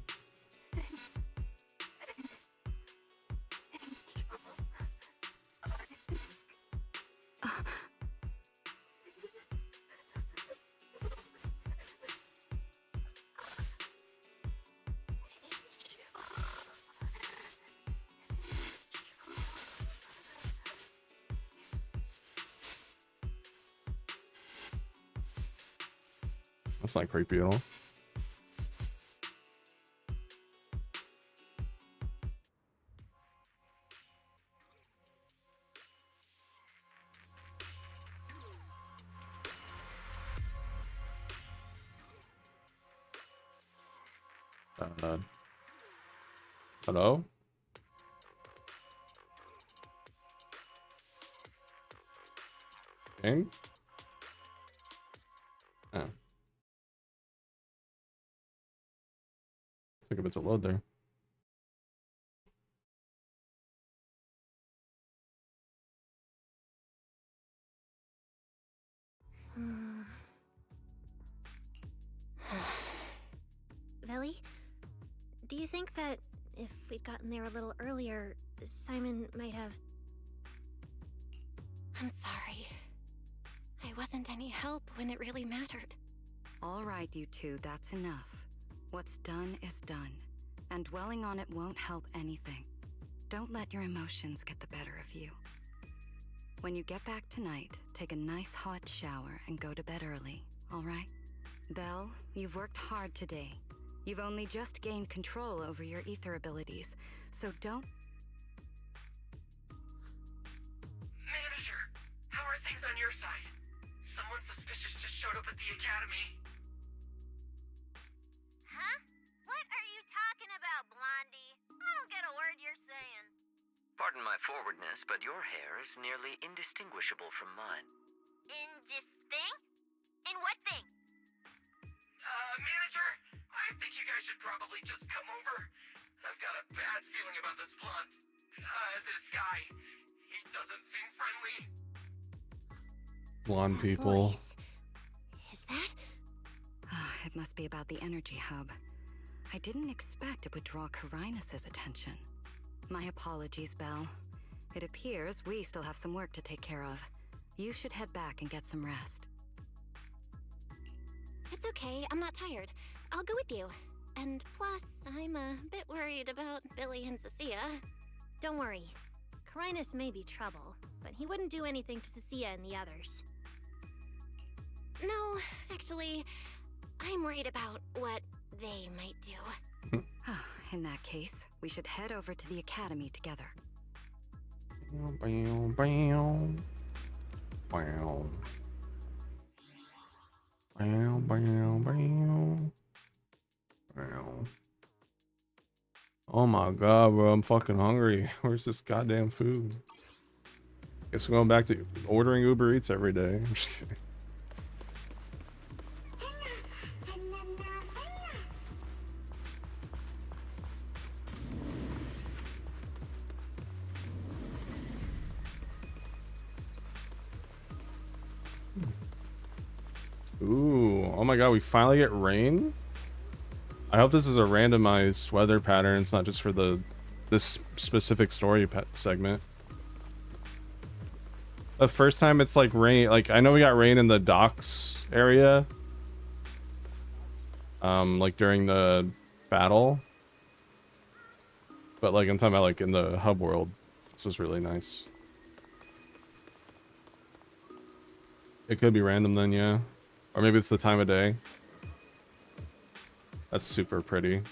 That's not creepy at all. Hello? King? Oh. Took a bit to load there. Velly, do you think that if we'd gotten there a little earlier, Simon might have... I'm sorry. I wasn't any help when it really mattered. All right, you two, that's enough. What's done is done, and dwelling on it won't help anything. Don't let your emotions get the better of you. When you get back tonight, take a nice hot shower and go to bed early, all right? Belle, you've worked hard today. You've only just gained control over your ether abilities, so don't... Manager, how are things on your side? Someone suspicious just showed up at the academy. Huh? What are you talking about, Blondie? I don't get a word you're saying. Pardon my forwardness, but your hair is nearly indistinguishable from mine. In this thing? In what thing? Manager, I think you guys should probably just come over. I've got a bad feeling about this blonde. This guy. He doesn't seem friendly. Blonde people. Is that? It must be about the energy hub. I didn't expect it would draw Carinus' attention. My apologies, Belle. It appears we still have some work to take care of. You should head back and get some rest. It's okay, I'm not tired. I'll go with you. And plus, I'm a bit worried about Billy and Cecilia. Don't worry. Carinus may be trouble, but he wouldn't do anything to Cecilia and the others. No, actually, I'm worried about what they might do. In that case, we should head over to the academy together. Bam, bam. Wow. Bam, bam, bam. Wow. Oh my god, bro, I'm fucking hungry. Where's this goddamn food? Guess I'm going back to ordering Uber Eats every day. I'm just kidding. Ooh, oh my god, we finally get rain? I hope this is a randomized weather pattern. It's not just for this specific story segment. The first time it's like rain, like I know we got rain in the docks area. Like during the battle. But like I'm talking about like in the hub world. This is really nice. It could be random then, yeah. Or maybe it's the time of day. That's super pretty.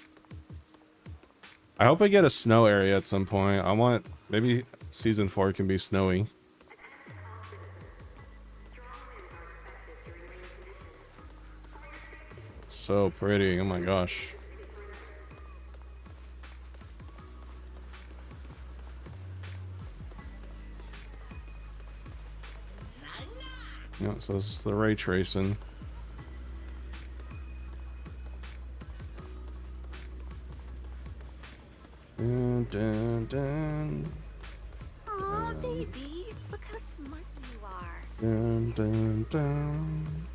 I hope I get a snow area at some point. I want, maybe season 4 can be snowy. So pretty, oh my gosh. Yeah, so this is the ray tracing. Dun, dun, dun. Aw, baby, look how smart you are. Dun, dun, dun.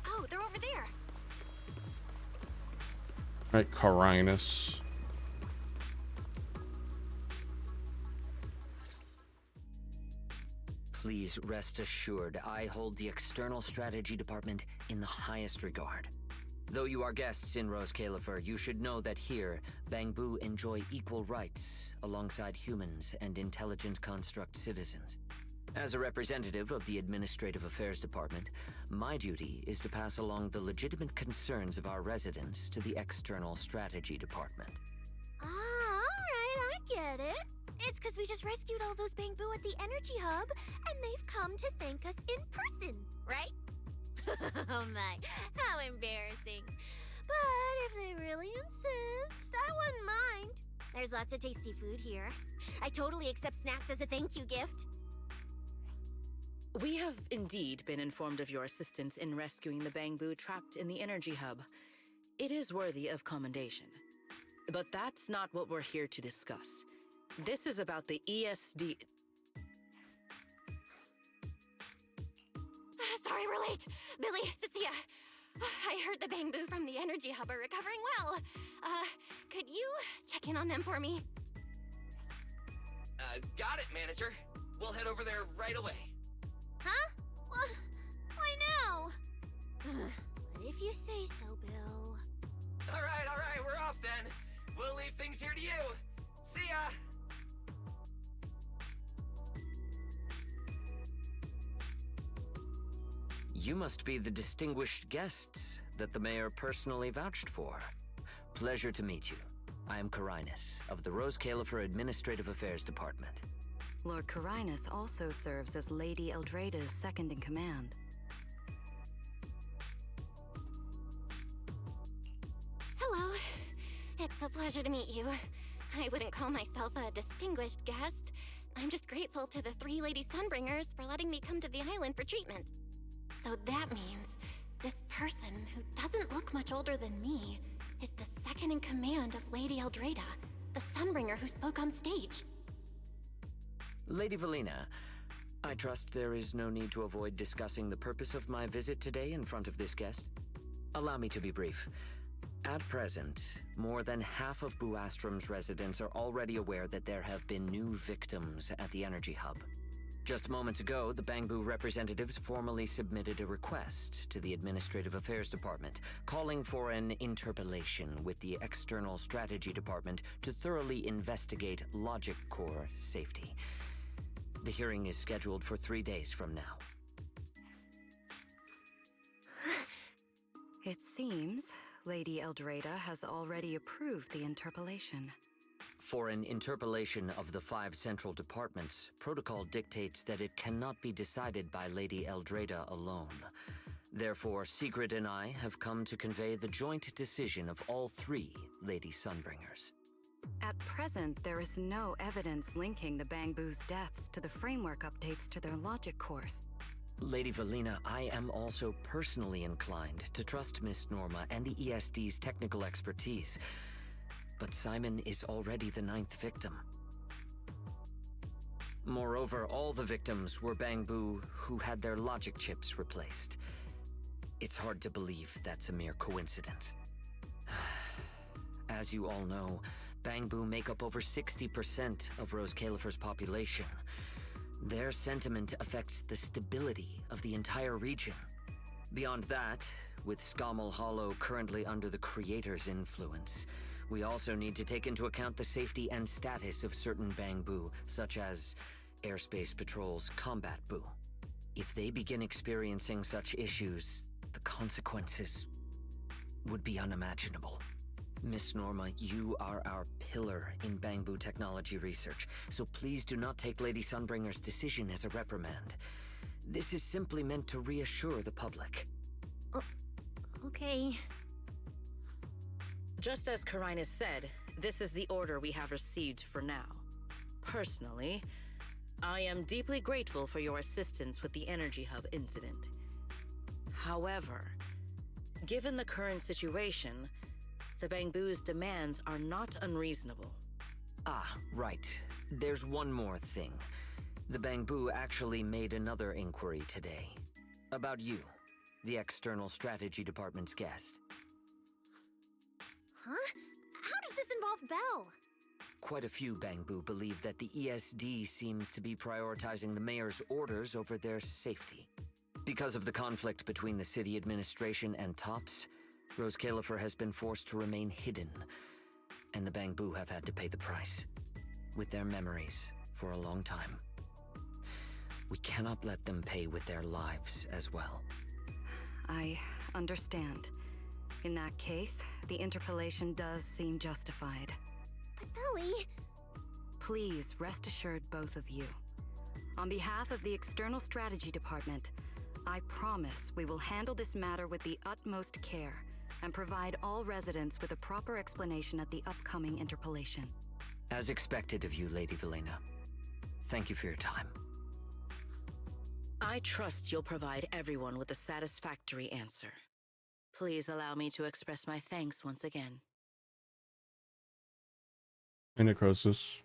Oh, they're over there. Right, Carinus. Please rest assured, I hold the External Strategy Department in the highest regard. Though you are guests in Rose Califer, you should know that here, Bangbu enjoy equal rights alongside humans and intelligent construct citizens. As a representative of the Administrative Affairs Department, my duty is to pass along the legitimate concerns of our residents to the External Strategy Department. Ah, alright, I get it. It's because we just rescued all those Bangbu at the Energy Hub, and they've come to thank us in person, right? Oh my, how embarrassing. But if they really insist, I wouldn't mind. There's lots of tasty food here. I totally accept snacks as a thank you gift. We have indeed been informed of your assistance in rescuing the Bangbu trapped in the Energy Hub. It is worthy of commendation. But that's not what we're here to discuss. This is about the ESD... Sorry we're late. Billy, Cecilia. I heard the Bangbu from the Energy Hub are recovering well. Could you check in on them for me? Got it, manager. We'll head over there right away. Huh? Why now? But if you say so, Bill. All right, we're off then. We'll leave things here to you. See ya! You must be the distinguished guests that the mayor personally vouched for. Pleasure to meet you. I am Carinus, of the Rose Califer Administrative Affairs Department. Lord Carinus also serves as Lady Eldrada's second-in-command. Hello. It's a pleasure to meet you. I wouldn't call myself a distinguished guest. I'm just grateful to the 3 Lady Sunbringers for letting me come to the island for treatment. So that means this person, who doesn't look much older than me, is the second-in-command of Lady Eldrada, the Sunbringer who spoke on stage. Lady Valina, I trust there is no need to avoid discussing the purpose of my visit today in front of this guest. Allow me to be brief. At present, more than half of Buastrom's residents are already aware that there have been new victims at the Energy Hub. Just moments ago, the Bangbu representatives formally submitted a request to the Administrative Affairs Department, calling for an interpellation with the External Strategy Department to thoroughly investigate Logic Core safety. The hearing is scheduled for 3 days from now. It seems Lady Eldrada has already approved the interpellation. For an interpellation of the 5 central departments, protocol dictates that it cannot be decided by Lady Eldrada alone. Therefore, Sigrid and I have come to convey the joint decision of all 3 Lady Sunbringers. At present, there is no evidence linking the Bangbu's deaths to the framework updates to their logic cores. Lady Valina, I am also personally inclined to trust Miss Norma and the ESD's technical expertise. But Simon is already the 9th victim. Moreover, all the victims were Bangbu who had their logic chips replaced. It's hard to believe that's a mere coincidence. As you all know, Bangbu make up over 60% of Rose Califer's population. Their sentiment affects the stability of the entire region. Beyond that, with Scommel Hollow currently under the Creator's influence, we also need to take into account the safety and status of certain Bangbu, such as Airspace Patrol's Combat Boo. If they begin experiencing such issues, the consequences would be unimaginable. Miss Norma, you are our pillar in Bangbu technology research, so please do not take Lady Sunbringer's decision as a reprimand. This is simply meant to reassure the public. Okay. Just as Karinus said, this is the order we have received for now. Personally, I am deeply grateful for your assistance with the Energy Hub incident. However, given the current situation, the Bangbu's demands are not unreasonable. Ah, right. There's one more thing. The Bangbu actually made another inquiry today. About you, the External Strategy Department's guest. Huh? How does this involve Belle? Quite a few Bangbu believe that the ESD seems to be prioritizing the mayor's orders over their safety. Because of the conflict between the city administration and TOPS, Rose Califer has been forced to remain hidden, and the Bangbu have had to pay the price, with their memories, for a long time. We cannot let them pay with their lives as well. I understand. In that case, the interpolation does seem justified. But Belly... Please rest assured, both of you. On behalf of the External Strategy Department, I promise we will handle this matter with the utmost care and provide all residents with a proper explanation at the upcoming interpolation. As expected of you, Lady Valena. Thank you for your time. I trust you'll provide everyone with a satisfactory answer. Please allow me to express my thanks once again. And necrosis.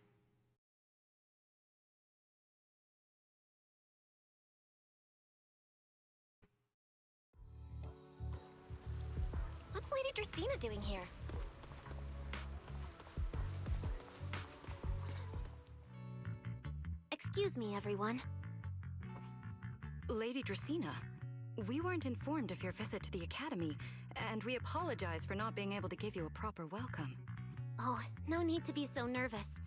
What's Lady Dracaena doing here? Excuse me, everyone. Lady Dracaena, we weren't informed of your visit to the Academy, and we apologize for not being able to give you a proper welcome. Oh, no need to be so nervous.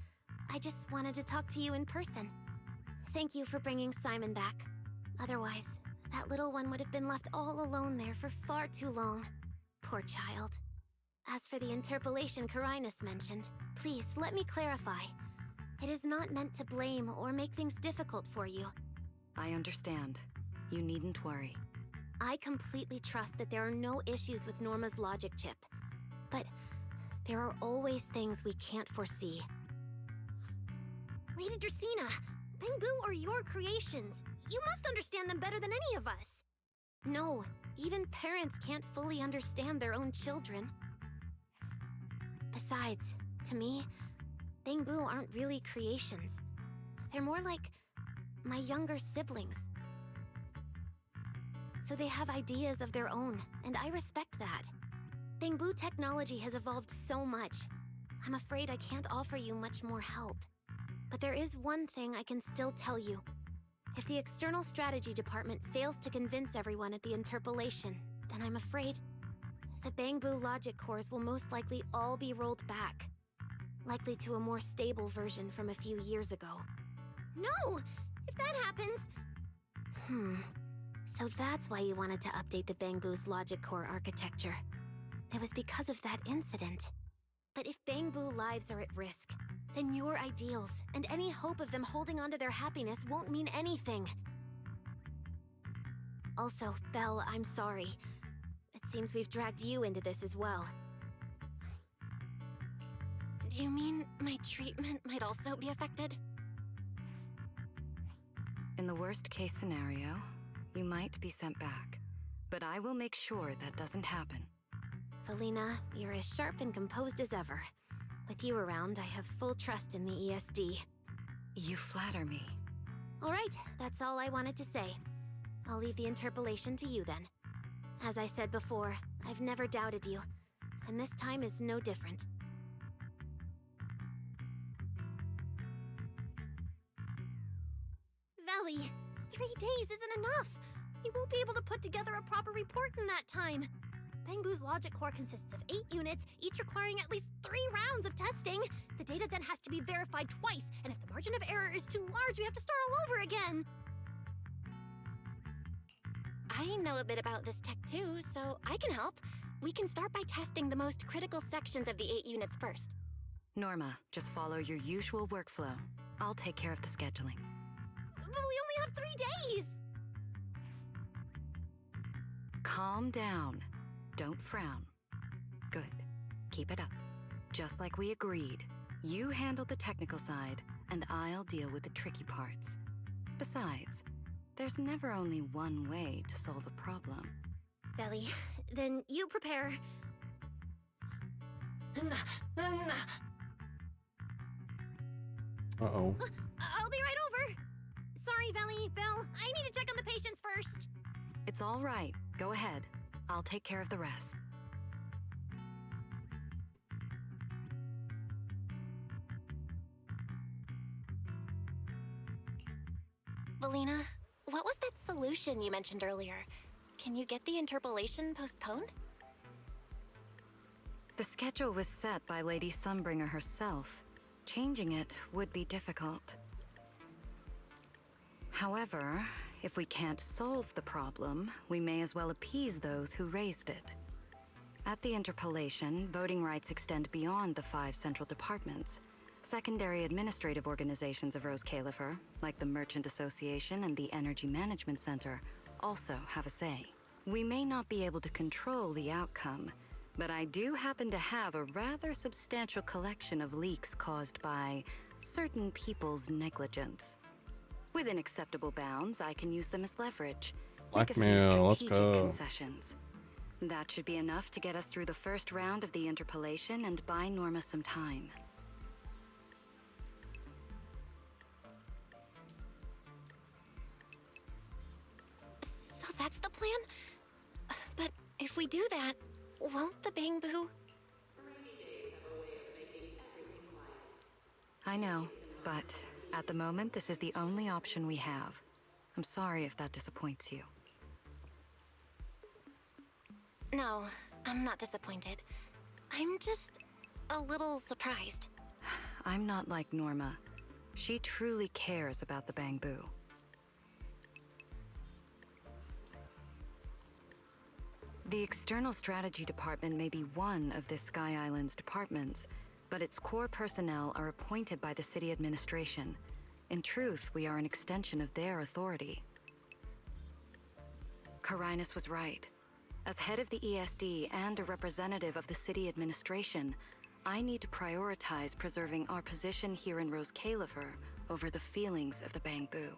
I just wanted to talk to you in person. Thank you for bringing Simon back. Otherwise, that little one would have been left all alone there for far too long. Poor child. As for the interpolation Karinus mentioned, please let me clarify. It is not meant to blame or make things difficult for you. I understand. You needn't worry. I completely trust that there are no issues with Norma's logic chip. But there are always things we can't foresee. Lady Dracaena, Bangbu are your creations. You must understand them better than any of us. No, even parents can't fully understand their own children. Besides, to me, Bangbu aren't really creations. They're more like my younger siblings. So they have ideas of their own, and I respect that. Bangbu technology has evolved so much. I'm afraid I can't offer you much more help. But there is one thing I can still tell you. If the External Strategy Department fails to convince everyone at the interpolation, then I'm afraid the Bangbu logic cores will most likely all be rolled back. Likely to a more stable version from a few years ago. No! If that happens... So that's why you wanted to update the Bangbu's logic core architecture. It was because of that incident. But if Bangbu lives are at risk, then your ideals and any hope of them holding onto their happiness won't mean anything. Also, Belle, I'm sorry. It seems we've dragged you into this as well. Do you mean my treatment might also be affected? In the worst case scenario, you might be sent back. But I will make sure that doesn't happen. Valena, you're as sharp and composed as ever. With you around, I have full trust in the ESD. You flatter me. All right, that's all I wanted to say. I'll leave the interpolation to you then. As I said before, I've never doubted you, and this time is no different. Belly. 3 days isn't enough. You won't be able to put together a proper report in that time. Bangbu's logic core consists of 8 units, each requiring at least 3 rounds of testing. The data then has to be verified twice, and if the margin of error is too large, we have to start all over again. I know a bit about this tech too, so I can help. We can start by testing the most critical sections of the 8 units first. Norma, just follow your usual workflow. I'll take care of the scheduling. But we only have 3 days! Calm down. Don't frown. Good. Keep it up. Just like we agreed. You handle the technical side, and I'll deal with the tricky parts. Besides, there's never only one way to solve a problem. Belly, then you prepare. Uh-oh. I'll be right over. Sorry, Belly, Belle, I need to check on the patients first. It's all right. Go ahead. I'll take care of the rest. Valina, what was that solution you mentioned earlier? Can you get the interpolation postponed? The schedule was set by Lady Sunbringer herself. Changing it would be difficult. However, if we can't solve the problem, we may as well appease those who raised it. At the interpolation, voting rights extend beyond the 5 central departments. Secondary administrative organizations of Rose Califer, like the Merchant Association and the Energy Management Center, also have a say. We may not be able to control the outcome, but I do happen to have a rather substantial collection of leaks caused by certain people's negligence. Within acceptable bounds, I can use them as leverage. Blackmail, let's go. Concessions. That should be enough to get us through the first round of the interpolation and buy Norma some time. So that's the plan? But if we do that, won't the Bangbu... I know, but at the moment, this is the only option we have. I'm sorry if that disappoints you. No, I'm not disappointed. I'm just a little surprised. I'm not like Norma. She truly cares about the Bangbu. The External Strategy Department may be one of this Sky Island's departments, but its core personnel are appointed by the city administration. In truth, we are an extension of their authority. Carinus was right. As head of the ESD and a representative of the city administration, I need to prioritize preserving our position here in Rose Califer over the feelings of the Bangbu.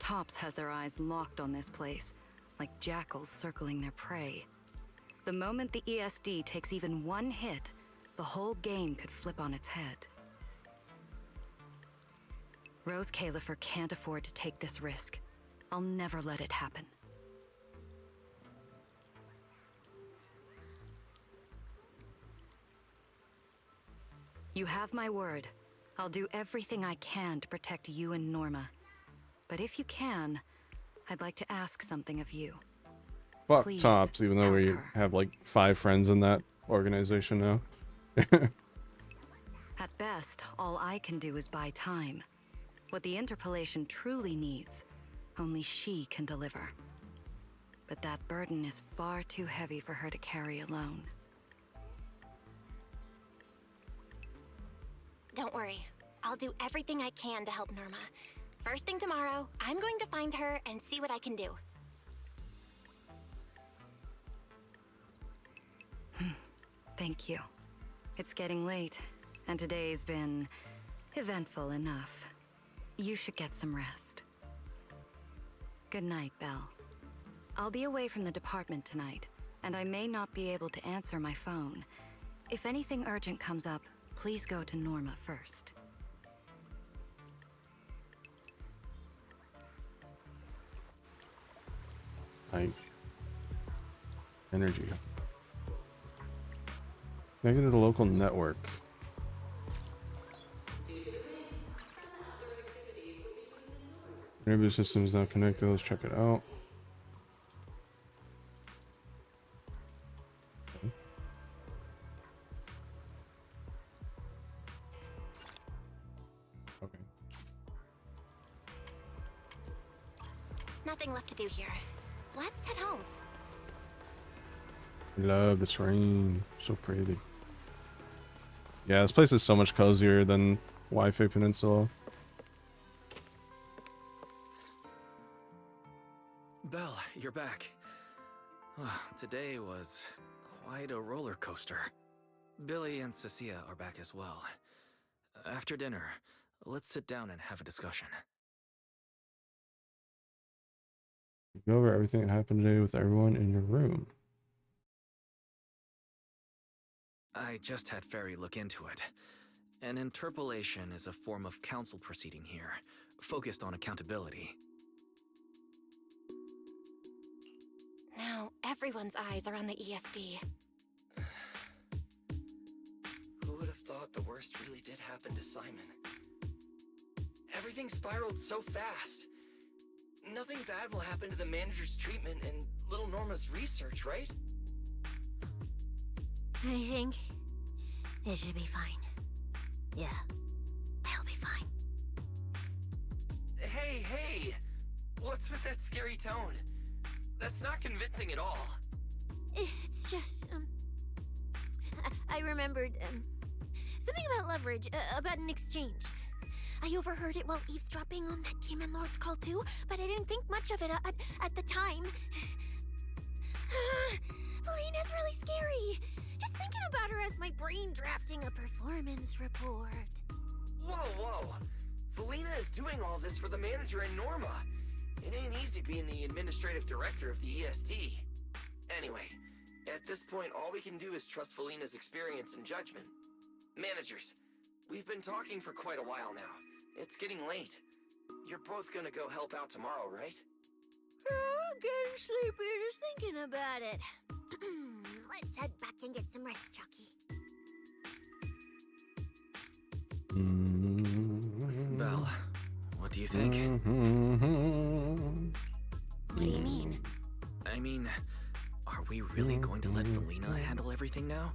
Tops has their eyes locked on this place, like jackals circling their prey. The moment the ESD takes even one hit, the whole game could flip on its head. Rose Califer can't afford to take this risk. I'll never let it happen. You have my word. I'll do everything I can to protect you and Norma. But if you can, I'd like to ask something of you. Fuck Please, Tops, even though we have like 5 friends in that organization now. At best, all I can do is buy time. What the interpolation truly needs, only she can deliver. But that burden is far too heavy for her to carry alone. Don't worry. I'll do everything I can to help Norma. First thing tomorrow, I'm going to find her and see what I can do. Thank you. It's getting late, and today's been eventful enough. You should get some rest. Good night, Belle. I'll be away from the department tonight, and I may not be able to answer my phone. If anything urgent comes up, please go to Norma first. Like energy. Connected to the local network. Interview system is not connected. Let's check it out. Okay. Nothing left to do here. Let's head home. Love this rain. So pretty. Yeah, this place is so much cozier than Wi-Fi Peninsula. Belle, you're back. Today was quite a roller coaster. Billy and Cecilia are back as well. After dinner, let's sit down and have a discussion. Go over everything that happened today with everyone in your room. I just had Ferry look into it. An interpolation is a form of council proceeding here, focused on accountability. Now everyone's eyes are on the ESD. Who would have thought the worst really did happen to Simon? Everything spiraled so fast. Nothing bad will happen to the manager's treatment and little Norma's research, right? I think it should be fine. Yeah, I'll be fine. Hey! What's with that scary tone? That's not convincing at all. It's just, I remembered, something about leverage, about an exchange. I overheard it while eavesdropping on that Demon Lord's call too, but I didn't think much of it at the time. Felina's really scary. Just thinking about her as my brain drafting a performance report. Whoa! Felina is doing all this for the manager and Norma. It ain't easy being the administrative director of the ESD. Anyway, at this point, all we can do is trust Felina's experience and judgment. Managers, we've been talking for quite a while now. It's getting late. You're both gonna go help out tomorrow, right? Oh, getting sleepy just thinking about it. Let's head back and get some rest, Chucky. Belle, what do you think? What do you mean? I mean, are we really going to let Felina handle everything now?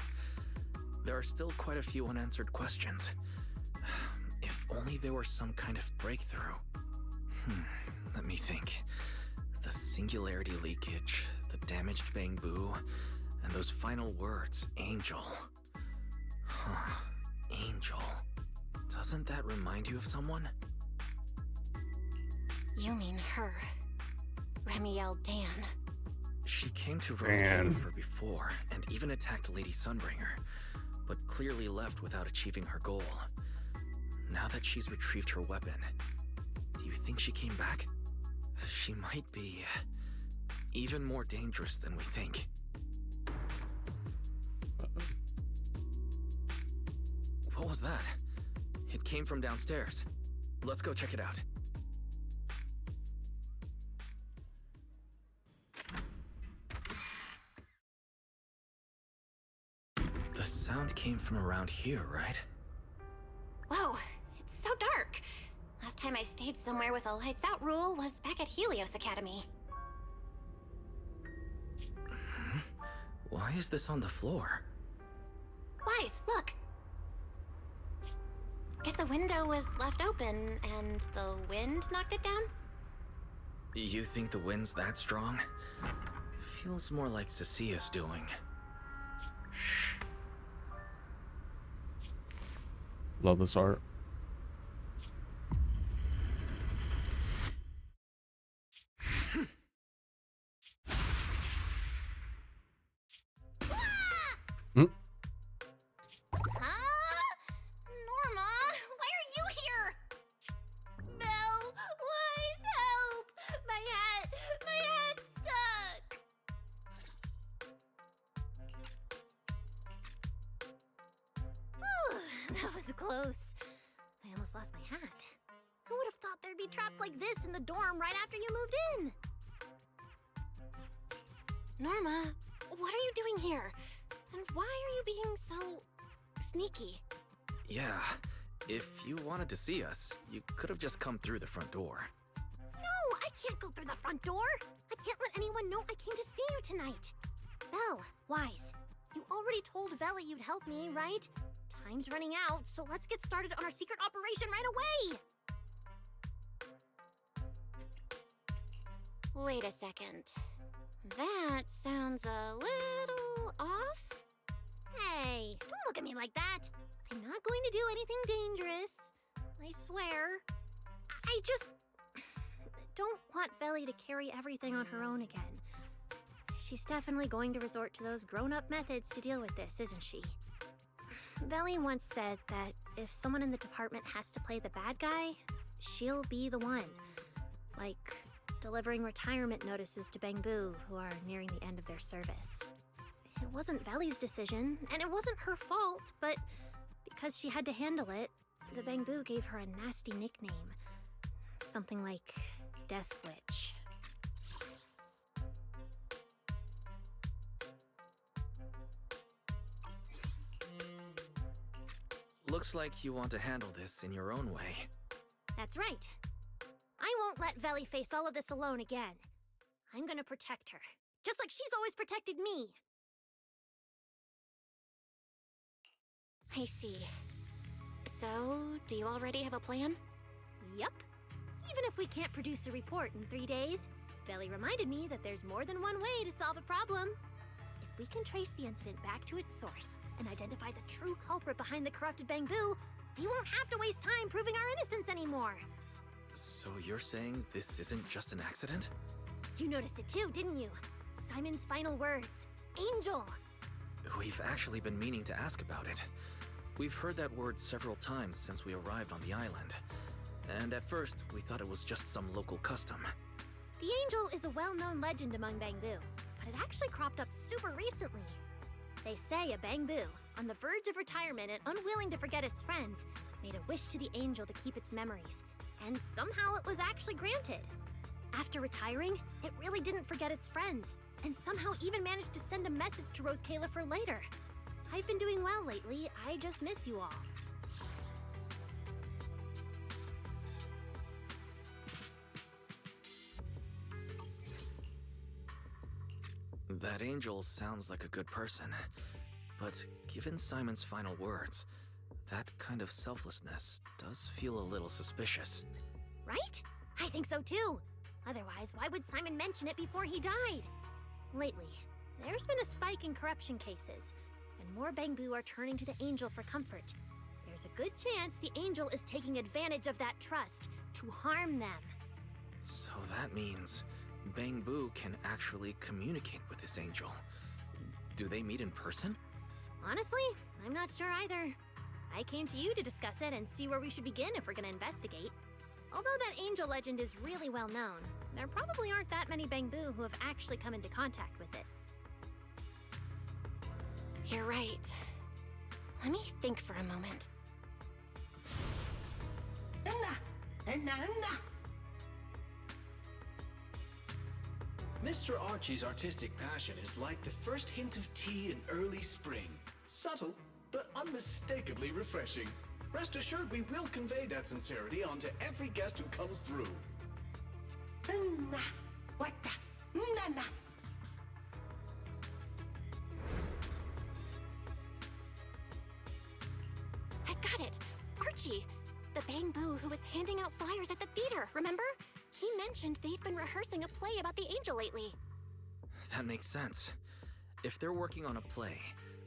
There are still quite a few unanswered questions. If only there were some kind of breakthrough. Let me think. The singularity leakage, the damaged bamboo, and those final words, Angel. Angel. Doesn't that remind you of someone? You mean her. Remiel Dan. She came to Rose Califer before, and even attacked Lady Sunbringer, but clearly left without achieving her goal. Now that she's retrieved her weapon, do you think she came back? She might be even more dangerous than we think. What was that? It came from downstairs. Let's go check it out. The sound came from around here, right? Whoa, it's so dark. Last time I stayed somewhere with a lights out rule was back at Helios Academy. Why is this on the floor? Wise, look. Guess a window was left open and the wind knocked it down? You think the wind's that strong? Feels more like Cecilia's doing. Shh. Love this art. Norma, why are you here? Belle, Wise, help! My hat's stuck! Whew, that was close. I almost lost my hat. Who would have thought there'd be traps like this in the dorm right after you moved in? Norma, what are you doing here? And why are you being so sneaky? Yeah, if you wanted to see us, you could have just come through the front door. No can't go through the front door. I can't let anyone know I came to see you tonight. Belle, Wise, you already told Veli you'd help me, right? Time's running out, so let's get started on our secret operation right away! Wait a second. That sounds a little off. Hey, don't look at me like that. I'm not going to do anything dangerous. I swear. I just don't want Veli to carry everything on her own again. She's definitely going to resort to those grown-up methods to deal with this, isn't she? Veli once said that if someone in the department has to play the bad guy, she'll be the one. Like delivering retirement notices to Bangbu who are nearing the end of their service. It wasn't Veli's decision, and it wasn't her fault, but because she had to handle it, the Bangbu gave her a nasty nickname. Something like Death Witch. Looks like you want to handle this in your own way. That's right. I won't let Veli face all of this alone again. I'm gonna protect her, just like she's always protected me. I see. So, do you already have a plan? Yup. Even if we can't produce a report in 3 days, Veli reminded me that there's more than one way to solve a problem. If we can trace the incident back to its source and identify the true culprit behind the corrupted Bangbu, we won't have to waste time proving our innocence anymore. So you're saying this isn't just an accident? You noticed it too, didn't you? Simon's final words. Angel! We've actually been meaning to ask about it. We've heard that word several times since we arrived on the island. And at first, we thought it was just some local custom. The Angel is a well-known legend among Bangbu, but it actually cropped up super recently. They say a Bangbu, on the verge of retirement and unwilling to forget its friends, made a wish to the Angel to keep its memories, and somehow it was actually granted. After retiring, it really didn't forget its friends, and somehow even managed to send a message to Rose Califer later. I've been doing well lately, I just miss you all. That Angel sounds like a good person, but given Simon's final words, that kind of selflessness does feel a little suspicious. Right? I think so too. Otherwise, why would Simon mention it before he died? Lately, there's been a spike in corruption cases, and more Bangbu are turning to the Angel for comfort. There's a good chance the Angel is taking advantage of that trust to harm them. So that means Bangbu can actually communicate with this Angel. Do they meet in person? Honestly, I'm not sure either. I came to you to discuss it and see where we should begin if we're gonna investigate. Although that Angel legend is really well known, there probably aren't that many Bangbu who have actually come into contact with it. You're right. Let me think for a moment. Mr. Archie's artistic passion is like the first hint of tea in early spring. Subtle, but unmistakably refreshing. Rest assured we will convey that sincerity onto every guest who comes through. I've got it! Archie! The Bangbu who was handing out flyers at the theater, remember? He mentioned they've been rehearsing a play about the Angel lately. That makes sense. If they're working on a play,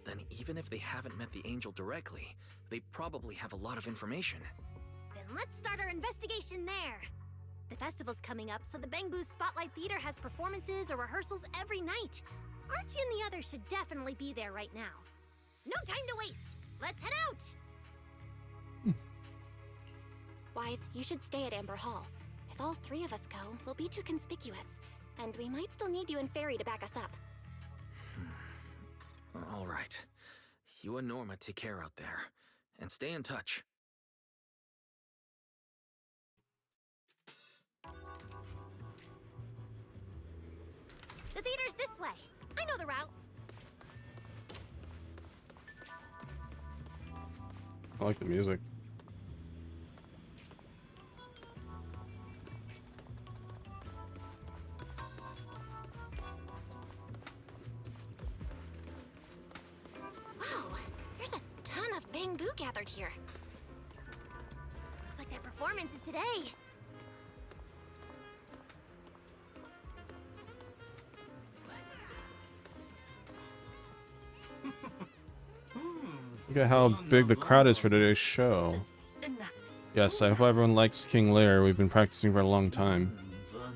then even if they haven't met the Angel directly, they probably have a lot of information. Then let's start our investigation there. The festival's coming up, so the Bangbu Spotlight Theater has performances or rehearsals every night. Archie and the others should definitely be there right now. No time to waste! Let's head out! Wise, you should stay at Amber Hall. If all three of us go, we'll be too conspicuous. And we might still need you and Fairy to back us up. All right. You and Norma take care out there. And stay in touch. The theater's this way. I know the route. I like the music. bamboo gathered here. Looks like their performance is today. Look at how big the crowd is for today's show. Yes, I hope everyone likes King Lear. We've been practicing for a long time.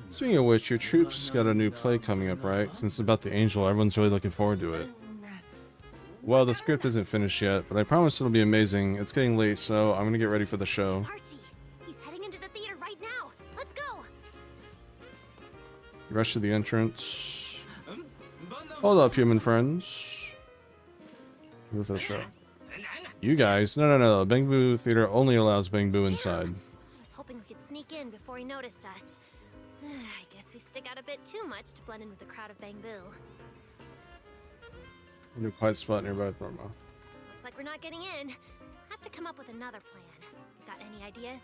Speaking of which, your troops got a new play coming up, right? Since it's about the angel, everyone's really looking forward to it. Well, the script isn't finished yet, but I promise it'll be amazing. It's getting late, so I'm gonna get ready for the show. Archie, he's heading into the theater right now. Let's go. Rush to the entrance. Hold up, human friends. Move for the show. You guys, no. Bangbu Theater only allows Bangbu inside. I was hoping we could sneak in before he noticed us. I guess we stick out a bit too much to blend in with the crowd of Bangbu. In a quiet spot nearby Burma. Looks like we're not getting in. Have to come up with another plan. Got any ideas?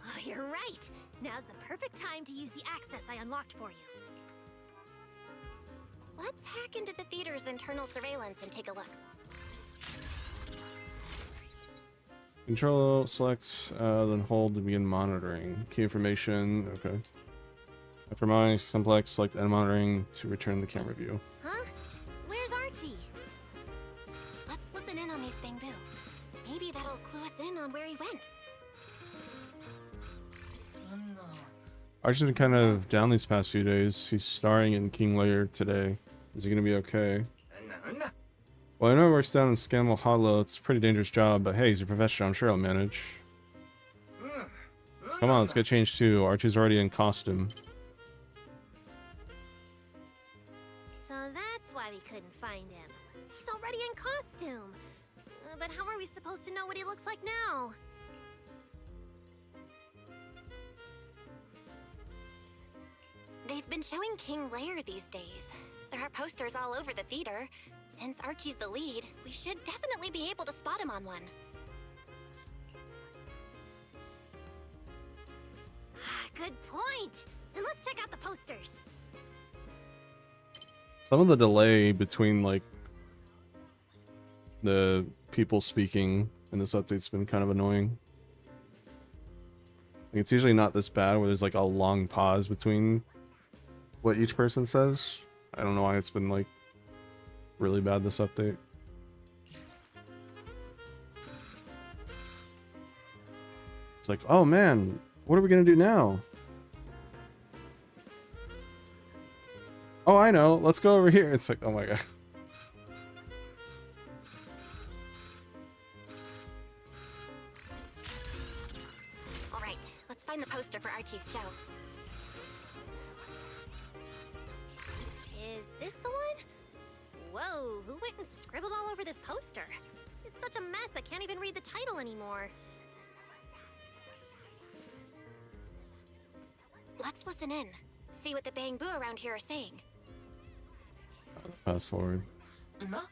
Oh, you're right. Now's the perfect time to use the access I unlocked for you. Let's hack into the theater's internal surveillance and take a look. Control, select, then hold to begin monitoring. Key information, okay. After my complex, select end monitoring to return the camera view. Huh? Where's Archie? Let's listen in on these Bangbu. Maybe that'll clue us in on where he went. Archie's been kind of down these past few days. He's starring in King Lear today. Is he gonna be okay? Well, I know he works down in Scammel Hollow. It's a pretty dangerous job, but hey, he's a professional. I'm sure he'll manage. Come on, let's get changed too. Archie's already in costume. So that's why we couldn't find him. He's already in costume. But how are we supposed to know what he looks like now? They've been showing King Lear these days. There are posters all over the theater. Since Archie's the lead, we should definitely be able to spot him on one. Good point. Then let's check out the posters. Some of the delay between like the people speaking in this update's been kind of annoying. Like, it's usually not this bad where there's like a long pause between what each person says. I don't know why it's been like really bad this update. It's like, oh man, what are we gonna do now? Oh, I know. Let's go over here. It's like, oh my god. All right, let's find the poster for Archie's show. Is this the one? Whoa, who went and scribbled all over this poster? It's such a mess, I can't even read the title anymore. Let's listen in. See what the Bangbu around here are saying. Fast forward. Well,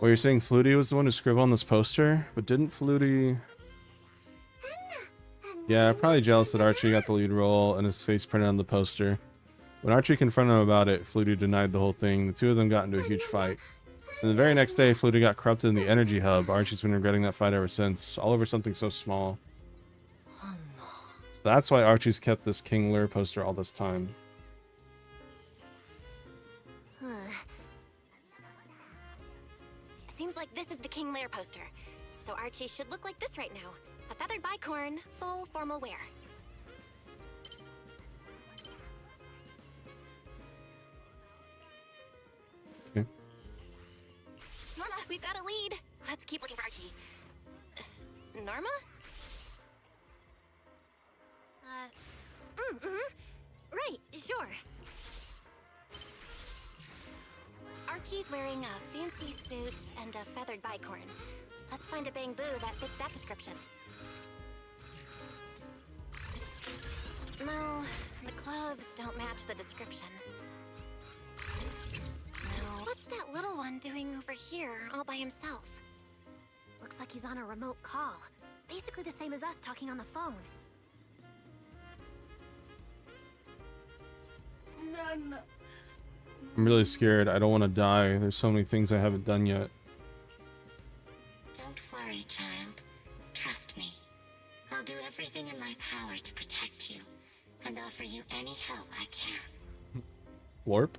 you're saying Flutie was the one who scribbled on this poster? But didn't Flutie... Yeah, probably jealous that Archie got the lead role and his face printed on the poster. When Archie confronted him about it, Flutie denied the whole thing. The two of them got into a huge fight. And the very next day, Flutie got corrupted in the energy hub. Archie's been regretting that fight ever since, all over something so small. So that's why Archie's kept this King Lear poster all this time. Seems like this is the King Lear poster. So Archie should look like this right now. A feathered bicorn, full formal wear. Okay. Norma, we've got a lead. Let's keep looking for Archie. Norma? Right, sure. Archie's wearing a fancy suit and a feathered bicorn. Let's find a Bangbu that fits that description. No, the clothes don't match the description. No. What's that little one doing over here all by himself? Looks like he's on a remote call. Basically the same as us talking on the phone. I'm really scared. I don't want to die. There's so many things I haven't done yet. Don't worry, child. Trust me. I'll do everything in my power to protect you, and offer you any help I can. Warp?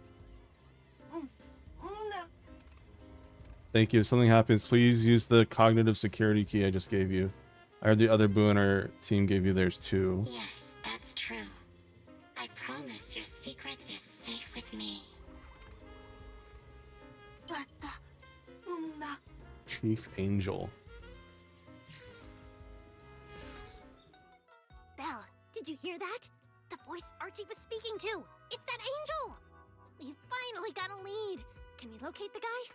Thank you. If something happens, please use the cognitive security key I just gave you. I heard the other Boo in our team gave you theirs too. Yes, that's true. I promise your secret is safe with me. Chief Angel. Belle, did you hear that? The voice Archie was speaking to. It's that angel! We finally got a lead. Can we locate the guy?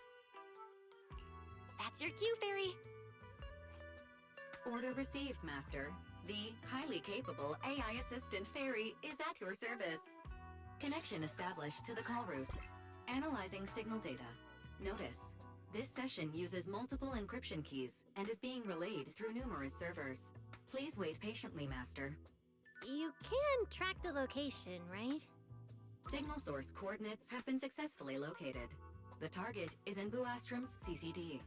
That's your cue, Fairy. Order received, Master. The highly capable AI assistant Fairy is at your service. Connection established to the call route. Analyzing signal data. Notice, this session uses multiple encryption keys and is being relayed through numerous servers. Please wait patiently, Master. You can track the location, right? Signal source coordinates have been successfully located. The target is in Buastrom's CCD.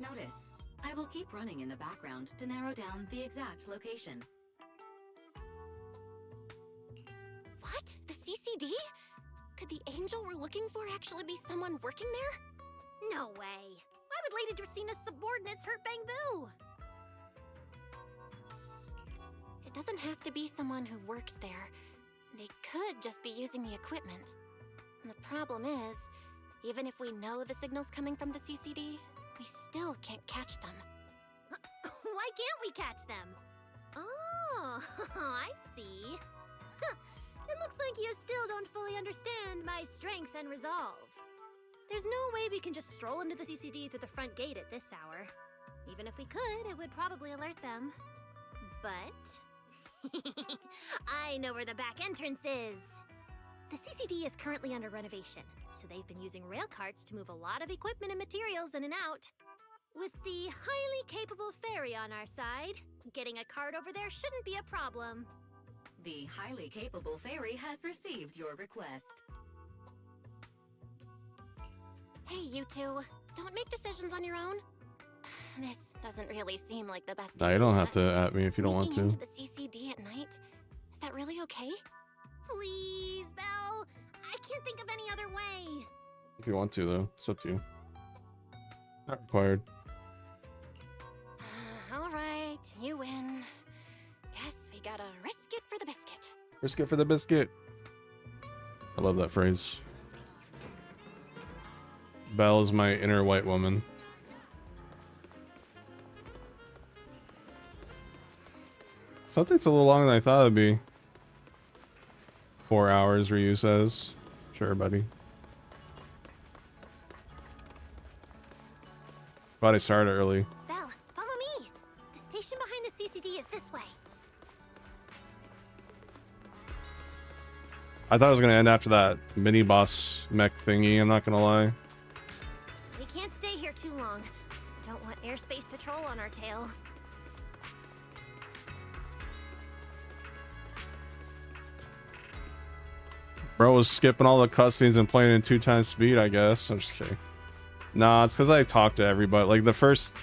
Notice, I will keep running in the background to narrow down the exact location. What? The CCD? Could the angel we're looking for actually be someone working there? No way. Why would Lady Dracina's subordinates hurt Bang Boo? It doesn't have to be someone who works there. They could just be using the equipment. And the problem is, even if we know the signal's coming from the CCD, we still can't catch them. Why can't we catch them? Oh, I see. It looks like you still don't fully understand my strength and resolve. There's no way we can just stroll into the CCD through the front gate at this hour. Even if we could, it would probably alert them. But I know where the back entrance is. The CCD is currently under renovation, so they've been using rail carts to move a lot of equipment and materials in and out. With the highly capable Fairy on our side, getting a cart over there shouldn't be a problem. The highly capable Fairy has received your request. Hey, you two. Don't make decisions on your own. This doesn't really seem like the best Nah, you idea. don't have to at me if you don't want to. Into the CCD at night? Is that really okay? Please, Belle. I can't think of any other way. If you want to, though, it's up to you. Not required. All right, you win. Guess we gotta risk it for the biscuit. Risk it for the biscuit. I love that phrase. Belle is my inner white woman. Something's a little longer than I thought it'd be. 4 hours, Ryu says. Sure, buddy. Glad I started early. Belle, follow me. The station behind the CCD is this way. I thought it was gonna end after that mini boss mech thingy, I'm not gonna lie. We can't stay here too long. I don't want airspace patrol on our tail. Bro was skipping all the cutscenes and playing in 2 times speed, I guess. I'm just kidding. Nah, it's because I talked to everybody. Like the first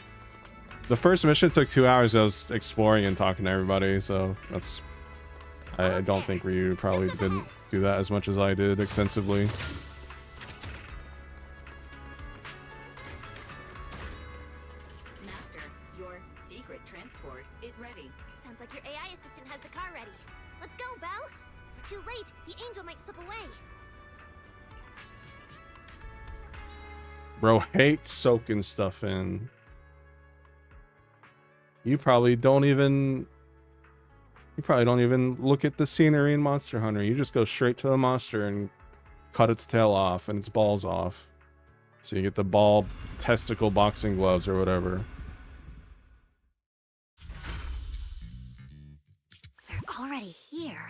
mission took 2 hours. I was exploring and talking to everybody, so that's. I don't think Ryu probably didn't do that as much as I did extensively. Master, your secret transport is ready. Sounds like your AI assistant has the car ready. Let's go, Belle. If we're too late, the angel might slip away. Bro hates soaking stuff in. You probably don't even look at the scenery in Monster Hunter. You just go straight to the monster and cut its tail off and its balls off. So you get the ball testicle boxing gloves or whatever. We're already here.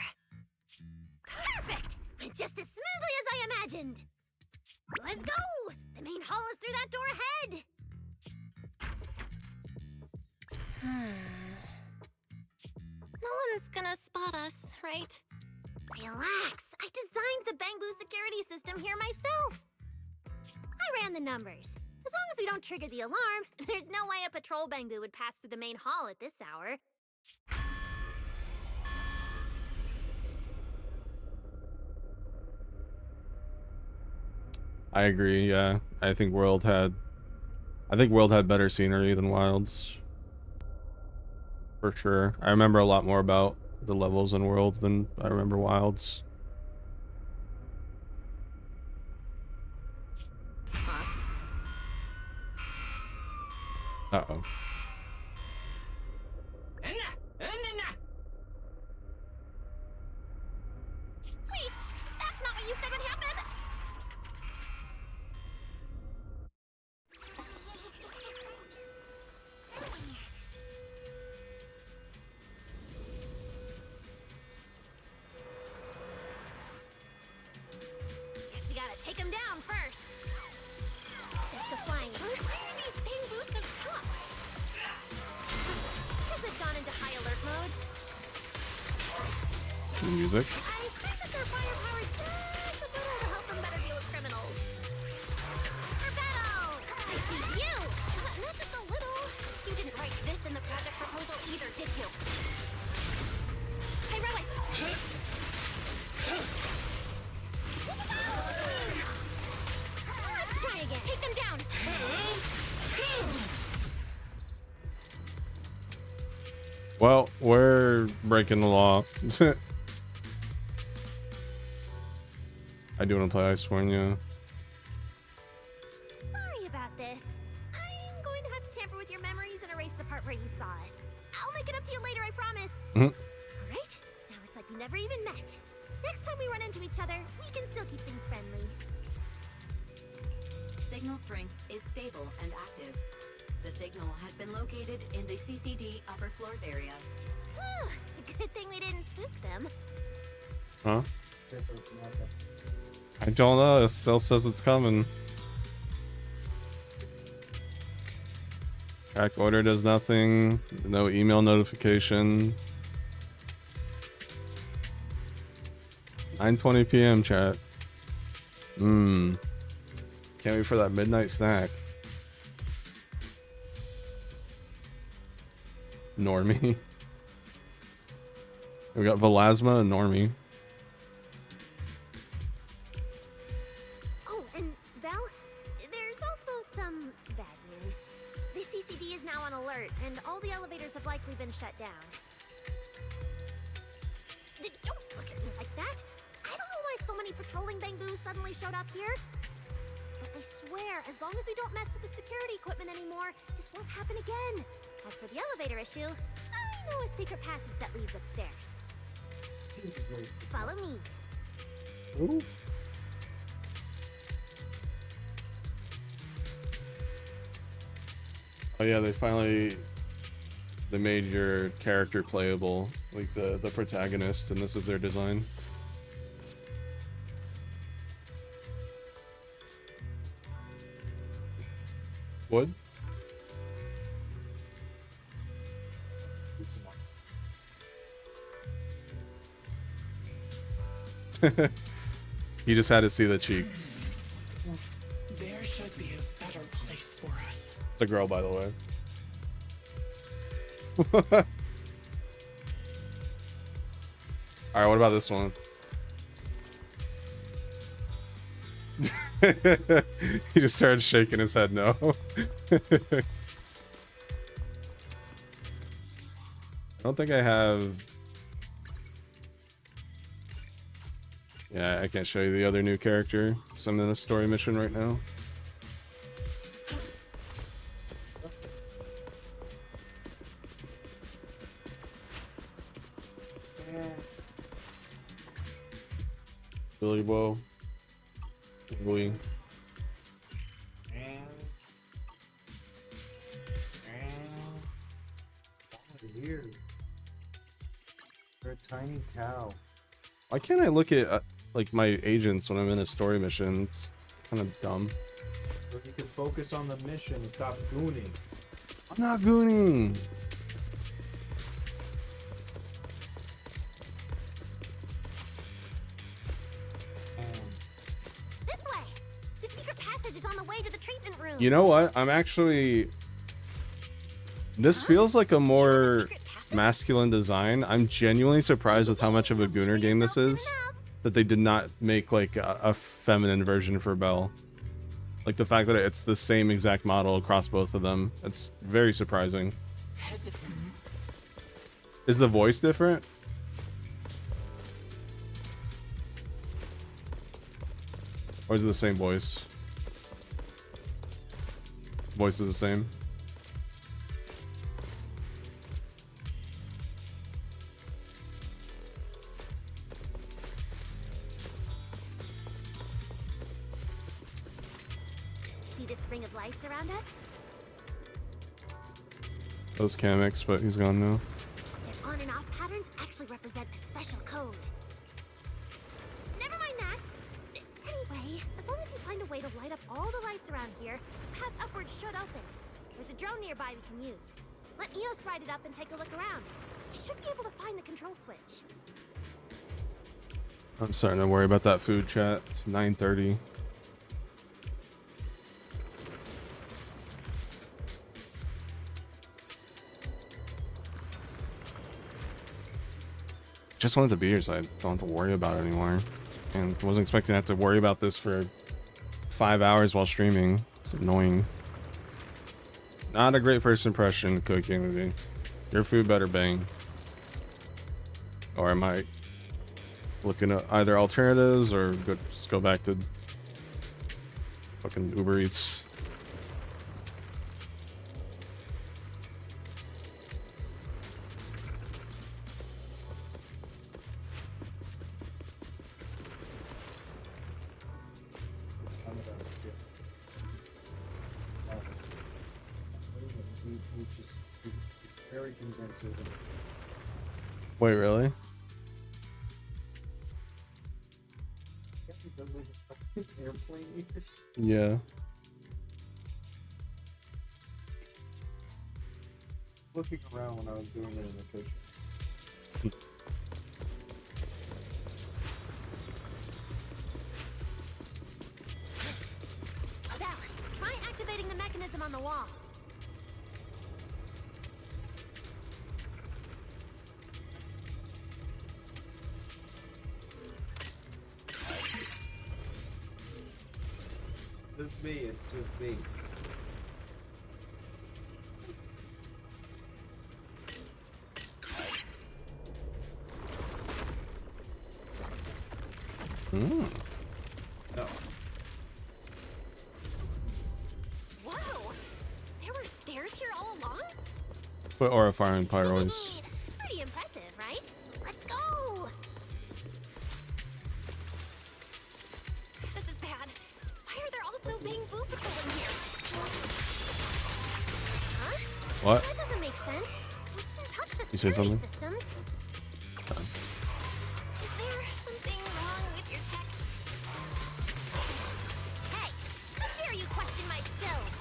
Perfect! Just as smoothly as I imagined. Let's go! The main hall is through that door ahead. No one's gonna spot us, right? Relax. I designed the Bangbu security system here myself. I ran the numbers. As long as we don't trigger the alarm, there's no way a patrol Bangbu would pass through the main hall at this hour. I agree, yeah. I think World had better scenery than Wilds. For sure. I remember a lot more about the levels in World than I remember Wilds. Uh-oh. Wait! That's not what you said would happen! Guess we gotta take him down first. Just a flying. Why are these Bangbu so tough? Because they've gone into high alert mode. Music. I think that their firepower just a little to help them better deal with criminals. Rebetto! I choose you! Not just a little. You didn't write this in the project proposal either, did you? Heroic! Let's try again. Take them down! Well, we're breaking the law. I do want to play Iceborne, yeah. Sorry about this. I'm going to have to tamper with your memories and erase the part where you saw us. I'll make it up to you later, I promise. Alright? Now it's like we never even met. Next time we run into each other, we can still keep things friendly. Signal strength is stable and active. The signal has been located in the CCD upper floors area. Whew, good thing we didn't spook them. Huh? Okay, so it's not that. I don't know. It still says it's coming. Track order does nothing. No email notification. 9:20 p.m. chat. Can't wait for that midnight snack. Normie. We got Velasma and Normie. Oh, and Val, there's also some bad news. The CCD is now on alert, and all the elevators have likely been shut down. Don't look at me like that. I don't know why so many patrolling Bangbu suddenly showed up here. But I swear, as long as we don't mess with the security equipment anymore, this won't happen again. As for the elevator issue, I know a secret passage that leads upstairs. Follow me. Ooh. Oh yeah, they made your character playable, like the protagonist, and this is their design. Wood? You just had to see the cheeks. There should be a better place for us. It's a girl, by the way. Alright, what about this one? He just started shaking his head no. I don't think I have... Yeah, I can't show you the other new character. So I'm in a story mission right now. Billy Bo. Billy. Here. You're a tiny cow. Why can't I look at like my agents when I'm in a story mission? It's kind of dumb. So you can focus on the mission and stop gooning. I'm not gooning. message is on the way to the treatment room. You know what? I'm actually... This feels like a more masculine design. I'm genuinely surprised with how much of a Gooner game this is. That they did not make like a feminine version for Belle. Like the fact that it's the same exact model across both of them. It's very surprising. Is the voice different? Or is it the same voice? Voice is the same. See this ring of lights around us? That was Kamex, but he's gone now. Their on and off patterns actually represent a special code. Never mind that. Anyway, as long as you find a way to light up all the lights around here, the path upwards should open. There's a drone nearby we can use. Let Eos ride it up and take a look around. You should be able to find the control switch. I'm starting to worry about that food chat. It's 9:30. Just wanted to be here so I don't have to worry about it anymore. And wasn't expecting to have to worry about this for 5 hours while streaming. It's annoying. Not a great first impression, Cooking. Your food better bang. Or I might looking at either alternatives or just go back to fucking Uber Eats. Very convinced there's Wait, really? airplane ears. Yeah. Looking around when I was doing it in the kitchen. Val, try activating the mechanism on the wall. This is me, it's just me. Mm. No. Whoa! There were stairs here all along? Put aura fire and pyroids. Pretty impressive, right? Let's go! This is bad. Why are there also being boo patrol in here? Huh? What? That doesn't make sense. We didn't touch the You say security something? systems. Is there something wrong with your tech? Hey! How dare you question my skills?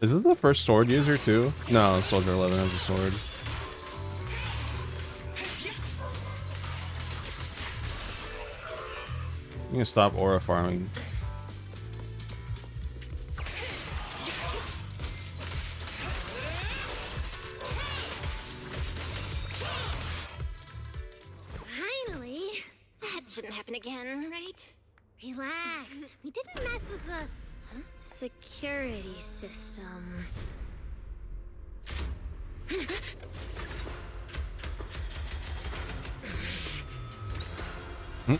Is it the first sword user too? No, Soldier 11 has a sword. You can stop aura farming. Finally! That shouldn't happen again, right? Relax. We didn't mess with the security system. Hmm.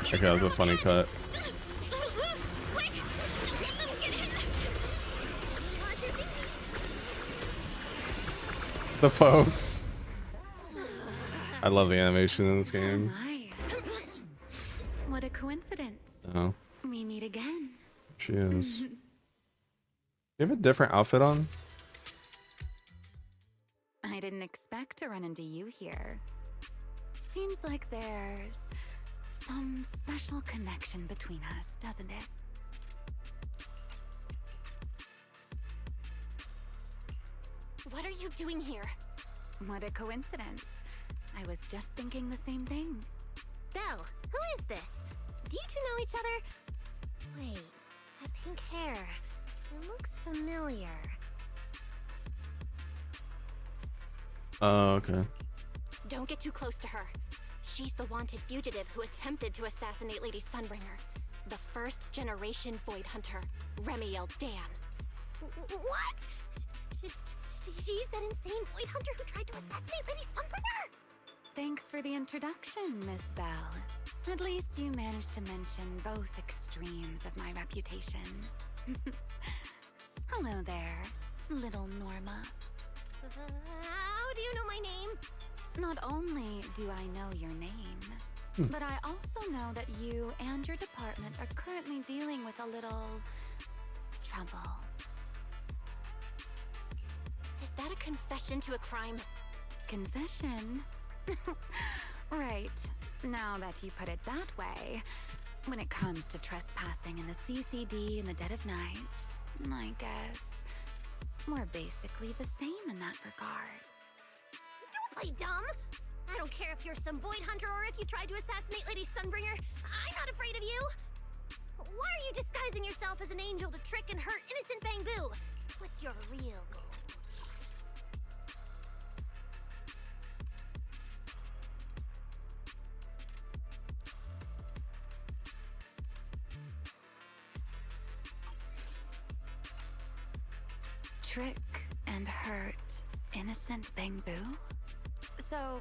Okay, that was a funny cut. The folks. I love the animation in this game. What a coincidence. Oh, We meet again. she is. You have a different outfit on? I didn't expect to run into you here. Seems like there's some special connection between us, doesn't it? What are you doing here? What a coincidence. I was just thinking the same thing. Belle, who is this? Do you two know each other? Wait, that pink hair. It looks familiar. Oh, okay. Don't get too close to her. She's the wanted fugitive who attempted to assassinate Lady Sunbringer. The first generation Void Hunter, Remiel Dan. What? She's that insane Void Hunter who tried to assassinate Lady Sunbringer? Thanks for the introduction, Miss Belle. At least you managed to mention both extremes of my reputation. Hello there, little Norma. How do you know my name? Not only do I know your name, but I also know that you and your department are currently dealing with a little trouble. Is that a confession to a crime? Confession? Right. Now that you put it that way, when it comes to trespassing in the CCD in the dead of night, I guess we're basically the same in that regard. Don't play dumb! I don't care if you're some Void Hunter or if you tried to assassinate Lady Sunbringer. I'm not afraid of you! Why are you disguising yourself as an angel to trick and hurt innocent Bangbu? What's your real goal? Trick and hurt innocent Bangbu? So,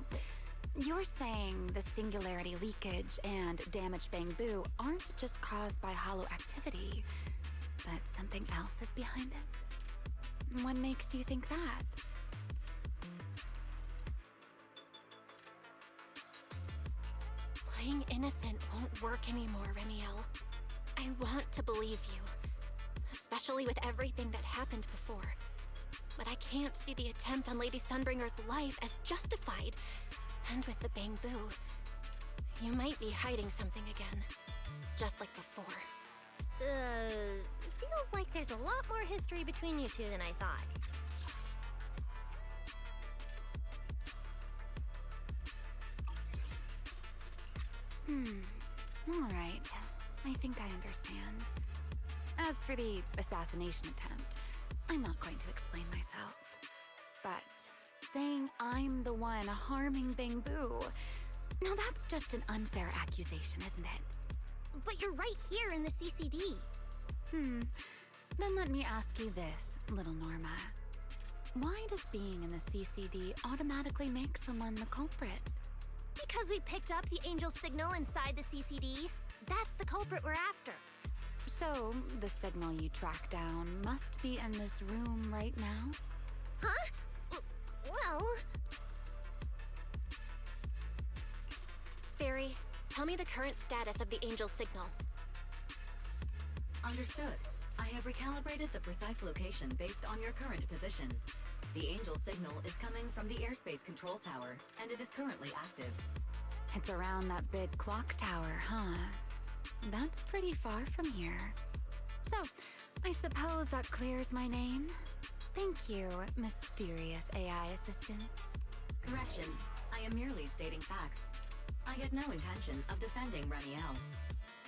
you're saying the singularity leakage and damaged Bangbu aren't just caused by hollow activity, but something else is behind it? What makes you think that? Playing innocent won't work anymore, Remiel. I want to believe you, especially with everything that happened before. But I can't see the attempt on Lady Sunbringer's life as justified. And with the Bangbu, you might be hiding something again, just like before. Feels like there's a lot more history between you two than I thought. All right. I think I understand. As for the assassination attempt, I'm not going to explain myself. But saying I'm the one harming Bangbu, now that's just an unfair accusation, isn't it? But you're right here in the CCD. Then let me ask you this, little Norma. Why does being in the CCD automatically make someone the culprit? Because we picked up the angel signal inside the CCD. That's the culprit we're after. So, the signal you tracked down must be in this room right now? Huh? Well... Fairy, tell me the current status of the angel signal. Understood. I have recalibrated the precise location based on your current position. The angel signal is coming from the airspace control tower, and it is currently active. It's around that big clock tower, huh? That's pretty far from here. So, I suppose that clears my name? Thank you, mysterious AI assistant. Correction. I am merely stating facts. I had no intention of defending Remiel.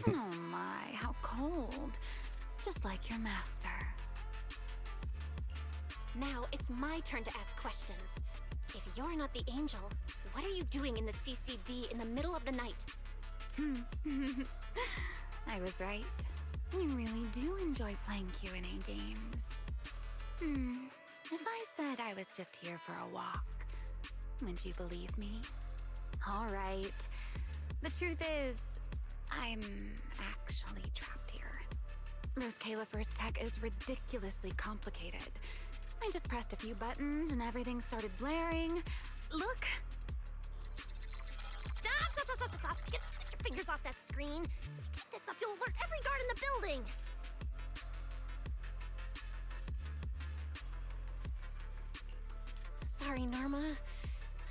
Oh my, how cold. Just like your master. Now it's my turn to ask questions. If you're not the angel, what are you doing in the CCD in the middle of the night? I was right. You really do enjoy playing Q&A games. If I said I was just here for a walk, would you believe me? All right. The truth is, I'm actually trapped here. Rose Califer's tech is ridiculously complicated. I just pressed a few buttons and everything started blaring. Look! Stop! Get your fingers off that screen. If you keep this up, you'll alert every guard in the building. Sorry, Norma.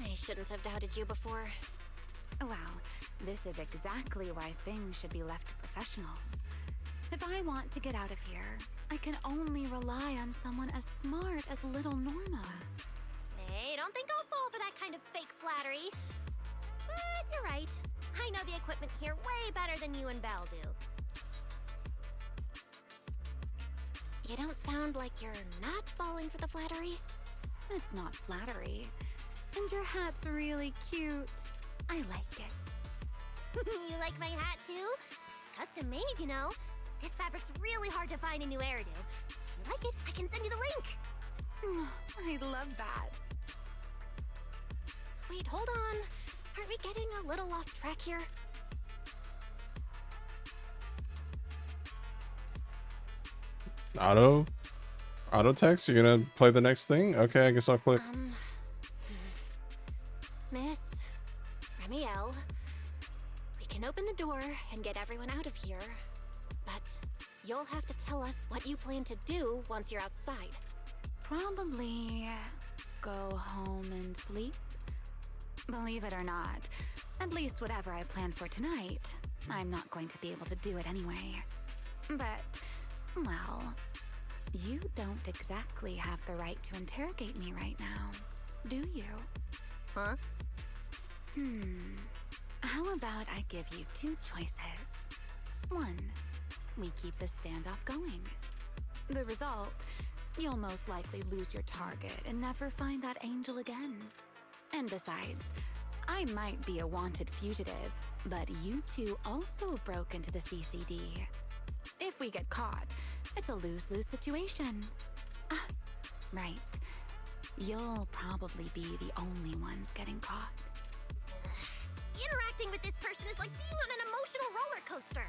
I shouldn't have doubted you before. Wow, This is exactly why things should be left to professionals. If I want to get out of here, I can only rely on someone as smart as little Norma. Hey, don't think I'll fall for that kind of fake flattery. But you're right. I know the equipment here way better than you and Belle do. You don't sound like you're not falling for the flattery. It's not flattery. And your hat's really cute. I like it. You like my hat too? It's custom made, you know. This fabric's really hard to find in New Eridu. If you like it, I can send you the link. I love that. Wait, hold on. Aren't we getting a little off track here? Auto text? You're gonna play the next thing? Okay, I guess I'll click. Miss Ramiel, we can open the door and get everyone out of here, but you'll have to tell us what you plan to do once you're outside. Probably go home and sleep. Believe it or not, at least whatever I planned for tonight, I'm not going to be able to do it anyway. But, well, you don't exactly have the right to interrogate me right now, do you? Huh? How about I give you two choices? One, we keep the standoff going. The result, you'll most likely lose your target and never find that angel again. And besides, I might be a wanted fugitive, but you two also broke into the CCD. If we get caught, it's a lose-lose situation. Ah, right. You'll probably be the only ones getting caught. Interacting with this person is like being on an emotional roller coaster.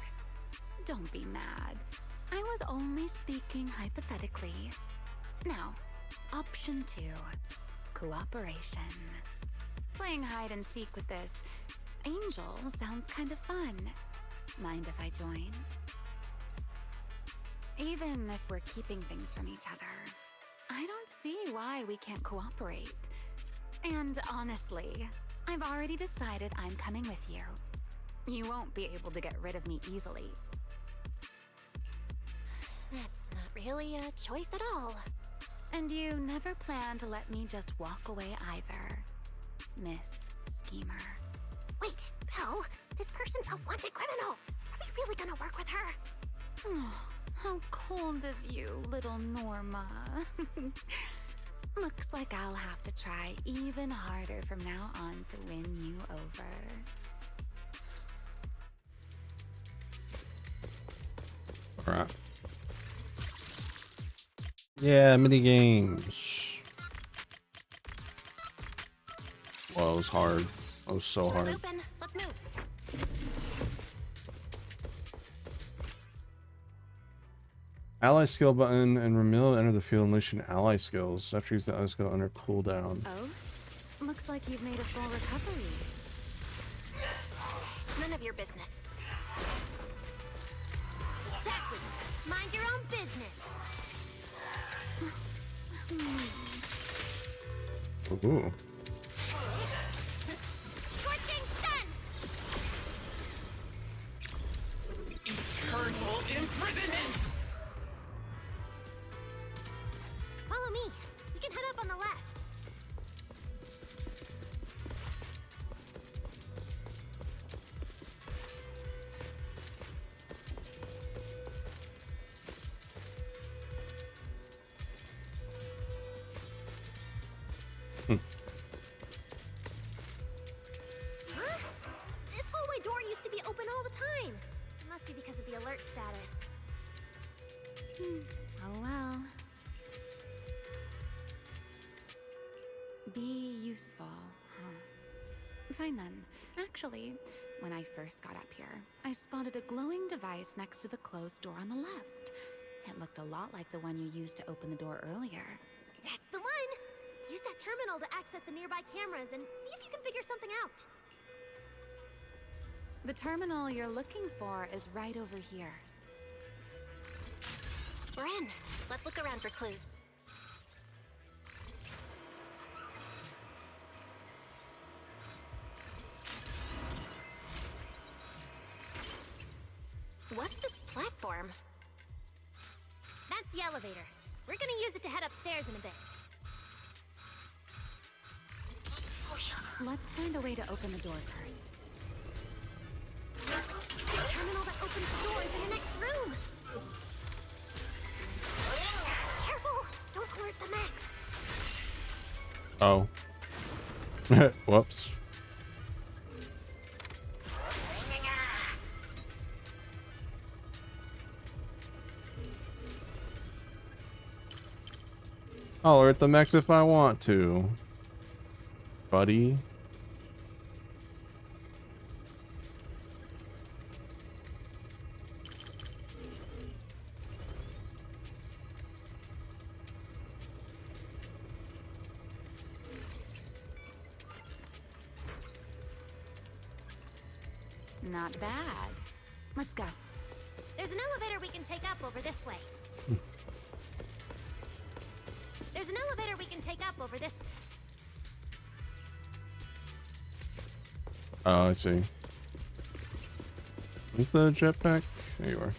Don't be mad. I was only speaking hypothetically. Now, option 2. Cooperation. Playing hide and seek with this angel sounds kind of fun. Mind if I join? Even if we're keeping things from each other, I don't see why we can't cooperate. And honestly, I've already decided I'm coming with you. You won't be able to get rid of me easily. That's not really a choice at all. And you never plan to let me just walk away either, Miss Schemer. Wait, Belle, this person's a wanted criminal. Are we really gonna work with her? Oh, how cold of you, little Norma. Looks like I'll have to try even harder from now on to win you over. Alright. Yeah, mini games. Well, it was hard. It was so hard. Open. Let's move. Ally skill button and Ramil enter the field and unleash ally skills. After use the ally skill under cooldown. Oh? Looks like you've made a full recovery. It's none of your business. Exactly. Mind your own business. Ooh. Scorching sun! Eternal imprisonment! Follow me. We can head up on the left. Huh? This hallway door used to be open all the time. It must be because of the alert status. Oh well. Be useful, huh? Fine then. Actually, when I first got up here, I spotted a glowing device next to the closed door on the left. It looked a lot like the one you used to open the door earlier. That's the one! Use that terminal to access the nearby cameras and see if you can figure something out. The terminal you're looking for is right over here. We're in. Let's look around for clues. What's this platform? That's the elevator. We're gonna use it to head upstairs in a bit. Let's find a way to open the door first. The terminal that opens the door is in the next room. Careful! Don't alert the Max. Oh. Whoops. I'll alert the mechs if I want to, buddy. Not bad. Let's go. There's an elevator we can take up over this way. There's an elevator we can take up over this. Oh, I see. Where's the jetpack? There you are.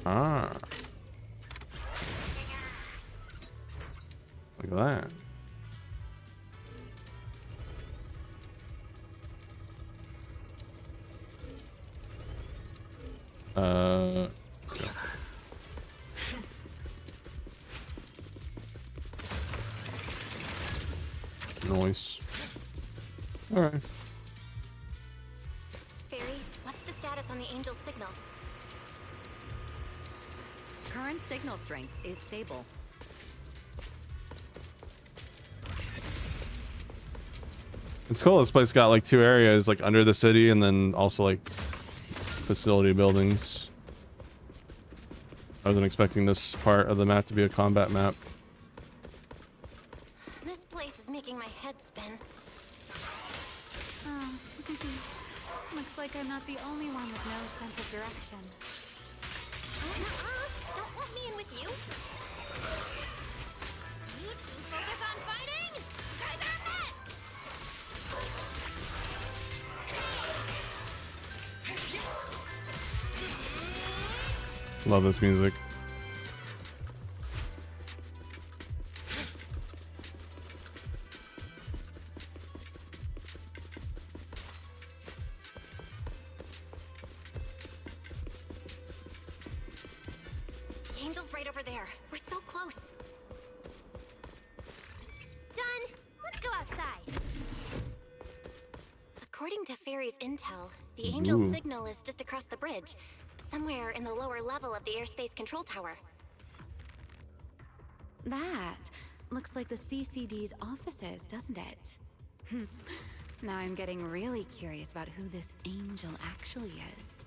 Ah. Look at that. Yeah. Nice. All right. Fairy, what's the status on the Angel's signal? Current signal strength is stable. It's cool. This place got like 2 areas, like under the city, and then also like facility buildings. I wasn't expecting this part of the map to be a combat map. This place is making my head spin. Oh, looks like I'm not the only one with no sense of direction. Don't want me in with you. You two focus on fighting? You guys are a mess! Love this music. The Angel's right over there. We're so close. Done. Let's go outside. According to Fairy's intel, the Angel's Ooh. signal is just across the bridge, somewhere in the lower level of the airspace control tower. That looks like the CCD's offices, doesn't it? Now I'm getting really curious about who this Angel actually is.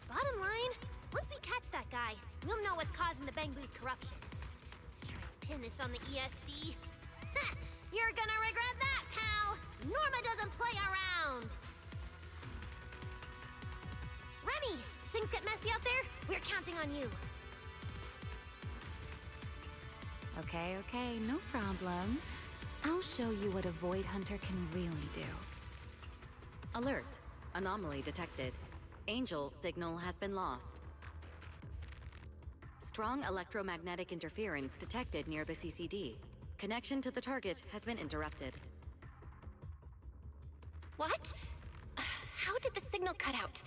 Bottom line, once we catch that guy, we'll know what's causing the Bangbu's corruption. Try to pin this on the ESD. Ha! You're gonna regret that, pal! Norma doesn't play around! Remy, things get messy out there? We're counting on you. Okay, no problem. I'll show you what a Void Hunter can really do. Alert. Anomaly detected. Angel signal has been lost. Strong electromagnetic interference detected near the CCD. Connection to the target has been interrupted. What? How did the signal cut out?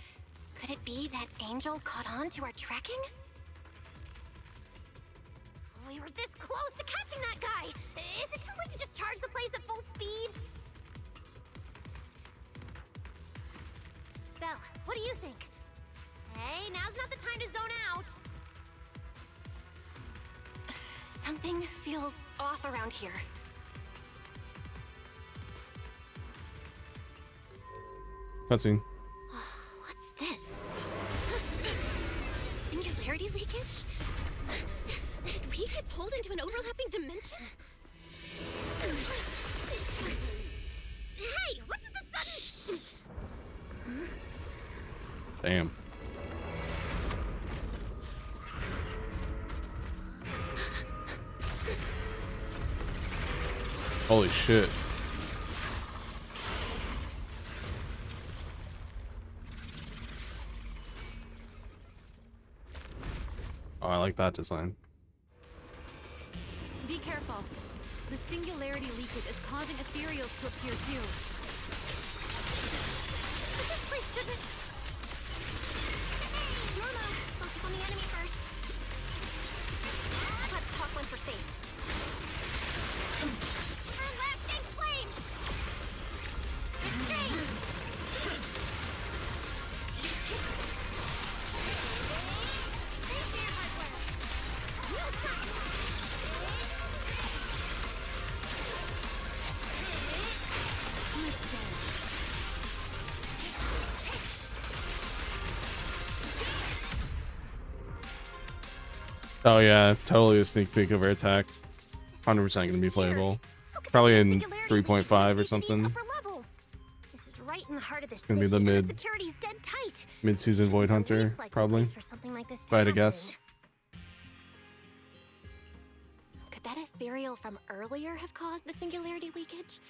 Could it be that Angel caught on to our tracking? We were this close to catching that guy! Is it too late to just charge the place at full speed? Belle, what do you think? Hey, now's not the time to zone out! Something feels off around here. Cutscene. What's this? Singularity leakage? Did we get pulled into an overlapping dimension? Hey, what's the sudden... Damn. Holy shit. Oh, I like that design. Be careful. The singularity leakage is causing ethereals to appear too. But this place shouldn't... Norma, focus on the enemy first. Let's talk once we're safe. Her lasting flame! Restrain! Oh yeah, totally a sneak peek of her attack. 100% gonna be playable. Probably in 3.5 or something. This is right in the heart of the It's gonna be the security's dead tight. mid-season Void Hunter, probably. For something like this If I had to guess. Could that ethereal from earlier have caused the singularity leakage?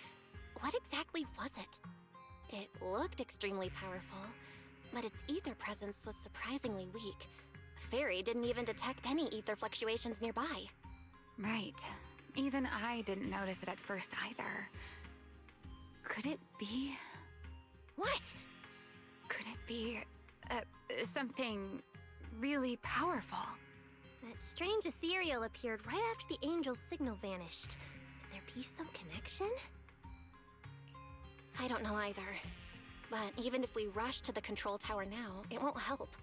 What exactly was it? It looked extremely powerful, but its ether presence was surprisingly weak. Fairy didn't even detect any ether fluctuations nearby. Right. Even I didn't notice it at first either. Could it be? What? Could it be something really powerful? That strange ethereal appeared right after the angel's signal vanished. Could there be some connection? I don't know either. But even if we rush to the control tower now, it won't help.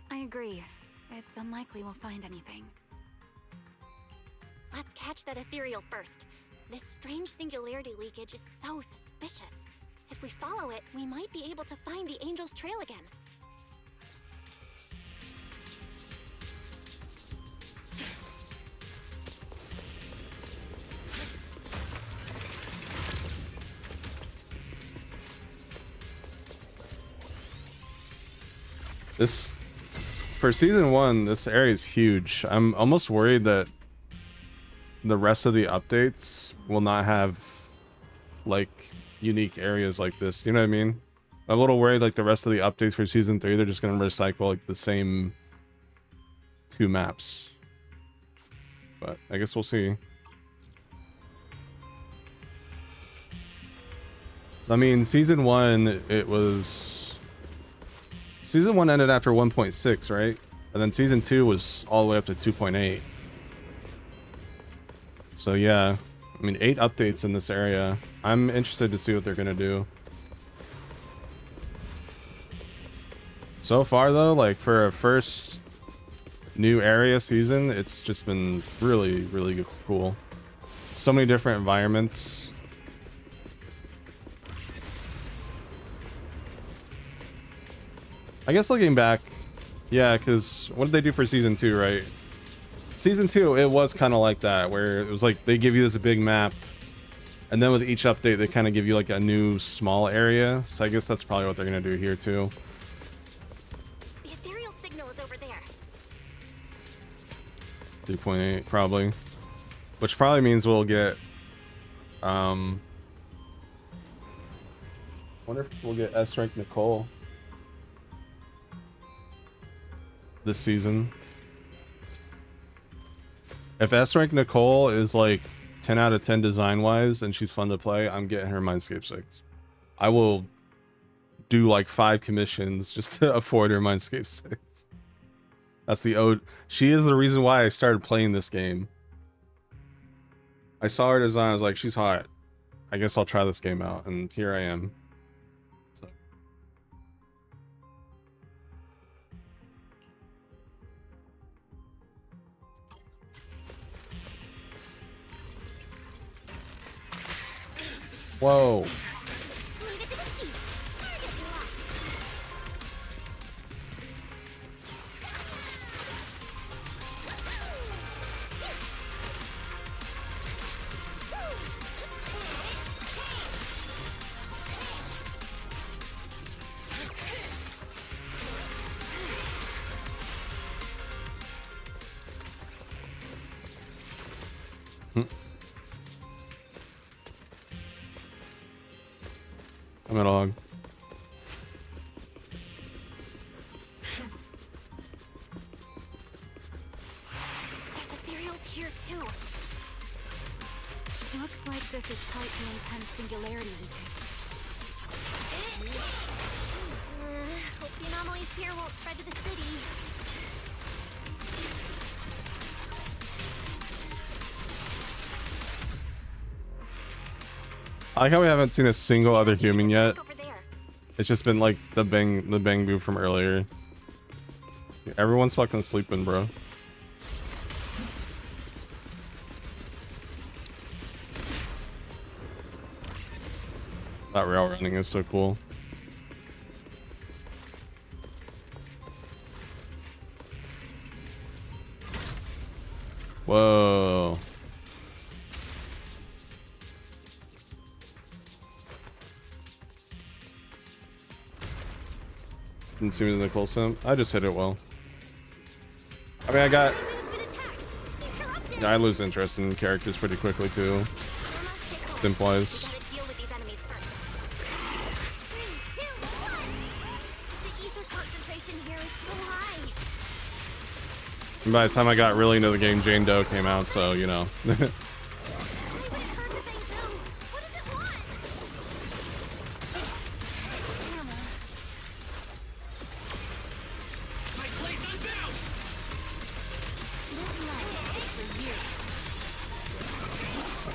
I agree. It's unlikely we'll find anything. Let's catch that ethereal first. This strange singularity leakage is so suspicious. If we follow it, we might be able to find the angel's trail again. This, for season 1, this area is huge. I'm almost worried that the rest of the updates will not have like unique areas like this. You know what I mean? I'm a little worried like the rest of the updates for season 3, they're just gonna recycle like the same 2 maps. But I guess we'll see. I mean, season 1, it was... Season 1 ended after 1.6, right? And then season 2 was all the way up to 2.8. So yeah, I mean, 8 updates in this area. I'm interested to see what they're gonna do. So far though, like for a first new area season, it's just been really, really cool. So many different environments. I guess looking back, yeah, because what did they do for season 2, right? Season 2, it was kind of like that, where it was like they give you this big map, and then with each update, they kind of give you like a new small area. So I guess that's probably what they're gonna do here too. The ethereal signal is over there. 3.8 probably, which probably means we'll get. Wonder if we'll get S rank Nicole this season. If S rank Nicole is like 10 out of 10 design wise and she's fun to play, I'm getting her Mindscape 6. I will do like 5 commissions just to afford her Mindscape 6. That's the ode. She is the reason why I started playing this game. I saw her design, I was like, she's hot. I guess I'll try this game out, and here I am. So. Whoa. I'm a dog. There's ethereals here too. Looks like this is quite the intense singularity leakage. Hope the anomalies here won't spread to the city. I like how we haven't seen a single other human yet. It's just been like the bang from earlier. Everyone's fucking sleeping, bro. That rail running is so cool. Whoa. Didn't see me in the Nicole sim. I just hit it well. I mean, yeah, I lose interest in characters pretty quickly too. Simp-wise. And by the time I got really into the game, Jane Doe came out, so you know.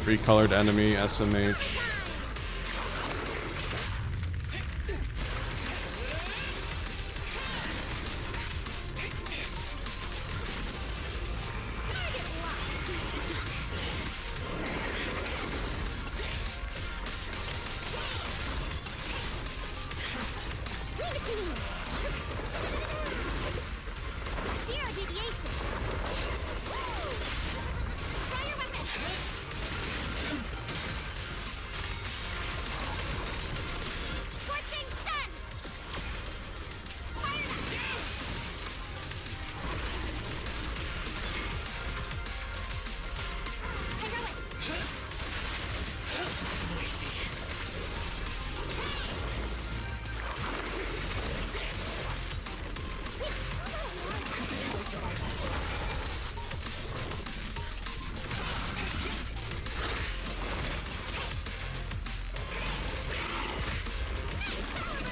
Recolored enemy, SMH.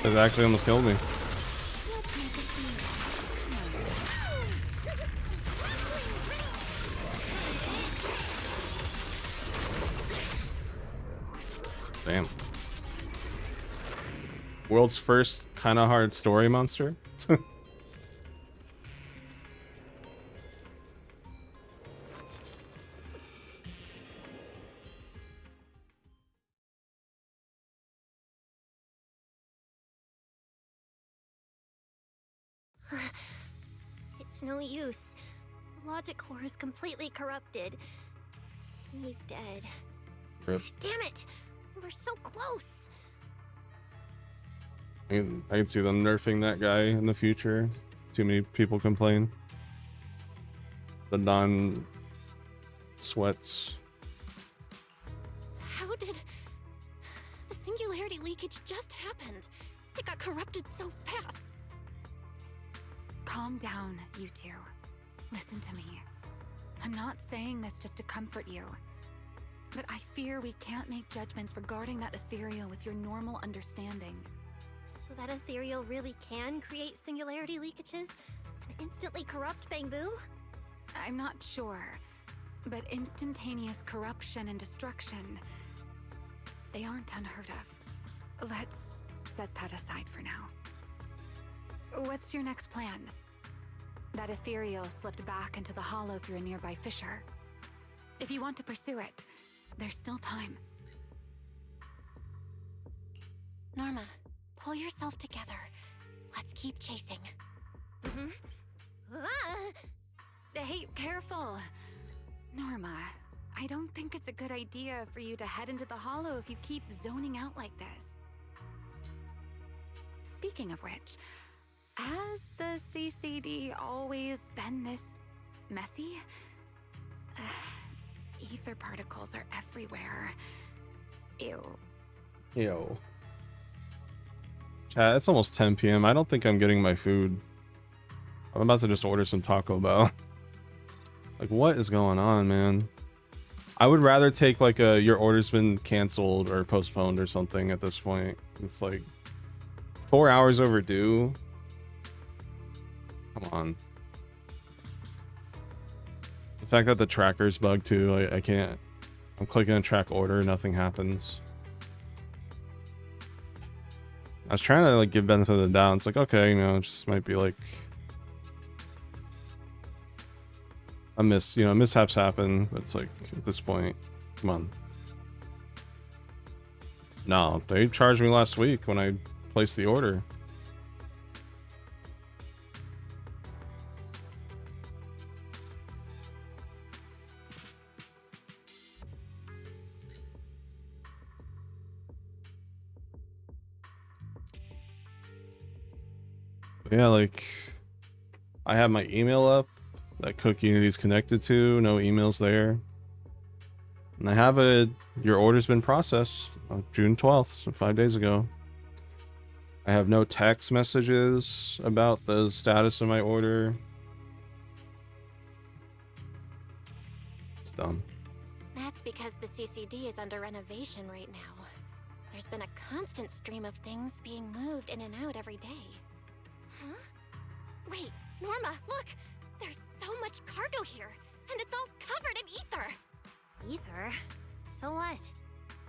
It actually almost killed me. Damn. World's first kind of hard story monster. It's no use. The logic core is completely corrupted. He's dead. Rip. Damn it! We're so close. I can see them nerfing that guy in the future. Too many people complain. The non-sweats. How did... The singularity leakage just happened. It got corrupted so fast. Calm down, you two. Listen to me. I'm not saying this just to comfort you. But I fear we can't make judgments regarding that ethereal with your normal understanding. So that ethereal really can create singularity leakages and instantly corrupt Bangbu? I'm not sure. But instantaneous corruption and destruction, they aren't unheard of. Let's set that aside for now. What's your next plan? That ethereal slipped back into the hollow through a nearby fissure. If you want to pursue it, there's still time. Norma, pull yourself together. Let's keep chasing. Hey, careful! Norma, I don't think it's a good idea for you to head into the hollow if you keep zoning out like this. Speaking of which, has the CCD always been this messy? Ether particles are everywhere. Ew. Yo. Chat, it's almost 10 p.m. I don't think I'm getting my food. I'm about to just order some Taco Bell. Like, what is going on, man? I would rather take like a your order's been canceled or postponed or something at this point. It's like 4 hours overdue. Come on. The fact that the tracker's bugged too, I can't. I'm clicking a track order, nothing happens. I was trying to like give benefit of the doubt. It's like, okay, you know, it just might be like mishaps happen. It's like at this point, come on. No, they charged me last week when I placed the order. Yeah, like I have my email up that Cook Unity's connected to, no emails there. And I have your order's been processed on June 12th, so 5 days ago. I have no text messages about the status of my order. It's dumb. That's because the CCD is under renovation right now. There's been a constant stream of things being moved in and out every day. Huh? Wait, Norma, look! There's so much cargo here, and it's all covered in ether! Ether? So what?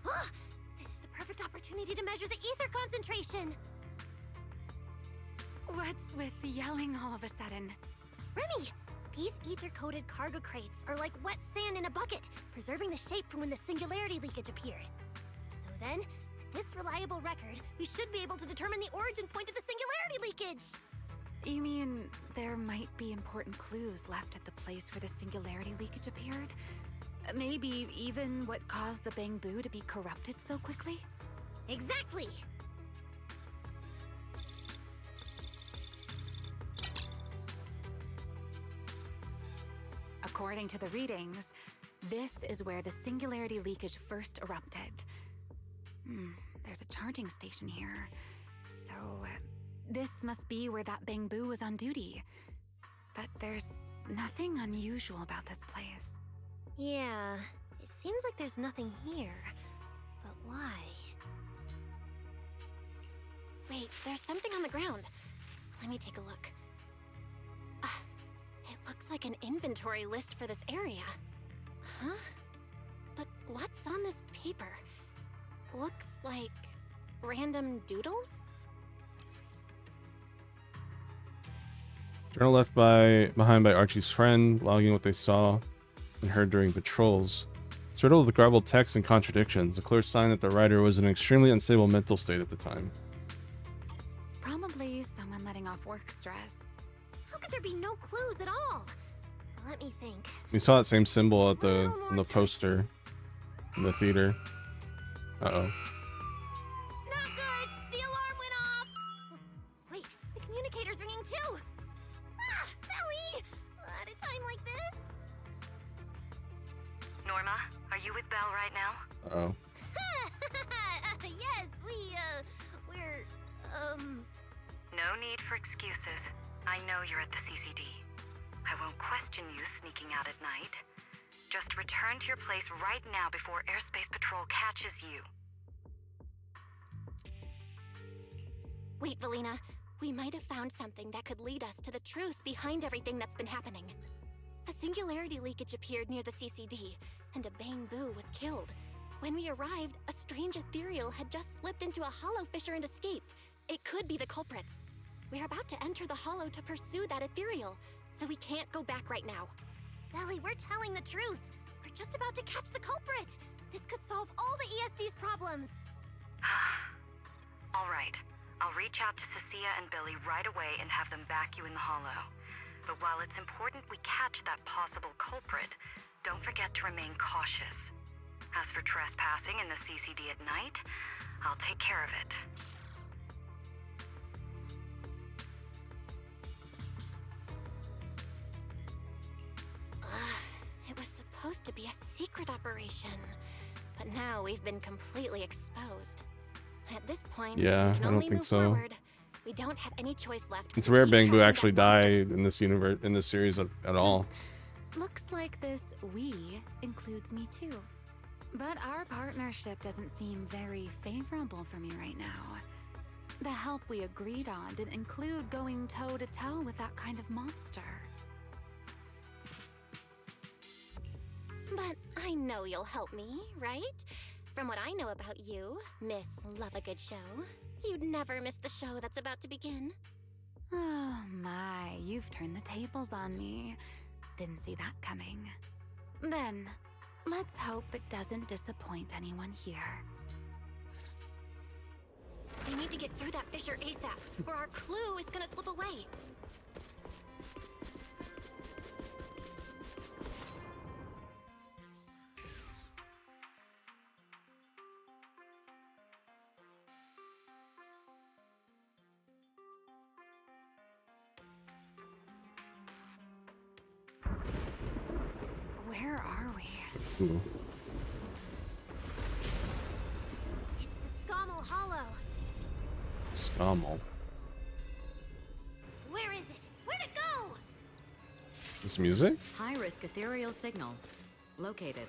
Ah, this is the perfect opportunity to measure the ether concentration! What's with the yelling all of a sudden? Remy! These ether-coated cargo crates are like wet sand in a bucket, preserving the shape from when the singularity leakage appeared. So then, with this reliable record, we should be able to determine the origin point of the singularity leakage! You mean there might be important clues left at the place where the singularity leakage appeared? Maybe even what caused the Bangbu to be corrupted so quickly? Exactly! According to the readings, this is where the singularity leakage first erupted. There's a charging station here. So, this must be where that Bangbu was on duty. But there's nothing unusual about this place. Yeah, it seems like there's nothing here. But why? Wait, there's something on the ground. Let me take a look. It looks like an inventory list for this area. Huh? But what's on this paper? Looks like random doodles? Journal left behind by Archie's friend, logging what they saw and heard during patrols. It's riddled with garbled text and contradictions, a clear sign that the writer was in an extremely unstable mental state at the time. Probably someone letting off work stress. How could there be no clues at all? Let me think. We saw that same symbol at the poster in the theater. Uh-oh. Not good! The alarm went off! Wait, the communicator's ringing too! Ah! Belly! At a time like this? Norma, are you with Belle right now? Uh-oh. Yes, we're, No need for excuses. I know you're at the CCD. I won't question you sneaking out at night. Just return to your place right now before Airspace Patrol catches you. Wait, Valina. We might have found something that could lead us to the truth behind everything that's been happening. A singularity leakage appeared near the CCD, and a Bangbu was killed. When we arrived, a strange ethereal had just slipped into a hollow fissure and escaped. It could be the culprit. We're about to enter the hollow to pursue that ethereal, so we can't go back right now. Belly, we're telling the truth. We're just about to catch the culprit. This could solve all the ESD's problems. All right. I'll reach out to Cecilia and Billy right away and have them back you in the hollow. But while it's important we catch that possible culprit, don't forget to remain cautious. As for trespassing in the CCD at night, I'll take care of it. It was supposed to be a secret operation, but now we've been completely exposed. At this point, Yeah, we can I only don't think move so. forward. We don't have any choice left. It's but to rare keep Bangbu tracking actually that monster. died in this universe, in this series at all. Looks like this "we" includes me too. But our partnership doesn't seem very favorable for me right now. The help we agreed on didn't include going toe-to-toe with that kind of monster. But I know you'll help me, right? From what I know about you, Miss Love a Good Show, you'd never miss the show that's about to begin. Oh my, you've turned the tables on me. Didn't see that coming. Then, let's hope it doesn't disappoint anyone here. I need to get through that fissure ASAP, or our clue is gonna slip away. Where are we? Ooh. It's the Scommel Hollow. Scommel. Where is it? Where'd it go? This music? High-risk ethereal signal. Located.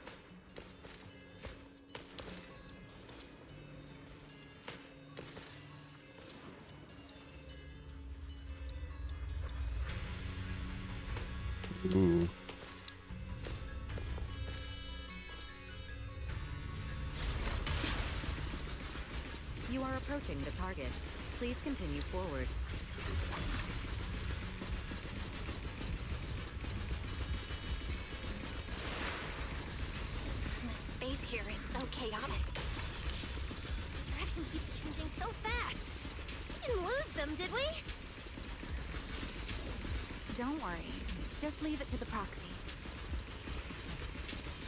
Ooh. You are approaching the target. Please continue forward. The space here is so chaotic. Direction keeps changing so fast. We didn't lose them, did we? Don't worry. Just leave it to the proxy.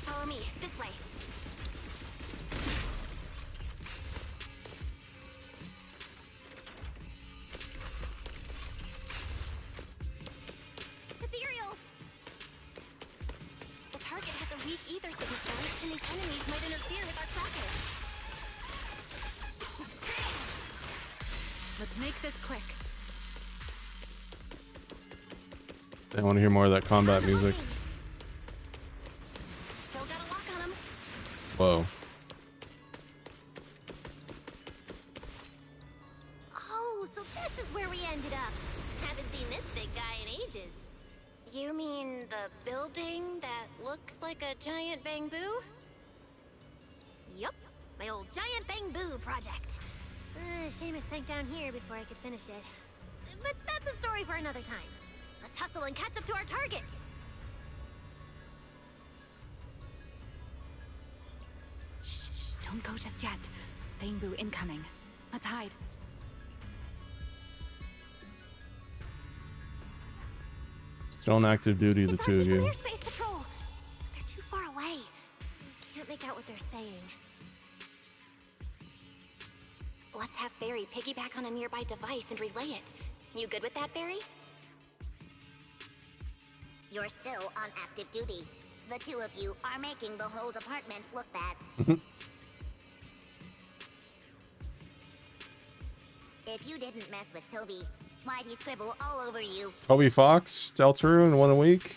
Follow me, this way. Ethereals! The target has a weak ether signature, and these enemies might interfere with our tracking. Let's make this quick. I want to hear more of that combat music. Still got a lock on him. Whoa. Oh, so this is where we ended up. Haven't seen this big guy in ages. You mean the building that looks like a giant bamboo? Yup, my old giant bamboo project. Shame it sank down here before I could finish it. But that's a story for another time. Let's hustle and catch up to our target. Shh, don't go just yet. Bangbu incoming. Let's hide. Still on active duty, the two of From you. Airspace Patrol. They're too far away. I can't make out what they're saying. Let's have Barry piggyback on a nearby device and relay it. You good with that, Barry? You're still on active duty. The two of you are making the whole department look bad. If you didn't mess with Toby, why'd he scribble all over you? Toby Fox, Deltarune, in 1 week.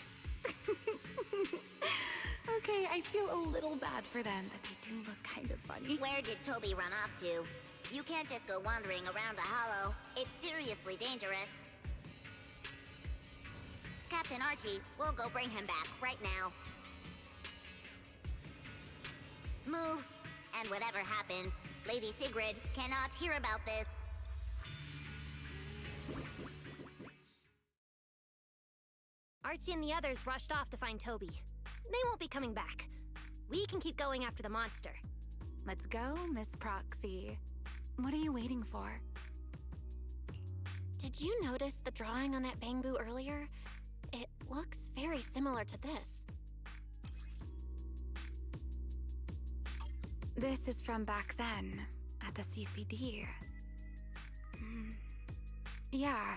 Okay, I feel a little bad for them, but they do look kind of funny. Where did Toby run off to? You can't just go wandering around a hollow. It's seriously dangerous. Captain Archie, we'll go bring him back right now. Move, and whatever happens, Lady Sigrid cannot hear about this. Archie and the others rushed off to find Toby. They won't be coming back. We can keep going after the monster. Let's go, Miss Proxy. What are you waiting for? Did you notice the drawing on that bamboo earlier? It looks very similar to this. This is from back then, at the CCD. Yeah,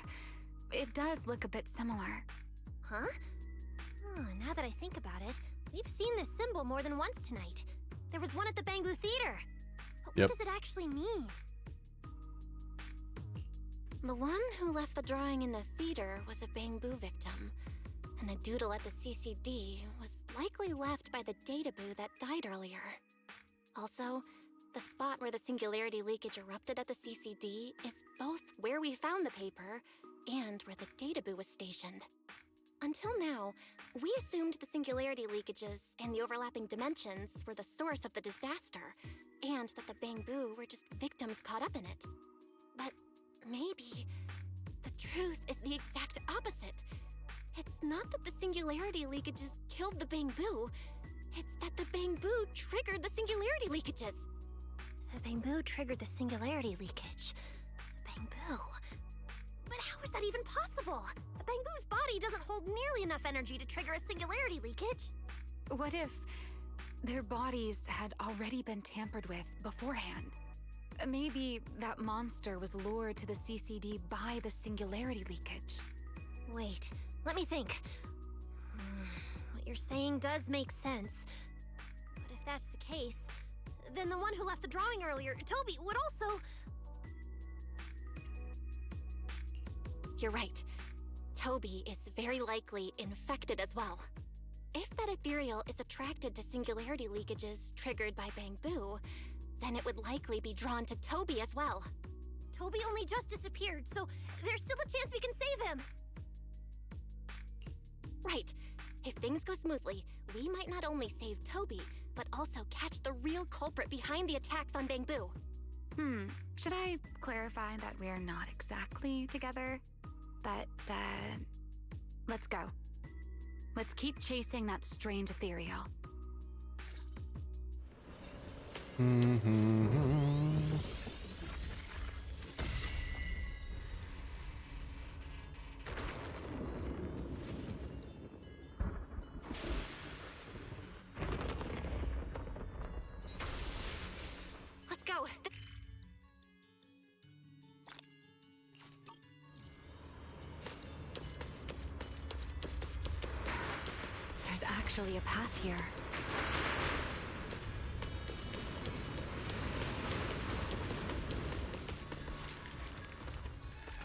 it does look a bit similar. Huh? Oh, now that I think about it, we've seen this symbol more than once tonight. There was one at the Bangbu Theater. But Yep. what does it actually mean? The one who left the drawing in the theater was a Bangbu victim, and the doodle at the CCD was likely left by the data boo that died earlier. Also, the spot where the singularity leakage erupted at the CCD is both where we found the paper and where the data boo was stationed. Until now, we assumed the singularity leakages and the overlapping dimensions were the source of the disaster, and that the Bangbu were just victims caught up in it. But maybe the truth is the exact opposite. It's not that the singularity leakages killed the Bangbu, it's that the Bangbu triggered the singularity leakages. The Bangbu triggered the singularity leakage. Bangbu? But how is that even possible? The Bangbu's body doesn't hold nearly enough energy to trigger a singularity leakage. What if their bodies had already been tampered with beforehand? Maybe that monster was lured to the CCD by the singularity leakage. Wait, let me think. What you're saying does make sense. But if that's the case, then the one who left the drawing earlier, Toby, would also... You're right. Toby is very likely infected as well. If that ethereal is attracted to singularity leakages triggered by Bangbu, then it would likely be drawn to Toby as well. Toby only just disappeared, so there's still a chance we can save him. Right. If things go smoothly, we might not only save Toby, but also catch the real culprit behind the attacks on Bangbu. Should I clarify that we're not exactly together? But, let's go. Let's keep chasing that strange ethereal. Let's go. There's actually a path here.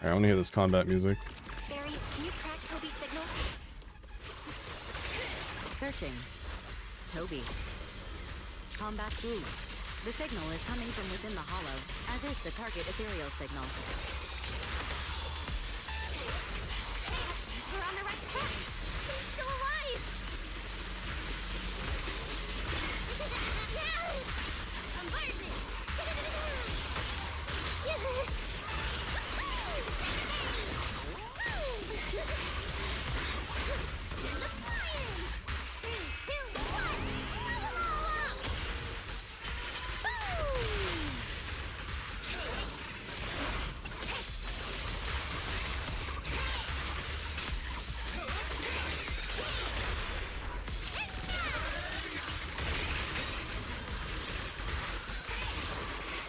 I want to hear this combat music. Barry, can you track Toby's signal? Searching. Toby. Combat blue. The signal is coming from within the hollow, as is the target ethereal signal. We're on the right track. He's still alive.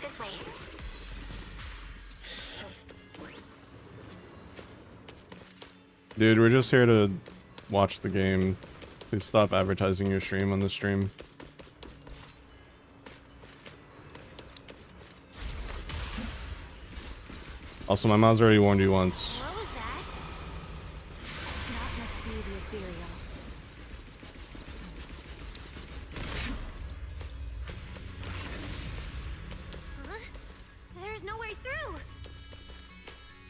This way. Dude, we're just here to watch the game. Please stop advertising your stream on the stream. Also, my mom's already warned you once. What was that? That must be the ethereal. Huh? There's no way through.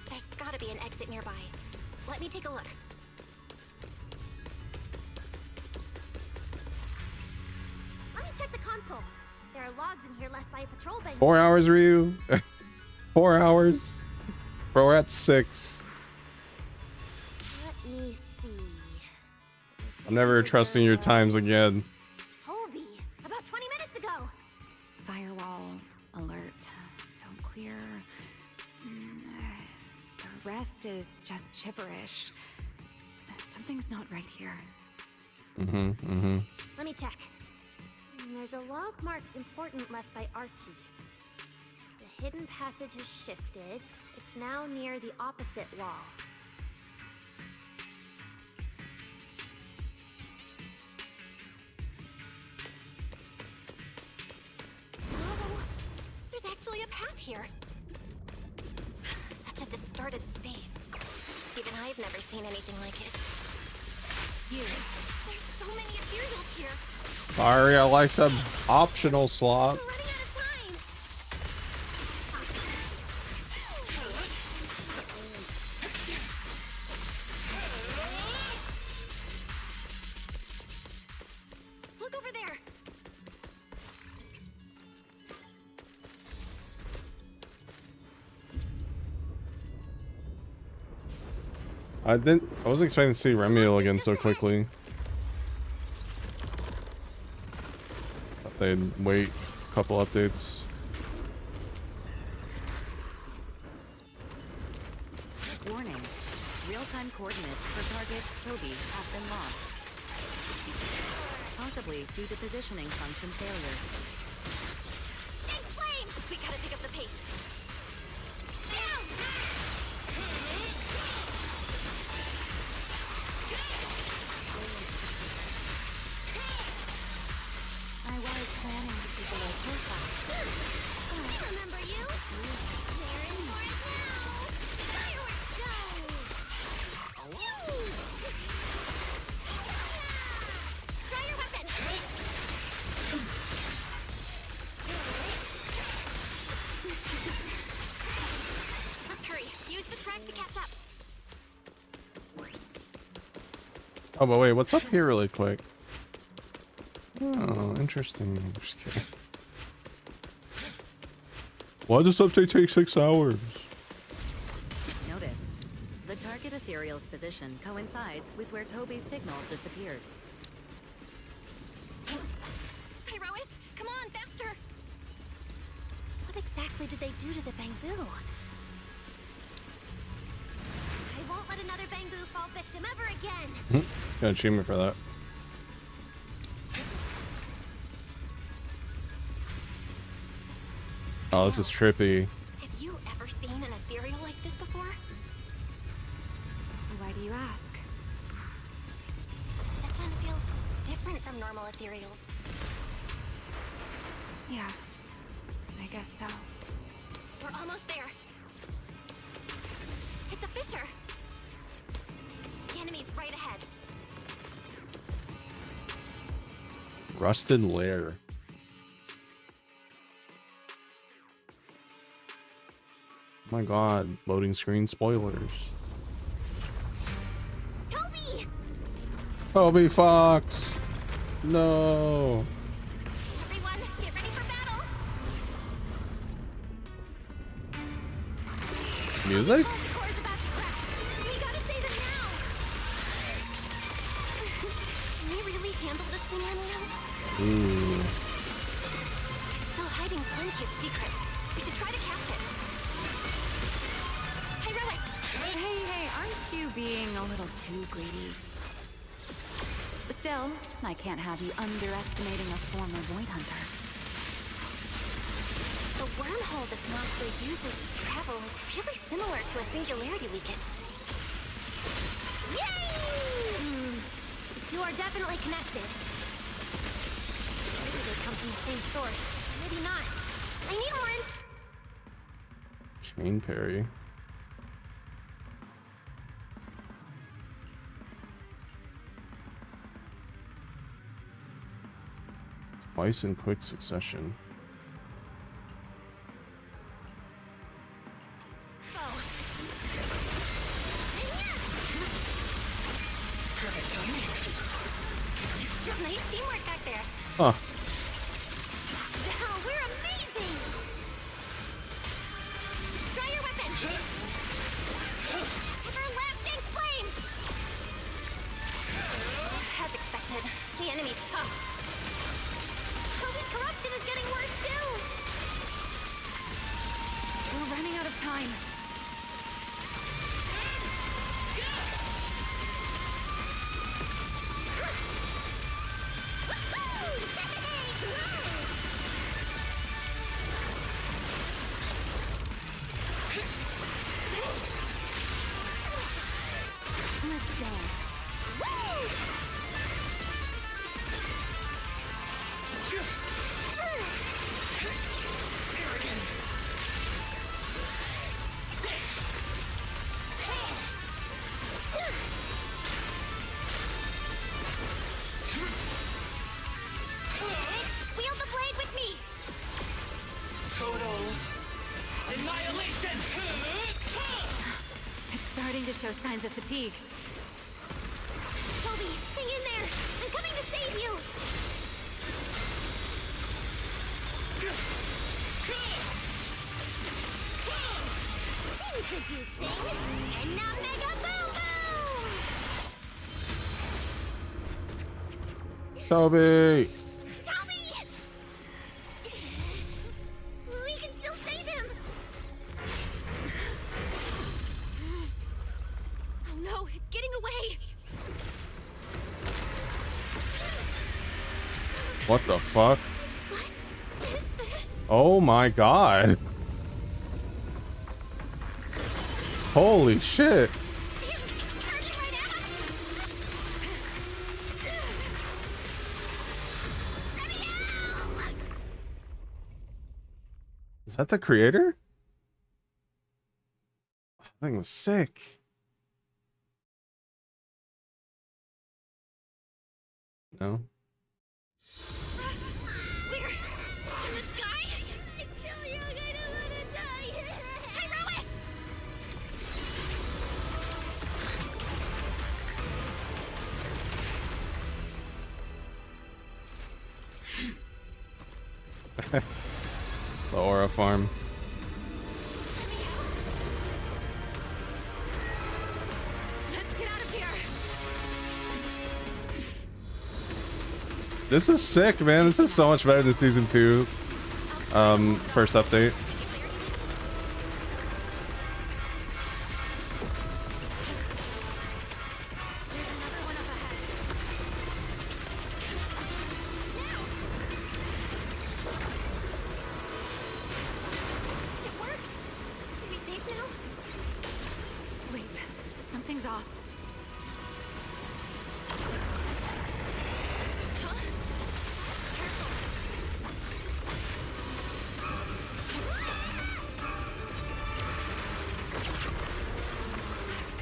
There's gotta be an exit nearby. Let me take a look. Let me check the console. There are logs in here left by a patrol bank. 4 hours, Ryu? 4 hours? Bro, we're at 6. Let me see. I'm never trusting your times again. Toby, about 20 minutes ago. Firewall alert. Don't clear. The rest is just gibberish. Something's not right here. Let me check. There's a log marked important left by Archie. The hidden passage has shifted. It's now near the opposite wall. Oh, there's actually a path here. Such such a distorted space. Even I've never seen anything like it. Here. There's so many ethereals here. Sorry, I like the optional slot. We're running out of time. Look over there. I wasn't expecting to see Remiel again so quickly. Thought they'd wait a couple updates. Warning. Real-time coordinates for target Toby have been lost. Possibly due to positioning function failure. Big flame! We gotta pick up the pace. I was planning to keep a low profile. Remember you? They're in for it now. Fireworks show. Try your weapon! Let's hurry. Use the track to catch up. Oh, but wait, what's up here really quick? Oh, interesting. Just kidding. Why does this update take 6 hours? Notice. The target ethereal's position coincides with where Toby's signal disappeared. Pyrois, come on, faster! What exactly did they do to the bamboo? I won't let another bamboo fall victim ever again. Got an achievement for that. Oh, this is trippy. Have you ever seen an ethereal like this before? Why do you ask? This one feels different from normal ethereals. Yeah, I guess so. We're almost there. It's a fissure. The enemy's right ahead. Rusted Lair. Oh my god, loading screen spoilers. Toby! Toby Fox! No! Everyone, get ready for battle! Music? Core's about to crash. We gotta save it now! Can we really handle this thing, Remiel? Ooh. It's still hiding plenty of secrets. We should try to catch it. Hey, aren't you being a little too greedy? Still, I can't have you underestimating a former Void Hunter. The wormhole this monster uses to travel is really similar to a singularity leakage. Yay! The two are definitely connected. Maybe they come from the same source. Maybe not. I need more Chain parry. Twice in quick succession. Nice teamwork back there. Huh. Wow, we're amazing! Try your weapon. Everlasting flame. As expected, the enemy's tough. Toby's corruption is getting worse too! We're running out of time. Let's dance. starting to show signs of fatigue. Toby, hang in there! I'm coming to save you! Introducing Enna Mega Boom Boom! Toby! Toby! We can still save him! Oh no, it's getting away! What the fuck? What is this? Oh my god. Holy shit. Is that the creator? That thing was sick. No? We're in the sky? It's still young, I don't want to die! Hey, Rowan! The aura farm. Let's get out of here! This is sick, man. This is so much better than season 2. First update. It worked! Are we safe now? Wait, something's off.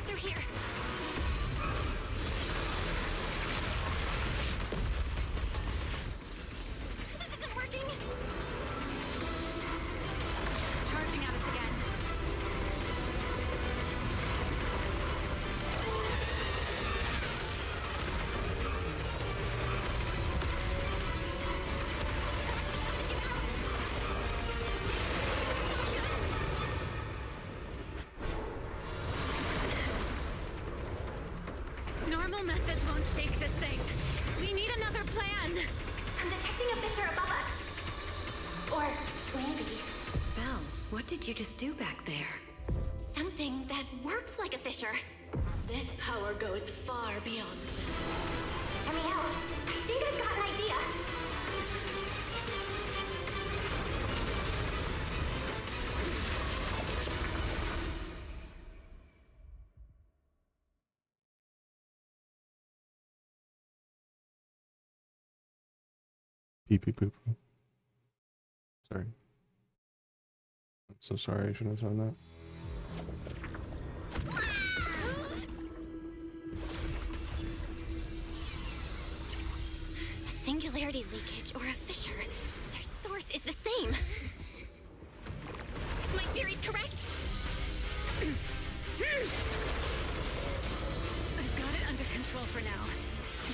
They're here! This isn't working! Charging at us again. Normal methods won't shake this thing. We need another plan. I'm detecting a fissure above us. Or maybe Belle, what did you just do back there? something that works like a fissure. This power goes far beyond me. Let me out. I think I've got an idea. Pee pee poo poo. Sorry. I'm so sorry. I shouldn't have done that. A singularity leakage or a fissure. Their source is the same. My theory's correct. I've got it under control for now.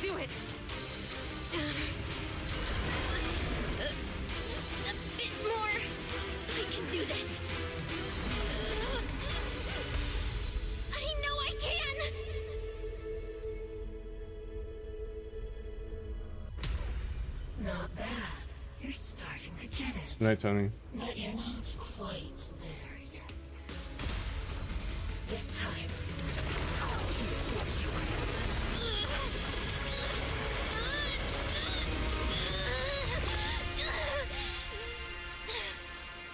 Do it! Just a bit more. I can do this. I know I can. Not bad. You're starting to get it. Good night, Tony. But you're not quite there yet. This time,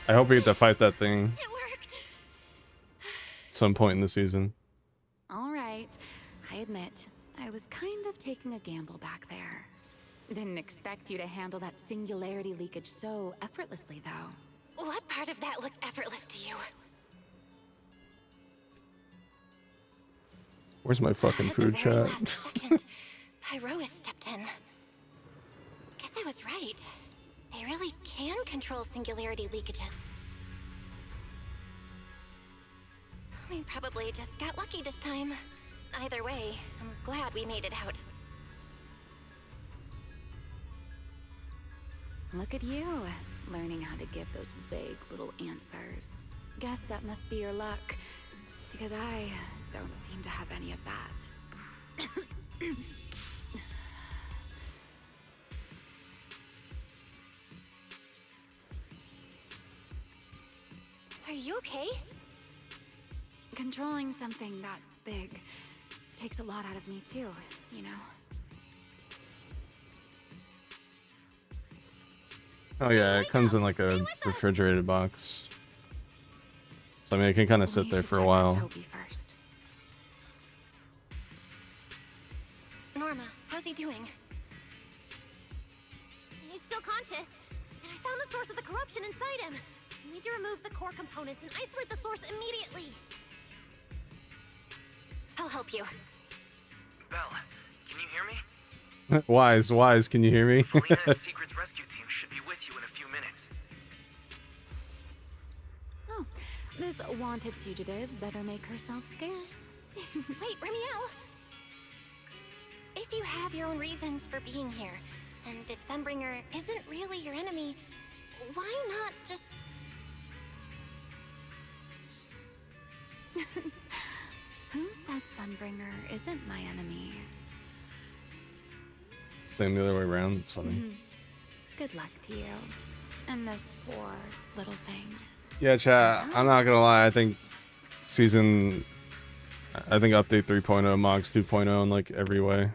I hope we get to fight that thing It worked. at some point in the season. All right. I admit, I was kind of taking a gamble back there. Didn't expect you to handle that singularity leakage so effortlessly, though. What part of that looked effortless to you? Where's my fucking At the food very chat? last second, Pyrois stepped in. Guess I was right. They really can control singularity leakages. We probably just got lucky this time. Either way, I'm glad we made it out. Look at you, learning how to give those vague little answers. Guess that must be your luck, because I don't seem to have any of that. Are you okay? Controlling something that big takes a lot out of me too, you know? Oh yeah, it comes in like a refrigerated box. So I mean, it can kind of sit there for a while. Toby first. Norma, how's he doing? He's still conscious, and I found the source of the corruption inside him. We need to remove the core components and isolate the source immediately. I'll help you. Belle, can you hear me? Wise, can you hear me? Felina and Secret's rescue team should be with you in a few minutes. Oh, this wanted fugitive better make herself scarce. Wait, Remiel! If you have your own reasons for being here, and if Sunbringer isn't really your enemy, why not just... Who said Sunbringer isn't my enemy? Same the other way around. It's funny. Good luck to you. And this poor little thing. Yeah, chat. I'm not gonna lie. I think update 3.0 mocks 2.0 in like every way. A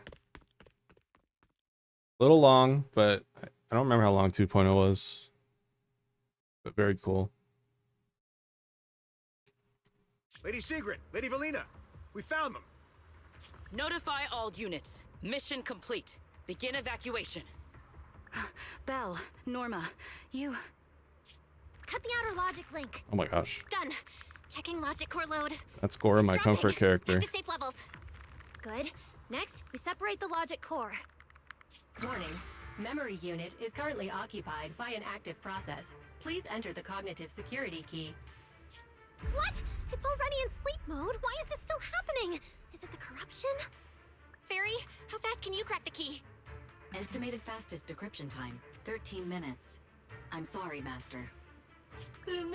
little long, but I don't remember how long 2.0 was. But very cool. Lady Secret, Lady Valina, we found them. Notify all units. Mission complete. Begin evacuation. Belle, Norma, you... Cut the outer logic link. Oh my gosh. Done. Checking logic core load. That's Gora, my comfort character. Back to safe levels. Good. Next, we separate the logic core. Warning. Memory unit is currently occupied by an active process. Please enter the cognitive security key. What? It's already in sleep mode. Why is this still happening? Is it the corruption? Fairy, how fast can you crack the key? Estimated fastest decryption time, 13 minutes. I'm sorry, Master. Is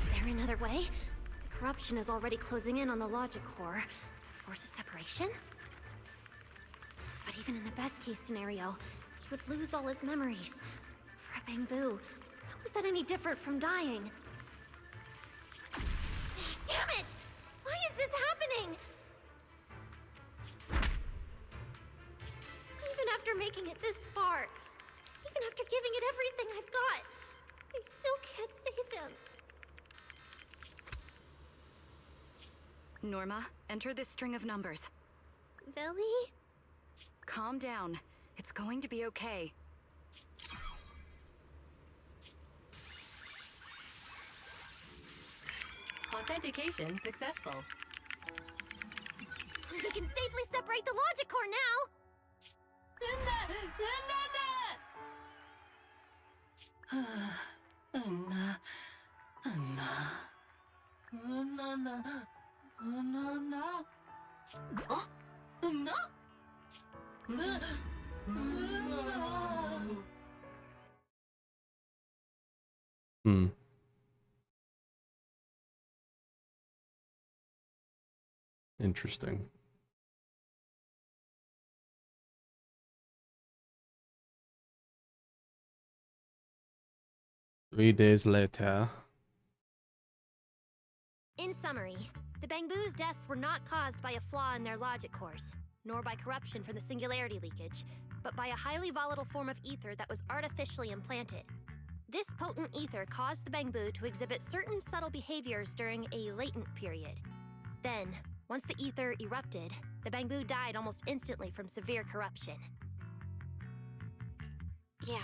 there another way? The corruption is already closing in on the logic core. Force a separation? But even in the best case scenario, he would lose all his memories. For a Bangbu, how is that any different from dying? Damn it! Why is this happening? Even after making it this far, even after giving it everything I've got, I still can't save him. Norma, enter this string of numbers. Velly? Calm down. It's going to be okay. Authentication successful. We can safely separate the logic core now! Interesting. Three days later. In summary, the Bangbu's deaths were not caused by a flaw in their logic cores, nor by corruption from the singularity leakage, but by a highly volatile form of ether that was artificially implanted. This potent ether caused the Bangbu to exhibit certain subtle behaviors during a latent period. Then, once the ether erupted, the Bangbu died almost instantly from severe corruption. Yeah.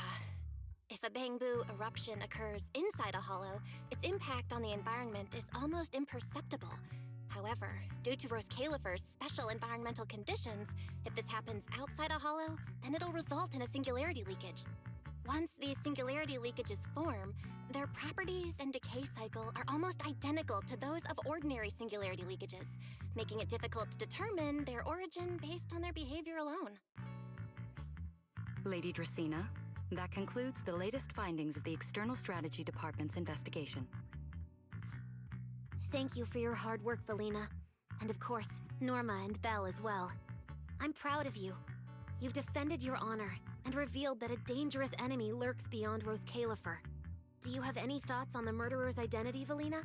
If a Bangbu eruption occurs inside a hollow, its impact on the environment is almost imperceptible. However, due to Rose Califer's special environmental conditions, if this happens outside a hollow, then it'll result in a singularity leakage. Once these singularity leakages form, their properties and decay cycle are almost identical to those of ordinary singularity leakages, making it difficult to determine their origin based on their behavior alone. Lady Dracena, that concludes the latest findings of the External Strategy Department's investigation. Thank you for your hard work, Valina. And of course, Norma and Belle as well. I'm proud of you. You've defended your honor and revealed that a dangerous enemy lurks beyond Rose Califer. Do you have any thoughts on the murderer's identity, Valina?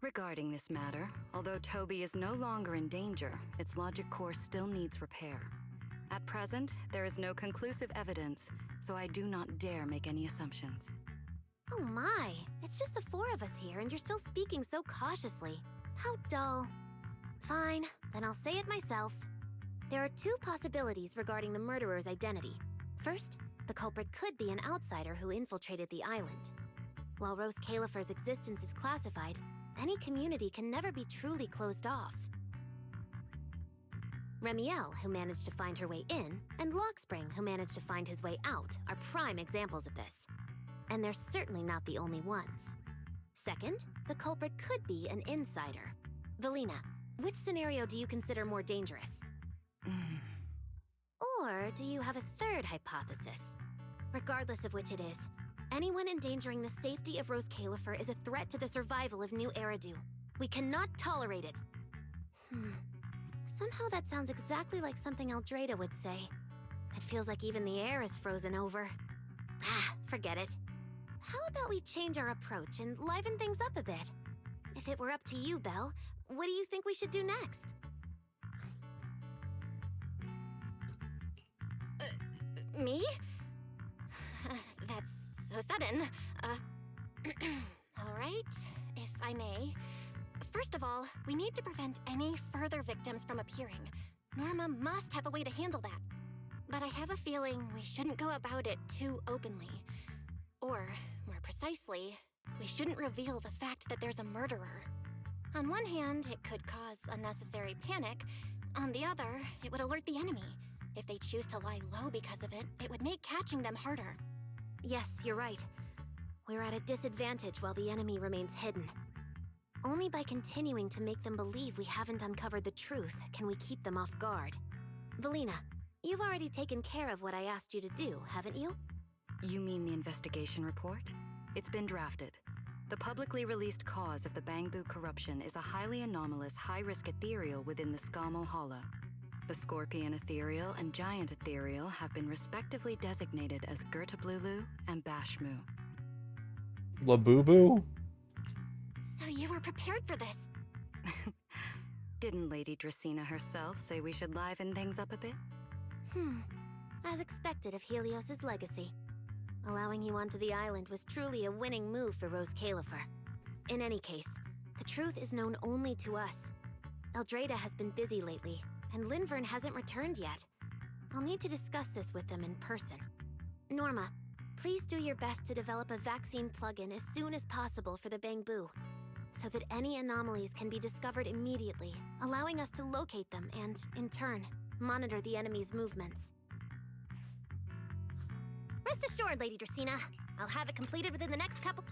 Regarding this matter, although Toby is no longer in danger, its logic core still needs repair. At present, there is no conclusive evidence, so I do not dare make any assumptions. Oh my, it's just the four of us here and you're still speaking so cautiously. How dull. Fine, then I'll say it myself. There are two possibilities regarding the murderer's identity. First, the culprit could be an outsider who infiltrated the island. While Rose Califer's existence is classified, any community can never be truly closed off. Remiel, who managed to find her way in, and Lockspring, who managed to find his way out, are prime examples of this. And they're certainly not the only ones. Second, the culprit could be an insider. Valina, which scenario do you consider more dangerous? Or do you have a third hypothesis? Regardless of which it is, anyone endangering the safety of Rose Califer is a threat to the survival of New Eridu. We cannot tolerate it. Somehow that sounds exactly like something Eldrada would say. It feels like even the air is frozen over. Forget it. How about we change our approach and liven things up a bit? If it were up to you, Belle, what do you think we should do next? Me? That's so sudden. All right, if I may. First of all, we need to prevent any further victims from appearing. Norma must have a way to handle that. But I have a feeling we shouldn't go about it too openly. Or, more precisely, we shouldn't reveal the fact that there's a murderer. On one hand, it could cause unnecessary panic. On the other, it would alert the enemy. If they choose to lie low because of it, it would make catching them harder. Yes, you're right. We're at a disadvantage while the enemy remains hidden. Only by continuing to make them believe we haven't uncovered the truth can we keep them off guard. Valina, you've already taken care of what I asked you to do, haven't you? You mean the investigation report? It's been drafted. The publicly released cause of the Bangbu corruption is a highly anomalous, high-risk ethereal within the Skamel Hollow. The Scorpion Ethereal and Giant Ethereal have been respectively designated as Gertablulu and Bashmu. Labubu? So you were prepared for this? Didn't Lady Dracena herself say we should liven things up a bit? As expected of Helios's legacy. Allowing you onto the island was truly a winning move for Rose Califer. In any case, the truth is known only to us. Eldrada has been busy lately, and Linvern hasn't returned yet. I'll need to discuss this with them in person. Norma, please do your best to develop a vaccine plugin as soon as possible for the Bangbu, so that any anomalies can be discovered immediately, allowing us to locate them and, in turn, monitor the enemy's movements. Rest assured, Lady Dracena. I'll have it completed within the next couple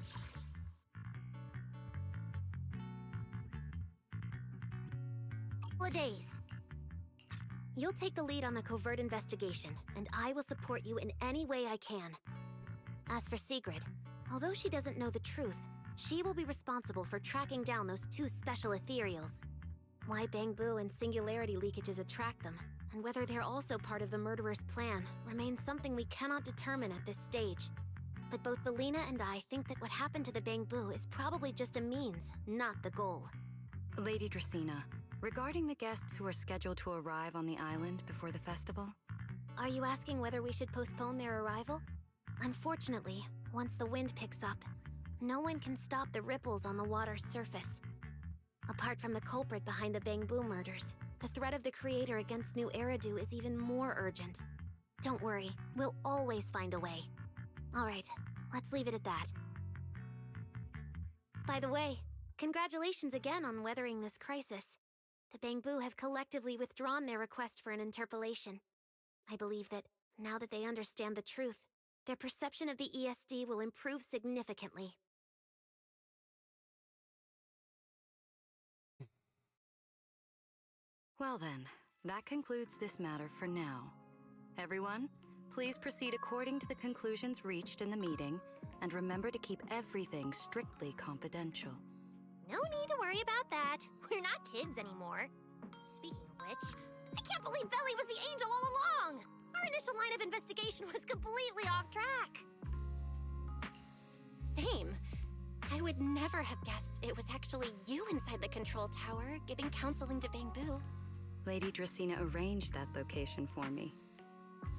of days. You'll take the lead on the covert investigation, and I will support you in any way I can. As for Sigrid, although she doesn't know the truth, she will be responsible for tracking down those two special ethereals. Why Bangbu and singularity leakages attract them, and whether they're also part of the murderer's plan, remains something we cannot determine at this stage. But both Valina and I think that what happened to the Bangbu is probably just a means, not the goal. Lady Dracena, regarding the guests who are scheduled to arrive on the island before the festival? Are you asking whether we should postpone their arrival? Unfortunately, once the wind picks up, no one can stop the ripples on the water's surface. Apart from the culprit behind the Bangbu murders, the threat of the Creator against New Eridu is even more urgent. Don't worry, we'll always find a way. Alright, let's leave it at that. By the way, congratulations again on weathering this crisis. The Bangbu have collectively withdrawn their request for an interpolation. I believe that Now that they understand the truth, their perception of the ESD will improve significantly. Well then, that concludes this matter for now. Everyone, please proceed according to the conclusions reached in the meeting, and remember to keep everything strictly confidential. No need to worry about that. We're not kids anymore. Speaking of which, I can't believe Velly was the angel all along! Our initial line of investigation was completely off track. Same. I would never have guessed it was actually you inside the control tower giving counseling to Bangbu. Lady Dracena arranged that location for me.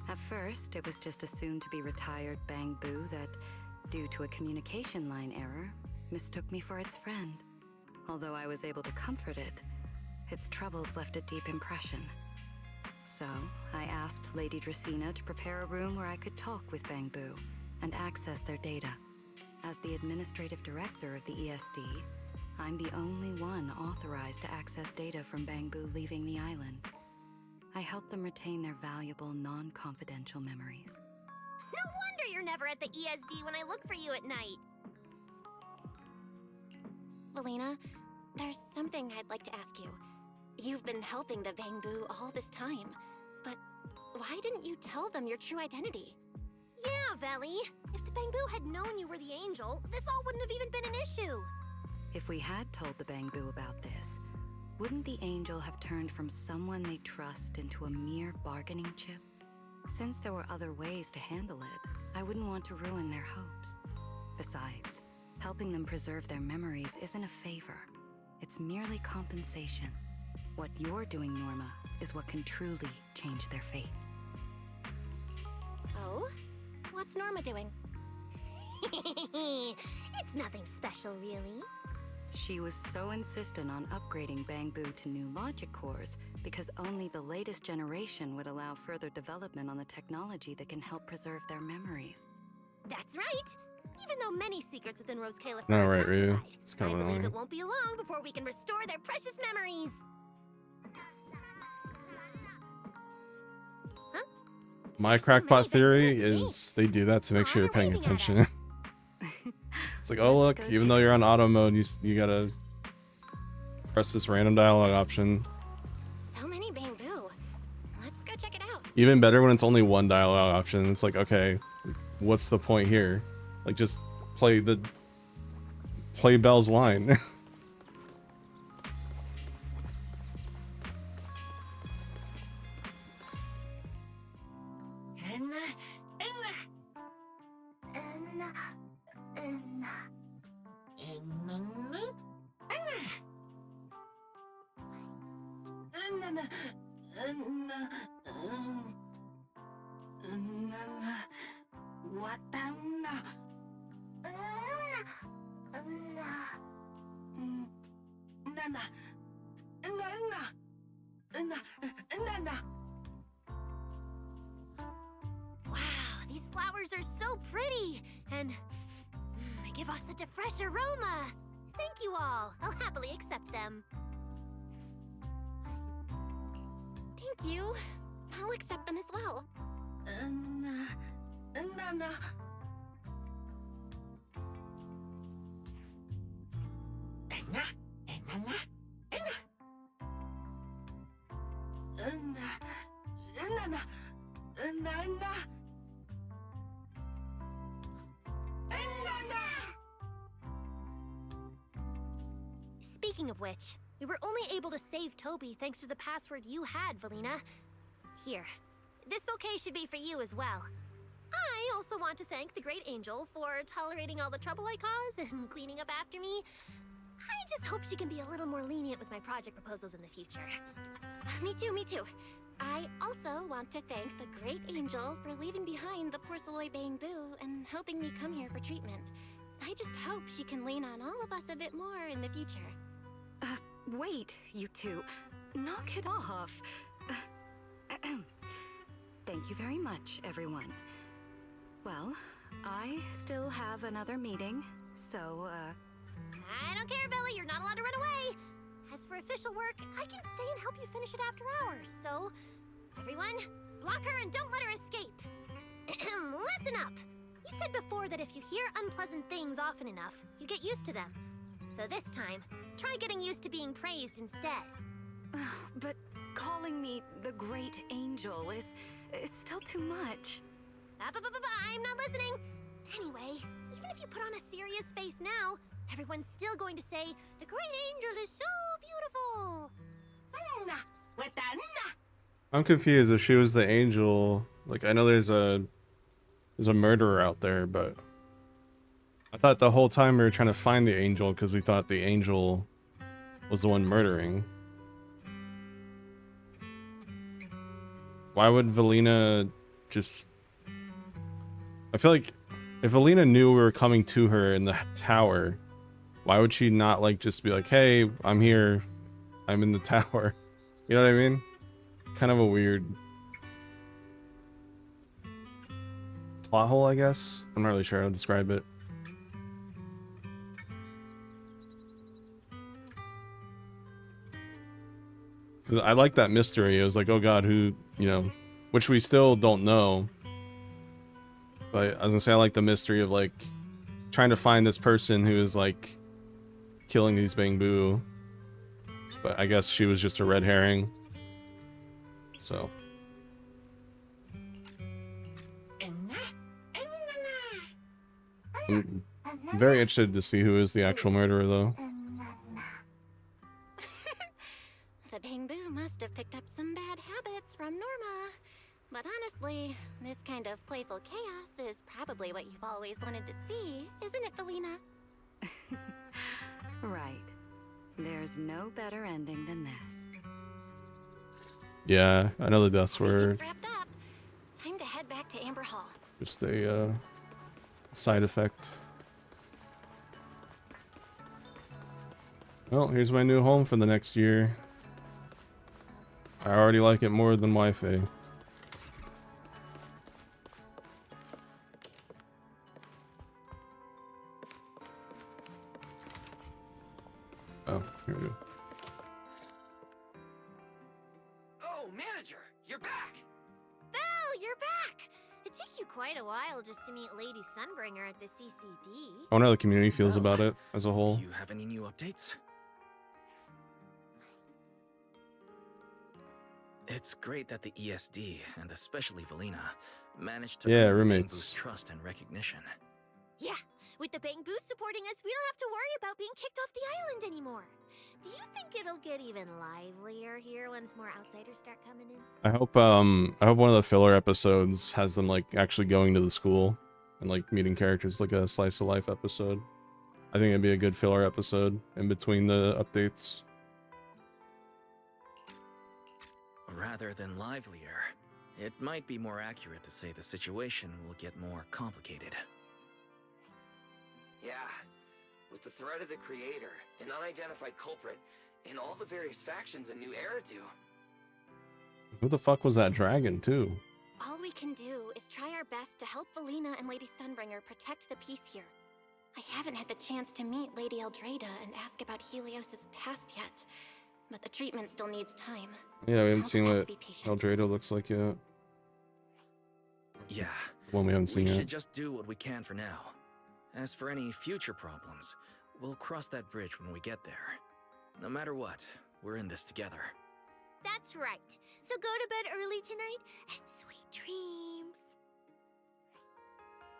At first, it was just a soon-to-be retired Bangbu that, due to a communication line error, mistook me for its friend. Although I was able to comfort it, its troubles left a deep impression. So, I asked Lady Dracena to prepare a room where I could talk with Bangbu and access their data. As the administrative director of the ESD, I'm the only one authorized to access data from Bangbu leaving the island. I help them retain their valuable, non-confidential memories. No wonder you're never at the ESD when I look for you at night. Valina, there's something I'd like to ask you. You've been helping the Bangbu all this time, but why didn't you tell them your true identity? Yeah, Velly. If the Bangbu had known you were the angel, this all wouldn't have even been an issue. If we had told the Bangbu about this, wouldn't the angel have turned from someone they trust into a mere bargaining chip? Since there were other ways to handle it, I wouldn't want to ruin their hopes. Besides, helping them preserve their memories isn't a favor. It's merely compensation. What you're doing, Norma, is what can truly change their fate. Oh? What's Norma doing? It's nothing special, really. She was so insistent on upgrading Bangbu to new logic cores because only the latest generation would allow further development on the technology that can help preserve their memories. That's right. Even though many secrets within Rose Caliph No, are right, Ryu. classified, It's kind I of believe annoying. it won't be long before we can restore their precious memories. My crackpot theory is they do that to make sure you're paying attention. It's like, oh look, even though you're on auto mode, you gotta press this random dialogue option. So many Bangbu. Let's go check it out. Even better when it's only one dialogue option. It's like, okay, what's the point here? Like, just play Belle's line. Wow, these flowers are so pretty, and they give off such a fresh aroma. Thank you all. I'll happily accept them. Thank you. I'll accept them as well. Speaking of which, we were only able to save Toby thanks to the password you had, Valina. Here, this bouquet should be for you as well. I also want to thank the Great Angel for tolerating all the trouble I cause and cleaning up after me. I just hope she can be a little more lenient with my project proposals in the future. Me too, me too. I also want to thank the Great Angel for leaving behind the Porceloy Bangbu and helping me come here for treatment. I just hope she can lean on all of us a bit more in the future. Wait, you two. Knock it off. Thank you very much, everyone. Well, I still have another meeting, so, I don't care, Billy. You're not allowed to run away. As for official work, I can stay and help you finish it after hours. So, everyone, Block her and don't let her escape. Listen up! You said before that if you hear unpleasant things often enough, you get used to them. So this time, try getting used to being praised instead. But calling me the Great Angel is still too much. I'm not listening! Anyway, even if you put on a serious face now, everyone's still going to say, the Great Angel is so beautiful! I'm confused if she was the angel. Like, I know there's a murderer out there, but I thought the whole time we were trying to find the angel because we thought the angel was the one murdering. Why would Velina just... I feel like if Velina knew we were coming to her in the tower, why would she not, like, just be like, hey, I'm here, I'm in the tower? You know what I mean? Kind of a weird plot hole, I guess. I'm not really sure how to describe it. Because I like that mystery. It was like, oh god, who, you know, which we still don't know. But I was gonna say, I like the mystery of, like, trying to find this person who is, like, killing these Bangbu. But I guess she was just a red herring. So. I'm very interested to see who is the actual murderer, though. The Bangbu must have picked up some bad habits from Norma. But honestly, this kind of playful chaos is probably what you've always wanted to see, isn't it, Felina? Right. There's no better ending than this. Yeah, I know the deaths were Everything's wrapped up. Time to head back to Amber Hall. just a side effect. Well, here's my new home for the next year. I already like it more than Wi-Fi. Oh, here we go. Oh, manager, you're back. Belle, you're back! It took you quite a while just to meet Lady Sunbringer at the CCD. I wonder how the community feels about it as a whole. Do you have any new updates? It's great that the ESD, and especially Velina, managed to earn roommates. Bangbu's trust and recognition. Yeah, with the Bangbu supporting us, we don't have to worry about being kicked off the island anymore. Do you think it'll get even livelier here once more outsiders start coming in? I hope one of the filler episodes has them like actually going to the school and like meeting characters, like a slice of life episode. I think it'd be a good filler episode in between the updates. Rather than livelier, it might be more accurate to say the situation will get more complicated. Yeah, with the threat of the Creator, an unidentified culprit, and all the various factions in New Eridu. Who the fuck was that dragon too? All we can do is try our best to help Velina and Lady Sunbringer protect the peace here. I haven't had the chance to meet Lady Eldrada and ask about Helios's past yet, but the treatment still needs time. Yeah, we haven't I'll seen just have what to be patient. Eldrado looks like yet. Yeah, One we haven't seen we yet. should just do what we can for now. As for any future problems, we'll cross that bridge when we get there. No matter what, we're in this together. That's right. So go to bed early tonight and sweet dreams.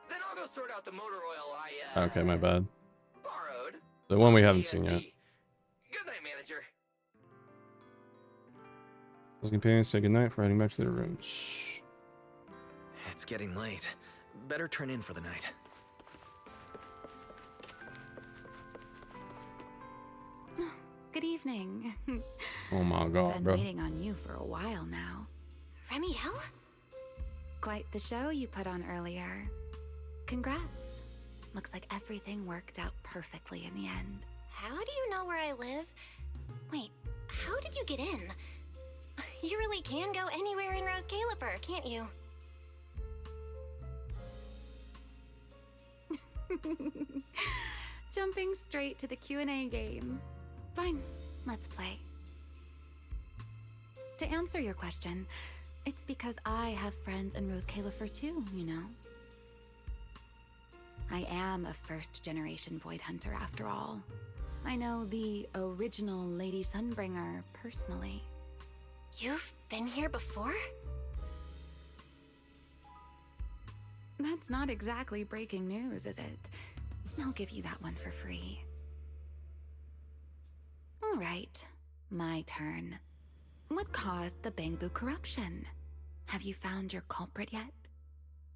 Then I'll go sort out the motor oil I Okay, my bad. borrowed. The one we haven't seen yet. Good night, manager. Those companions say goodnight for heading back to their rooms. It's getting late. Better turn in for the night. Good evening. Oh my god, Been bro. waiting on you for a while now. Remiel? Quite the show you put on earlier. Congrats. Looks like everything worked out perfectly in the end. How do you know where I live? Wait, how did you get in? You really can go anywhere in Rose Califer, can't you? Jumping straight to the Q&A game. Fine, let's play. To answer your question, It's because I have friends in Rose Califer too, you know? I am a first-generation Void Hunter after all. I know the original Lady Sunbringer personally. You've been here before? That's not exactly breaking news, is it? I'll give you that one for free. All right, my turn. What caused the Bangbu corruption? Have you found your culprit yet?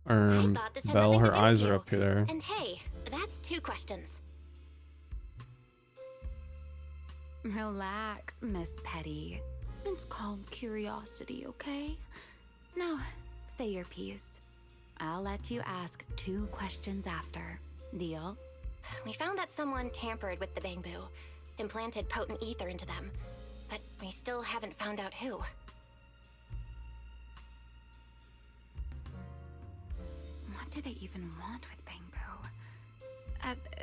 I thought this had Belle, nothing to her do eyes with are you. up there. And hey, that's 2 questions. Relax, Miss Petty. It's called curiosity, okay? Now, say your piece. I'll let you ask 2 questions after. Deal? We found that someone tampered with the Bangbu, implanted potent ether into them, but we still haven't found out who. What do they even want with Bangbu?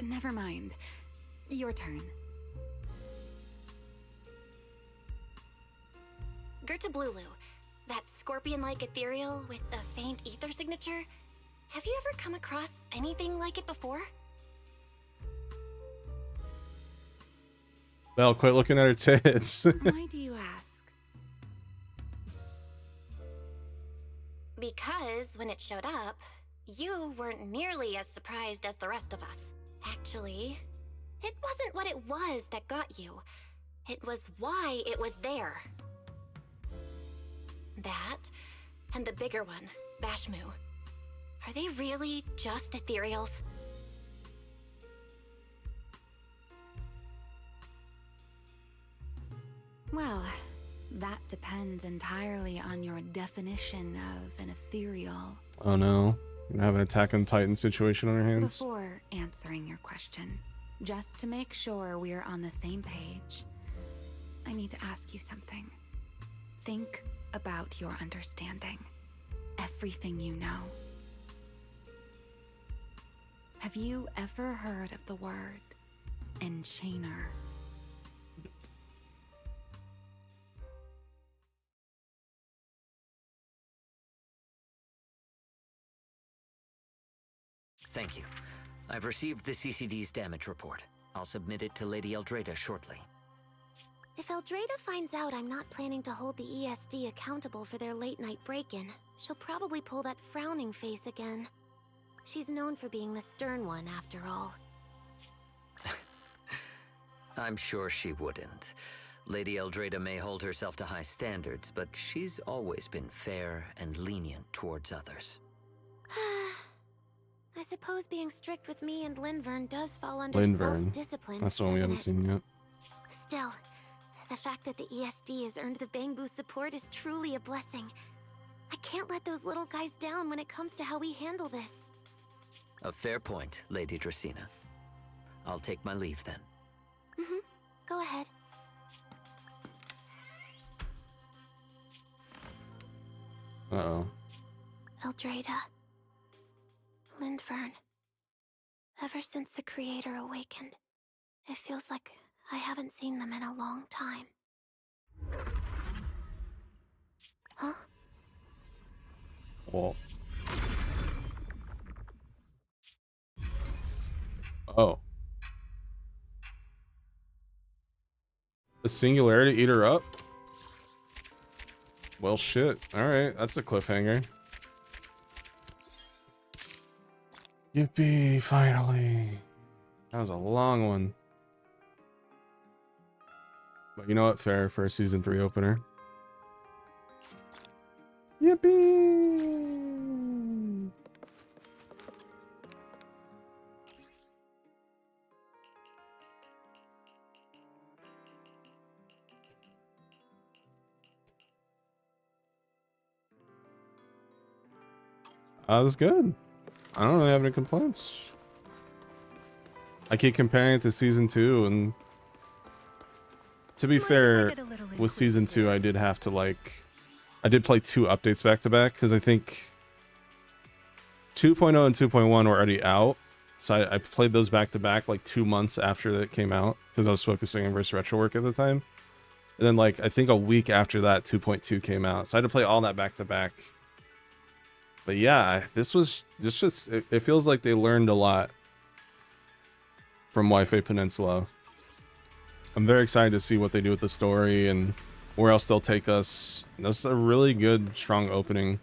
Never mind. Your turn. Gerta Blulu, that scorpion-like ethereal with the faint ether signature. Have you ever come across anything like it before? Belle, quit looking at her tits. Why do you ask? Because when it showed up, you weren't nearly as surprised as the rest of us. Actually, it wasn't what it was that got you. It was why it was there. That, and the bigger one, Bashmu. Are they really just ethereals? Well, that depends entirely on your definition of an ethereal. Oh no. We're gonna have an Attack on Titan situation on our hands. Before answering your question, just to make sure we're on the same page, I need to ask you something. Think about your understanding. Everything you know. Have you ever heard of the word enchainer? Thank you. I've received the CCD's damage report. I'll submit it to Lady Eldrada shortly. If Eldrada finds out I'm not planning to hold the ESD accountable for their late-night break-in, she'll probably pull that frowning face again. She's known for being the stern one, after all. I'm sure she wouldn't. Lady Eldrada may hold herself to high standards, but she's always been fair and lenient towards others. I suppose being strict with me and Linvern does fall under Linvern. self-discipline. That's the one we haven't seen yet. Still, the fact that the ESD has earned the Bangbu support is truly a blessing. I can't let those little guys down when it comes to how we handle this. A fair point, Lady Dracena. I'll take my leave then. Go ahead. Uh-oh. Eldrada. Linvern. Ever since the Creator awakened, it feels like I haven't seen them in a long time. Huh? Oh. Oh. The Singularity eat her up? Well, shit. Alright, that's a cliffhanger. Yippee, finally. That was a long one. But you know what? Fair for a season 3 opener. Yippee! That was good. I don't really have any complaints. I keep comparing it to season 2, and to be fair, with season 2, I did have to I did play 2 updates back to back because I think 2.0 and 2.1 were already out, so I played those back to back like 2 months after that came out because I was focusing on Retro work at the time. And then like I think a week after that 2.2 came out. So I had to play all that back to back. But yeah, it feels like they learned a lot from Wi-Fi Peninsula. I'm very excited to see what they do with the story and where else they'll take us. That's a really good, strong opening.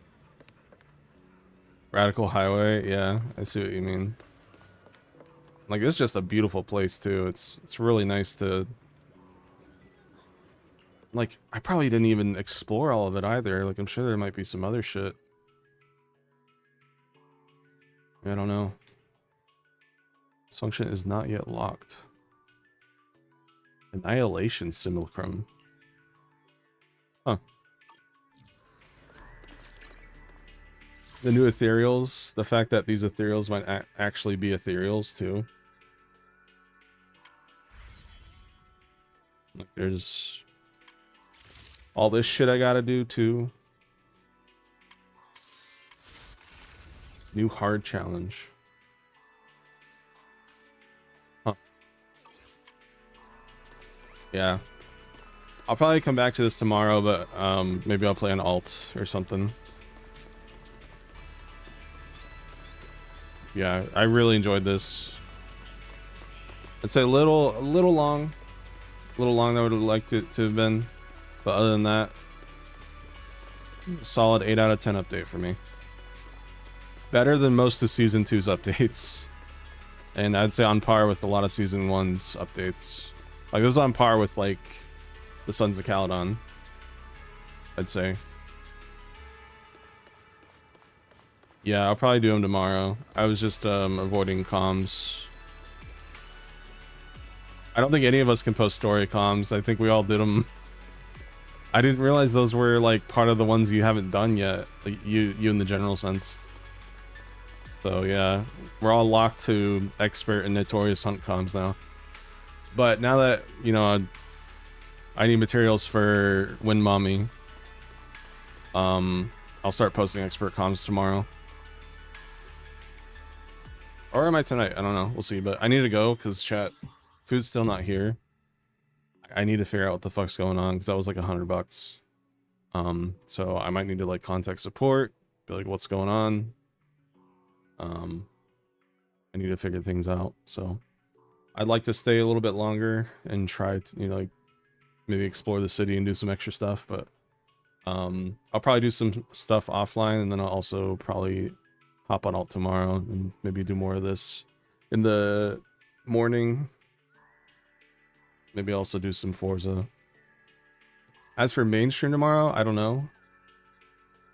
Radical Highway, yeah, I see what you mean. Like, it's just a beautiful place too. It's really nice to, like, I probably didn't even explore all of it either. Like, I'm sure there might be some other shit. I don't know. This function is not yet locked. Annihilation Simulacrum. Huh. The new ethereals, the fact that these ethereals might actually be ethereals too. Like, there's all this shit I gotta do too. New hard challenge. Huh. Yeah. I'll probably come back to this tomorrow, but maybe I'll play an alt or something. Yeah, I really enjoyed this. It's a little long. A little long than I would have liked it to have been. But other than that, solid 8 out of 10 update for me. Better than most of Season 2's updates. And I'd say on par with a lot of Season 1's updates. Like, this is on par with, like, the Sons of Caledon, I'd say. Yeah, I'll probably do them tomorrow. I was just avoiding comms. I don't think any of us can post story comms. I think we all did them. I didn't realize those were like part of the ones you haven't done yet. Like you in the general sense. So yeah, we're all locked to expert and notorious hunt comms now. But now that, you know, I need materials for Wind Mommy, I'll start posting expert comms tomorrow. Or am I tonight? I don't know. We'll see. But I need to go because chat, food's still not here. I need to figure out what the fuck's going on because that was like $100. So I might need to like contact support, be like, what's going on? I need to figure things out. So I'd like to stay a little bit longer and try to, you know, like maybe explore the city and do some extra stuff. But I'll probably do some stuff offline, and then I'll also probably hop on alt tomorrow and maybe do more of this in the morning. Maybe also do some Forza. As for mainstream tomorrow, I don't know.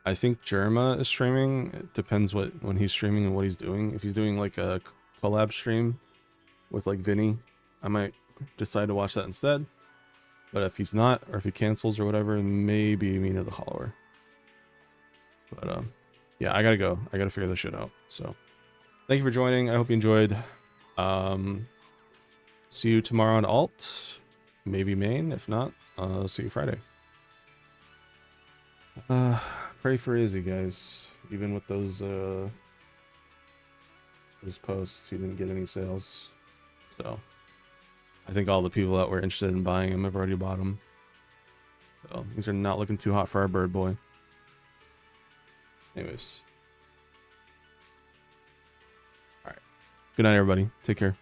I think Jerma is streaming. It depends when he's streaming and what he's doing. If he's doing like a collab stream with like Vinny, I might decide to watch that instead. But if he's not, or if he cancels or whatever, maybe Mina the Hollower. But yeah, I gotta go. I gotta figure this shit out. So thank you for joining. I hope you enjoyed. See you tomorrow on alt, maybe main. If not, see you Friday. Pray for Izzy, guys. Even with those posts, he didn't get any sales. So I think all the people that were interested in buying him have already bought him. So things are not looking too hot for our bird boy. Anyways. All right. Good night, everybody. Take care.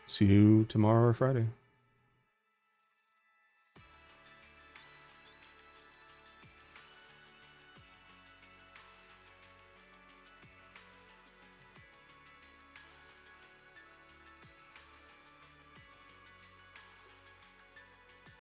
See you tomorrow or Friday.